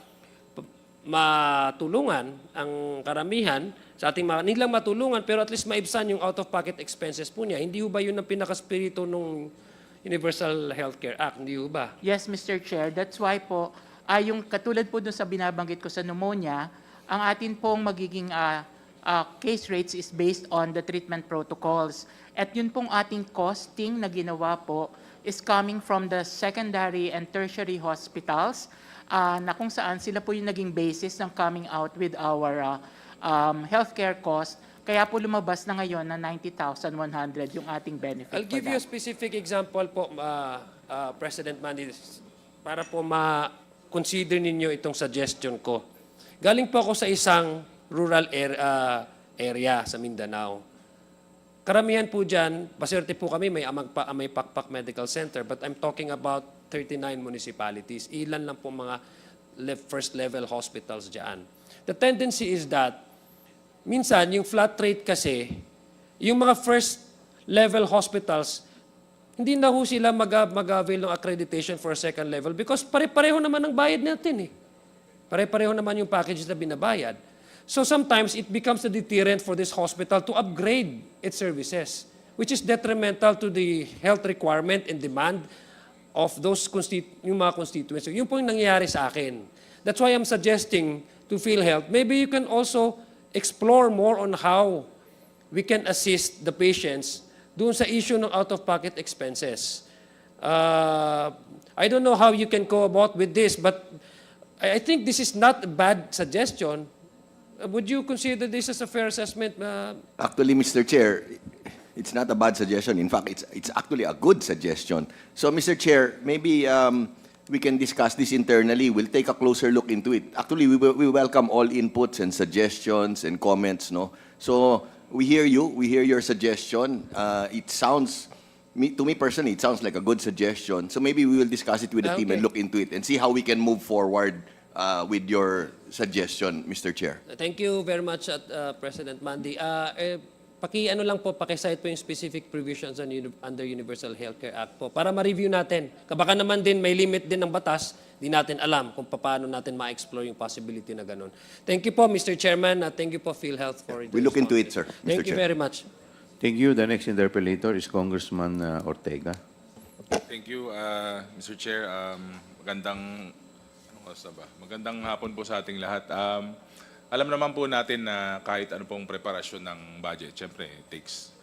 matulungan ang karamihan sa ating mga, hindi lang matulungan pero at least maibsan yung out-of-pocket expenses po niya. Hindi ba yun ang pinakaspirito ng Universal Healthcare Act? Hindi ba? Yes, Mr. Chair. That's why po, yung katulad po dun sa binabanggit ko sa pneumonia, ang atin pong magiging case rates is based on the treatment protocols. At yun pong ating costing na ginawa po is coming from the secondary and tertiary hospitals na kung saan sila po yung naging basis ng coming out with our healthcare cost. Kaya po lumabas na ngayon na 90,100 yung ating benefit. I'll give you a specific example po, President Manny, para po ma-consider ninyo itong suggestion ko. Galing po ako sa isang rural area sa Mindanao. Karamihan po dyan, paswerte po kami, may Amay Pakpak Medical Center, but I'm talking about 39 municipalities. Ilan lang po mga first level hospitals dyan. The tendency is that, minsan, yung flat rate kasi, yung mga first level hospitals, hindi na ho sila mag-avail ng accreditation for second level because pare-pareho naman ang bayad natin eh. Pare-pareho naman yung package na binabayad. So sometimes it becomes a deterrent for this hospital to upgrade its services, which is detrimental to the health requirement and demand of those yung mga constituents. Yun po yung nangyayari sa akin. That's why I'm suggesting to Philhealth, maybe you can also explore more on how we can assist the patients doon sa issue ng out-of-pocket expenses. I don't know how you can go about with this, but I think this is not a bad suggestion. Would you consider this as a fair assessment? Actually, Mr. Chair, it's not a bad suggestion. In fact, it's actually a good suggestion. So, Mr. Chair, maybe we can discuss this internally. We'll take a closer look into it. Actually, we welcome all inputs and suggestions and comments. No, so we hear you. We hear your suggestion. It sounds, to me personally, it sounds like a good suggestion. So maybe we will discuss it with the team and look into it and see how we can move forward with your suggestion, Mr. Chair. Thank you very much, President Mandy. Paki-ano lang po, paki-cite po yung specific provisions under Universal Healthcare Act po para ma-review natin. Baka naman din may limit din ng batas, di natin alam kung paano natin ma-explore yung possibility na ganun. Thank you po, Mr. Chairman. Thank you po, Philhealth, for We look into it, sir. Thank you very much. Thank you. The next interpellator is Congressman Ortega. Thank you, Mr. Chair. Magandang hapon po sa ating lahat. Alam naman po natin na kahit ano pong preparasyon ng budget, syempre, it takes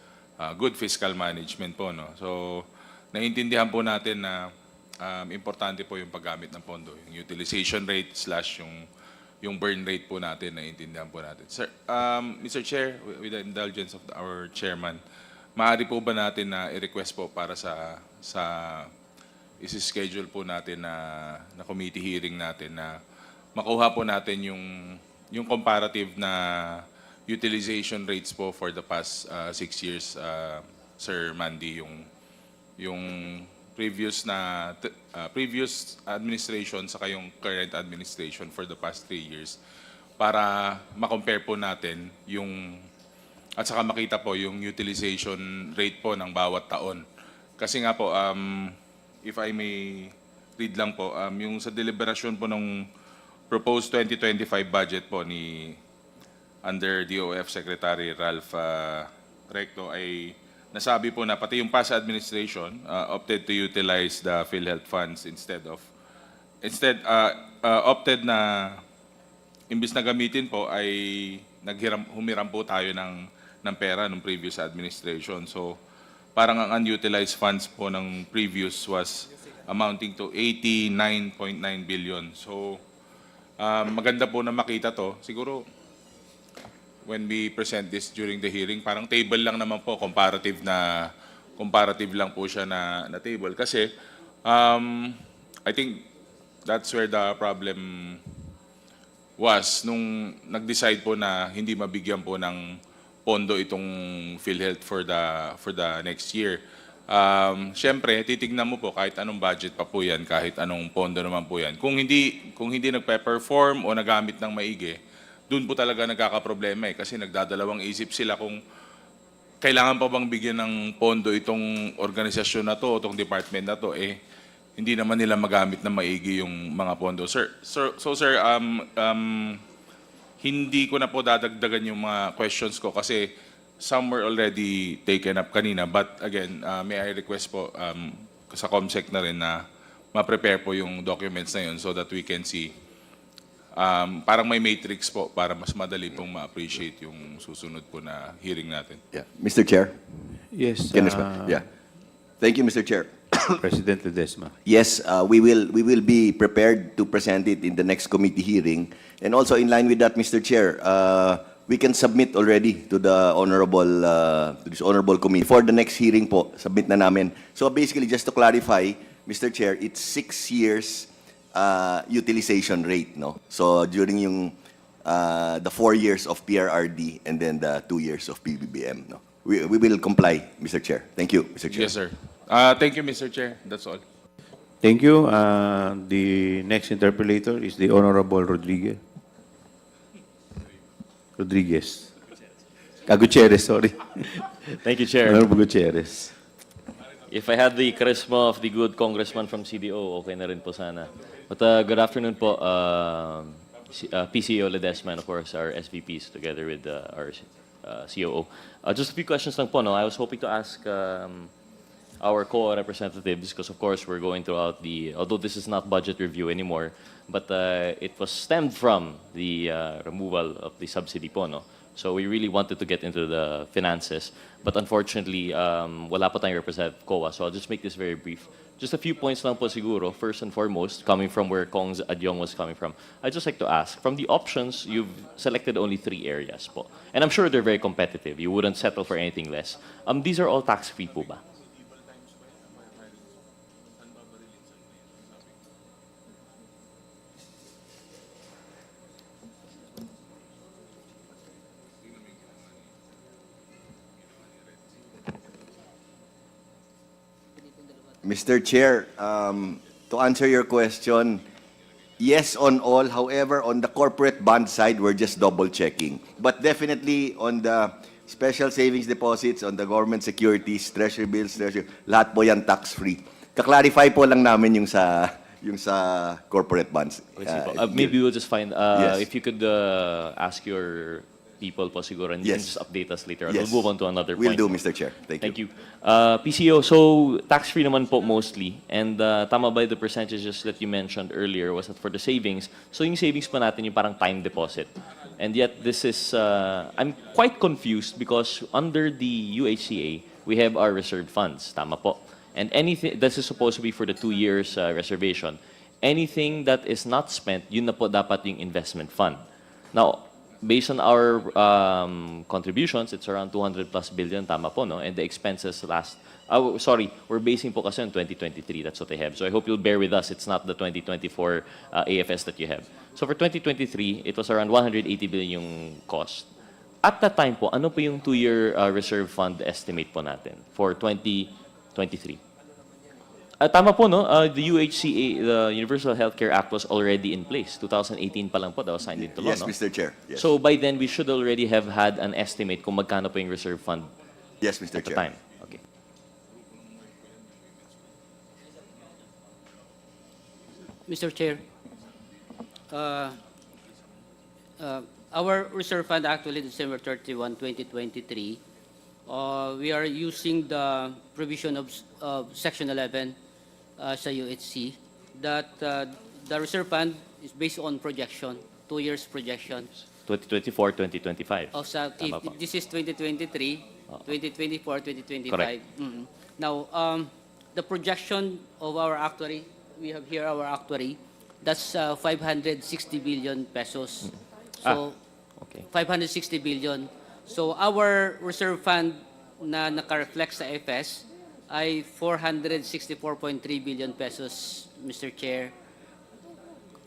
good fiscal management po. No? So, naiintindihan po natin na importante po yung paggamit ng pondo. Yung utilization rate / yung burn rate po natin, naiintindihan po natin. Sir, Mr. Chair, with the indulgence of our chairman, maaari po ba natin na i-request po para sa isi-schedule po natin na committee hearing natin na makuha po natin yung comparative na utilization rates po for the past 6 years, Sir Mandy, yung previous administration saka yung current administration for the past 3 years para ma-compare po natin at saka makita po yung utilization rate po ng bawat taon. Kasi nga po, if I may read lang po, yung sa deliberasyon po ng proposed 2025 budget po under DOF Secretary Ralph Recto ay nasabi po na pati yung past administration opted to utilize the Philhealth funds opted na imbis na gamitin po ay humiram po tayo ng pera ng previous administration. So parang ang unutilized funds po ng previous was amounting to 89.9 billion. So maganda po na makita to. Siguro, when we present this during the hearing, parang table lang naman po, comparative lang po siya na table. Kasi, I think that's where the problem was nung nag-decide po na hindi mabigyan po ng pondo itong Philhealth for the next year. Siyempre, titignan mo po kahit anong budget pa po yan, kahit anong pondo naman po yan. Kung hindi nagpe-perform o nagamit ng maigi, doon po talaga nagkakaproblema kasi nagdadalawang isip sila kung kailangan pa bang bigyan ng pondo itong organisasyon na to, itong department na to, hindi naman nila magamit ng maigi yung mga pondo. Sir, hindi ko na po dadagdagan yung mga questions ko kasi some were already taken up kanina. But again, may I request po sa COMSEC na rin na ma-prepare po yung documents na yun so that we can see. Parang may matrix po para mas madali pong ma-appreciate yung susunod po na hearing natin. Yeah. Mr. Chair? Yes, Can I yeah. Thank you, Mr. Chair. President Ledesma. Yes, we will be prepared to present it in the next committee hearing. And also in line with that, Mr. Chair, we can submit already to the to this honorable committee. For the next hearing po, submit na namin. So basically, just to clarify, Mr. Chair, it's 6 years utilization rate, no? So during yung the 4 years of PRRD and then the 2 years of PBBM, no? We will comply, Mr. Chair. Thank you, Mr. Chair. Yes, sir. Thank you, Mr. Chair. That's all. Thank you. The next interpolator is the Honorable Rodriguez. Gutierrez, sorry. Thank you, Chair. Honorable Gutierrez. If I had the charisma of the good congressman from CDO, okay na rin po sana. But good afternoon po, PCO Ledesma, and of course our SVPs together with our COO. Just a few questions lang po. No? I was hoping to ask our co-representatives because of course we're going throughout although this is not budget review anymore, but it was stemmed from the removal of the subsidy po. No? So we really wanted to get into the finances, but unfortunately, wala pa tayong representative COA. So I'll just make this very brief. Just a few points lang po siguro. First and foremost, coming from where Kong's Adyong was coming from, I'd just like to ask, from the options, you've selected only 3 areas po. And I'm sure they're very competitive. You wouldn't settle for anything less. These are all tax-free po ba? Mr. Chair, to answer your question, yes on all. However, on the corporate bond side, we're just double-checking. But definitely on the special savings deposits, on the government securities, treasury bills, lahat po yan tax-free. Kaklarify po lang namin yung sa corporate bonds. Maybe we'll just find, Yes. if you could ask your people po siguro, and you can Yes. just update us later. Yes. We'll move on to another Will point. do, Mr. Chair. Thank you. PCO, so tax-free naman po mostly. And tama ba the percentages that you mentioned earlier was that for the savings, so yung savings pa natin yung parang time deposit. And yet this is, I'm quite confused because under the UHCA, we have our reserved funds. Tama po. And anything, this is supposed to be for the 2 years reservation. Anything that is not spent, yun na po dapat yung investment fund. Now, based on our contributions, it's around 200 plus billion, tama po, no? And the expenses we're basing po kasi on 2023, that's what I have. So I hope you'll bear with us, it's not the 2024 AFS that you have. So for 2023, it was around 180 billion yung cost. At that time po, ano po yung 2-year reserve fund estimate po natin for 2023? Tama po, no? The UHCA, the Universal Healthcare Act was already in place. 2018 pa lang po, that was signed into law, Yes, no? Mr. Chair. Yes. So by then, we should already have had an estimate kung magkano po yung reserve fund Yes, Mr. at the Chair. time. Okay. Mr. Chair, our reserve fund actually December 31, 2023, we are using the provision of Section 11 sa UHC that the reserve fund is based on projection, 2 years projection. 2024, 2025. If this is 2023, 2024, 2025. Correct. Now, the projection of our actuary, we have here our actuary, that's 560 billion pesos. So, okay. 560 billion. So, our reserve fund na naka-reflect sa FS ay 464.3 billion pesos, Mr. Chair,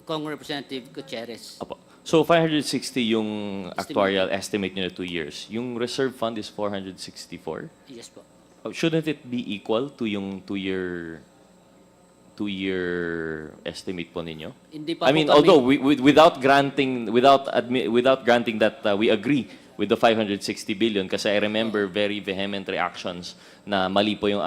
Kong Representative Gutierrez. Apo. So 560 yung actuarial estimate nyo na 2 years. Yung reserve fund is 464? Yes po. Shouldn't it be equal to yung 2-year estimate po ninyo? Hindi pa I po mean, kami- although without granting that we agree with the 560 billion, kasi I remember very vehement reactions na mali po yung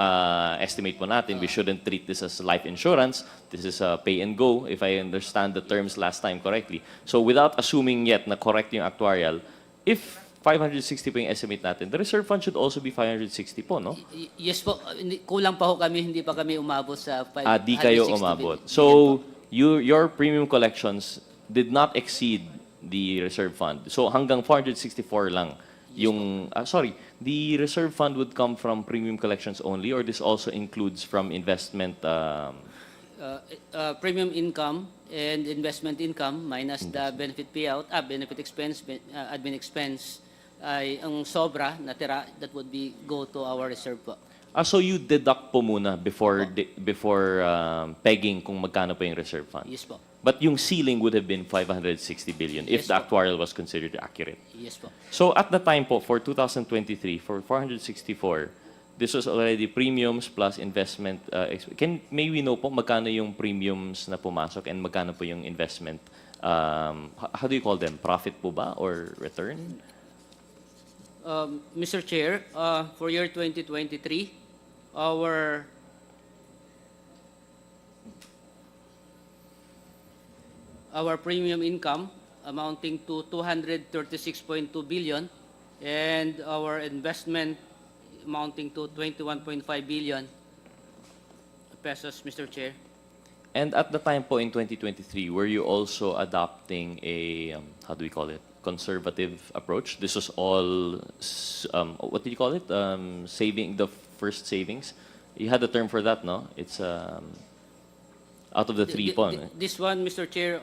estimate po natin. We shouldn't treat this as life insurance. This is a pay and go, if I understand the terms last time correctly. So without assuming yet na correct yung actuarial, if 560 po yung estimate natin, the reserve fund should also be 560 po, no? Yes po, kulang pa ho kami, hindi pa kami umabot sa 560 Di kayo umabot. billion So, po. your premium collections did not exceed the reserve fund. So, hanggang 464 lang. Yung, sorry, the reserve fund would come from premium collections only, or this also includes from investment? Premium income and investment income minus the benefit payout, benefit expense, admin expense, ay ang sobra natira, that would be go to our reserve po. So you deduct po muna before pegging kung magkano po yung reserve fund? Yes po. But yung ceiling would have been 560 billion if Yes the po. actuarial was considered accurate. Yes po. So at the time po, for 2023, for 464, this was already premiums plus investment. May we know po magkano yung premiums na pumasok and magkano po yung investment? How do you call them? Profit po ba or return? Mr. Chair, for year 2023, our premium income amounting to 236.2 billion and our investment amounting to 21.5 billion pesos, Mr. Chair. And at the time po in 2023, were you also adopting a, how do we call it, conservative approach? This was all, what did you call it? Saving, the first savings? You had a term for that, no? It's out of the three po. No? This one, Mr. Chair,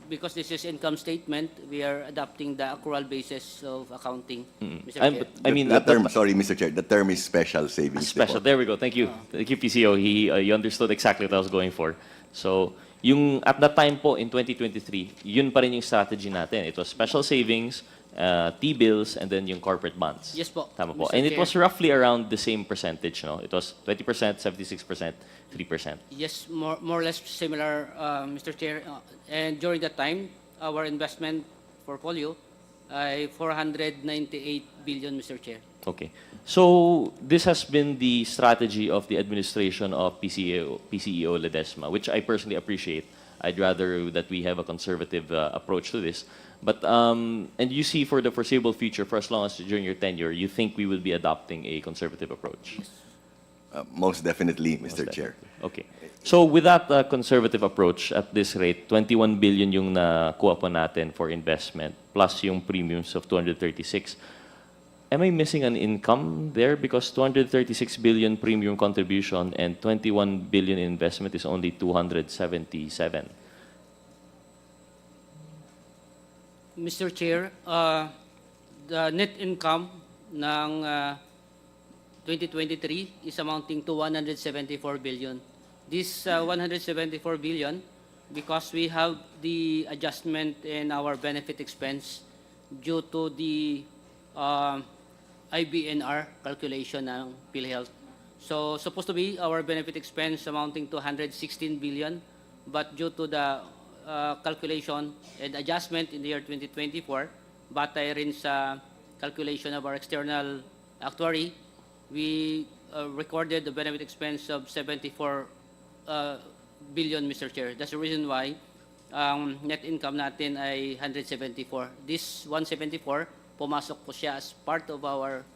because this is income statement, we are adopting the accrual basis of accounting, Mr. Chair. I mean, the term, sorry, Mr. Chair, the term is special savings. Special. There we go. Thank you. Thank you, PCO. You understood exactly what I was going for. So, yung at that time po in 2023, yun pa rin yung strategy natin. It was special savings, T-bills, and then yung corporate bonds. Yes po. Tama po. Mr. And it Chair. was roughly around the same percentage, no? It was 20%, 76%, 3%. Yes, more or less similar, Mr. Chair. And during that time, our investment portfolio ay 498 billion, Mr. Chair. Okay. So this has been the strategy of the administration of PCEO Ledesma, which I personally appreciate. I'd rather that we have a conservative approach to this. But and you see for the foreseeable future, for as long as during your tenure, you think we will be adopting a conservative approach? Most definitely, Mr. Chair. Okay. So with that conservative approach, at this rate, 21 billion yung nakuha po natin for investment, plus yung premiums of 236. Am I missing an income there? Because 236 billion premium contribution and 21 billion investment is only 277. Mr. Chair, the net income ng 2023 is amounting to 174 billion. This 174 billion, because we have the adjustment in our benefit expense due to the IBNR calculation ng Philhealth. So, supposed to be our benefit expense amounting to 116 billion, but due to the calculation and adjustment in the year 2024, batay rin sa calculation of our external actuary, we recorded the benefit expense of 74 billion, Mr. Chair. That's the reason why net income natin ay 174. This 174, pumasok po siya as part of our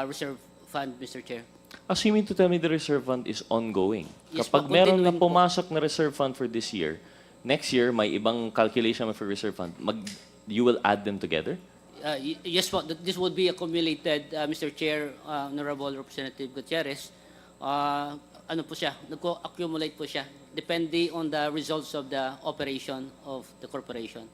reserve fund, Mr. Chair. So you mean to tell me the reserve fund is ongoing? Yes Kapag po, meron na continuing po. pumasok na reserve fund for this year, next year may ibang calculation for reserve fund, you will add them together? Yes po, this would be accumulated, Mr. Chair, Honorable Representative Gutierrez. Ano po siya, nag-accumulate po siya, depende on the results of the operation of the corporation.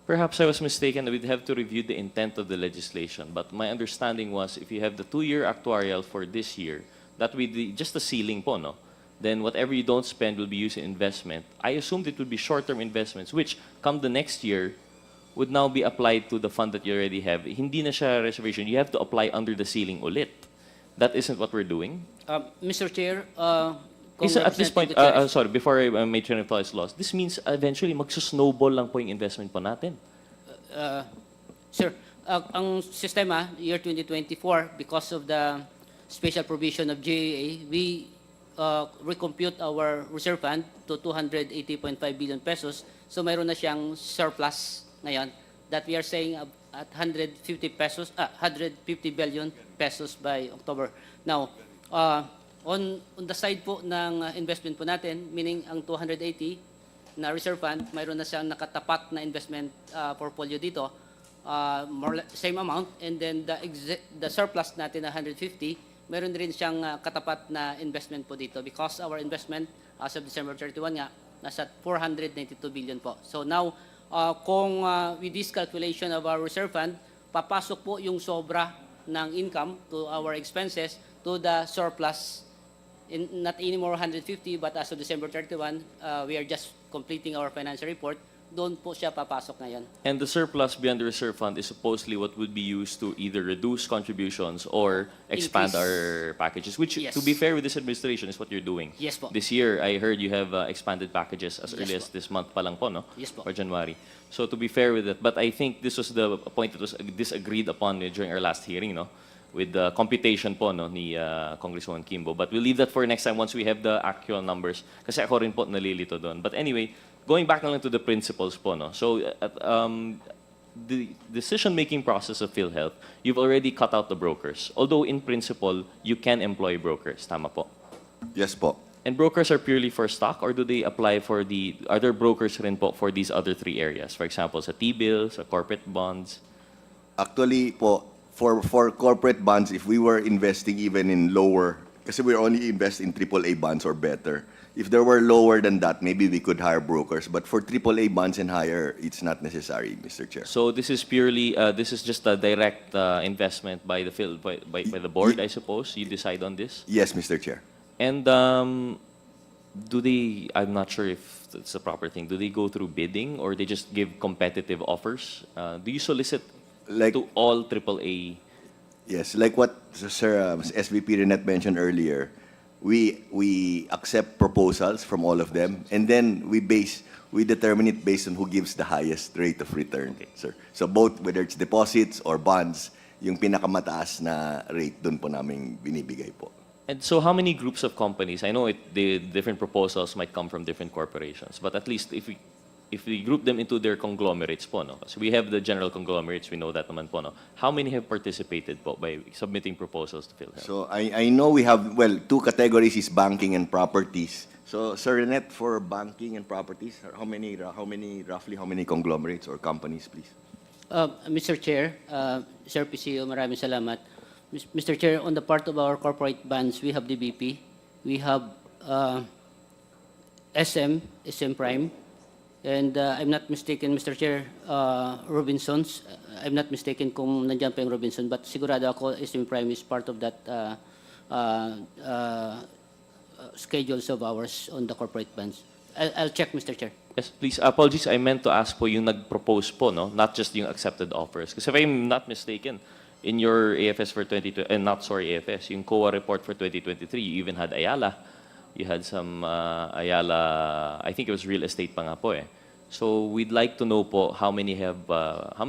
Perhaps I was mistaken. We'd have to review the intent of the legislation. But my understanding was if you have the 2-year actuarial for this year, that would be just a ceiling po, no? Then whatever you don't spend will be used in investment. I assumed it would be short-term investments, which come the next year would now be applied to the fund that you already have. Hindi na siya reservation. You have to apply under the ceiling ulit. That isn't what we're doing. Mr. Chair, At this point, Gutierrez. sorry, before I may train of thought is lost, this means eventually magsusnowball lang po yung investment po natin. Sir, ang sistema, year 2024, because of the special provision of GAA, we recompute our reserve fund to 280.5 billion pesos. So mayroon na siyang surplus ngayon that we are saying at 150 billion pesos by October. Now, on the side po ng investment po natin, meaning ang 280 na reserve fund, mayroon na siyang nakatapat na investment portfolio dito, same amount, and then the surplus natin na 150, mayroon rin siyang katapat na investment po dito because our investment as of December 31 nga, nasa 492 billion po. So now, kung with this calculation of our reserve fund, papasok po yung sobra ng income to our expenses to the surplus, not anymore 150, but as of December 31, we are just completing our financial report. Doon po siya papasok ngayon. And the surplus beyond the reserve fund is supposedly what would be used to either reduce contributions or expand our packages, which, Yes. to be fair with this administration, is what you're doing. Yes po. This year, I heard you have expanded packages as Yes early po. as this month pa lang po, no? Yes po. Or January. So to be fair with it, but I think this was the point that was disagreed upon during our last hearing, no? With the computation po, no, ni Congresswoman Kimbo. But we'll leave that for next time once we have the actual numbers. Kasi ako rin po nalilito doon. But anyway, going back na lang to the principles po, no? So, the decision-making process of Philhealth, you've already cut out the brokers. Although, in principle, you can employ brokers. Tama po? Yes po. And brokers are purely for stock, or do they apply for are there brokers rin po for these other three areas? For example, sa T-bills, sa corporate bonds? Actually po, for corporate bonds, if we were investing even in lower, kasi we only invest in AAA bonds or better. If there were lower than that, maybe we could hire brokers. But for AAA bonds and higher, it's not necessary, Mr. Chair. So this is purely, this is just a direct investment by the by the board, I suppose. You decide on this. Yes, Mr. Chair. And do they? I'm not sure if it's the proper thing. Do they go through bidding or they just give competitive offers? Do you solicit to all AAA? Yes, like what Sir SVP Renette mentioned earlier, we accept proposals from all of them, and then we determine it based on who gives the highest rate of return, sir. So both whether it's deposits or bonds, yung pinakamataas na rate dun po namin binibigay po. And so how many groups of companies? I know the different proposals might come from different corporations, but at least if we group them into their conglomerates po, no? So we have the general conglomerates, we know that naman po, no? How many have participated po by submitting proposals to Philhealth? So I know we have, well, two categories is banking and properties. So Sir Renette, for banking and properties, how many conglomerates or companies, please? Mr. Chair, Sir PCO, maraming salamat. Mr. Chair, on the part of our corporate bonds, we have DBP, we have SM Prime, and I'm not mistaken, Mr. Chair, Robinsons. I'm not mistaken kung nandiyan pa yung Robinson, but sigurado ako SM Prime is part of that schedules of ours on the corporate bonds. I'll check, Mr. Chair. Yes, please. Apologies, I meant to ask po yung nag-propose po, no? Not just yung accepted offers. Kasi if I'm not mistaken, in your AFS for 2020, AFS, yung COA report for 2023, you even had Ayala. You had some Ayala, I think it was real estate pa nga po eh. So we'd like to know po how many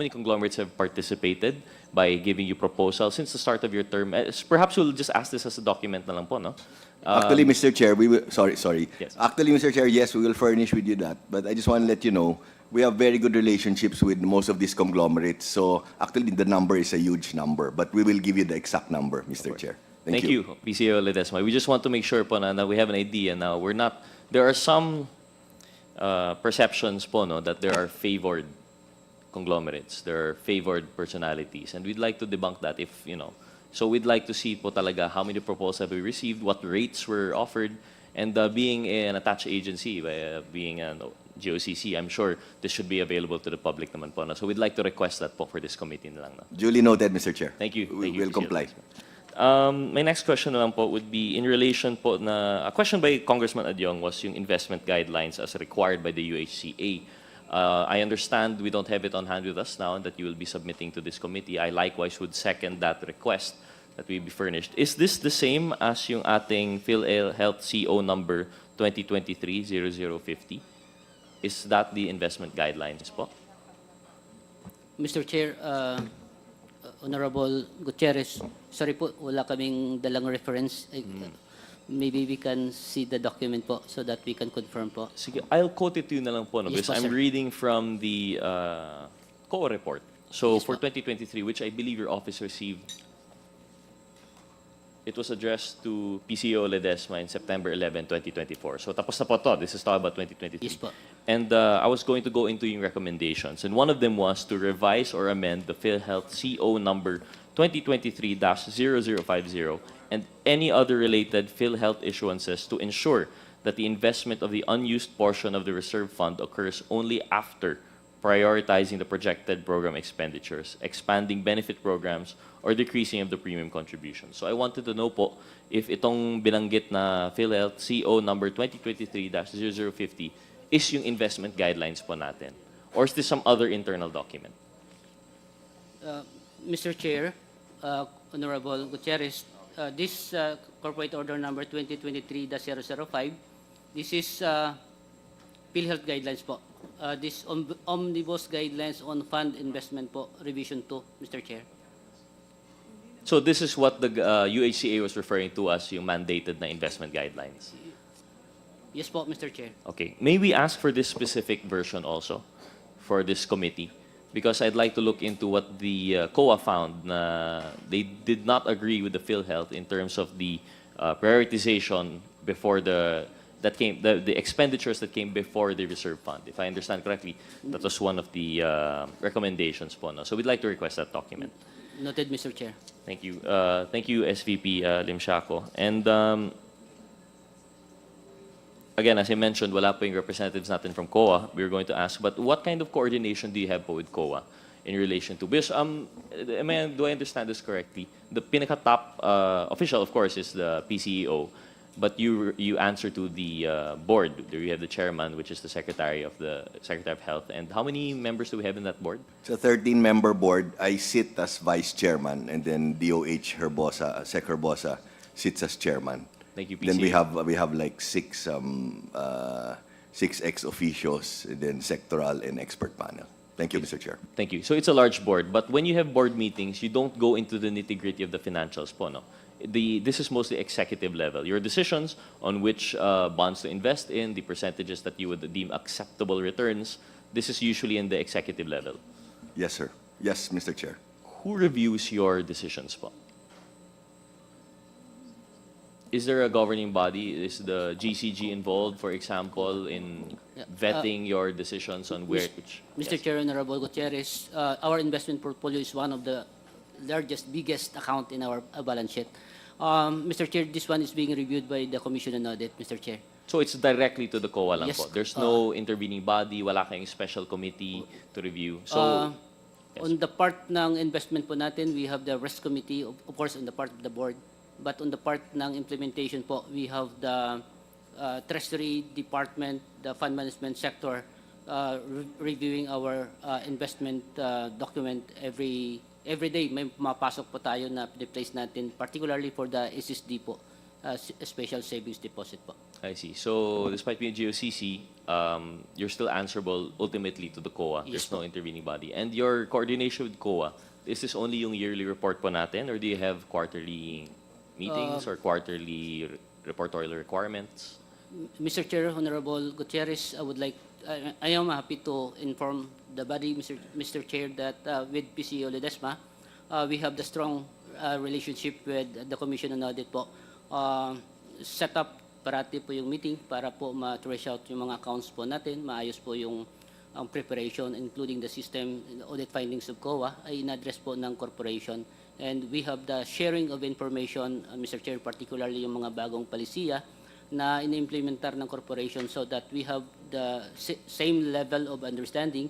conglomerates have participated by giving you proposals since the start of your term. Perhaps we'll just ask this as a document na lang po, no? Actually, Mr. Chair, we will, sorry. Yes. Actually, Mr. Chair, yes, we will furnish with you that. But I just want to let you know, we have very good relationships with most of these conglomerates. So actually, the number is a huge number. But we will give you the exact number, Mr. Chair. Thank you, PCO Ledesma. We just want to make sure po na we have an idea now. There are some perceptions po, no, that there are favored conglomerates, there are favored personalities, and we'd like to debunk that if, you know. So we'd like to see po talaga how many proposals have we received, what rates were offered, and being an attached agency, being an GOCC, I'm sure this should be available to the public naman po. No? So we'd like to request that po for this committee na lang. No? Duly noted, Mr. Chair. Thank you. We will comply. My next question na lang po would be in relation po na a question by Congressman Adyong was yung investment guidelines as required by the UHCA. I understand we don't have it on hand with us now and that you will be submitting to this committee. I likewise would second that request that we be furnished. Is this the same as yung ating Philhealth CO number 2023-0050? Is that the investment guidelines po? Mr. Chair, Honorable Gutierrez, sorry po, wala kaming dalang reference. Maybe we can see the document po so that we can confirm po. Sige, I'll quote it to you na lang po, no? Yes Because po, I'm sir. reading from the COA report. So for 2023, which I believe your office received, it was addressed to PCO Ledesma in September 11, 2024. So tapos na po to. This is talking about 2023. Yes po. And I was going to go into yung recommendations. And one of them was to revise or amend the Philhealth CO number 2023-0050 and any other related Philhealth issuances to ensure that the investment of the unused portion of the reserve fund occurs only after prioritizing the projected program expenditures, expanding benefit programs, or decreasing of the premium contribution. So I wanted to know po if itong binanggit na Philhealth CO number 2023-0050 is yung investment guidelines po natin, or is this some other internal document? Mr. Chair, Honorable Gutierrez, this corporate order number 2023-005, this is PhilHealth guidelines po. This omnibus guidelines on fund investment po, revision 2, Mr. Chair. So this is what the UHCA was referring to as yung mandated na investment guidelines. Yes po, Mr. Chair. Okay. May we ask for this specific version also for this committee? Because I'd like to look into what the COA found. They did not agree with the PhilHealth in terms of the prioritization before the expenditures that came before the reserve fund. If I understand correctly, that was one of the recommendations po. No? So we'd like to request that document. Noted, Mr. Chair. Thank you. Thank you, SVP Limsiaco. And again, as I mentioned, wala po yung representatives natin from COA. We were going to ask, but what kind of coordination do you have po with COA in relation to? Because, do I understand this correctly? The pinaka-top official, of course, is the PCEO, but you answer to the board. You have the chairman, which is the Secretary of Health. And how many members do we have in that board? It's a 13-member board. I sit as vice chairman, and then DOH Herbosa, Sec Herbosa, sits as chairman. Thank you, PCEO. Then we have like six ex-officios, and then sectoral and expert panel. Thank you, Mr. Chair. Thank you. So it's a large board, but when you have board meetings, you don't go into the nitty-gritty of the financials po, no? This is mostly executive level. Your decisions on which bonds to invest in, the percentages that you would deem acceptable returns, this is usually in the executive level. Yes, sir. Yes, Mr. Chair. Who reviews your decisions po? Is there a governing body? Is the GCG involved, for example, in vetting your decisions on where? Mr. Chair, Honorable Gutierrez, our investment portfolio is one of the biggest account in our balance sheet. Mr. Chair, this one is being reviewed by the Commission on Audit, Mr. Chair. So it's directly to the COA lang Yes, po? There's no intervening body, wala kayong special committee to review? So, On the part ng investment po natin, we have the risk committee, of course, on the part of the board. But on the part ng implementation po, we have the Treasury Department, the fund management sector, reviewing our investment document every day. May mapasok po tayo na place natin, particularly for the SSD po, Special Savings Deposit po. I see. So despite being GOCC, you're still answerable ultimately to the COA. Yes, There's no intervening body. And your coordination with COA, is this only yung yearly report po natin, or do you have quarterly meetings or quarterly reportorial requirements? Mr. Chair, Honorable Gutierrez, I am happy to inform the body, Mr. Chair, that with PCO Ledesma, we have the strong relationship with the Commission on Audit po. Set up parati po yung meeting para po ma-trace out yung mga accounts po natin, maayos po yung preparation, including the system audit findings of COA, ay in-address po ng corporation. And we have the sharing of information, Mr. Chair, particularly yung mga bagong palisiya na in-implementar ng corporation so that we have the same level of understanding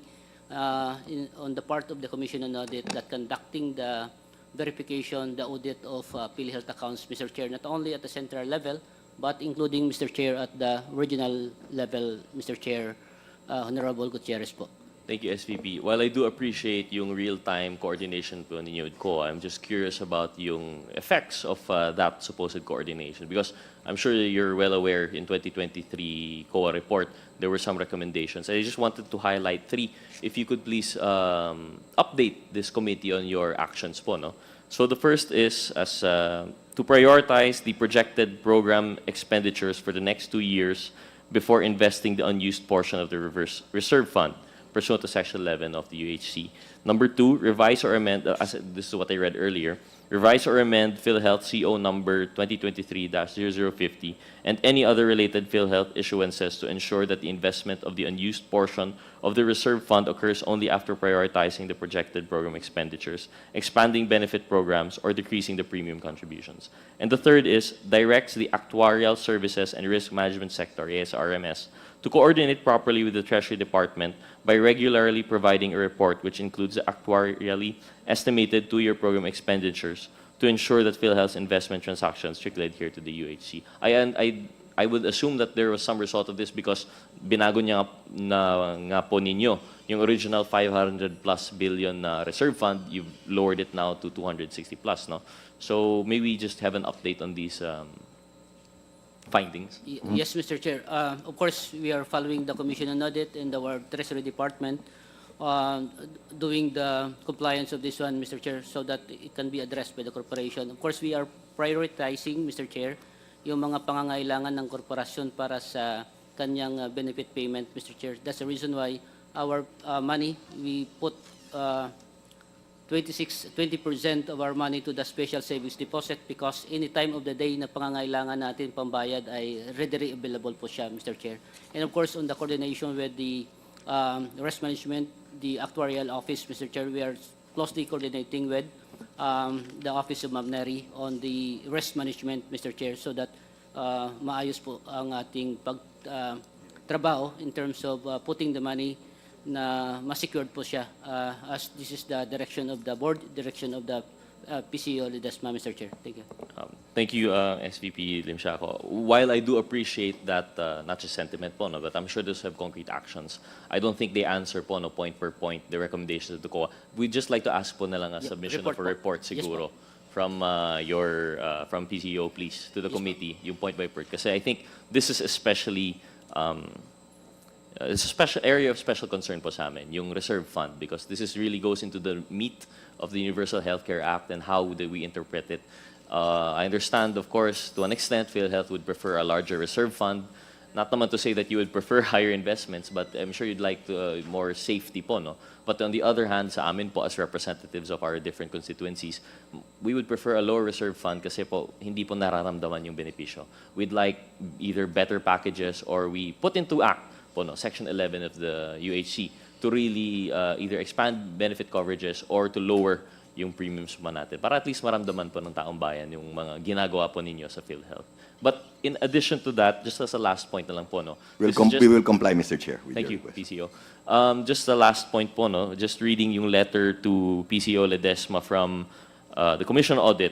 on the part of the Commission on Audit that conducting the verification, the audit of PhilHealth accounts, Mr. Chair, not only at the central level, but including, Mr. Chair, at the regional level, Mr. Chair, Honorable Gutierrez po. Thank you, SVP. While I do appreciate yung real-time coordination po ninyo with COA, I'm just curious about yung effects of that supposed coordination. Because I'm sure you're well aware in 2023 COA report, there were some recommendations. I just wanted to highlight 3. If you could please update this committee on your actions po, no? So the first is to prioritize the projected program expenditures for the next 2 years before investing the unused portion of the reserve fund, pursuant to Section 11 of the UHC. Number 2, revise or amend, this is what I read earlier, revise or amend Philhealth CO number 2023-0050 and any other related Philhealth issuances to ensure that the investment of the unused portion of the reserve fund occurs only after prioritizing the projected program expenditures, expanding benefit programs, or decreasing the premium contributions. And the third is directs the Actuarial Services and Risk Management Sector, ASRMS, to coordinate properly with the Treasury Department by regularly providing a report which includes the actuarially estimated 2-year program expenditures to ensure that PhilHealth's investment transactions strictly adhere to the UHC. I would assume that there was some result of this because binago niya nga po ninyo yung original 500 plus billion reserve fund, you've lowered it now to 260 plus, no? So maybe just have an update on these findings. Yes, Mr. Chair. Of course, we are following the Commission on Audit and our Treasury Department doing the compliance of this one, Mr. Chair, so that it can be addressed by the corporation. Of course, we are prioritizing, Mr. Chair, yung mga pangangailangan ng korporasyon para sa kanyang benefit payment, Mr. Chair. That's the reason why our money, we put 20% of our money to the special savings deposit because any time of the day na pangangailangan natin pambayad ay readily available po siya, Mr. Chair. And of course, on the coordination with the risk management, the actuarial office, Mr. Chair, we are closely coordinating with the Office of Ma'am Neri on the risk management, Mr. Chair, so that maayos po ang ating pagtrabaho in terms of putting the money na ma-secured po siya as this is the direction of the board, direction of the PCO Ledesma, Mr. Chair. Thank you. Thank you, SVP Limsiaco. While I do appreciate that, not just sentiment po, no, but I'm sure those have concrete actions. I don't think they answer po, no, point per point, the recommendations of the COA. We'd just like to ask po na lang a submission of a report siguro from from PCO, please, to the committee, yung point by point. Kasi I think this is especially, it's a special area of special concern po sa amin, yung reserve fund, because this is really goes into the meat of the Universal Healthcare Act and how do we interpret it. I understand, of course, to an extent, PhilHealth would prefer a larger reserve fund. Not naman to say that you would prefer higher investments, but I'm sure you'd like more safety po, no? But on the other hand, sa amin po as representatives of our different constituencies, we would prefer a lower reserve fund kasi po hindi po nararamdaman yung benepisyo. We'd like either better packages or we put into act po, no, Section 11 of the UHC to really either expand benefit coverages or to lower yung premiums po natin para at least maramdaman po ng taong bayan yung mga ginagawa po ninyo sa PhilHealth. But in addition to that, just as a last point na lang po, no? We will comply, Mr. Chair. Thank you, PCO. Just the last point po, no? Just reading yung letter to PCO Ledesma from the Commission on Audit.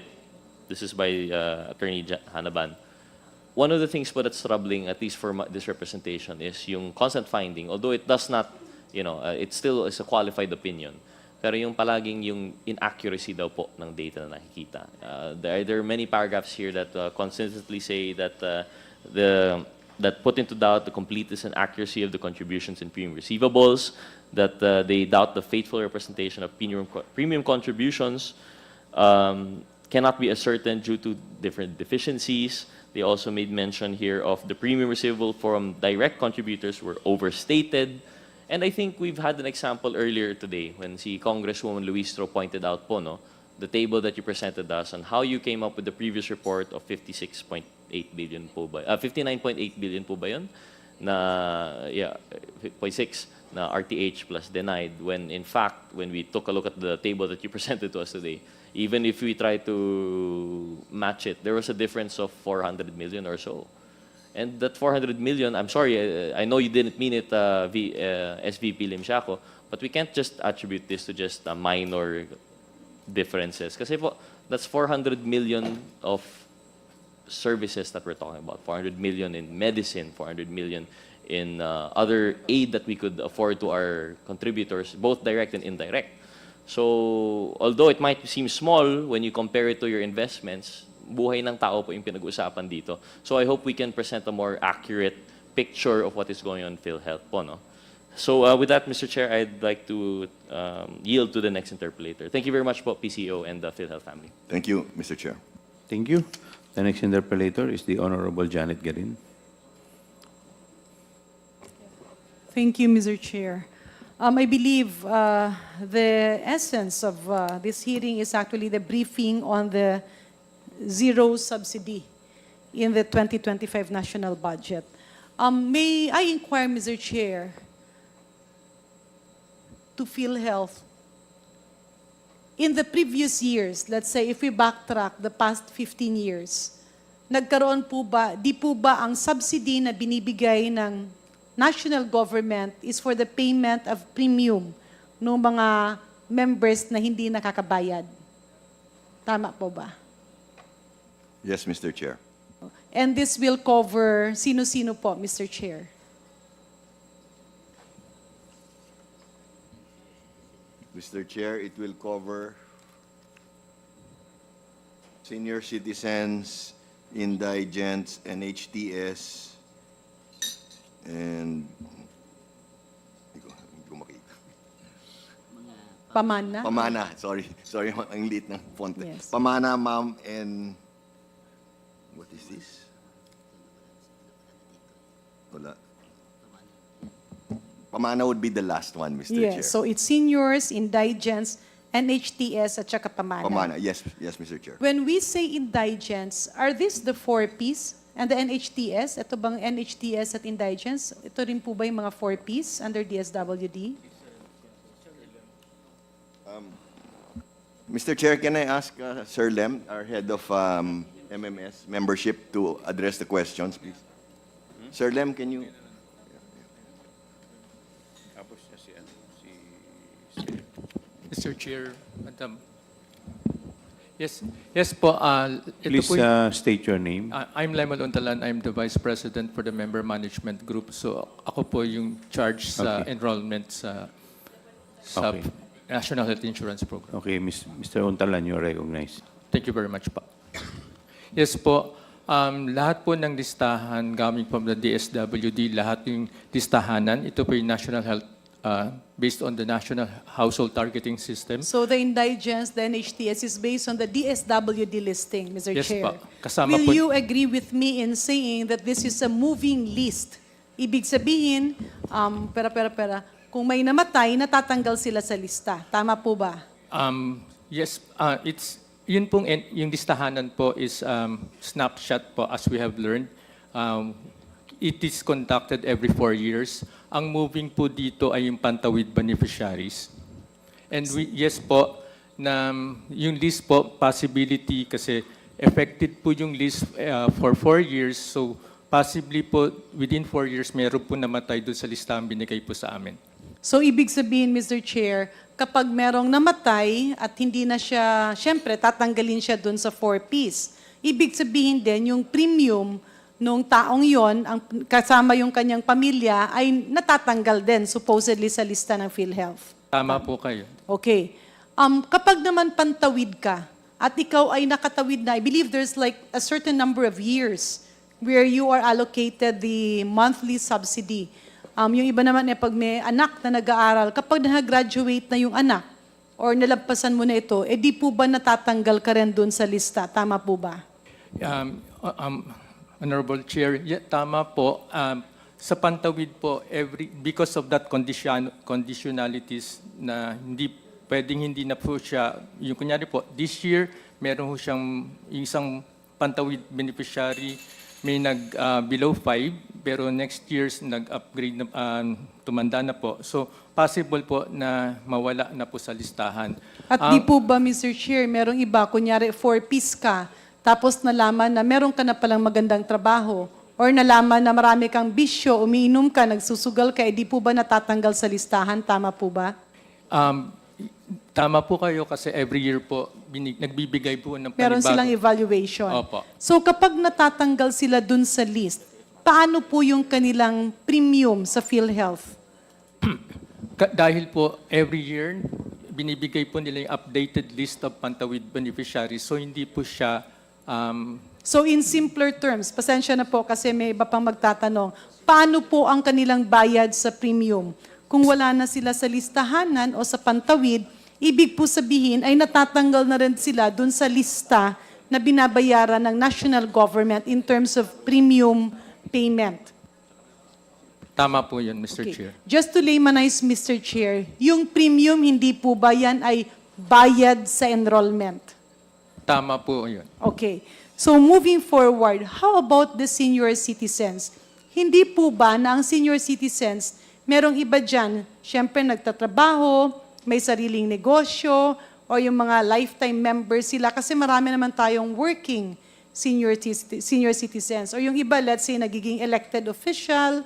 This is by Attorney Hanaban. One of the things po that's troubling, at least for this representation, is yung constant finding. Although it does not, it still is a qualified opinion. Pero yung palaging yung inaccuracy daw po ng data na nakikita. There are many paragraphs here that consistently say that that put into doubt the completeness and accuracy of the contributions in premium receivables, that they doubt the faithful representation of premium contributions, cannot be ascertained due to different deficiencies. They also made mention here of the premium receivable from direct contributors were overstated. And I think we've had an example earlier today when si Congresswoman Luistro pointed out po, no, the table that you presented us on how you came up with the previous report of 56.8 billion po ba? 59.8 billion po ba yun? Na, 0.6 na RTH plus denied when in fact, when we took a look at the table that you presented to us today, even if we try to match it, there was a difference of 400 million or so. And that 400 million, I'm sorry, I know you didn't mean it, SVP Limsiaco, but we can't just attribute this to just minor differences. Kasi po, that's 400 million of services that we're talking about. 400 million in medicine, 400 million in other aid that we could afford to our contributors, both direct and indirect. So, although it might seem small when you compare it to your investments, buhay ng tao po yung pinag-uusapan dito. So I hope we can present a more accurate picture of what is going on in PhilHealth po, no? So with that, Mr. Chair, I'd like to yield to the next interpolator. Thank you very much po, PCO and the PhilHealth family. Thank you, Mr. Chair. Thank you. The next interpolator is the Honorable Janet Garin. Thank you, Mr. Chair. I believe the essence of this hearing is actually the briefing on the zero subsidy in the 2025 national budget. May I inquire, Mr. Chair, to Philhealth, in the previous years, let's say if we backtrack the past 15 years, nagkaroon po ba, di po ba ang subsidy na binibigay ng national government is for the payment of premium ng mga members na hindi nakakabayad? Tama po ba? Yes, Mr. Chair. And this will cover sino-sino po, Mr. Chair? Mr. Chair, it will cover senior citizens, indigents, NHTS, and hindi ko makita. Pamana? Pamana, sorry, ang liit ng font. Yes. Pamana, ma'am, and what is this? Wala. Pamana would be the last one, Mr. Chair. Yes, so it's seniors, indigents, NHTS, at saka Pamana. Pamana, yes, Mr. Chair. When we say indigents, are these the 4Ps and the NHTS? Ito bang NHTS at indigents? Ito rin po ba yung mga 4Ps under DSWD? Mr. Chair, can I ask Sir Lem, our head of MMS membership, to address the questions, please? Sir Lem, can you? Mr. Chair, Madam. Yes po. Ito Please po, state your name. I'm Lemal Untalan. I'm the Vice President for the Member Management Group. So ako po yung charge sa Okay. enrollment sa Okay. National Health Insurance Program. Okay, Mr. Untalan, you're recognized. Thank you very much po. Yes po. Lahat po ng listahan coming from the DSWD, lahat yung listahanan, ito po yung National Health based on the National Household Targeting System. So the indigents, the NHTS is based on the DSWD listing, Mr. Yes Chair. po. Kasama Will po- you agree with me in saying that this is a moving list? Ibig sabihin, kung may namatay, natatanggal sila sa lista. Tama po ba? Yes, yun pong yung listahanan po is snapshot po as we have learned. It is conducted every 4 years. Ang moving po dito ay yung pantawid beneficiaries. And yes po, na yung list po, possibility kasi affected po yung list for 4 years. So possibly po within 4 years, meron po namatay doon sa listahan binigay po sa amin. So ibig sabihin, Mr. Chair, kapag merong namatay at hindi na siya, syempre, tatanggalin siya dun sa 4Ps. Ibig sabihin din, yung premium nung taong yon, ang kasama yung kanyang pamilya, ay natatanggal din, supposedly, sa lista ng Philhealth. Tama po kayo. Okay. Kapag naman pantawid ka, at ikaw ay nakatawid na, I believe there's like a certain number of years where you are allocated the monthly subsidy. Yung iba naman pag may anak na nag-aaral, kapag na-graduate na yung anak, or nalagpasan mo na ito, di po ba natatanggal ka rin dun sa lista? Tama po ba? Honorable Chair, tama po. Sa pantawid po, because of that conditionalities na pwedeng hindi na po siya, yung kunyari po, this year, meron po siyang isang pantawid beneficiary, may below 5, pero next year's nag-upgrade na, tumanda na po. So, possible po na mawala na po sa listahan. At di po ba, Mr. Chair, merong iba, kunyari 4Ps ka, tapos nalaman na meron ka na palang magandang trabaho, or nalaman na marami kang bisyo, umiinom ka, nagsusugal ka, di po ba natatanggal sa listahan? Tama po ba? Tama po kayo kasi every year po, nagbibigay po ng Meron panibago. silang evaluation. Opo. So kapag natatanggal sila dun sa list, paano po yung kanilang premium sa PhilHealth? Dahil po every year, binibigay po nila yung updated list of pantawid beneficiaries. So hindi po siya... So in simpler terms, pasensya na po kasi may iba pang magtatanong, paano po ang kanilang bayad sa premium? Kung wala na sila sa listahanan o sa pantawid, ibig po sabihin ay natatanggal na rin sila dun sa lista na binabayaran ng national government in terms of premium payment. Tama po yun, Mr. Okay. Chair. Just to laymanize, Mr. Chair, yung premium, hindi po ba yan ay bayad sa enrollment? Tama po yun. Okay. So moving forward, how about the senior citizens? Hindi po ba na ang senior citizens, merong iba dyan, syempre nagtatrabaho, may sariling negosyo, o yung mga lifetime members sila, kasi marami naman tayong working senior citizens. O yung iba, let's say, nagiging elected official,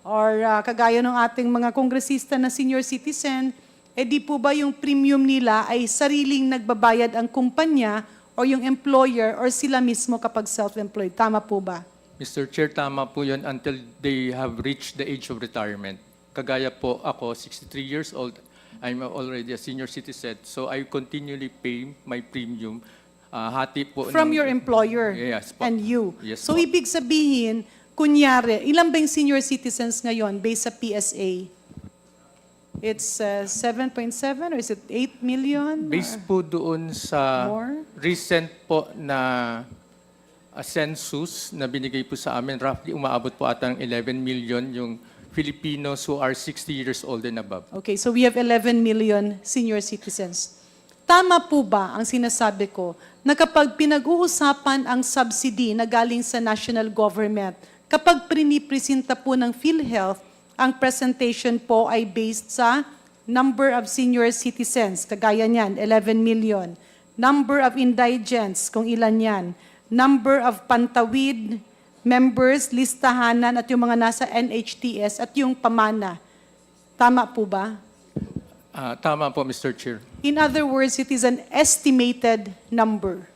or kagaya ng ating mga kongresista na senior citizen, di po ba yung premium nila ay sariling nagbabayad ang kumpanya o yung employer or sila mismo kapag self-employed? Tama po ba? Mr. Chair, tama po yun until they have reached the age of retirement. Kagaya po ako, 63 years old, I'm already a senior citizen, so I continually pay my premium. Hati po From your employer Yes po. and you. Yes So po. ibig sabihin, kunyari, ilan ba yung senior citizens ngayon based sa PSA? It's 7.7 or is it 8 million? Based po doon sa More? recent po na census na binigay po sa amin, roughly umaabot po ata ng 11 million yung Filipinos who are 60 years old and above. Okay, so we have 11 million senior citizens. Tama po ba ang sinasabi ko na kapag pinag-uusapan ang subsidy na galing sa national government, kapag prinipresenta po ng Philhealth, ang presentation po ay based sa number of senior citizens, kagaya niyan, 11 million. Number of indigents, kung ilan yan. Number of pantawid members, listahanan, at yung mga nasa NHTS, at yung pamana. Tama po ba? Tama po, Mr. Chair. In other words, it is an estimated number.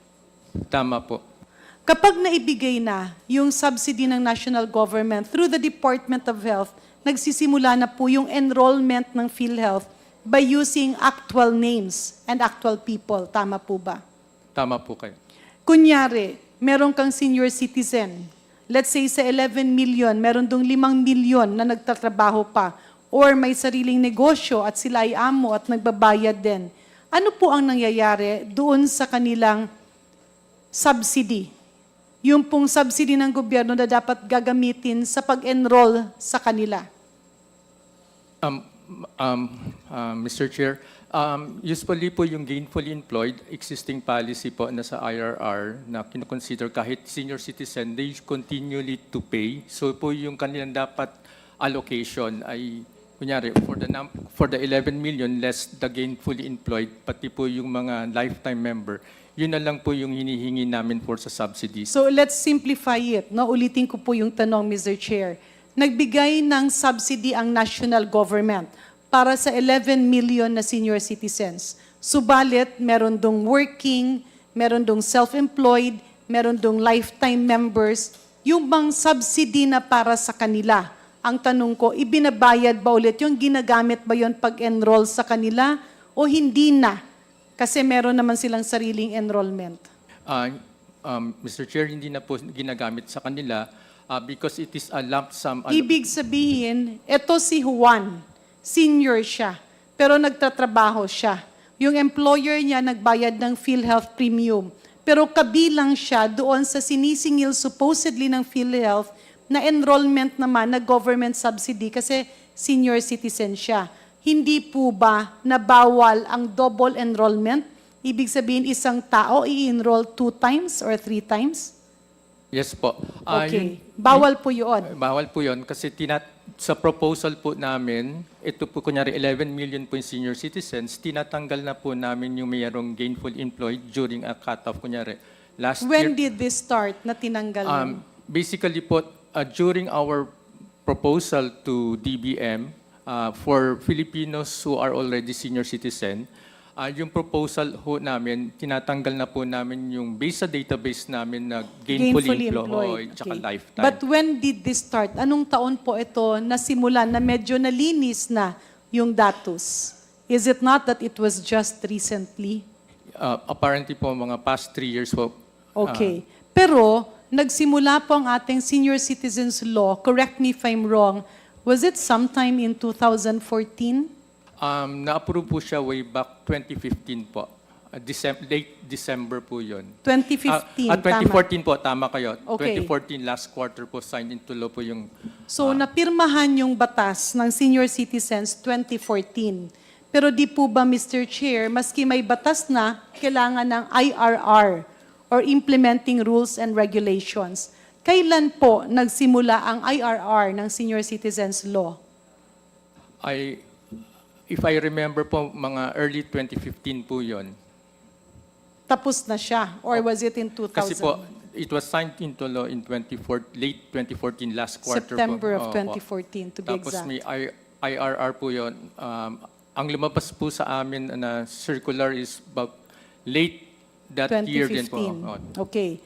Tama po. Kapag naibigay na yung subsidy ng national government through the Department of Health, nagsisimula na po yung enrollment ng PhilHealth by using actual names and actual people. Tama po ba? Tama po kayo. Kunyari, meron kang senior citizen. Let's say sa 11 million, meron dong 5 million na nagtatrabaho pa or may sariling negosyo at sila ay amo at nagbabayad din. Ano po ang nangyayari doon sa kanilang subsidy? Yung pong subsidy ng gobyerno na dapat gagamitin sa pag-enroll sa kanila. Mr. Chair, usually po yung gainfully employed, existing policy po na sa IRR na kinoconsider kahit senior citizen, they continually to pay. So po yung kanilang dapat allocation ay, kunyari, for the 11 million less the gainfully employed, pati po yung mga lifetime member, yun na lang po yung hinihingi namin for sa subsidies. So let's simplify it. No? Ulitin ko po yung tanong, Mr. Chair. Nagbigay ng subsidy ang national government para sa 11 million na senior citizens. Subalit, meron dong working, meron dong self-employed, meron dong lifetime members. Yung bang subsidy na para sa kanila, ang tanong ko, ibinabayad ba ulit? Yung ginagamit ba yon pag-enroll sa kanila o hindi na? Kasi meron naman silang sariling enrollment. Mr. Chair, hindi na po ginagamit sa kanila because it is a lump sum. Ibig sabihin, eto si Juan, senior siya, pero nagtatrabaho siya. Yung employer niya nagbayad ng PhilHealth premium, pero kabilang siya doon sa sinisingil supposedly ng PhilHealth na enrollment naman na government subsidy kasi senior citizen siya. Hindi po ba nabawal ang double enrollment? Ibig sabihin, isang tao i-enroll 2 times or 3 times? Yes po. Okay. Bawal po yun. Bawal po yun kasi sa proposal po namin, ito po kunyari 11 million po yung senior citizens, tinatanggal na po namin yung mayroong gainful employed during a cut-off. Kunyari, last When year, did this start na tinanggal mo? basically po, during our proposal to DBM, for Filipinos who are already senior citizen, yung proposal ho namin, tinatanggal na po namin yung base sa database namin na gainfully employed tsaka Okay. lifetime. But when did this start? Anong taon po ito nasimulan na medyo nalinis na yung datos? Is it not that it was just recently? Apparently po, mga past 3 years po. Okay. Pero nagsimula po ang ating Senior Citizens Law, correct me if I'm wrong, was it sometime in 2014? Na-approve po siya way back 2015 po. Late December po yun. 2015, 2014 po, tama kayo. Okay. 2014, last quarter po, signed into law po yung... So, napirmahan yung batas ng senior citizens 2014. Pero di po ba, Mr. Chair, maski may batas na, kailangan ng IRR or Implementing Rules and Regulations. Kailan po nagsimula ang IRR ng Senior Citizens Law? If I remember po, mga early 2015 po yun. Tapos na siya? Or was it in 2000? Kasi po, it was signed into law in late 2014, last quarter September po. of 2014, to be Tapos exact. may IRR po yun. Ang lumabas po sa amin na circular is about late that year din po. 2015. Okay.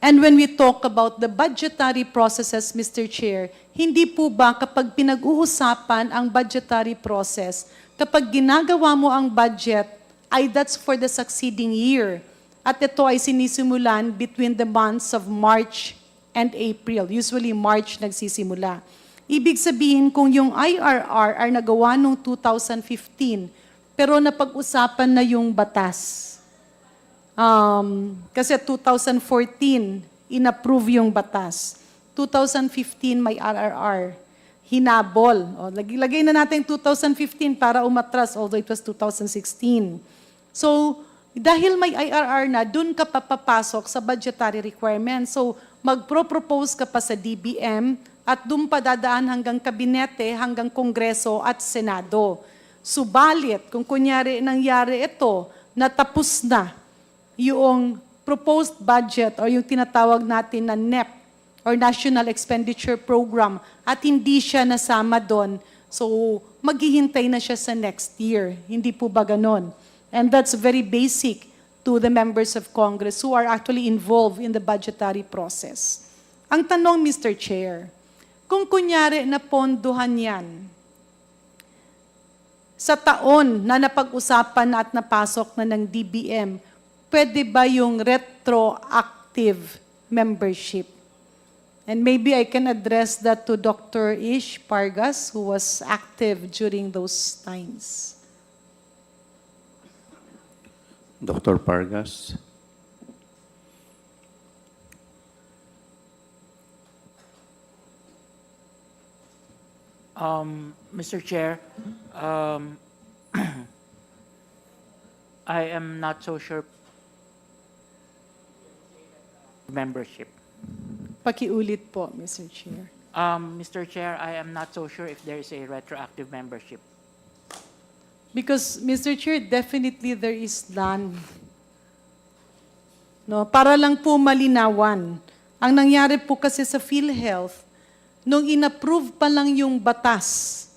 And when we talk about the budgetary processes, Mr. Chair, hindi po ba kapag pinag-uusapan ang budgetary process, kapag ginagawa mo ang budget, ay that's for the succeeding year. At ito ay sinisimulan between the months of March and April. Usually March nagsisimula. Ibig sabihin kung yung IRR ay nagawa noong 2015, pero napag-usapan na yung batas. Kasi 2014, inapprove yung batas. 2015, may RRR. Hinabol. O, lagay na natin 2015 para umatras, although it was 2016. So, dahil may IRR na, dun ka papapasok sa budgetary requirements. So, magpro-propose ka pa sa DBM at dun pa dadaan hanggang kabinete, hanggang Kongreso at Senado. Subalit, kung kunyari nangyari ito, natapos na yung proposed budget o yung tinatawag natin na NEP or National Expenditure Program at hindi siya nasama doon, so maghihintay na siya sa next year. Hindi po ba ganon? And that's very basic to the members of Congress who are actually involved in the budgetary process. Ang tanong, Mr. Chair, kung kunyari na pondohan yan, sa taon na napag-usapan at napasok na ng DBM, pwede ba yung retroactive membership? And maybe I can address that to Dr. Ish Pargas, who was active during those times. Dr. Pargas. Mr. Chair, I am not so sure membership. Pakiulit po, Mr. Chair. Mr. Chair, I am not so sure if there is a retroactive membership. Because, Mr. Chair, definitely there is none. No, para lang po malinawan, ang nangyari po kasi sa Philhealth, nung inapprove pa lang yung batas,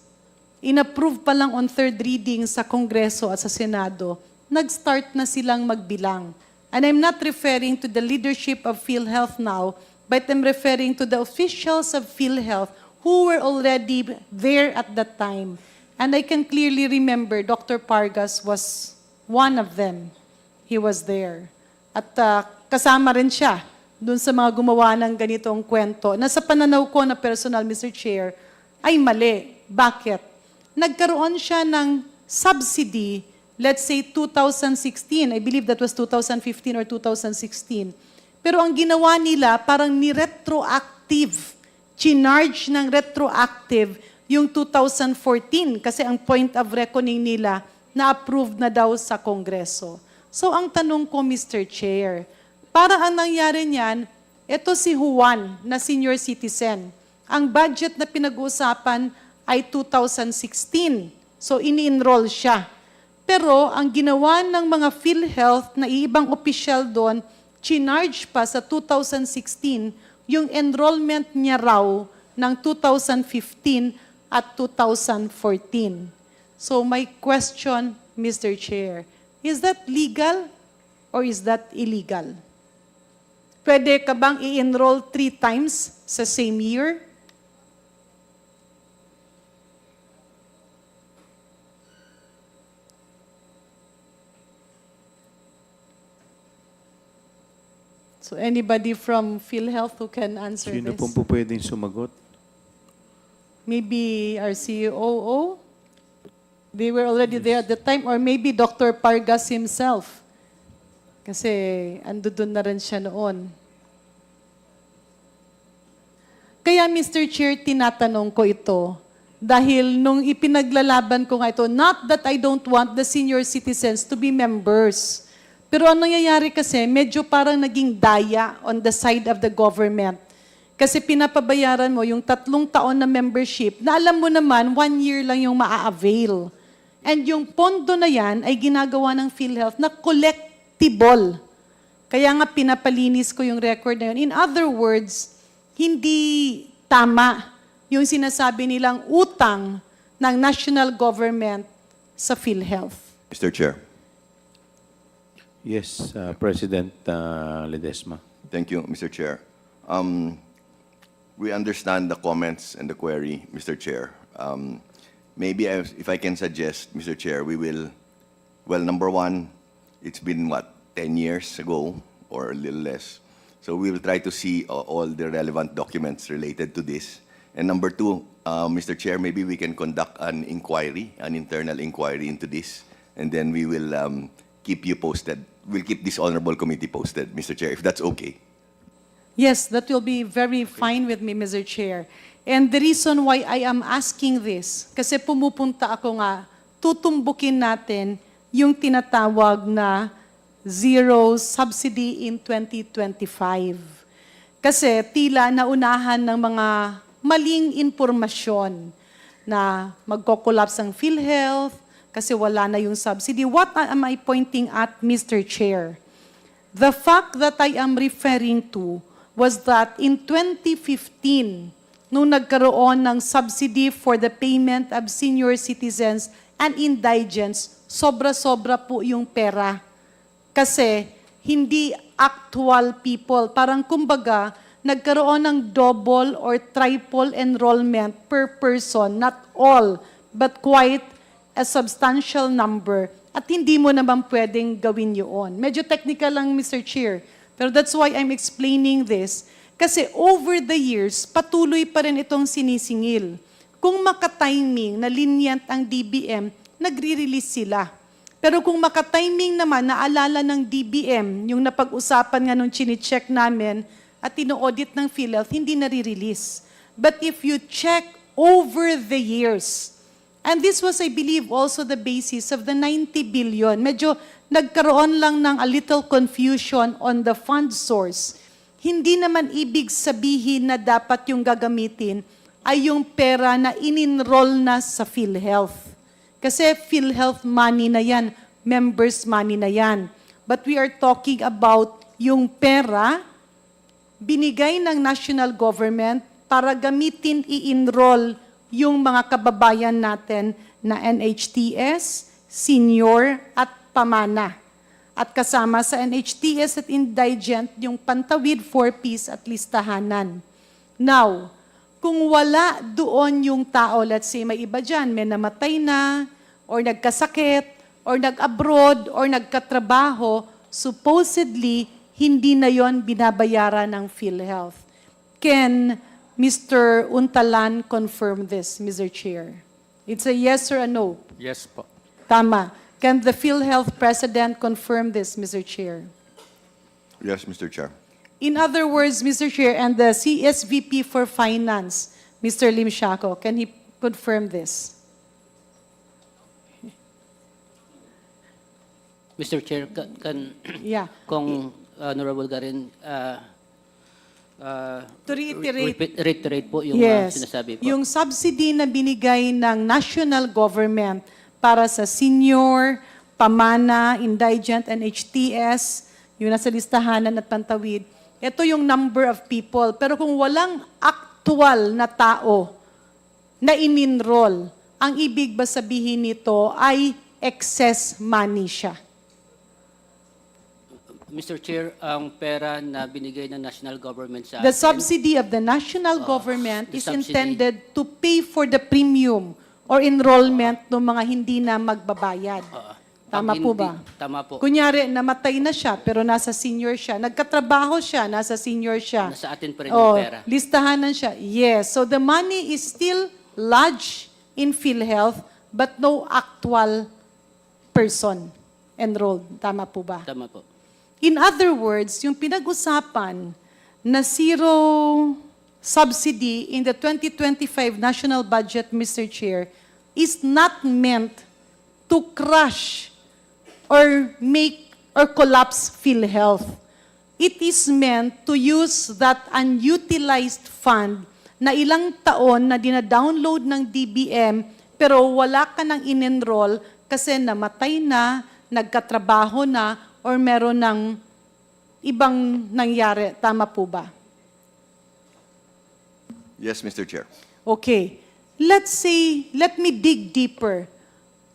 inapprove pa lang on third reading sa Kongreso at sa Senado, nag-start na silang magbilang. And I'm not referring to the leadership of Philhealth now, but I'm referring to the officials of Philhealth who were already there at that time. And I can clearly remember Dr. Pargas was one of them. He was there. At kasama rin siya dun sa mga gumawa ng ganitong kwento na sa pananaw ko na personal, Mr. Chair, ay mali. Bakit? Nagkaroon siya ng subsidy, let's say 2016. I believe that was 2015 or 2016. Pero ang ginawa nila, parang ni-retroactive. Chinarge ng retroactive yung 2014 kasi ang point of reckoning nila na-approved na daw sa Kongreso. So ang tanong ko, Mr. Chair, para ang nangyari niyan, ito si Juan na senior citizen. Ang budget na pinag-uusapan ay 2016. So ini-enroll siya. Pero ang ginawa ng mga Philhealth na iibang opisyal doon, chinarge pa sa 2016 yung enrollment niya raw ng 2015 at 2014. So my question, Mr. Chair, is that legal or is that illegal? Pwede ka bang i-enroll 3 times sa same year? So anybody from Philhealth who can answer Sino this? pong po pwedeng sumagot? Maybe our COO? They were already there at the time, or maybe Dr. Pargas himself. Kasi ando doon na rin siya noon. Kaya Mr. Chair, tinatanong ko ito dahil nung ipinaglalaban ko nga ito, not that I don't want the senior citizens to be members. Pero ang nangyayari kasi, medyo parang naging daya on the side of the government. Kasi pinapabayaran mo yung 3 taon na membership na alam mo naman, 1 year lang yung maa-avail. And yung pondo na yan ay ginagawa ng Philhealth na collectible. Kaya nga pinapalinis ko yung record na yun. In other words, hindi tama yung sinasabi nilang utang ng national government sa Philhealth. Mr. Chair. Yes, President Ledesma. Thank you, Mr. Chair. We understand the comments and the query, Mr. Chair. Maybe if I can suggest, Mr. Chair, we will, well, number one, it's been, 10 years ago or a little less. So we will try to see all the relevant documents related to this. And number two, Mr. Chair, maybe we can conduct an inquiry, an internal inquiry into this, and then we will keep you posted. We'll keep this honorable committee posted, Mr. Chair, if that's okay. Yes, that will be very fine with me, Mr. Chair. And the reason why I am asking this, kasi pumupunta ako nga, tutumbukin natin yung tinatawag na zero subsidy in 2025. Kasi tila naunahan ng mga maling impormasyon na magko-collapse ang Philhealth kasi wala na yung subsidy. What am I pointing at, Mr. Chair? The fact that I am referring to was that in 2015, nung nagkaroon ng subsidy for the payment of senior citizens and indigents, sobra-sobra po yung pera. Kasi hindi actual people. Parang kumbaga, nagkaroon ng double or triple enrollment per person, not all, but quite a substantial number. At hindi mo naman pwedeng gawin yun. Medyo technical lang, Mr. Chair. Pero that's why I'm explaining this. Kasi over the years, patuloy pa rin itong sinisingil. Kung makatiming na lenient ang DBM, nagre-release sila. Pero kung makatiming naman, naalala ng DBM, yung napag-usapan nga nung chine-check namin at ino-audit ng Philhealth, hindi nare-release. But if you check over the years, and this was, I believe, also the basis of the 90 billion, medyo nagkaroon lang ng a little confusion on the fund source. Hindi naman ibig sabihin na dapat yung gagamitin ay yung pera na in-enroll na sa Philhealth. Kasi Philhealth money na yan, members money na yan. But we are talking about yung pera binigay ng national government para gamitin i-enroll yung mga kababayan natin na NHTS, senior at pamana. At kasama sa NHTS at indigent, yung pantawid, 4Ps at listahanan. Now, kung wala doon yung tao, let's say may iba dyan, may namatay na, or nagkasakit, or nag-abroad, or nagkatrabaho, supposedly, hindi na yon binabayaran ng Philhealth. Can Mr. Untalan confirm this, Mr. Chair? It's a yes or a no? Yes po. Tama. Can the Philhealth President confirm this, Mr. Chair? Yes, Mr. Chair. In other words, Mr. Chair, and the CSVP for Finance, Mr. Lim Shaco, can he confirm this? Mr. Chair, Yeah. kung Honorable Garin, To reiterate, reiterate po yung yes, sinasabi po. yung subsidy na binigay ng national government para sa senior, pamana, indigent, and HTS, yung nasa listahanan at pantawid, ito yung number of people. Pero kung walang actual na tao na in-enroll, ang ibig ba sabihin nito ay excess money siya? Mr. Chair, ang pera na binigay ng national government sa The atin, subsidy of the national government the is subsidy. intended to pay for the premium or enrollment ng mga hindi na magbabayad. Tama pag po hindi- ba? Tama po. Kunyari, namatay na siya, pero nasa senior siya. Nagkatrabaho siya, nasa senior siya. Nasa atin pa rin yung pera. Listahanan siya. Yes. So the money is still lodged in Philhealth, but no actual person enrolled. Tama po ba? Tama po. In other words, yung pinag-usapan na zero subsidy in the 2025 national budget, Mr. Chair, is not meant to crush or make or collapse PhilHealth. It is meant to use that unutilized fund na ilang taon na dina-download ng DBM pero wala ka nang in-enroll kasi namatay na, nagkatrabaho na, or meron ng ibang nangyari. Tama po ba? Yes, Mr. Chair. Okay. Let's say, let me dig deeper.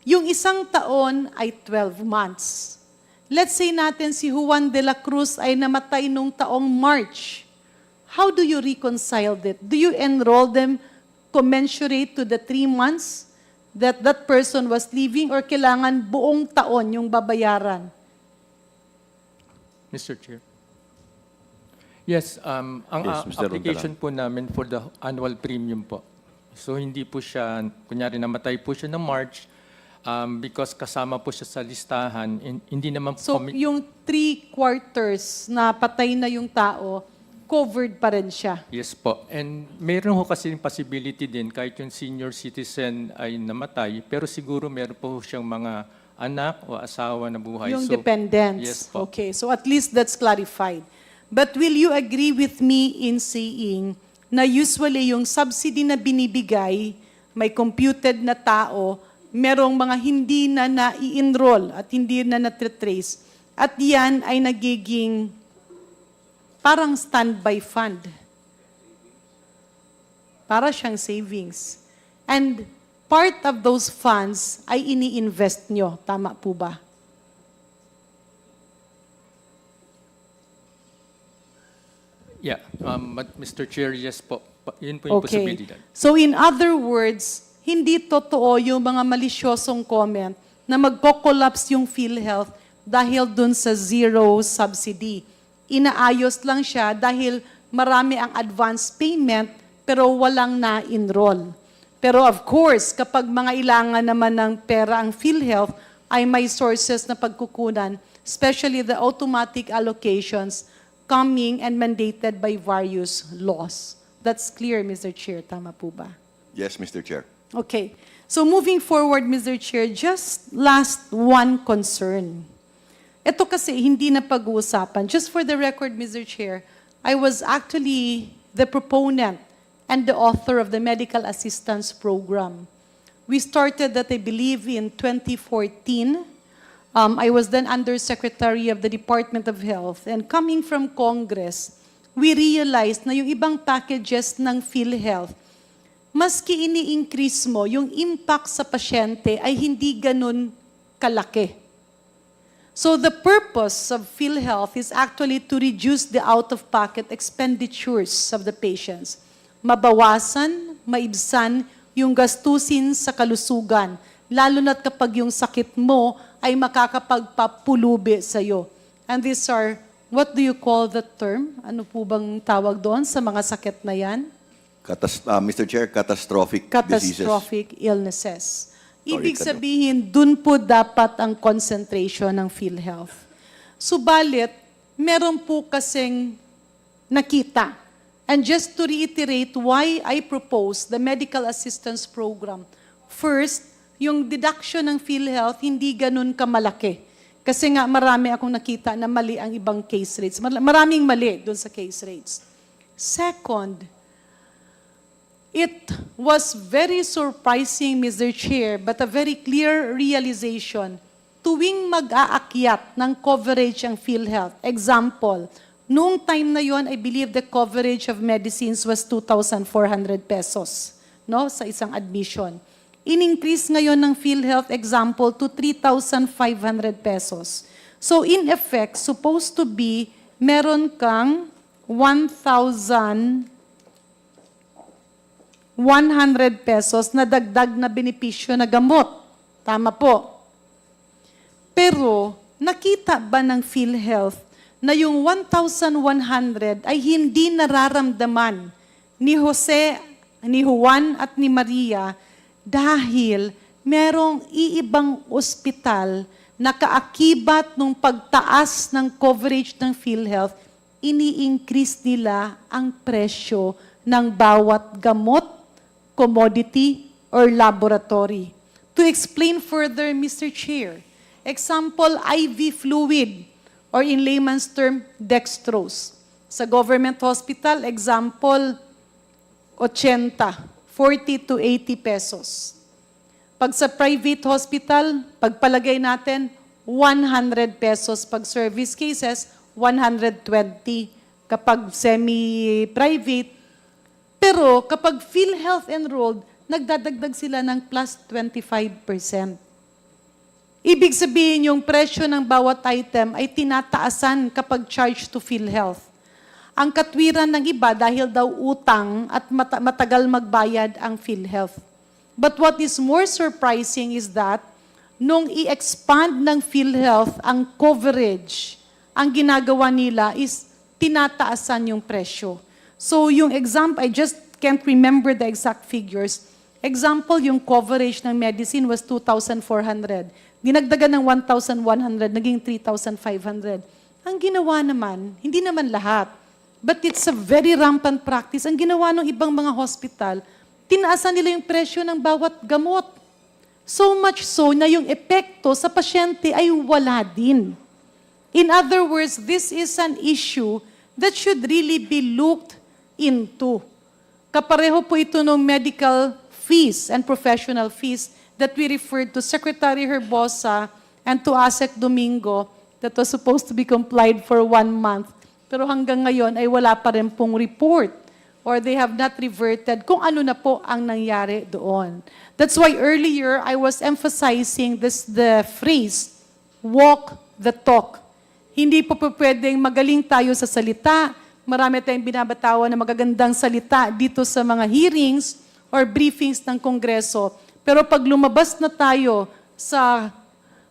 Yung isang taon ay 12 months. Let's say natin si Juan de la Cruz ay namatay nung taong March. How do you reconcile that? Do you enroll them commensurate to the 3 months that that person was living, or kailangan buong taon yung babayaran? Mr. Chair. Yes, ang Yes, Mr. application po namin for the annual premium po. So hindi po siya, kunyari namatay po siya ng March, because kasama po siya sa listahan, hindi naman po So yung 3/4 na patay na yung tao, covered pa rin siya. Yes po. And meron ho kasi possibility din kahit yung senior citizen ay namatay, pero siguro meron po siyang mga anak o asawa na buhay. Yung So, dependents. Yes po. Okay, so at least that's clarified. But will you agree with me in saying na usually yung subsidy na binibigay, may computed na tao, merong mga hindi na na-i-enroll at hindi na na-trace, at yan ay nagiging parang standby fund. Para siyang savings. And part of those funds ay ini-invest nyo. Tama po ba? Yeah, but Mr. Chair, yes po. Yun po yung possibility. So in other words, hindi totoo yung mga malisyosong comment na magko-collapse yung PhilHealth dahil dun sa zero subsidy. Inaayos lang siya dahil marami ang advance payment pero walang na-enroll. Pero of course, kapag mga ilangan naman ng pera ang PhilHealth, ay may sources na pagkukunan, especially the automatic allocations coming and mandated by various laws. That's clear, Mr. Chair. Tama po ba? Yes, Mr. Chair. Okay. So moving forward, Mr. Chair, just last one concern. Ito kasi hindi na pag-uusapan. Just for the record, Mr. Chair, I was actually the proponent and the author of the Medical Assistance Program. We started that, I believe, in 2014. I was then Undersecretary of the Department of Health. And coming from Congress, we realized na yung ibang packages ng PhilHealth, maski ini-increase mo, yung impact sa pasyente ay hindi ganun kalaki. So the purpose of PhilHealth is actually to reduce the out-of-pocket expenditures of the patients. Mabawasan, maibsan yung gastusin sa kalusugan, lalo na't kapag yung sakit mo ay makakapagpapulubi sa'yo. And these are, what do you call the term? Ano po bang tawag doon sa mga sakit na yan? Mr. Chair, catastrophic diseases. Catastrophic illnesses. Ibig sabihin, dun po dapat ang concentration ng PhilHealth. Subalit, meron po kasing nakita. And just to reiterate why I propose the Medical Assistance Program. First, yung deduction ng PhilHealth hindi ganun kamalaki. Kasi nga marami akong nakita na mali ang ibang case rates. Maraming mali dun sa case rates. Second, it was very surprising, Mr. Chair, but a very clear realization tuwing mag-aakyat ng coverage ang PhilHealth. Example, noong time na yon, I believe the coverage of medicines was 2,400 pesos, no, sa isang admission. In-increase ngayon ng PhilHealth, example, to 3,500 pesos. So in effect, supposed to be, meron kang 1,100 pesos na dagdag na benepisyo na gamot. Tama po. Pero, nakita ba ng PhilHealth na yung 1,100 ay hindi nararamdaman ni Jose, ni Juan at ni Maria dahil merong iibang ospital nakaakibat nung pagtaas ng coverage ng PhilHealth, ini-increase nila ang presyo ng bawat gamot, commodity, or laboratory. To explain further, Mr. Chair, example, IV fluid, or in layman's term, dextrose. Sa government hospital, example, 80, 40 to 80 pesos. Pag sa private hospital, pagpalagay natin, 100 pesos. Pag service cases, 120. Kapag semi-private. Pero kapag PhilHealth enrolled, nagdadagdag sila ng plus 25%. Ibig sabihin yung presyo ng bawat item ay tinataasan kapag charged to PhilHealth. Ang katwiran ng iba dahil daw utang at matagal magbayad ang PhilHealth. But what is more surprising is that nung i-expand ng PhilHealth ang coverage, ang ginagawa nila is tinataasan yung presyo. So yung example, I just can't remember the exact figures. Example, yung coverage ng medicine was 2,400. Dinagdagan ng 1,100, naging 3,500. Ang ginawa naman, hindi naman lahat, but it's a very rampant practice. Ang ginawa ng ibang mga hospital, tinaasan nila yung presyo ng bawat gamot. So much so na yung epekto sa pasyente ay wala din. In other words, this is an issue that should really be looked into. Kapareho po ito ng medical fees and professional fees that we referred to Secretary Herbosa and to ASEC Domingo that was supposed to be complied for 1 month. Pero hanggang ngayon ay wala pa rin pong report or they have not reverted kung ano na po ang nangyari doon. That's why earlier I was emphasizing the phrase, walk the talk. Hindi po pwedeng magaling tayo sa salita, marami tayong binabatawan na magagandang salita dito sa mga hearings or briefings ng Kongreso. Pero pag lumabas na tayo sa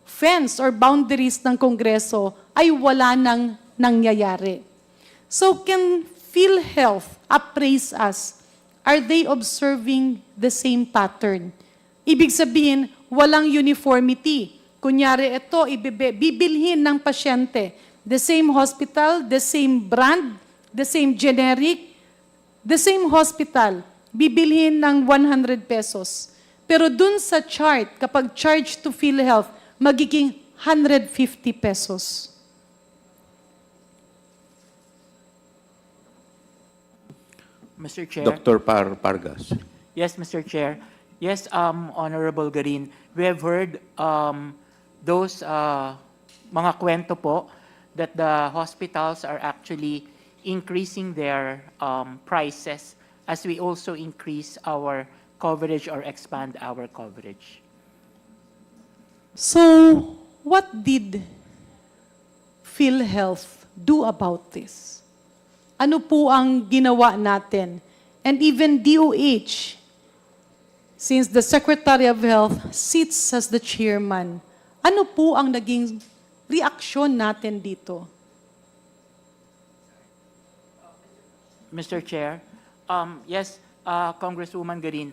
fence or boundaries ng Kongreso, ay wala nang nangyayari. So can PhilHealth appraise us? Are they observing the same pattern? Ibig sabihin, walang uniformity. Kunyari ito, bibilhin ng pasyente. The same hospital, the same brand, the same generic, the same hospital, bibilhin ng 100 pesos. Pero dun sa chart, kapag charged to PhilHealth, magiging 150 pesos. Mr. Chair. Dr. Pargas. Yes, Mr. Chair. Yes, Honorable Garin, we have heard those mga kwento po that the hospitals are actually increasing their prices as we also increase our coverage or expand our coverage. So, what did PhilHealth do about this? Ano po ang ginawa natin? And even DOH, since the Secretary of Health sits as the chairman, ano po ang naging reaksyon natin dito? Mr. Chair, yes, Congresswoman Garin.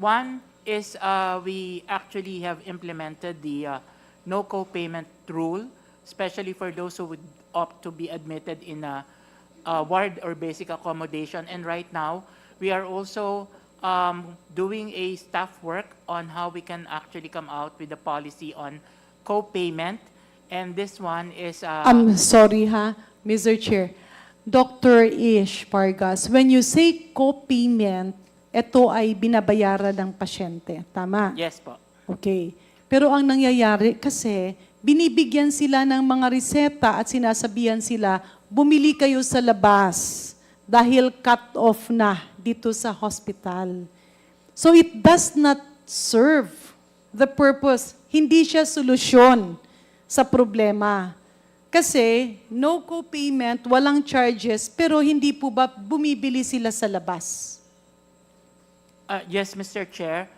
One is we actually have implemented the no co-payment rule, especially for those who would opt to be admitted in a ward or basic accommodation. And right now, we are also doing a staff work on how we can actually come out with a policy on co-payment. And this one is... I'm sorry ha, Mr. Chair. Dr. Ish Pargas, when you say co-payment, ito ay binabayaran ng pasyente. Tama? Yes po. Okay. Pero ang nangyayari kasi, binibigyan sila ng mga reseta at sinasabihan sila, bumili kayo sa labas dahil cut off na dito sa hospital. So it does not serve the purpose. Hindi siya solusyon sa problema. Kasi no co-payment, walang charges, pero hindi po ba bumibili sila sa labas? Yes, Mr. Chair.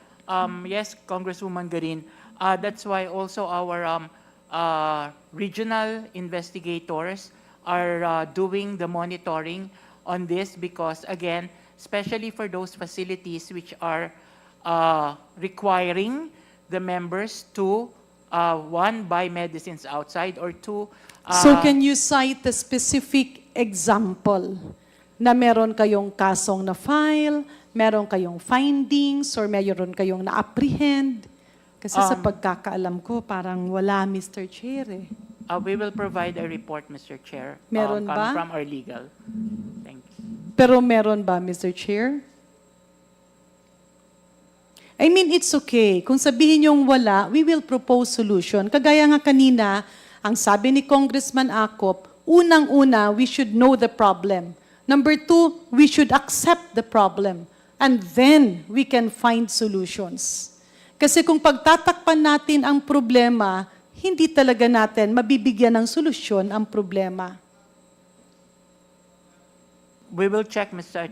Yes, Congresswoman Garin. That's why also our regional investigators are doing the monitoring on this because, again, especially for those facilities which are requiring the members to one, buy medicines outside, or two, So can you cite a specific example na meron kayong kasong na-file, meron kayong findings, or meron kayong na-apprehend? Kasi sa pagkakaalam ko, parang wala, Mr. Chair eh. we will provide a report, Mr. Chair, Meron coming ba? from our legal. Thank you. Pero meron ba, Mr. Chair? I mean, it's okay. Kung sabihin yung wala, we will propose solution. Kagaya nga kanina, ang sabi ni Congressman Acop, unang-una, we should know the problem. Number two, we should accept the problem. And then, we can find solutions. Kasi kung pagtatakpan natin ang problema, hindi talaga natin mabibigyan ng solusyon ang problema. We will check, Mr.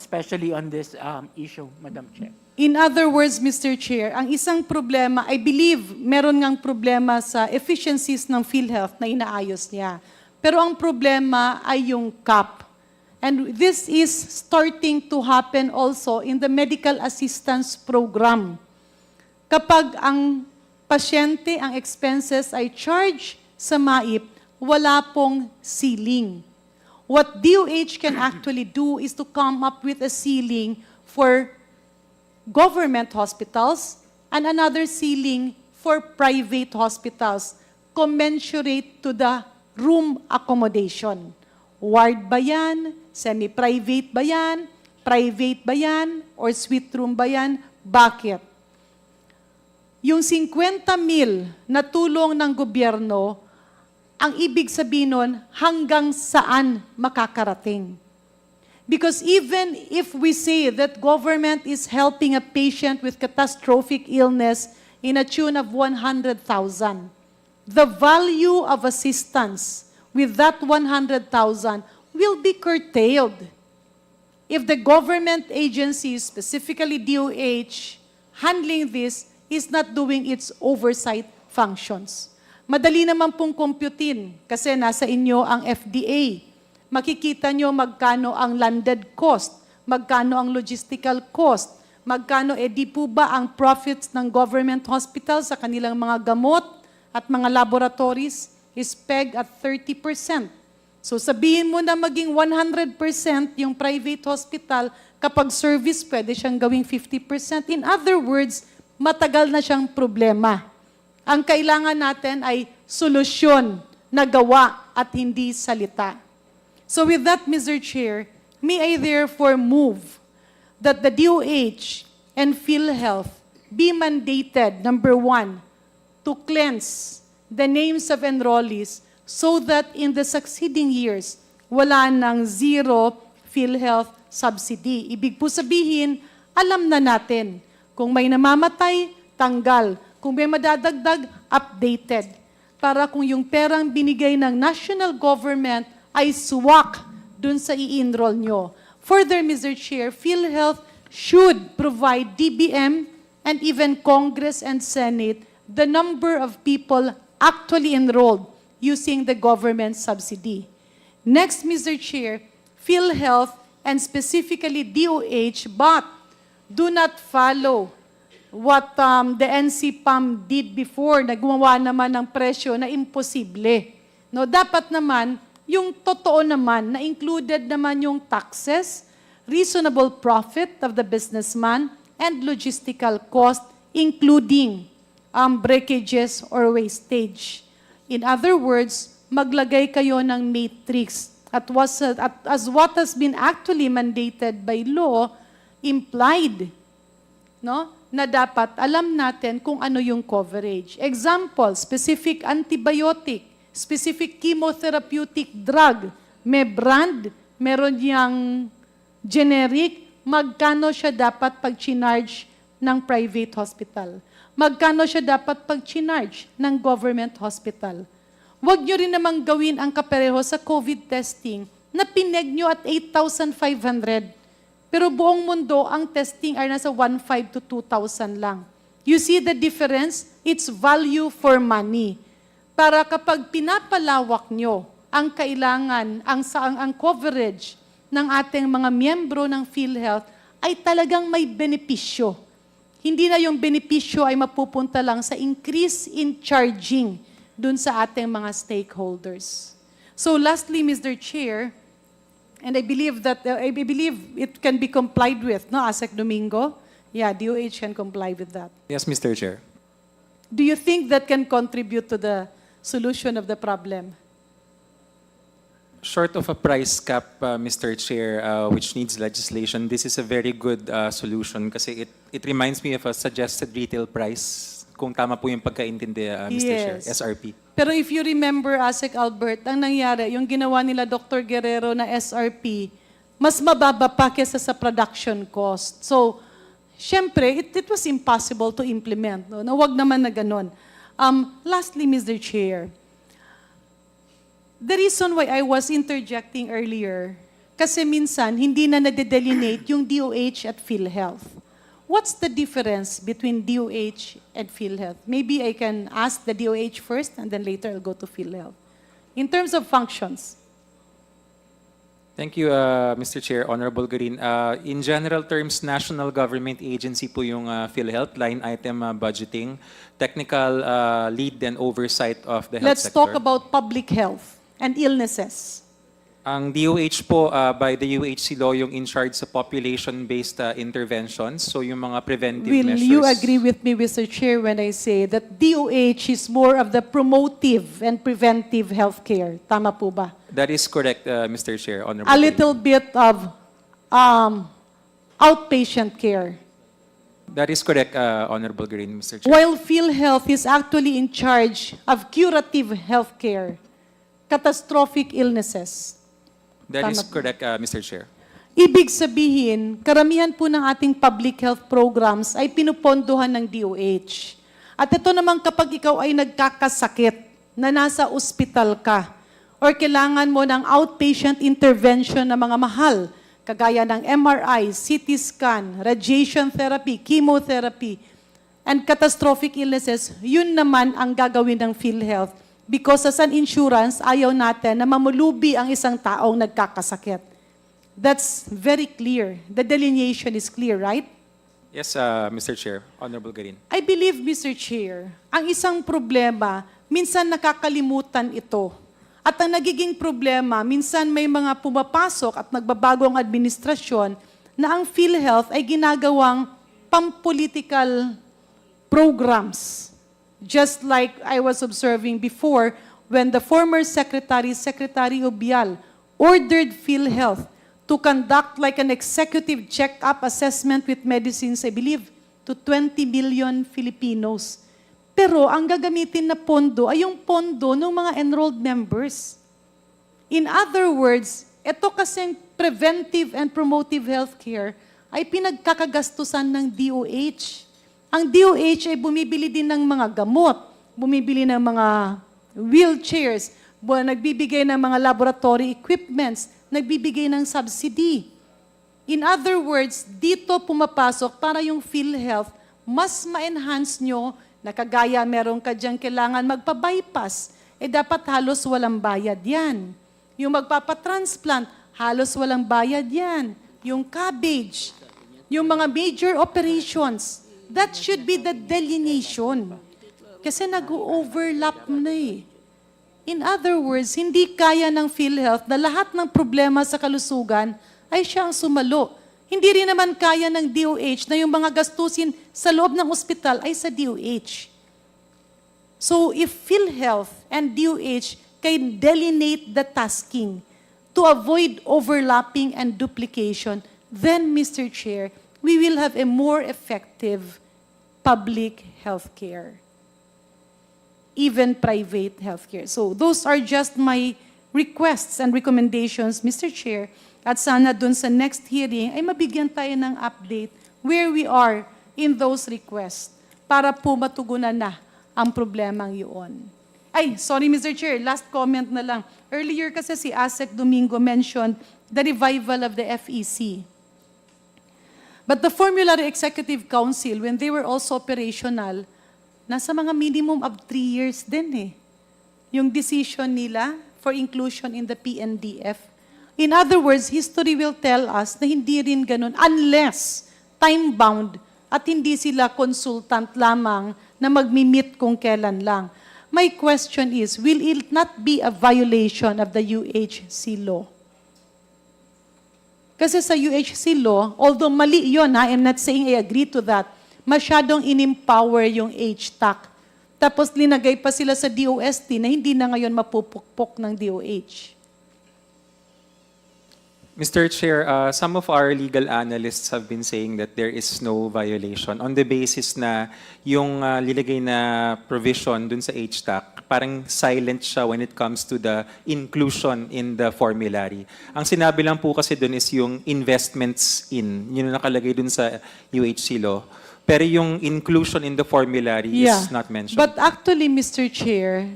Especially on this issue, Madam Chair. In other words, Mr. Chair, ang isang problema, I believe, meron ngang problema sa efficiencies ng Philhealth na inaayos niya. Pero ang problema ay yung cap. And this is starting to happen also in the medical assistance program. Kapag ang pasyente, ang expenses ay charged sa MAIP, wala pong ceiling. What DOH can actually do is to come up with a ceiling for government hospitals and another ceiling for private hospitals commensurate to the room accommodation. Ward ba yan? Semi-private ba yan? Private ba yan? Or suite room ba yan? Bakit? Yung 50,000 na tulong ng gobyerno, ang ibig sabihin nun, hanggang saan makakarating? Because even if we say that government is helping a patient with catastrophic illness in a tune of 100,000, the value of assistance with that 100,000 will be curtailed if the government agencies, specifically DOH, handling this is not doing its oversight functions. Madali naman pong computin kasi nasa inyo ang FDA. Makikita nyo magkano ang landed cost, magkano ang logistical cost, magkano di po ba ang profits ng government hospitals sa kanilang mga gamot at mga laboratories is pegged at 30%. So sabihin mo na maging 100% yung private hospital, kapag service pwede siyang gawing 50%. In other words, matagal na siyang problema. Ang kailangan natin ay solusyon na gawa at hindi salita. So with that, Mr. Chair, may I therefore move that the DOH and Philhealth be mandated, number one, to cleanse the names of enrollees so that in the succeeding years, wala nang zero Philhealth subsidy. Ibig po sabihin, alam na natin, kung may namamatay, tanggal. Kung may madadagdag, updated. Para kung yung perang binigay ng national government ay swak dun sa i-enroll nyo. Further, Mr. Chair, Philhealth should provide DBM and even Congress and Senate the number of people actually enrolled using the government subsidy. Next, Mr. Chair, Philhealth and specifically DOH, but do not follow what the NCPAM did before, na gumawa naman ng presyo na imposible. No, dapat naman, yung totoo naman, na included naman yung taxes, reasonable profit of the businessman, and logistical cost, including breakages or wastage. In other words, maglagay kayo ng matrix. As what has been actually mandated by law, implied, no? Na dapat alam natin kung ano yung coverage. Example, specific antibiotic, specific chemotherapeutic drug, may brand, meron yang generic, magkano siya dapat pag-charge ng private hospital? Magkano siya dapat pag-charge ng government hospital? Huwag nyo rin namang gawin ang kapareho sa COVID testing na pineg nyo at 8,500. Pero buong mundo, ang testing ay nasa 1,500 to 2,000 lang. You see the difference? It's value for money. Para kapag pinapalawak nyo ang kailangan, ang coverage ng ating mga miyembro ng Philhealth, ay talagang may benepisyo. hindi na yung benepisyo ay mapupunta lang sa increase in charging dun sa ating mga stakeholders. So lastly, Mr. Chair, and I believe it can be complied with, no, ASEC Domingo? Yeah, DOH can comply with that. Yes, Mr. Chair. Do you think that can contribute to the solution of the problem? Short of a price cap, Mr. Chair, which needs legislation, this is a very good solution kasi it reminds me of a suggested retail price. Kung tama po yung pagkaintindi, Mr. Chair, Yes. SRP. Pero if you remember, ASEC Albert, ang nangyari, yung ginawa nila Dr. Guerrero na SRP, mas mababa pa kesa sa production cost. So, syempre, it was impossible to implement. No? Na wag naman na ganun. Lastly, Mr. Chair, the reason why I was interjecting earlier, kasi minsan hindi na nade-delineate yung DOH at Philhealth. What's the difference between DOH and Philhealth? Maybe I can ask the DOH first and then later I'll go to Philhealth. In terms of functions. Thank you, Mr. Chair, Honorable Green. In general terms, national government agency po yung Philhealth, line item budgeting, technical lead and oversight of the health Let's sector. talk about public health and illnesses. Ang DOH po, by the UHC law, yung in charge sa population-based interventions, so yung mga preventive Will measures. you agree with me, Mr. Chair, when I say that DOH is more of the promotive and preventive healthcare? Tama po ba? That is correct, Mr. Chair, Honorable A Green. little bit of outpatient care. That is correct, Honorable Green, Mr. Chair. While Philhealth is actually in charge of curative healthcare, catastrophic illnesses. That is Tama po. correct, Mr. Chair. Ibig sabihin, karamihan po ng ating public health programs ay pinupondohan ng DOH. At ito naman kapag ikaw ay nagkakasakit na nasa ospital ka or kailangan mo ng outpatient intervention na mga mahal, kagaya ng MRI, CT scan, radiation therapy, chemotherapy, and catastrophic illnesses, yun naman ang gagawin ng Philhealth. Because as an insurance, ayaw natin na mamulubi ang isang taong nagkakasakit. That's very clear. The delineation is clear, right? Yes, Mr. Chair, Honorable Green. I believe, Mr. Chair, ang isang problema, minsan nakakalimutan ito. At ang nagiging problema, minsan may mga pumapasok at nagbabago ang administrasyon na ang Philhealth ay ginagawang pampolitical programs. Just like I was observing before when the former Secretary Obial, ordered Philhealth to conduct like an executive check-up assessment with medicines, I believe, to 20 million Filipinos. Pero ang gagamitin na pondo ay yung pondo ng mga enrolled members. In other words, ito kasing preventive and promotive healthcare ay pinagkakagastusan ng DOH. Ang DOH ay bumibili din ng mga gamot, bumibili ng mga wheelchairs, nagbibigay ng mga laboratory equipments, nagbibigay ng subsidy. In other words, dito pumapasok para yung Philhealth, mas ma-enhance nyo na kagaya meron ka diyang kailangan magpa-bypass, dapat halos walang bayad yan. Yung magpapatransplant, halos walang bayad yan. Yung cabbage, yung mga major operations, that should be the delineation. Kasi nag-overlap na eh. In other words, hindi kaya ng Philhealth na lahat ng problema sa kalusugan ay siyang sumalo. Hindi rin naman kaya ng DOH na yung mga gastusin sa loob ng ospital ay sa DOH. So if Philhealth and DOH can delineate the tasking to avoid overlapping and duplication, then, Mr. Chair, we will have a more effective public healthcare, even private healthcare. So those are just my requests and recommendations, Mr. Chair. At sana dun sa next hearing ay mabigyan tayo ng update where we are in those requests para po matugunan na ang problemang yun. Ay, sorry Mr. Chair, last comment na lang. Earlier kasi si ASEC Domingo mentioned the revival of the FEC. But the Formulary Executive Council, when they were also operational, nasa mga minimum of 3 years din eh. Yung decision nila for inclusion in the PNDF. In other words, history will tell us na hindi rin ganun unless time-bound at hindi sila consultant lamang na magmi-meet kung kailan lang. My question is, will it not be a violation of the UHC law? Kasi sa UHC law, although mali yun, I'm not saying I agree to that, masyadong in-empower yung HTAC. Tapos linagay pa sila sa DOST na hindi na ngayon mapupukpok ng DOH. Mr. Chair, some of our legal analysts have been saying that there is no violation on the basis na yung lilagay na provision dun sa HTAC, parang silent siya when it comes to the inclusion in the formulary. Ang sinabi lang po kasi dun is yung investments in, yun yung nakalagay dun sa UHC law. Pero yung inclusion in the formulary is not mentioned. But actually, Mr. Chair,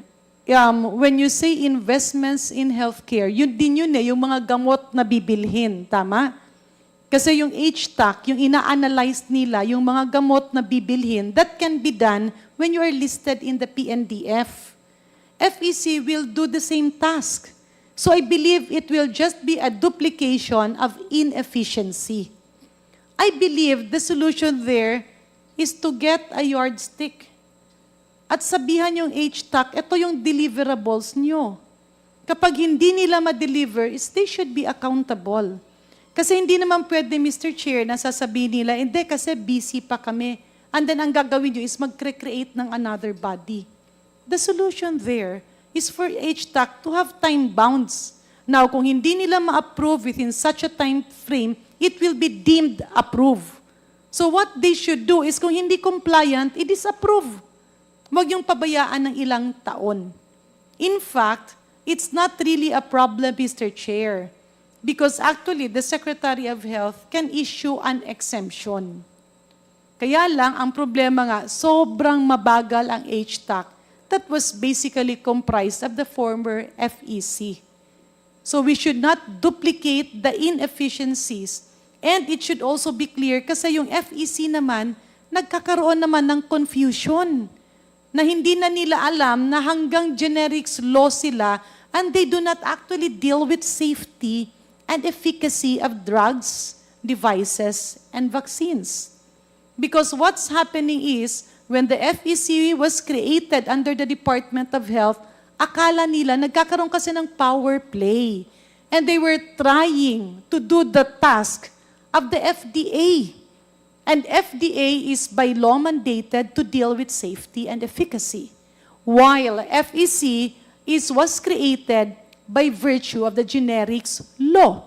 when you say investments in healthcare, yun din yun yung mga gamot na bibilhin, tama? Kasi yung HTAC, yung ina-analyze nila, yung mga gamot na bibilhin, that can be done when you are listed in the PNDF. FEC will do the same task. So I believe it will just be a duplication of inefficiency. I believe the solution there is to get a yardstick. At sabihan yung HTAC, ito yung deliverables nyo. Kapag hindi nila ma-deliver, they should be accountable. Kasi hindi naman pwede, Mr. Chair, na sasabihin nila, hindi kasi busy pa kami. And then ang gagawin nyo is mag-create ng another body. The solution there is for HTAC to have time bounds. Now, kung hindi nila ma-approve within such a time frame, it will be deemed approved. So what they should do is kung hindi compliant, i-disapprove. Huwag yung pabayaan ng ilang taon. In fact, it's not really a problem, Mr. Chair, because actually the Secretary of Health can issue an exemption. Kaya lang, ang problema nga, sobrang mabagal ang HTAC that was basically comprised of the former FEC. So we should not duplicate the inefficiencies. And it should also be clear kasi yung FEC naman, nagkakaroon naman ng confusion na hindi na nila alam na hanggang generics law sila and they do not actually deal with safety and efficacy of drugs, devices, and vaccines. Because what's happening is, when the FEC was created under the Department of Health, akala nila nagkakaroon kasi ng power play. And they were trying to do the task of the FDA. And FDA is by law mandated to deal with safety and efficacy. While FEC was created by virtue of the generics law.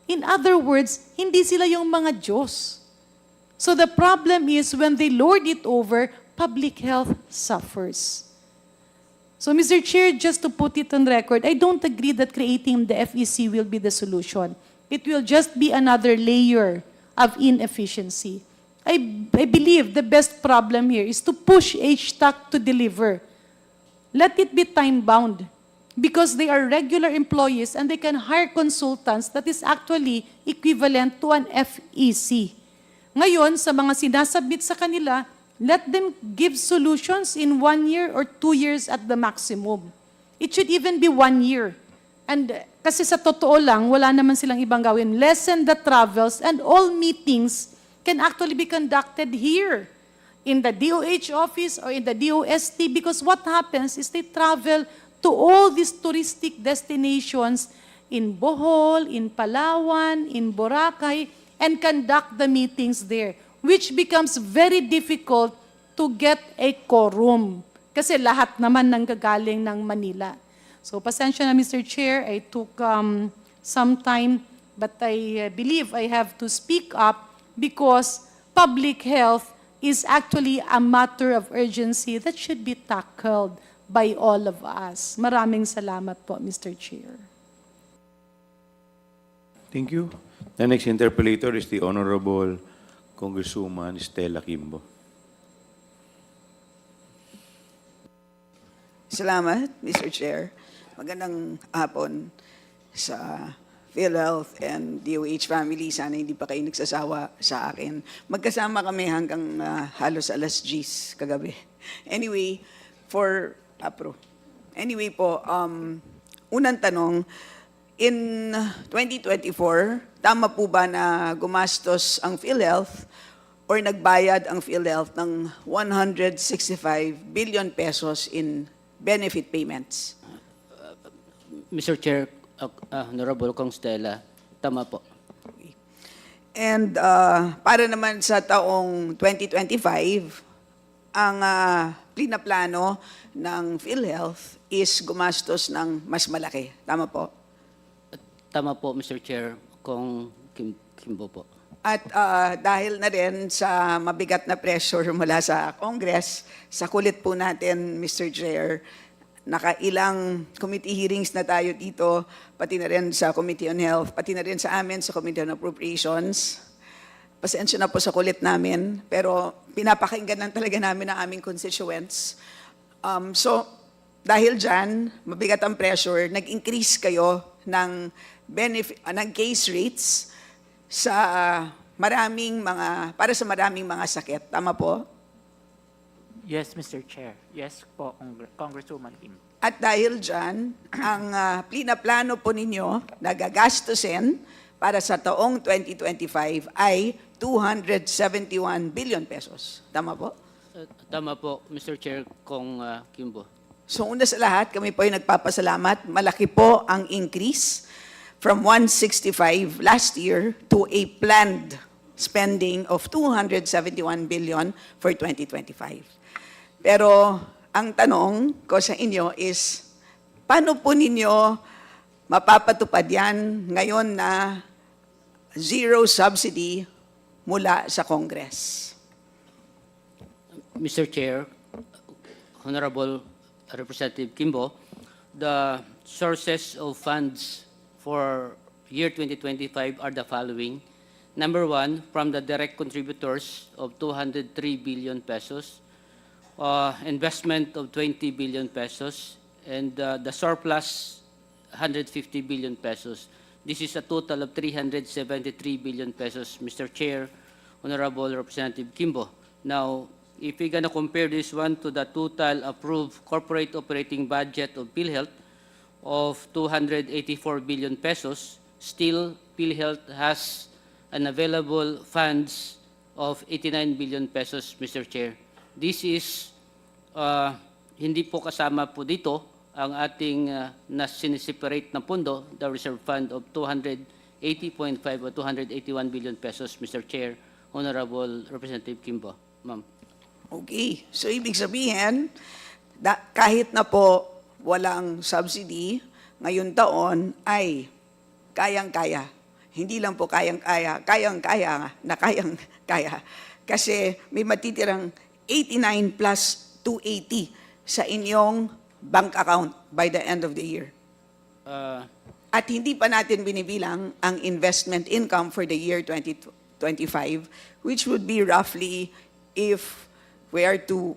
In other words, hindi sila yung mga Diyos. So the problem is when they lord it over, public health suffers. So Mr. Chair, just to put it on record, I don't agree that creating the FEC will be the solution. It will just be another layer of inefficiency. I believe the best problem here is to push HTAC to deliver. Let it be time-bound because they are regular employees and they can hire consultants that is actually equivalent to an FEC. Ngayon, sa mga sinasubmit sa kanila, let them give solutions in 1 year or 2 years at the maximum. It should even be 1 year. And kasi sa totoo lang, wala naman silang ibang gawin. Lessen the travels and all meetings can actually be conducted here in the DOH office or in the DOST because what happens is they travel to all these touristic destinations in Bohol, in Palawan, in Boracay, and conduct the meetings there, which becomes very difficult to get a quorum. Kasi lahat naman nanggagaling ng Manila. So, pasensya na, Mr. Chair, I took some time, but I believe I have to speak up because public health is actually a matter of urgency that should be tackled by all of us. Maraming salamat po, Mr. Chair. Thank you. The next interpolator is the Honorable Congresswoman Stella Kimbo. Salamat, Mr. Chair. Magandang hapon sa Philhealth and DOH family. Sana hindi pa kayo nagsasawa sa akin. Magkasama kami hanggang halos alas 10 kagabi. Anyway, Anyway po, unang tanong, in 2024, tama po ba na gumastos ang Philhealth or nagbayad ang Philhealth ng 165 billion pesos in benefit payments? Mr. Chair, Honorable Kong Stella, tama po. And para naman sa taong 2025, ang plano ng Philhealth is gumastos ng mas malaki. Tama po? Tama po, Mr. Chair, Kong Kimbo po. At dahil na rin sa mabigat na pressure mula sa Congress, sa kulit po natin, Mr. Chair, nakailang committee hearings na tayo dito, pati na rin sa Committee on Health, pati na rin sa amin sa Committee on Appropriations. Pasensya na po sa kulit namin, pero pinapakinggan lang talaga namin ang aming constituents. So, dahil dyan, mabigat ang pressure, nag-increase kayo ng case rates sa para sa maraming mga sakit. Tama po? Yes, Mr. Chair. Yes po, Congresswoman Kim. At dahil dyan, ang plano po ninyo na gagastusin para sa taong 2025 ay 271 billion pesos. Tama po? Tama po, Mr. Chair, Kong Kimbo. So una sa lahat, kami po ay nagpapasalamat. Malaki po ang increase from 165 last year to a planned spending of 271 billion for 2025. Pero ang tanong ko sa inyo is, paano po ninyo mapapatupad yan ngayon na zero subsidy mula sa Congress? Mr. Chair, Honorable Representative Kimbo, the sources of funds for year 2025 are the following. Number one, from the direct contributors of 203 billion pesos, investment of 20 billion pesos, and the surplus 150 billion pesos. This is a total of 373 billion pesos, Mr. Chair, Honorable Representative Kimbo. Now, if we're gonna compare this one to the total approved corporate operating budget of Philhealth of 284 billion pesos, still Philhealth has an available funds of 89 billion pesos, Mr. Chair. This is, hindi po kasama po dito ang ating na siniseparate na pondo, the reserve fund of 280.5 or 281 billion pesos, Mr. Chair, Honorable Representative Kimbo. Ma'am. Okay. So ibig sabihin, kahit na po walang subsidy, ngayon taon ay kayang-kaya. Hindi lang po kayang-kaya, kayang-kaya. Kasi may matitirang 89 plus 280 sa inyong bank account by the end of the year. At hindi pa natin binibilang ang investment income for the year 2025, which would be roughly, if we are to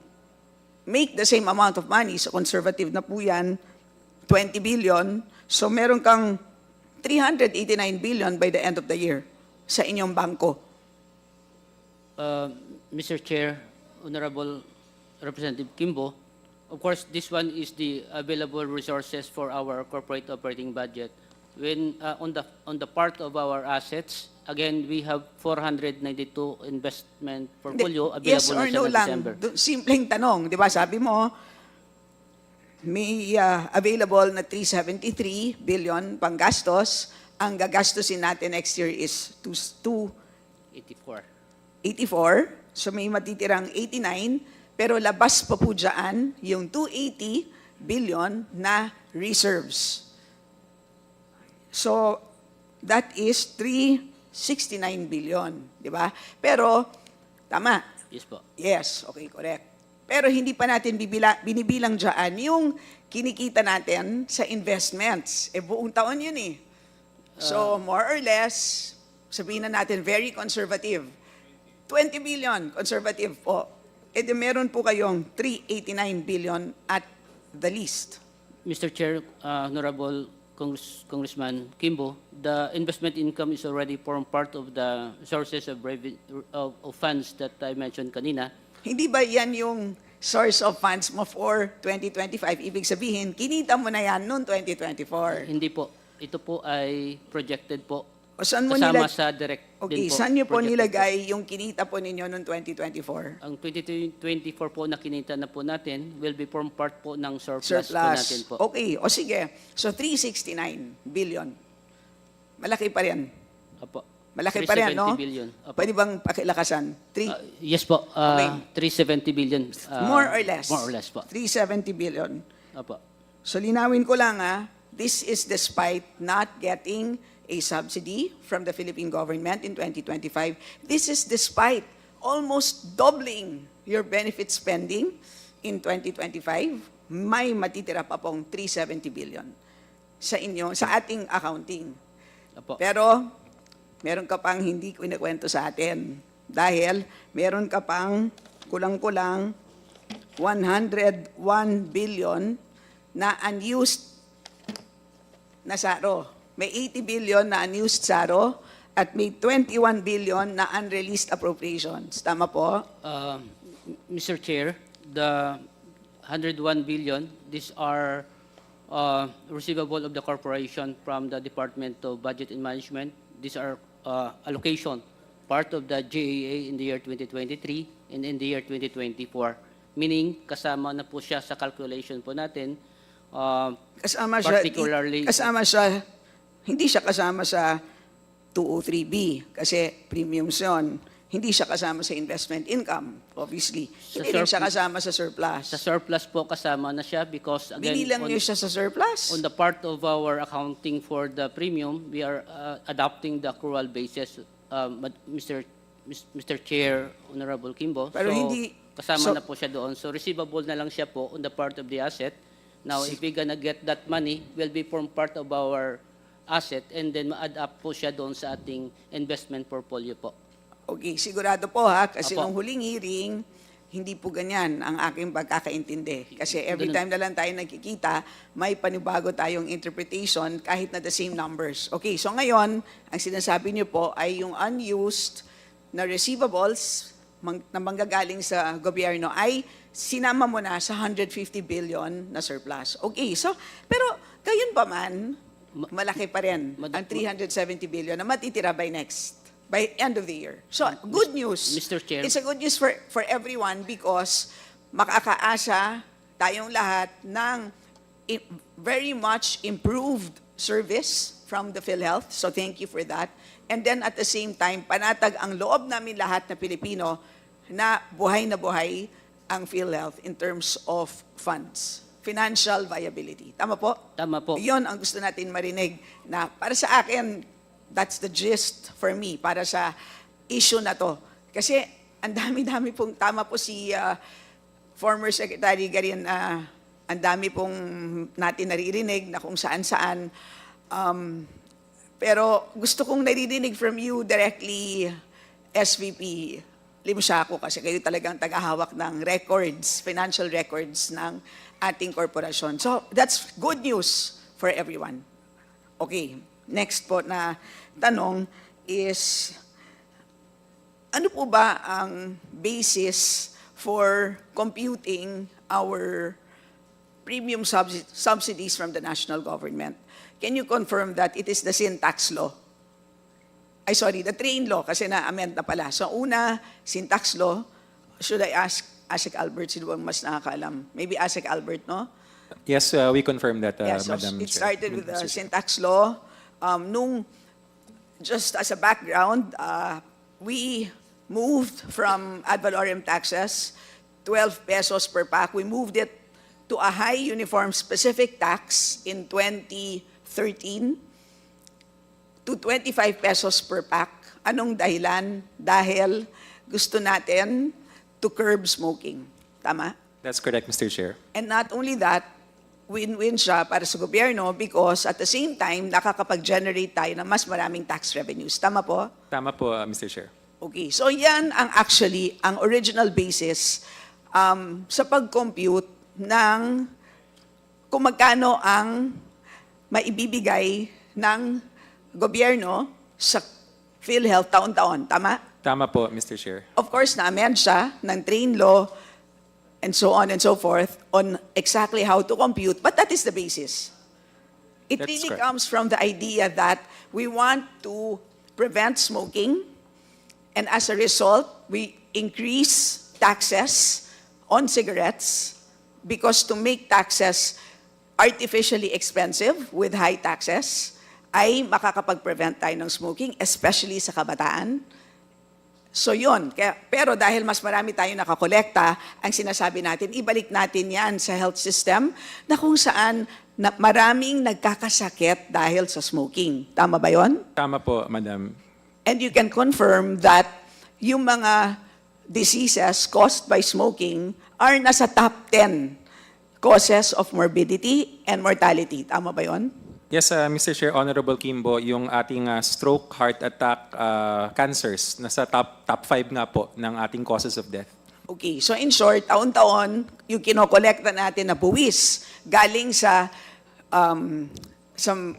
make the same amount of money, so conservative na po yan, 20 billion, so meron kang 389 billion by the end of the year sa inyong bangko. Mr. Chair, Honorable Representative Kimbo, of course, this one is the available resources for our corporate operating budget. When on the part of our assets, again, we have 492 investment portfolio available Yes or na siya no na lang, December. simpleng tanong, di ba? Sabi mo, may available na 373 billion pang gastos. Ang gagastusin natin next year is 84. 84. So may matitirang 89. Pero labas pa po dyan yung 280 billion na reserves. So that is 369 billion. Di ba? Pero, tama. Yes po. Yes, okay, correct. Pero hindi pa natin binibilang dyan yung kinikita natin sa investments. Buong taon yun eh. So, more or less, sabihin na natin, very conservative. 20 billion, conservative po. Meron po kayong 389 billion at the least. Mr. Chair, Honorable Congressman Kimbo, the investment income is already form part of the sources of funds that I mentioned kanina. Hindi ba yan yung source of funds mo for 2025? Ibig sabihin, kinita mo na yan noong 2024. Hindi po. Ito po ay projected po O saan mo kasama nilag- sa direct Okay, din po. saan niyo po projected nilagay yung kinita po ninyo noong 2024? Ang 2024 po na kinita na po natin will be form part po ng surplus, po natin po. Okay, o sige. So 369 billion. Malaki pa rin. Opo. Malaki pa rin, 370 no? billion. Opo. Pwede bang pakilakasan? Yes po, Okay. 370 billion. More or less? More or less po. 370 billion. Opo. So linawin ko lang this is despite not getting a subsidy from the Philippine government in 2025. This is despite almost doubling your benefit spending in 2025. May matitira pa pong 370 billion sa inyo, sa ating accounting. Opo. Pero meron ka pang hindi kwento sa atin dahil meron ka pang kulang-kulang 101 billion na unused na saro. May 80 billion na unused saro at may 21 billion na unreleased appropriations. Tama po? Mr. Chair, the 101 billion, these are receivable of the corporation from the Department of Budget and Management. These are allocation, part of the GAA in the year 2023 and in the year 2024. Meaning, kasama na po siya sa calculation po natin. Particularly, Hindi siya kasama sa 203B kasi premiums yun. Hindi siya kasama sa investment income, obviously. Hindi rin siya kasama sa surplus. sa surplus po kasama na siya because again, Binilang niyo siya sa surplus? on the part of our accounting for the premium, we are adopting the accrual basis, Mr. Chair, Honorable Kimbo. Pero hindi- kasama so- na po siya doon. So receivable na lang siya po on the part of the asset. Now, if we're gonna get that money, will be form part of our asset and then ma-add up po siya doon sa ating investment portfolio po. Okay, sigurado po kasi Apo. nung huling hearing, hindi po ganyan ang aking pagkakaintindi. Kasi every time na lang tayo nagkikita, may panibago tayong interpretation kahit na the same numbers. Okay, so ngayon, ang sinasabi niyo po ay yung unused na receivables na manggagaling sa gobyerno ay sinama mo na sa 150 billion na surplus. Okay, so, pero gayon pa man, malaki pa rin ang 370 billion na matitira by end of the year. So, good news. Mr. Chair. It's a good news for everyone because makakaasa tayong lahat ng very much improved service from the Philhealth. So, thank you for that. And then at the same time, panatag ang loob namin lahat na Pilipino na buhay ang Philhealth in terms of funds. Financial viability. Tama po? Tama po. Yun ang gusto natin marinig na para sa akin, that's the gist for me, para sa issue na to. Kasi ang dami-dami pong, tama po si former Secretary Garin, ang dami pong natin naririnig na kung saan-saan. Pero gusto kong naririnig from you directly, SVP Limsiaco, kasi kayo talagang tagahawak ng records, financial records ng ating korporasyon. So, that's good news for everyone. Okay, next po na tanong is, ano po ba ang basis for computing our premium subsidies from the national government? Can you confirm that it is the sin tax law? The train law, kasi na-amend na pala. So, una, sin tax law, should I ask Asik Albert, sino bang mas nakakaalam? Maybe Asik Albert, no? Yes, we confirm that, So Madam it Chair. started with the syntax law. Just as a background, we moved from ad valorem taxes, 12 pesos per pack. We moved it to a high uniform specific tax in 2013 to 25 pesos per pack. Anong dahilan? Dahil gusto natin to curb smoking. Tama? That's correct, Mr. Chair. And not only that, win-win siya para sa gobyerno because at the same time, nakakapag-generate tayo ng mas maraming tax revenues. Tama po? Tama po, Mr. Chair. Okay, so yan ang actually, ang original basis sa pag-compute ng kung magkano ang maibibigay ng gobyerno sa PhilHealth taon-taon. Tama? Tama po, Mr. Chair. Of course, na-amend siya ng train law and so on and so forth on exactly how to compute, but that is the basis. It That's really correct. comes from the idea that we want to prevent smoking, and as a result, we increase taxes on cigarettes because to make taxes artificially expensive with high taxes, ay makakapag-prevent tayo ng smoking, especially sa kabataan. So yun, pero dahil mas marami tayo nakakolekta, ang sinasabi natin, ibalik natin yan sa health system na kung saan maraming nagkakasakit dahil sa smoking. Tama ba yun? Tama po, Madam. And you can confirm that yung mga diseases caused by smoking are nasa top 10 causes of morbidity and mortality. Tama ba yun? Yes, Mr. Chair, Honorable Kimbo, yung ating stroke, heart attack, cancers, nasa top 5 nga po ng ating causes of death. Okay, so in short, taon-taon, yung kinokolekta natin na buwis galing sa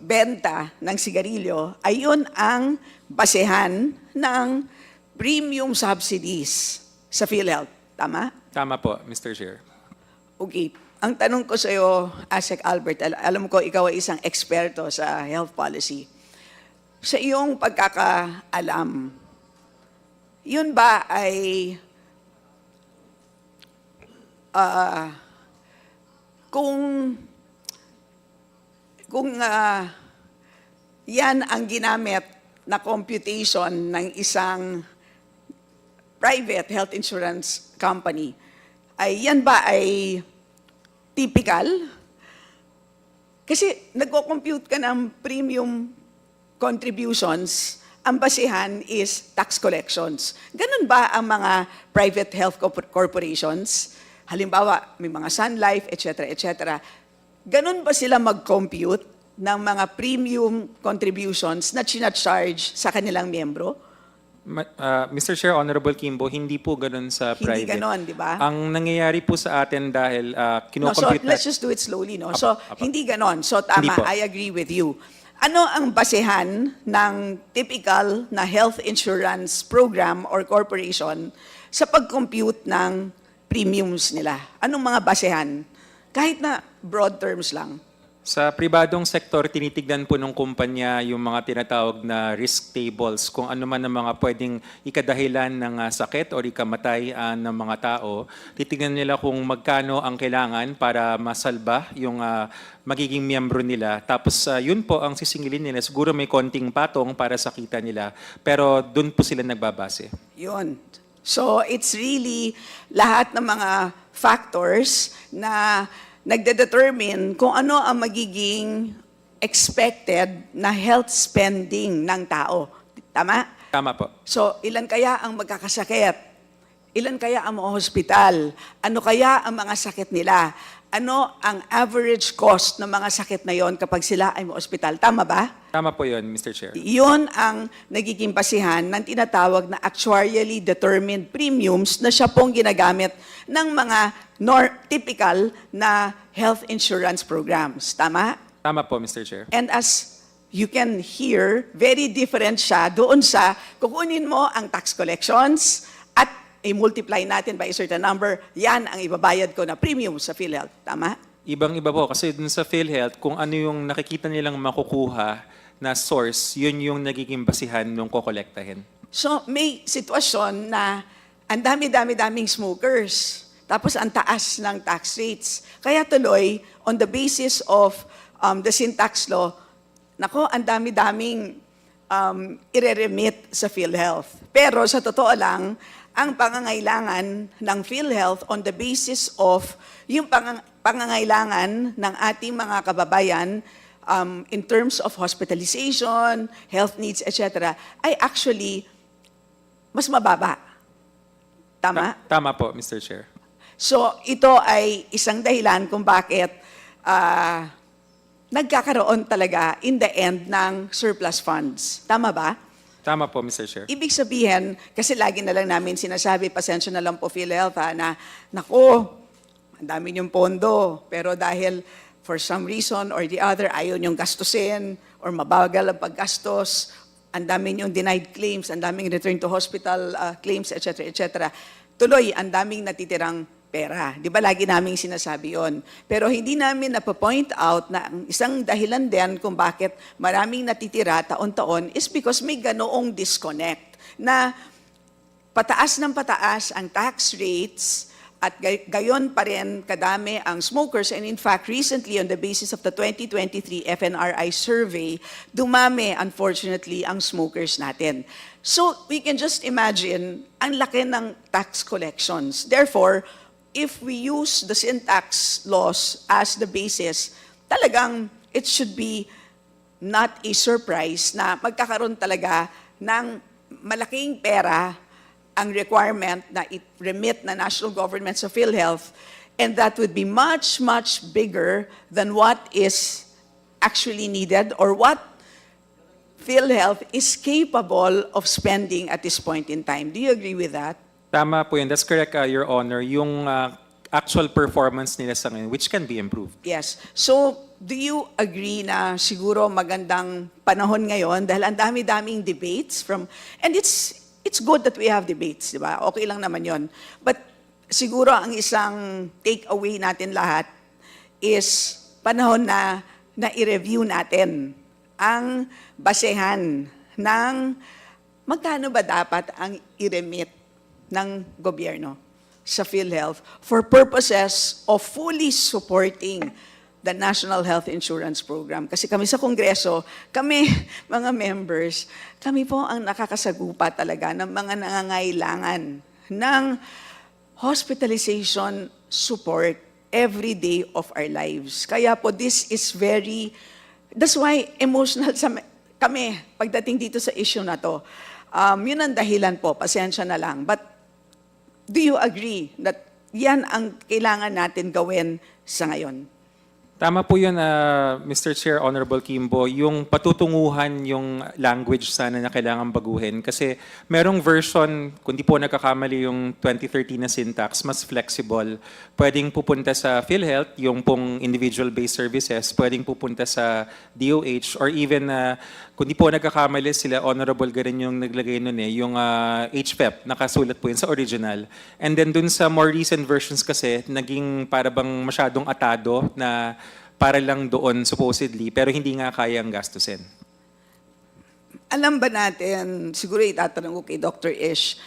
benta ng sigarilyo, ayun ang basehan ng premium subsidies sa Philhealth. Tama? Tama po, Mr. Chair. Okay. Ang tanong ko sa iyo, Asek Albert, alam ko ikaw ay isang eksperto sa health policy. Sa iyong pagkakaalam, yun ba ay kung yan ang ginamit na computation ng isang private health insurance company, ay yan ba ay typical? Kasi nagko-compute ka ng premium contributions, ang basihan is tax collections. Ganun ba ang mga private health corporations? Halimbawa, may mga Sun Life, etc., etc. Ganun ba sila mag-compute ng mga premium contributions na charge sa kanilang miyembro? Mr. Chair, Honorable Kimbo, hindi po ganun sa private. Hindi ganon, di ba? Ang nangyayari po sa atin dahil No, so kinocompute let's just do it slowly, no? So, hindi ganon. So, tama, Hindi po. I agree with you. Ano ang basehan ng typical na health insurance program or corporation sa pag-compute ng premiums nila? Anong mga basehan? Kahit na broad terms lang. Sa pribadong sektor, tinitignan po ng kumpanya yung mga tinatawag na risk tables, kung ano man ang mga pwedeng ikadahilan ng sakit o ikamatay ng mga tao. Titignan nila kung magkano ang kailangan para masalba yung magiging miyembro nila. Tapos yun po ang sisingilin nila. Siguro may konting patong para sa kita nila, pero dun po sila nagbabase. Yun. So, it's really lahat ng mga factors na nagde-determine kung ano ang magiging expected na health spending ng tao. Tama? Tama po. So, ilan kaya ang magkakasakit? Ilan kaya ang mga hospital? Ano kaya ang mga sakit nila? Ano ang average cost ng mga sakit na yon kapag sila ay may ospital? Tama ba? Tama po yun, Mr. Chair. Yun ang nagiging basihan ng tinatawag na actuarially determined premiums na siya pong ginagamit ng mga typical na health insurance programs. Tama? Tama po, Mr. Chair. And as you can hear, very different siya doon sa kukunin mo ang tax collections at i-multiply natin by a certain number, yan ang ibabayad ko na premium sa Philhealth. Tama? Ibang-iba po kasi dun sa Philhealth, kung ano yung nakikita nilang makukuha na source, yun yung nagiging basihan nung kokolektahin. So may sitwasyon na ang dami-dami-daming smokers, tapos ang taas ng tax rates. Kaya tuloy, on the basis of the sin tax law, nako, ang dami-daming ireremit sa Philhealth. Pero sa totoo lang, ang pangangailangan ng Philhealth on the basis of yung pangangailangan ng ating mga kababayan in terms of hospitalization, health needs, etc., ay actually mas mababa. Tama? Tama po, Mr. Chair. So ito ay isang dahilan kung bakit nagkakaroon talaga in the end ng surplus funds. Tama ba? Tama po, Mr. Chair. Ibig sabihin, kasi lagi na lang namin sinasabi, pasensya na lang po Philhealth, na nako, ang dami niyong pondo, pero dahil for some reason or the other, ayaw niyong gastusin, or mabagal ang paggastos, ang dami niyong denied claims, ang daming return to hospital claims, etc., etc. Tuloy, ang daming natitirang pera. Di ba lagi naming sinasabi yon? Pero hindi namin napapoint out na ang isang dahilan din kung bakit maraming natitira taon-taon is because may ganoong disconnect na pataas ng pataas ang tax rates at gayon pa rin kadami ang smokers. And in fact, recently on the basis of the 2023 FNRI survey, dumami unfortunately ang smokers natin. So we can just imagine ang laki ng tax collections. Therefore, if we use the sin tax laws as the basis, talagang it should be not a surprise na magkakaroon talaga ng malaking pera ang requirement na i-remit na national government sa Philhealth, and that would be much, much bigger than what is actually needed or what Philhealth is capable of spending at this point in time. Do you agree with that? Tama po yun. That's correct, Your Honor. Yung actual performance nila sa ngayon, which can be improved. Yes. So, do you agree na siguro magandang panahon ngayon dahil ang dami-daming debates and it's good that we have debates, di ba? Okay lang naman yon. But siguro ang isang take-away natin lahat is panahon na i-review natin ang basehan ng magkano ba dapat ang i-remit ng gobyerno sa Philhealth for purposes of fully supporting the National Health Insurance Program. Kasi kami sa Kongreso, kami, mga members, kami po ang nakakasagupa talaga ng mga nangangailangan ng hospitalization support every day of our lives. Kaya po, this is that's why emotional kami pagdating dito sa issue na to. Yun ang dahilan po, pasensya na lang. But do you agree that yan ang kailangan natin gawin sa ngayon? Tama po yun, Mr. Chair, Honorable Kimbo, yung patutunguhan yung language sana na kailangan baguhin. Kasi merong version, kung di po nagkakamali yung 2013 na syntax, mas flexible. Pwedeng pupunta sa Philhealth, yung pong individual-based services, pwedeng pupunta sa DOH, or even, kung di po nagkakamali sila, Honorable, ganun yung naglagay nun yung HPEP, nakasulat po yun sa original. And then dun sa more recent versions kasi, naging para bang masyadong atado na para lang doon supposedly, pero hindi nga kayang gastusin. Alam ba natin, siguro itatanong ko kay Dr. Ish,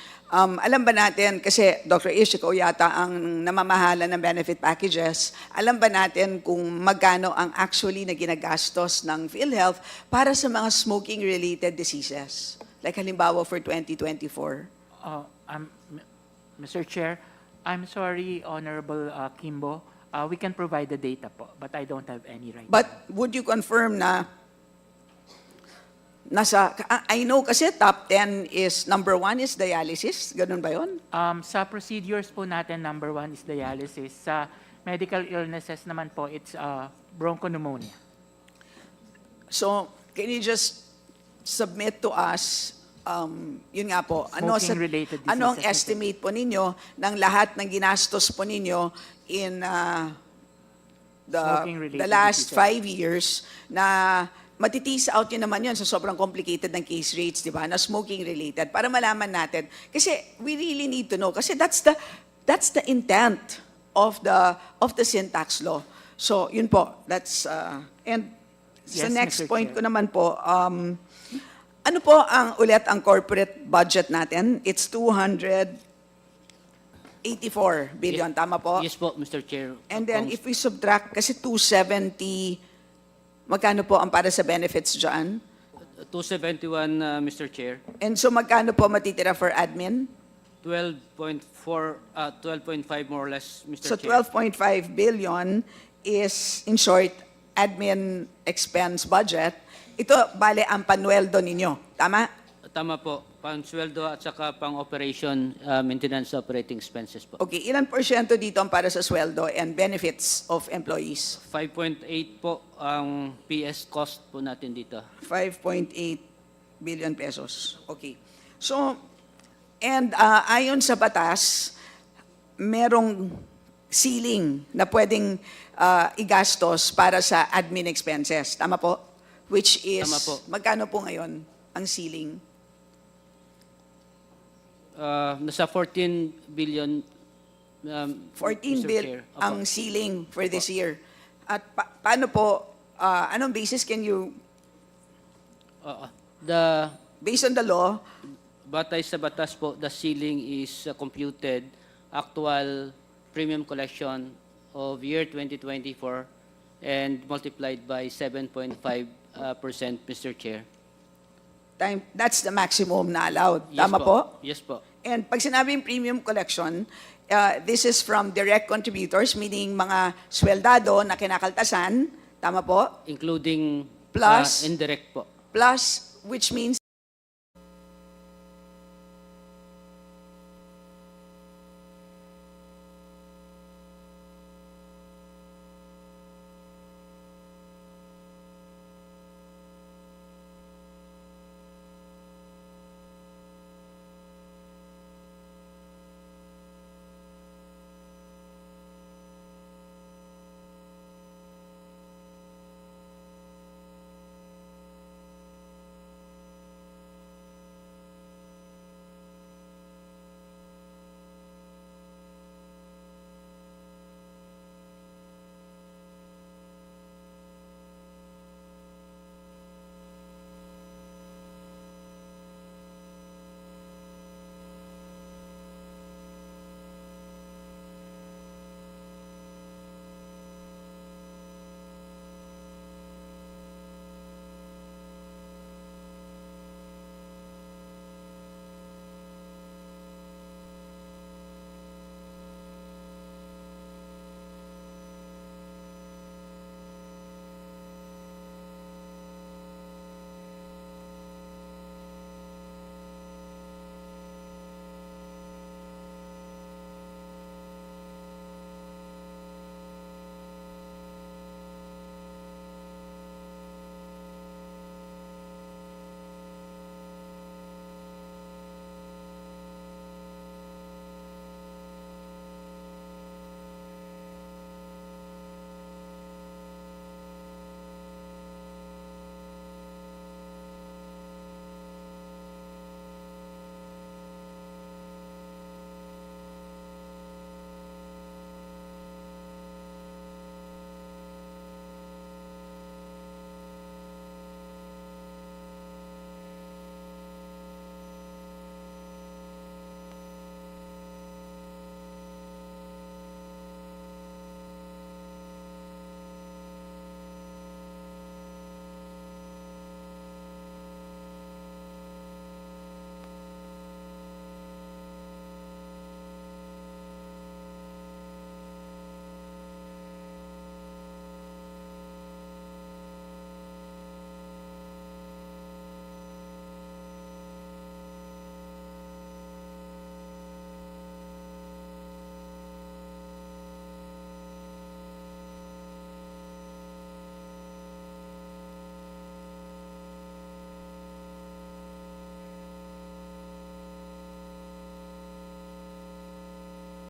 alam ba natin, kasi Dr. Ish, ikaw yata ang namamahala ng benefit packages, alam ba natin kung magkano ang actually na ginagastos ng Philhealth para sa mga smoking-related diseases? Like halimbawa for 2024? Mr. Chair, I'm sorry, Honorable Kimbo. We can provide the data po, but I don't have any right But now. would you confirm na I know kasi top 10 is, number 1 is dialysis, ganun ba yun? Sa procedures po natin, number 1 is dialysis. Sa medical illnesses naman po, it's bronchopneumonia. So, can you just submit to us, yun nga po, Smoking-related diseases. ano ang estimate po ninyo ng lahat ng ginastos po ninyo in Smoking-related the last diseases. 5 years na matitease out yun naman yun sa sobrang complicated ng case rates, di ba, na smoking-related, para malaman natin. Kasi we really need to know, kasi that's the intent of the sin tax law. So, yun po, that's, and sa Yes, next Mr. point Chair. ko naman po, ano po ulit ang corporate budget natin? It's 284 billion, tama po? Yes po, Mr. Chair. And then if we subtract, kasi 270, magkano po ang para sa benefits dyan? 271, Mr. Chair. And so magkano po matitira for admin? 12.5 more or less, Mr. So Chair. 12.5 billion is, in short, admin expense budget. Ito, bale, ang panueldo ninyo. Tama? Tama po. Pang-sweldo at saka pang-operation, maintenance operating expenses po. Okay, ilan porsyento dito ang para sa sweldo and benefits of employees? 5.8 po ang PS cost po natin dito. 5.8 billion pesos. Okay. So, and ayon sa batas, merong ceiling na pwedeng igastos para sa admin expenses. Tama po? Which is, Tama po. magkano po ngayon ang ceiling? Nasa 14 billion 14 Mr. bill Chair. Opo. ang ceiling for this year. At paano po, anong basis can you, based on the law, Batay sa batas po, the ceiling is computed actual premium collection of year 2024 and multiplied by 7.5%, Mr. Chair. that's the maximum na allowed. Yes Tama po? Yes po. And pag sinabing premium collection, this is from direct contributors, meaning mga sweldado na kinakaltasan, tama po? Including Plus? indirect po. Plus, which means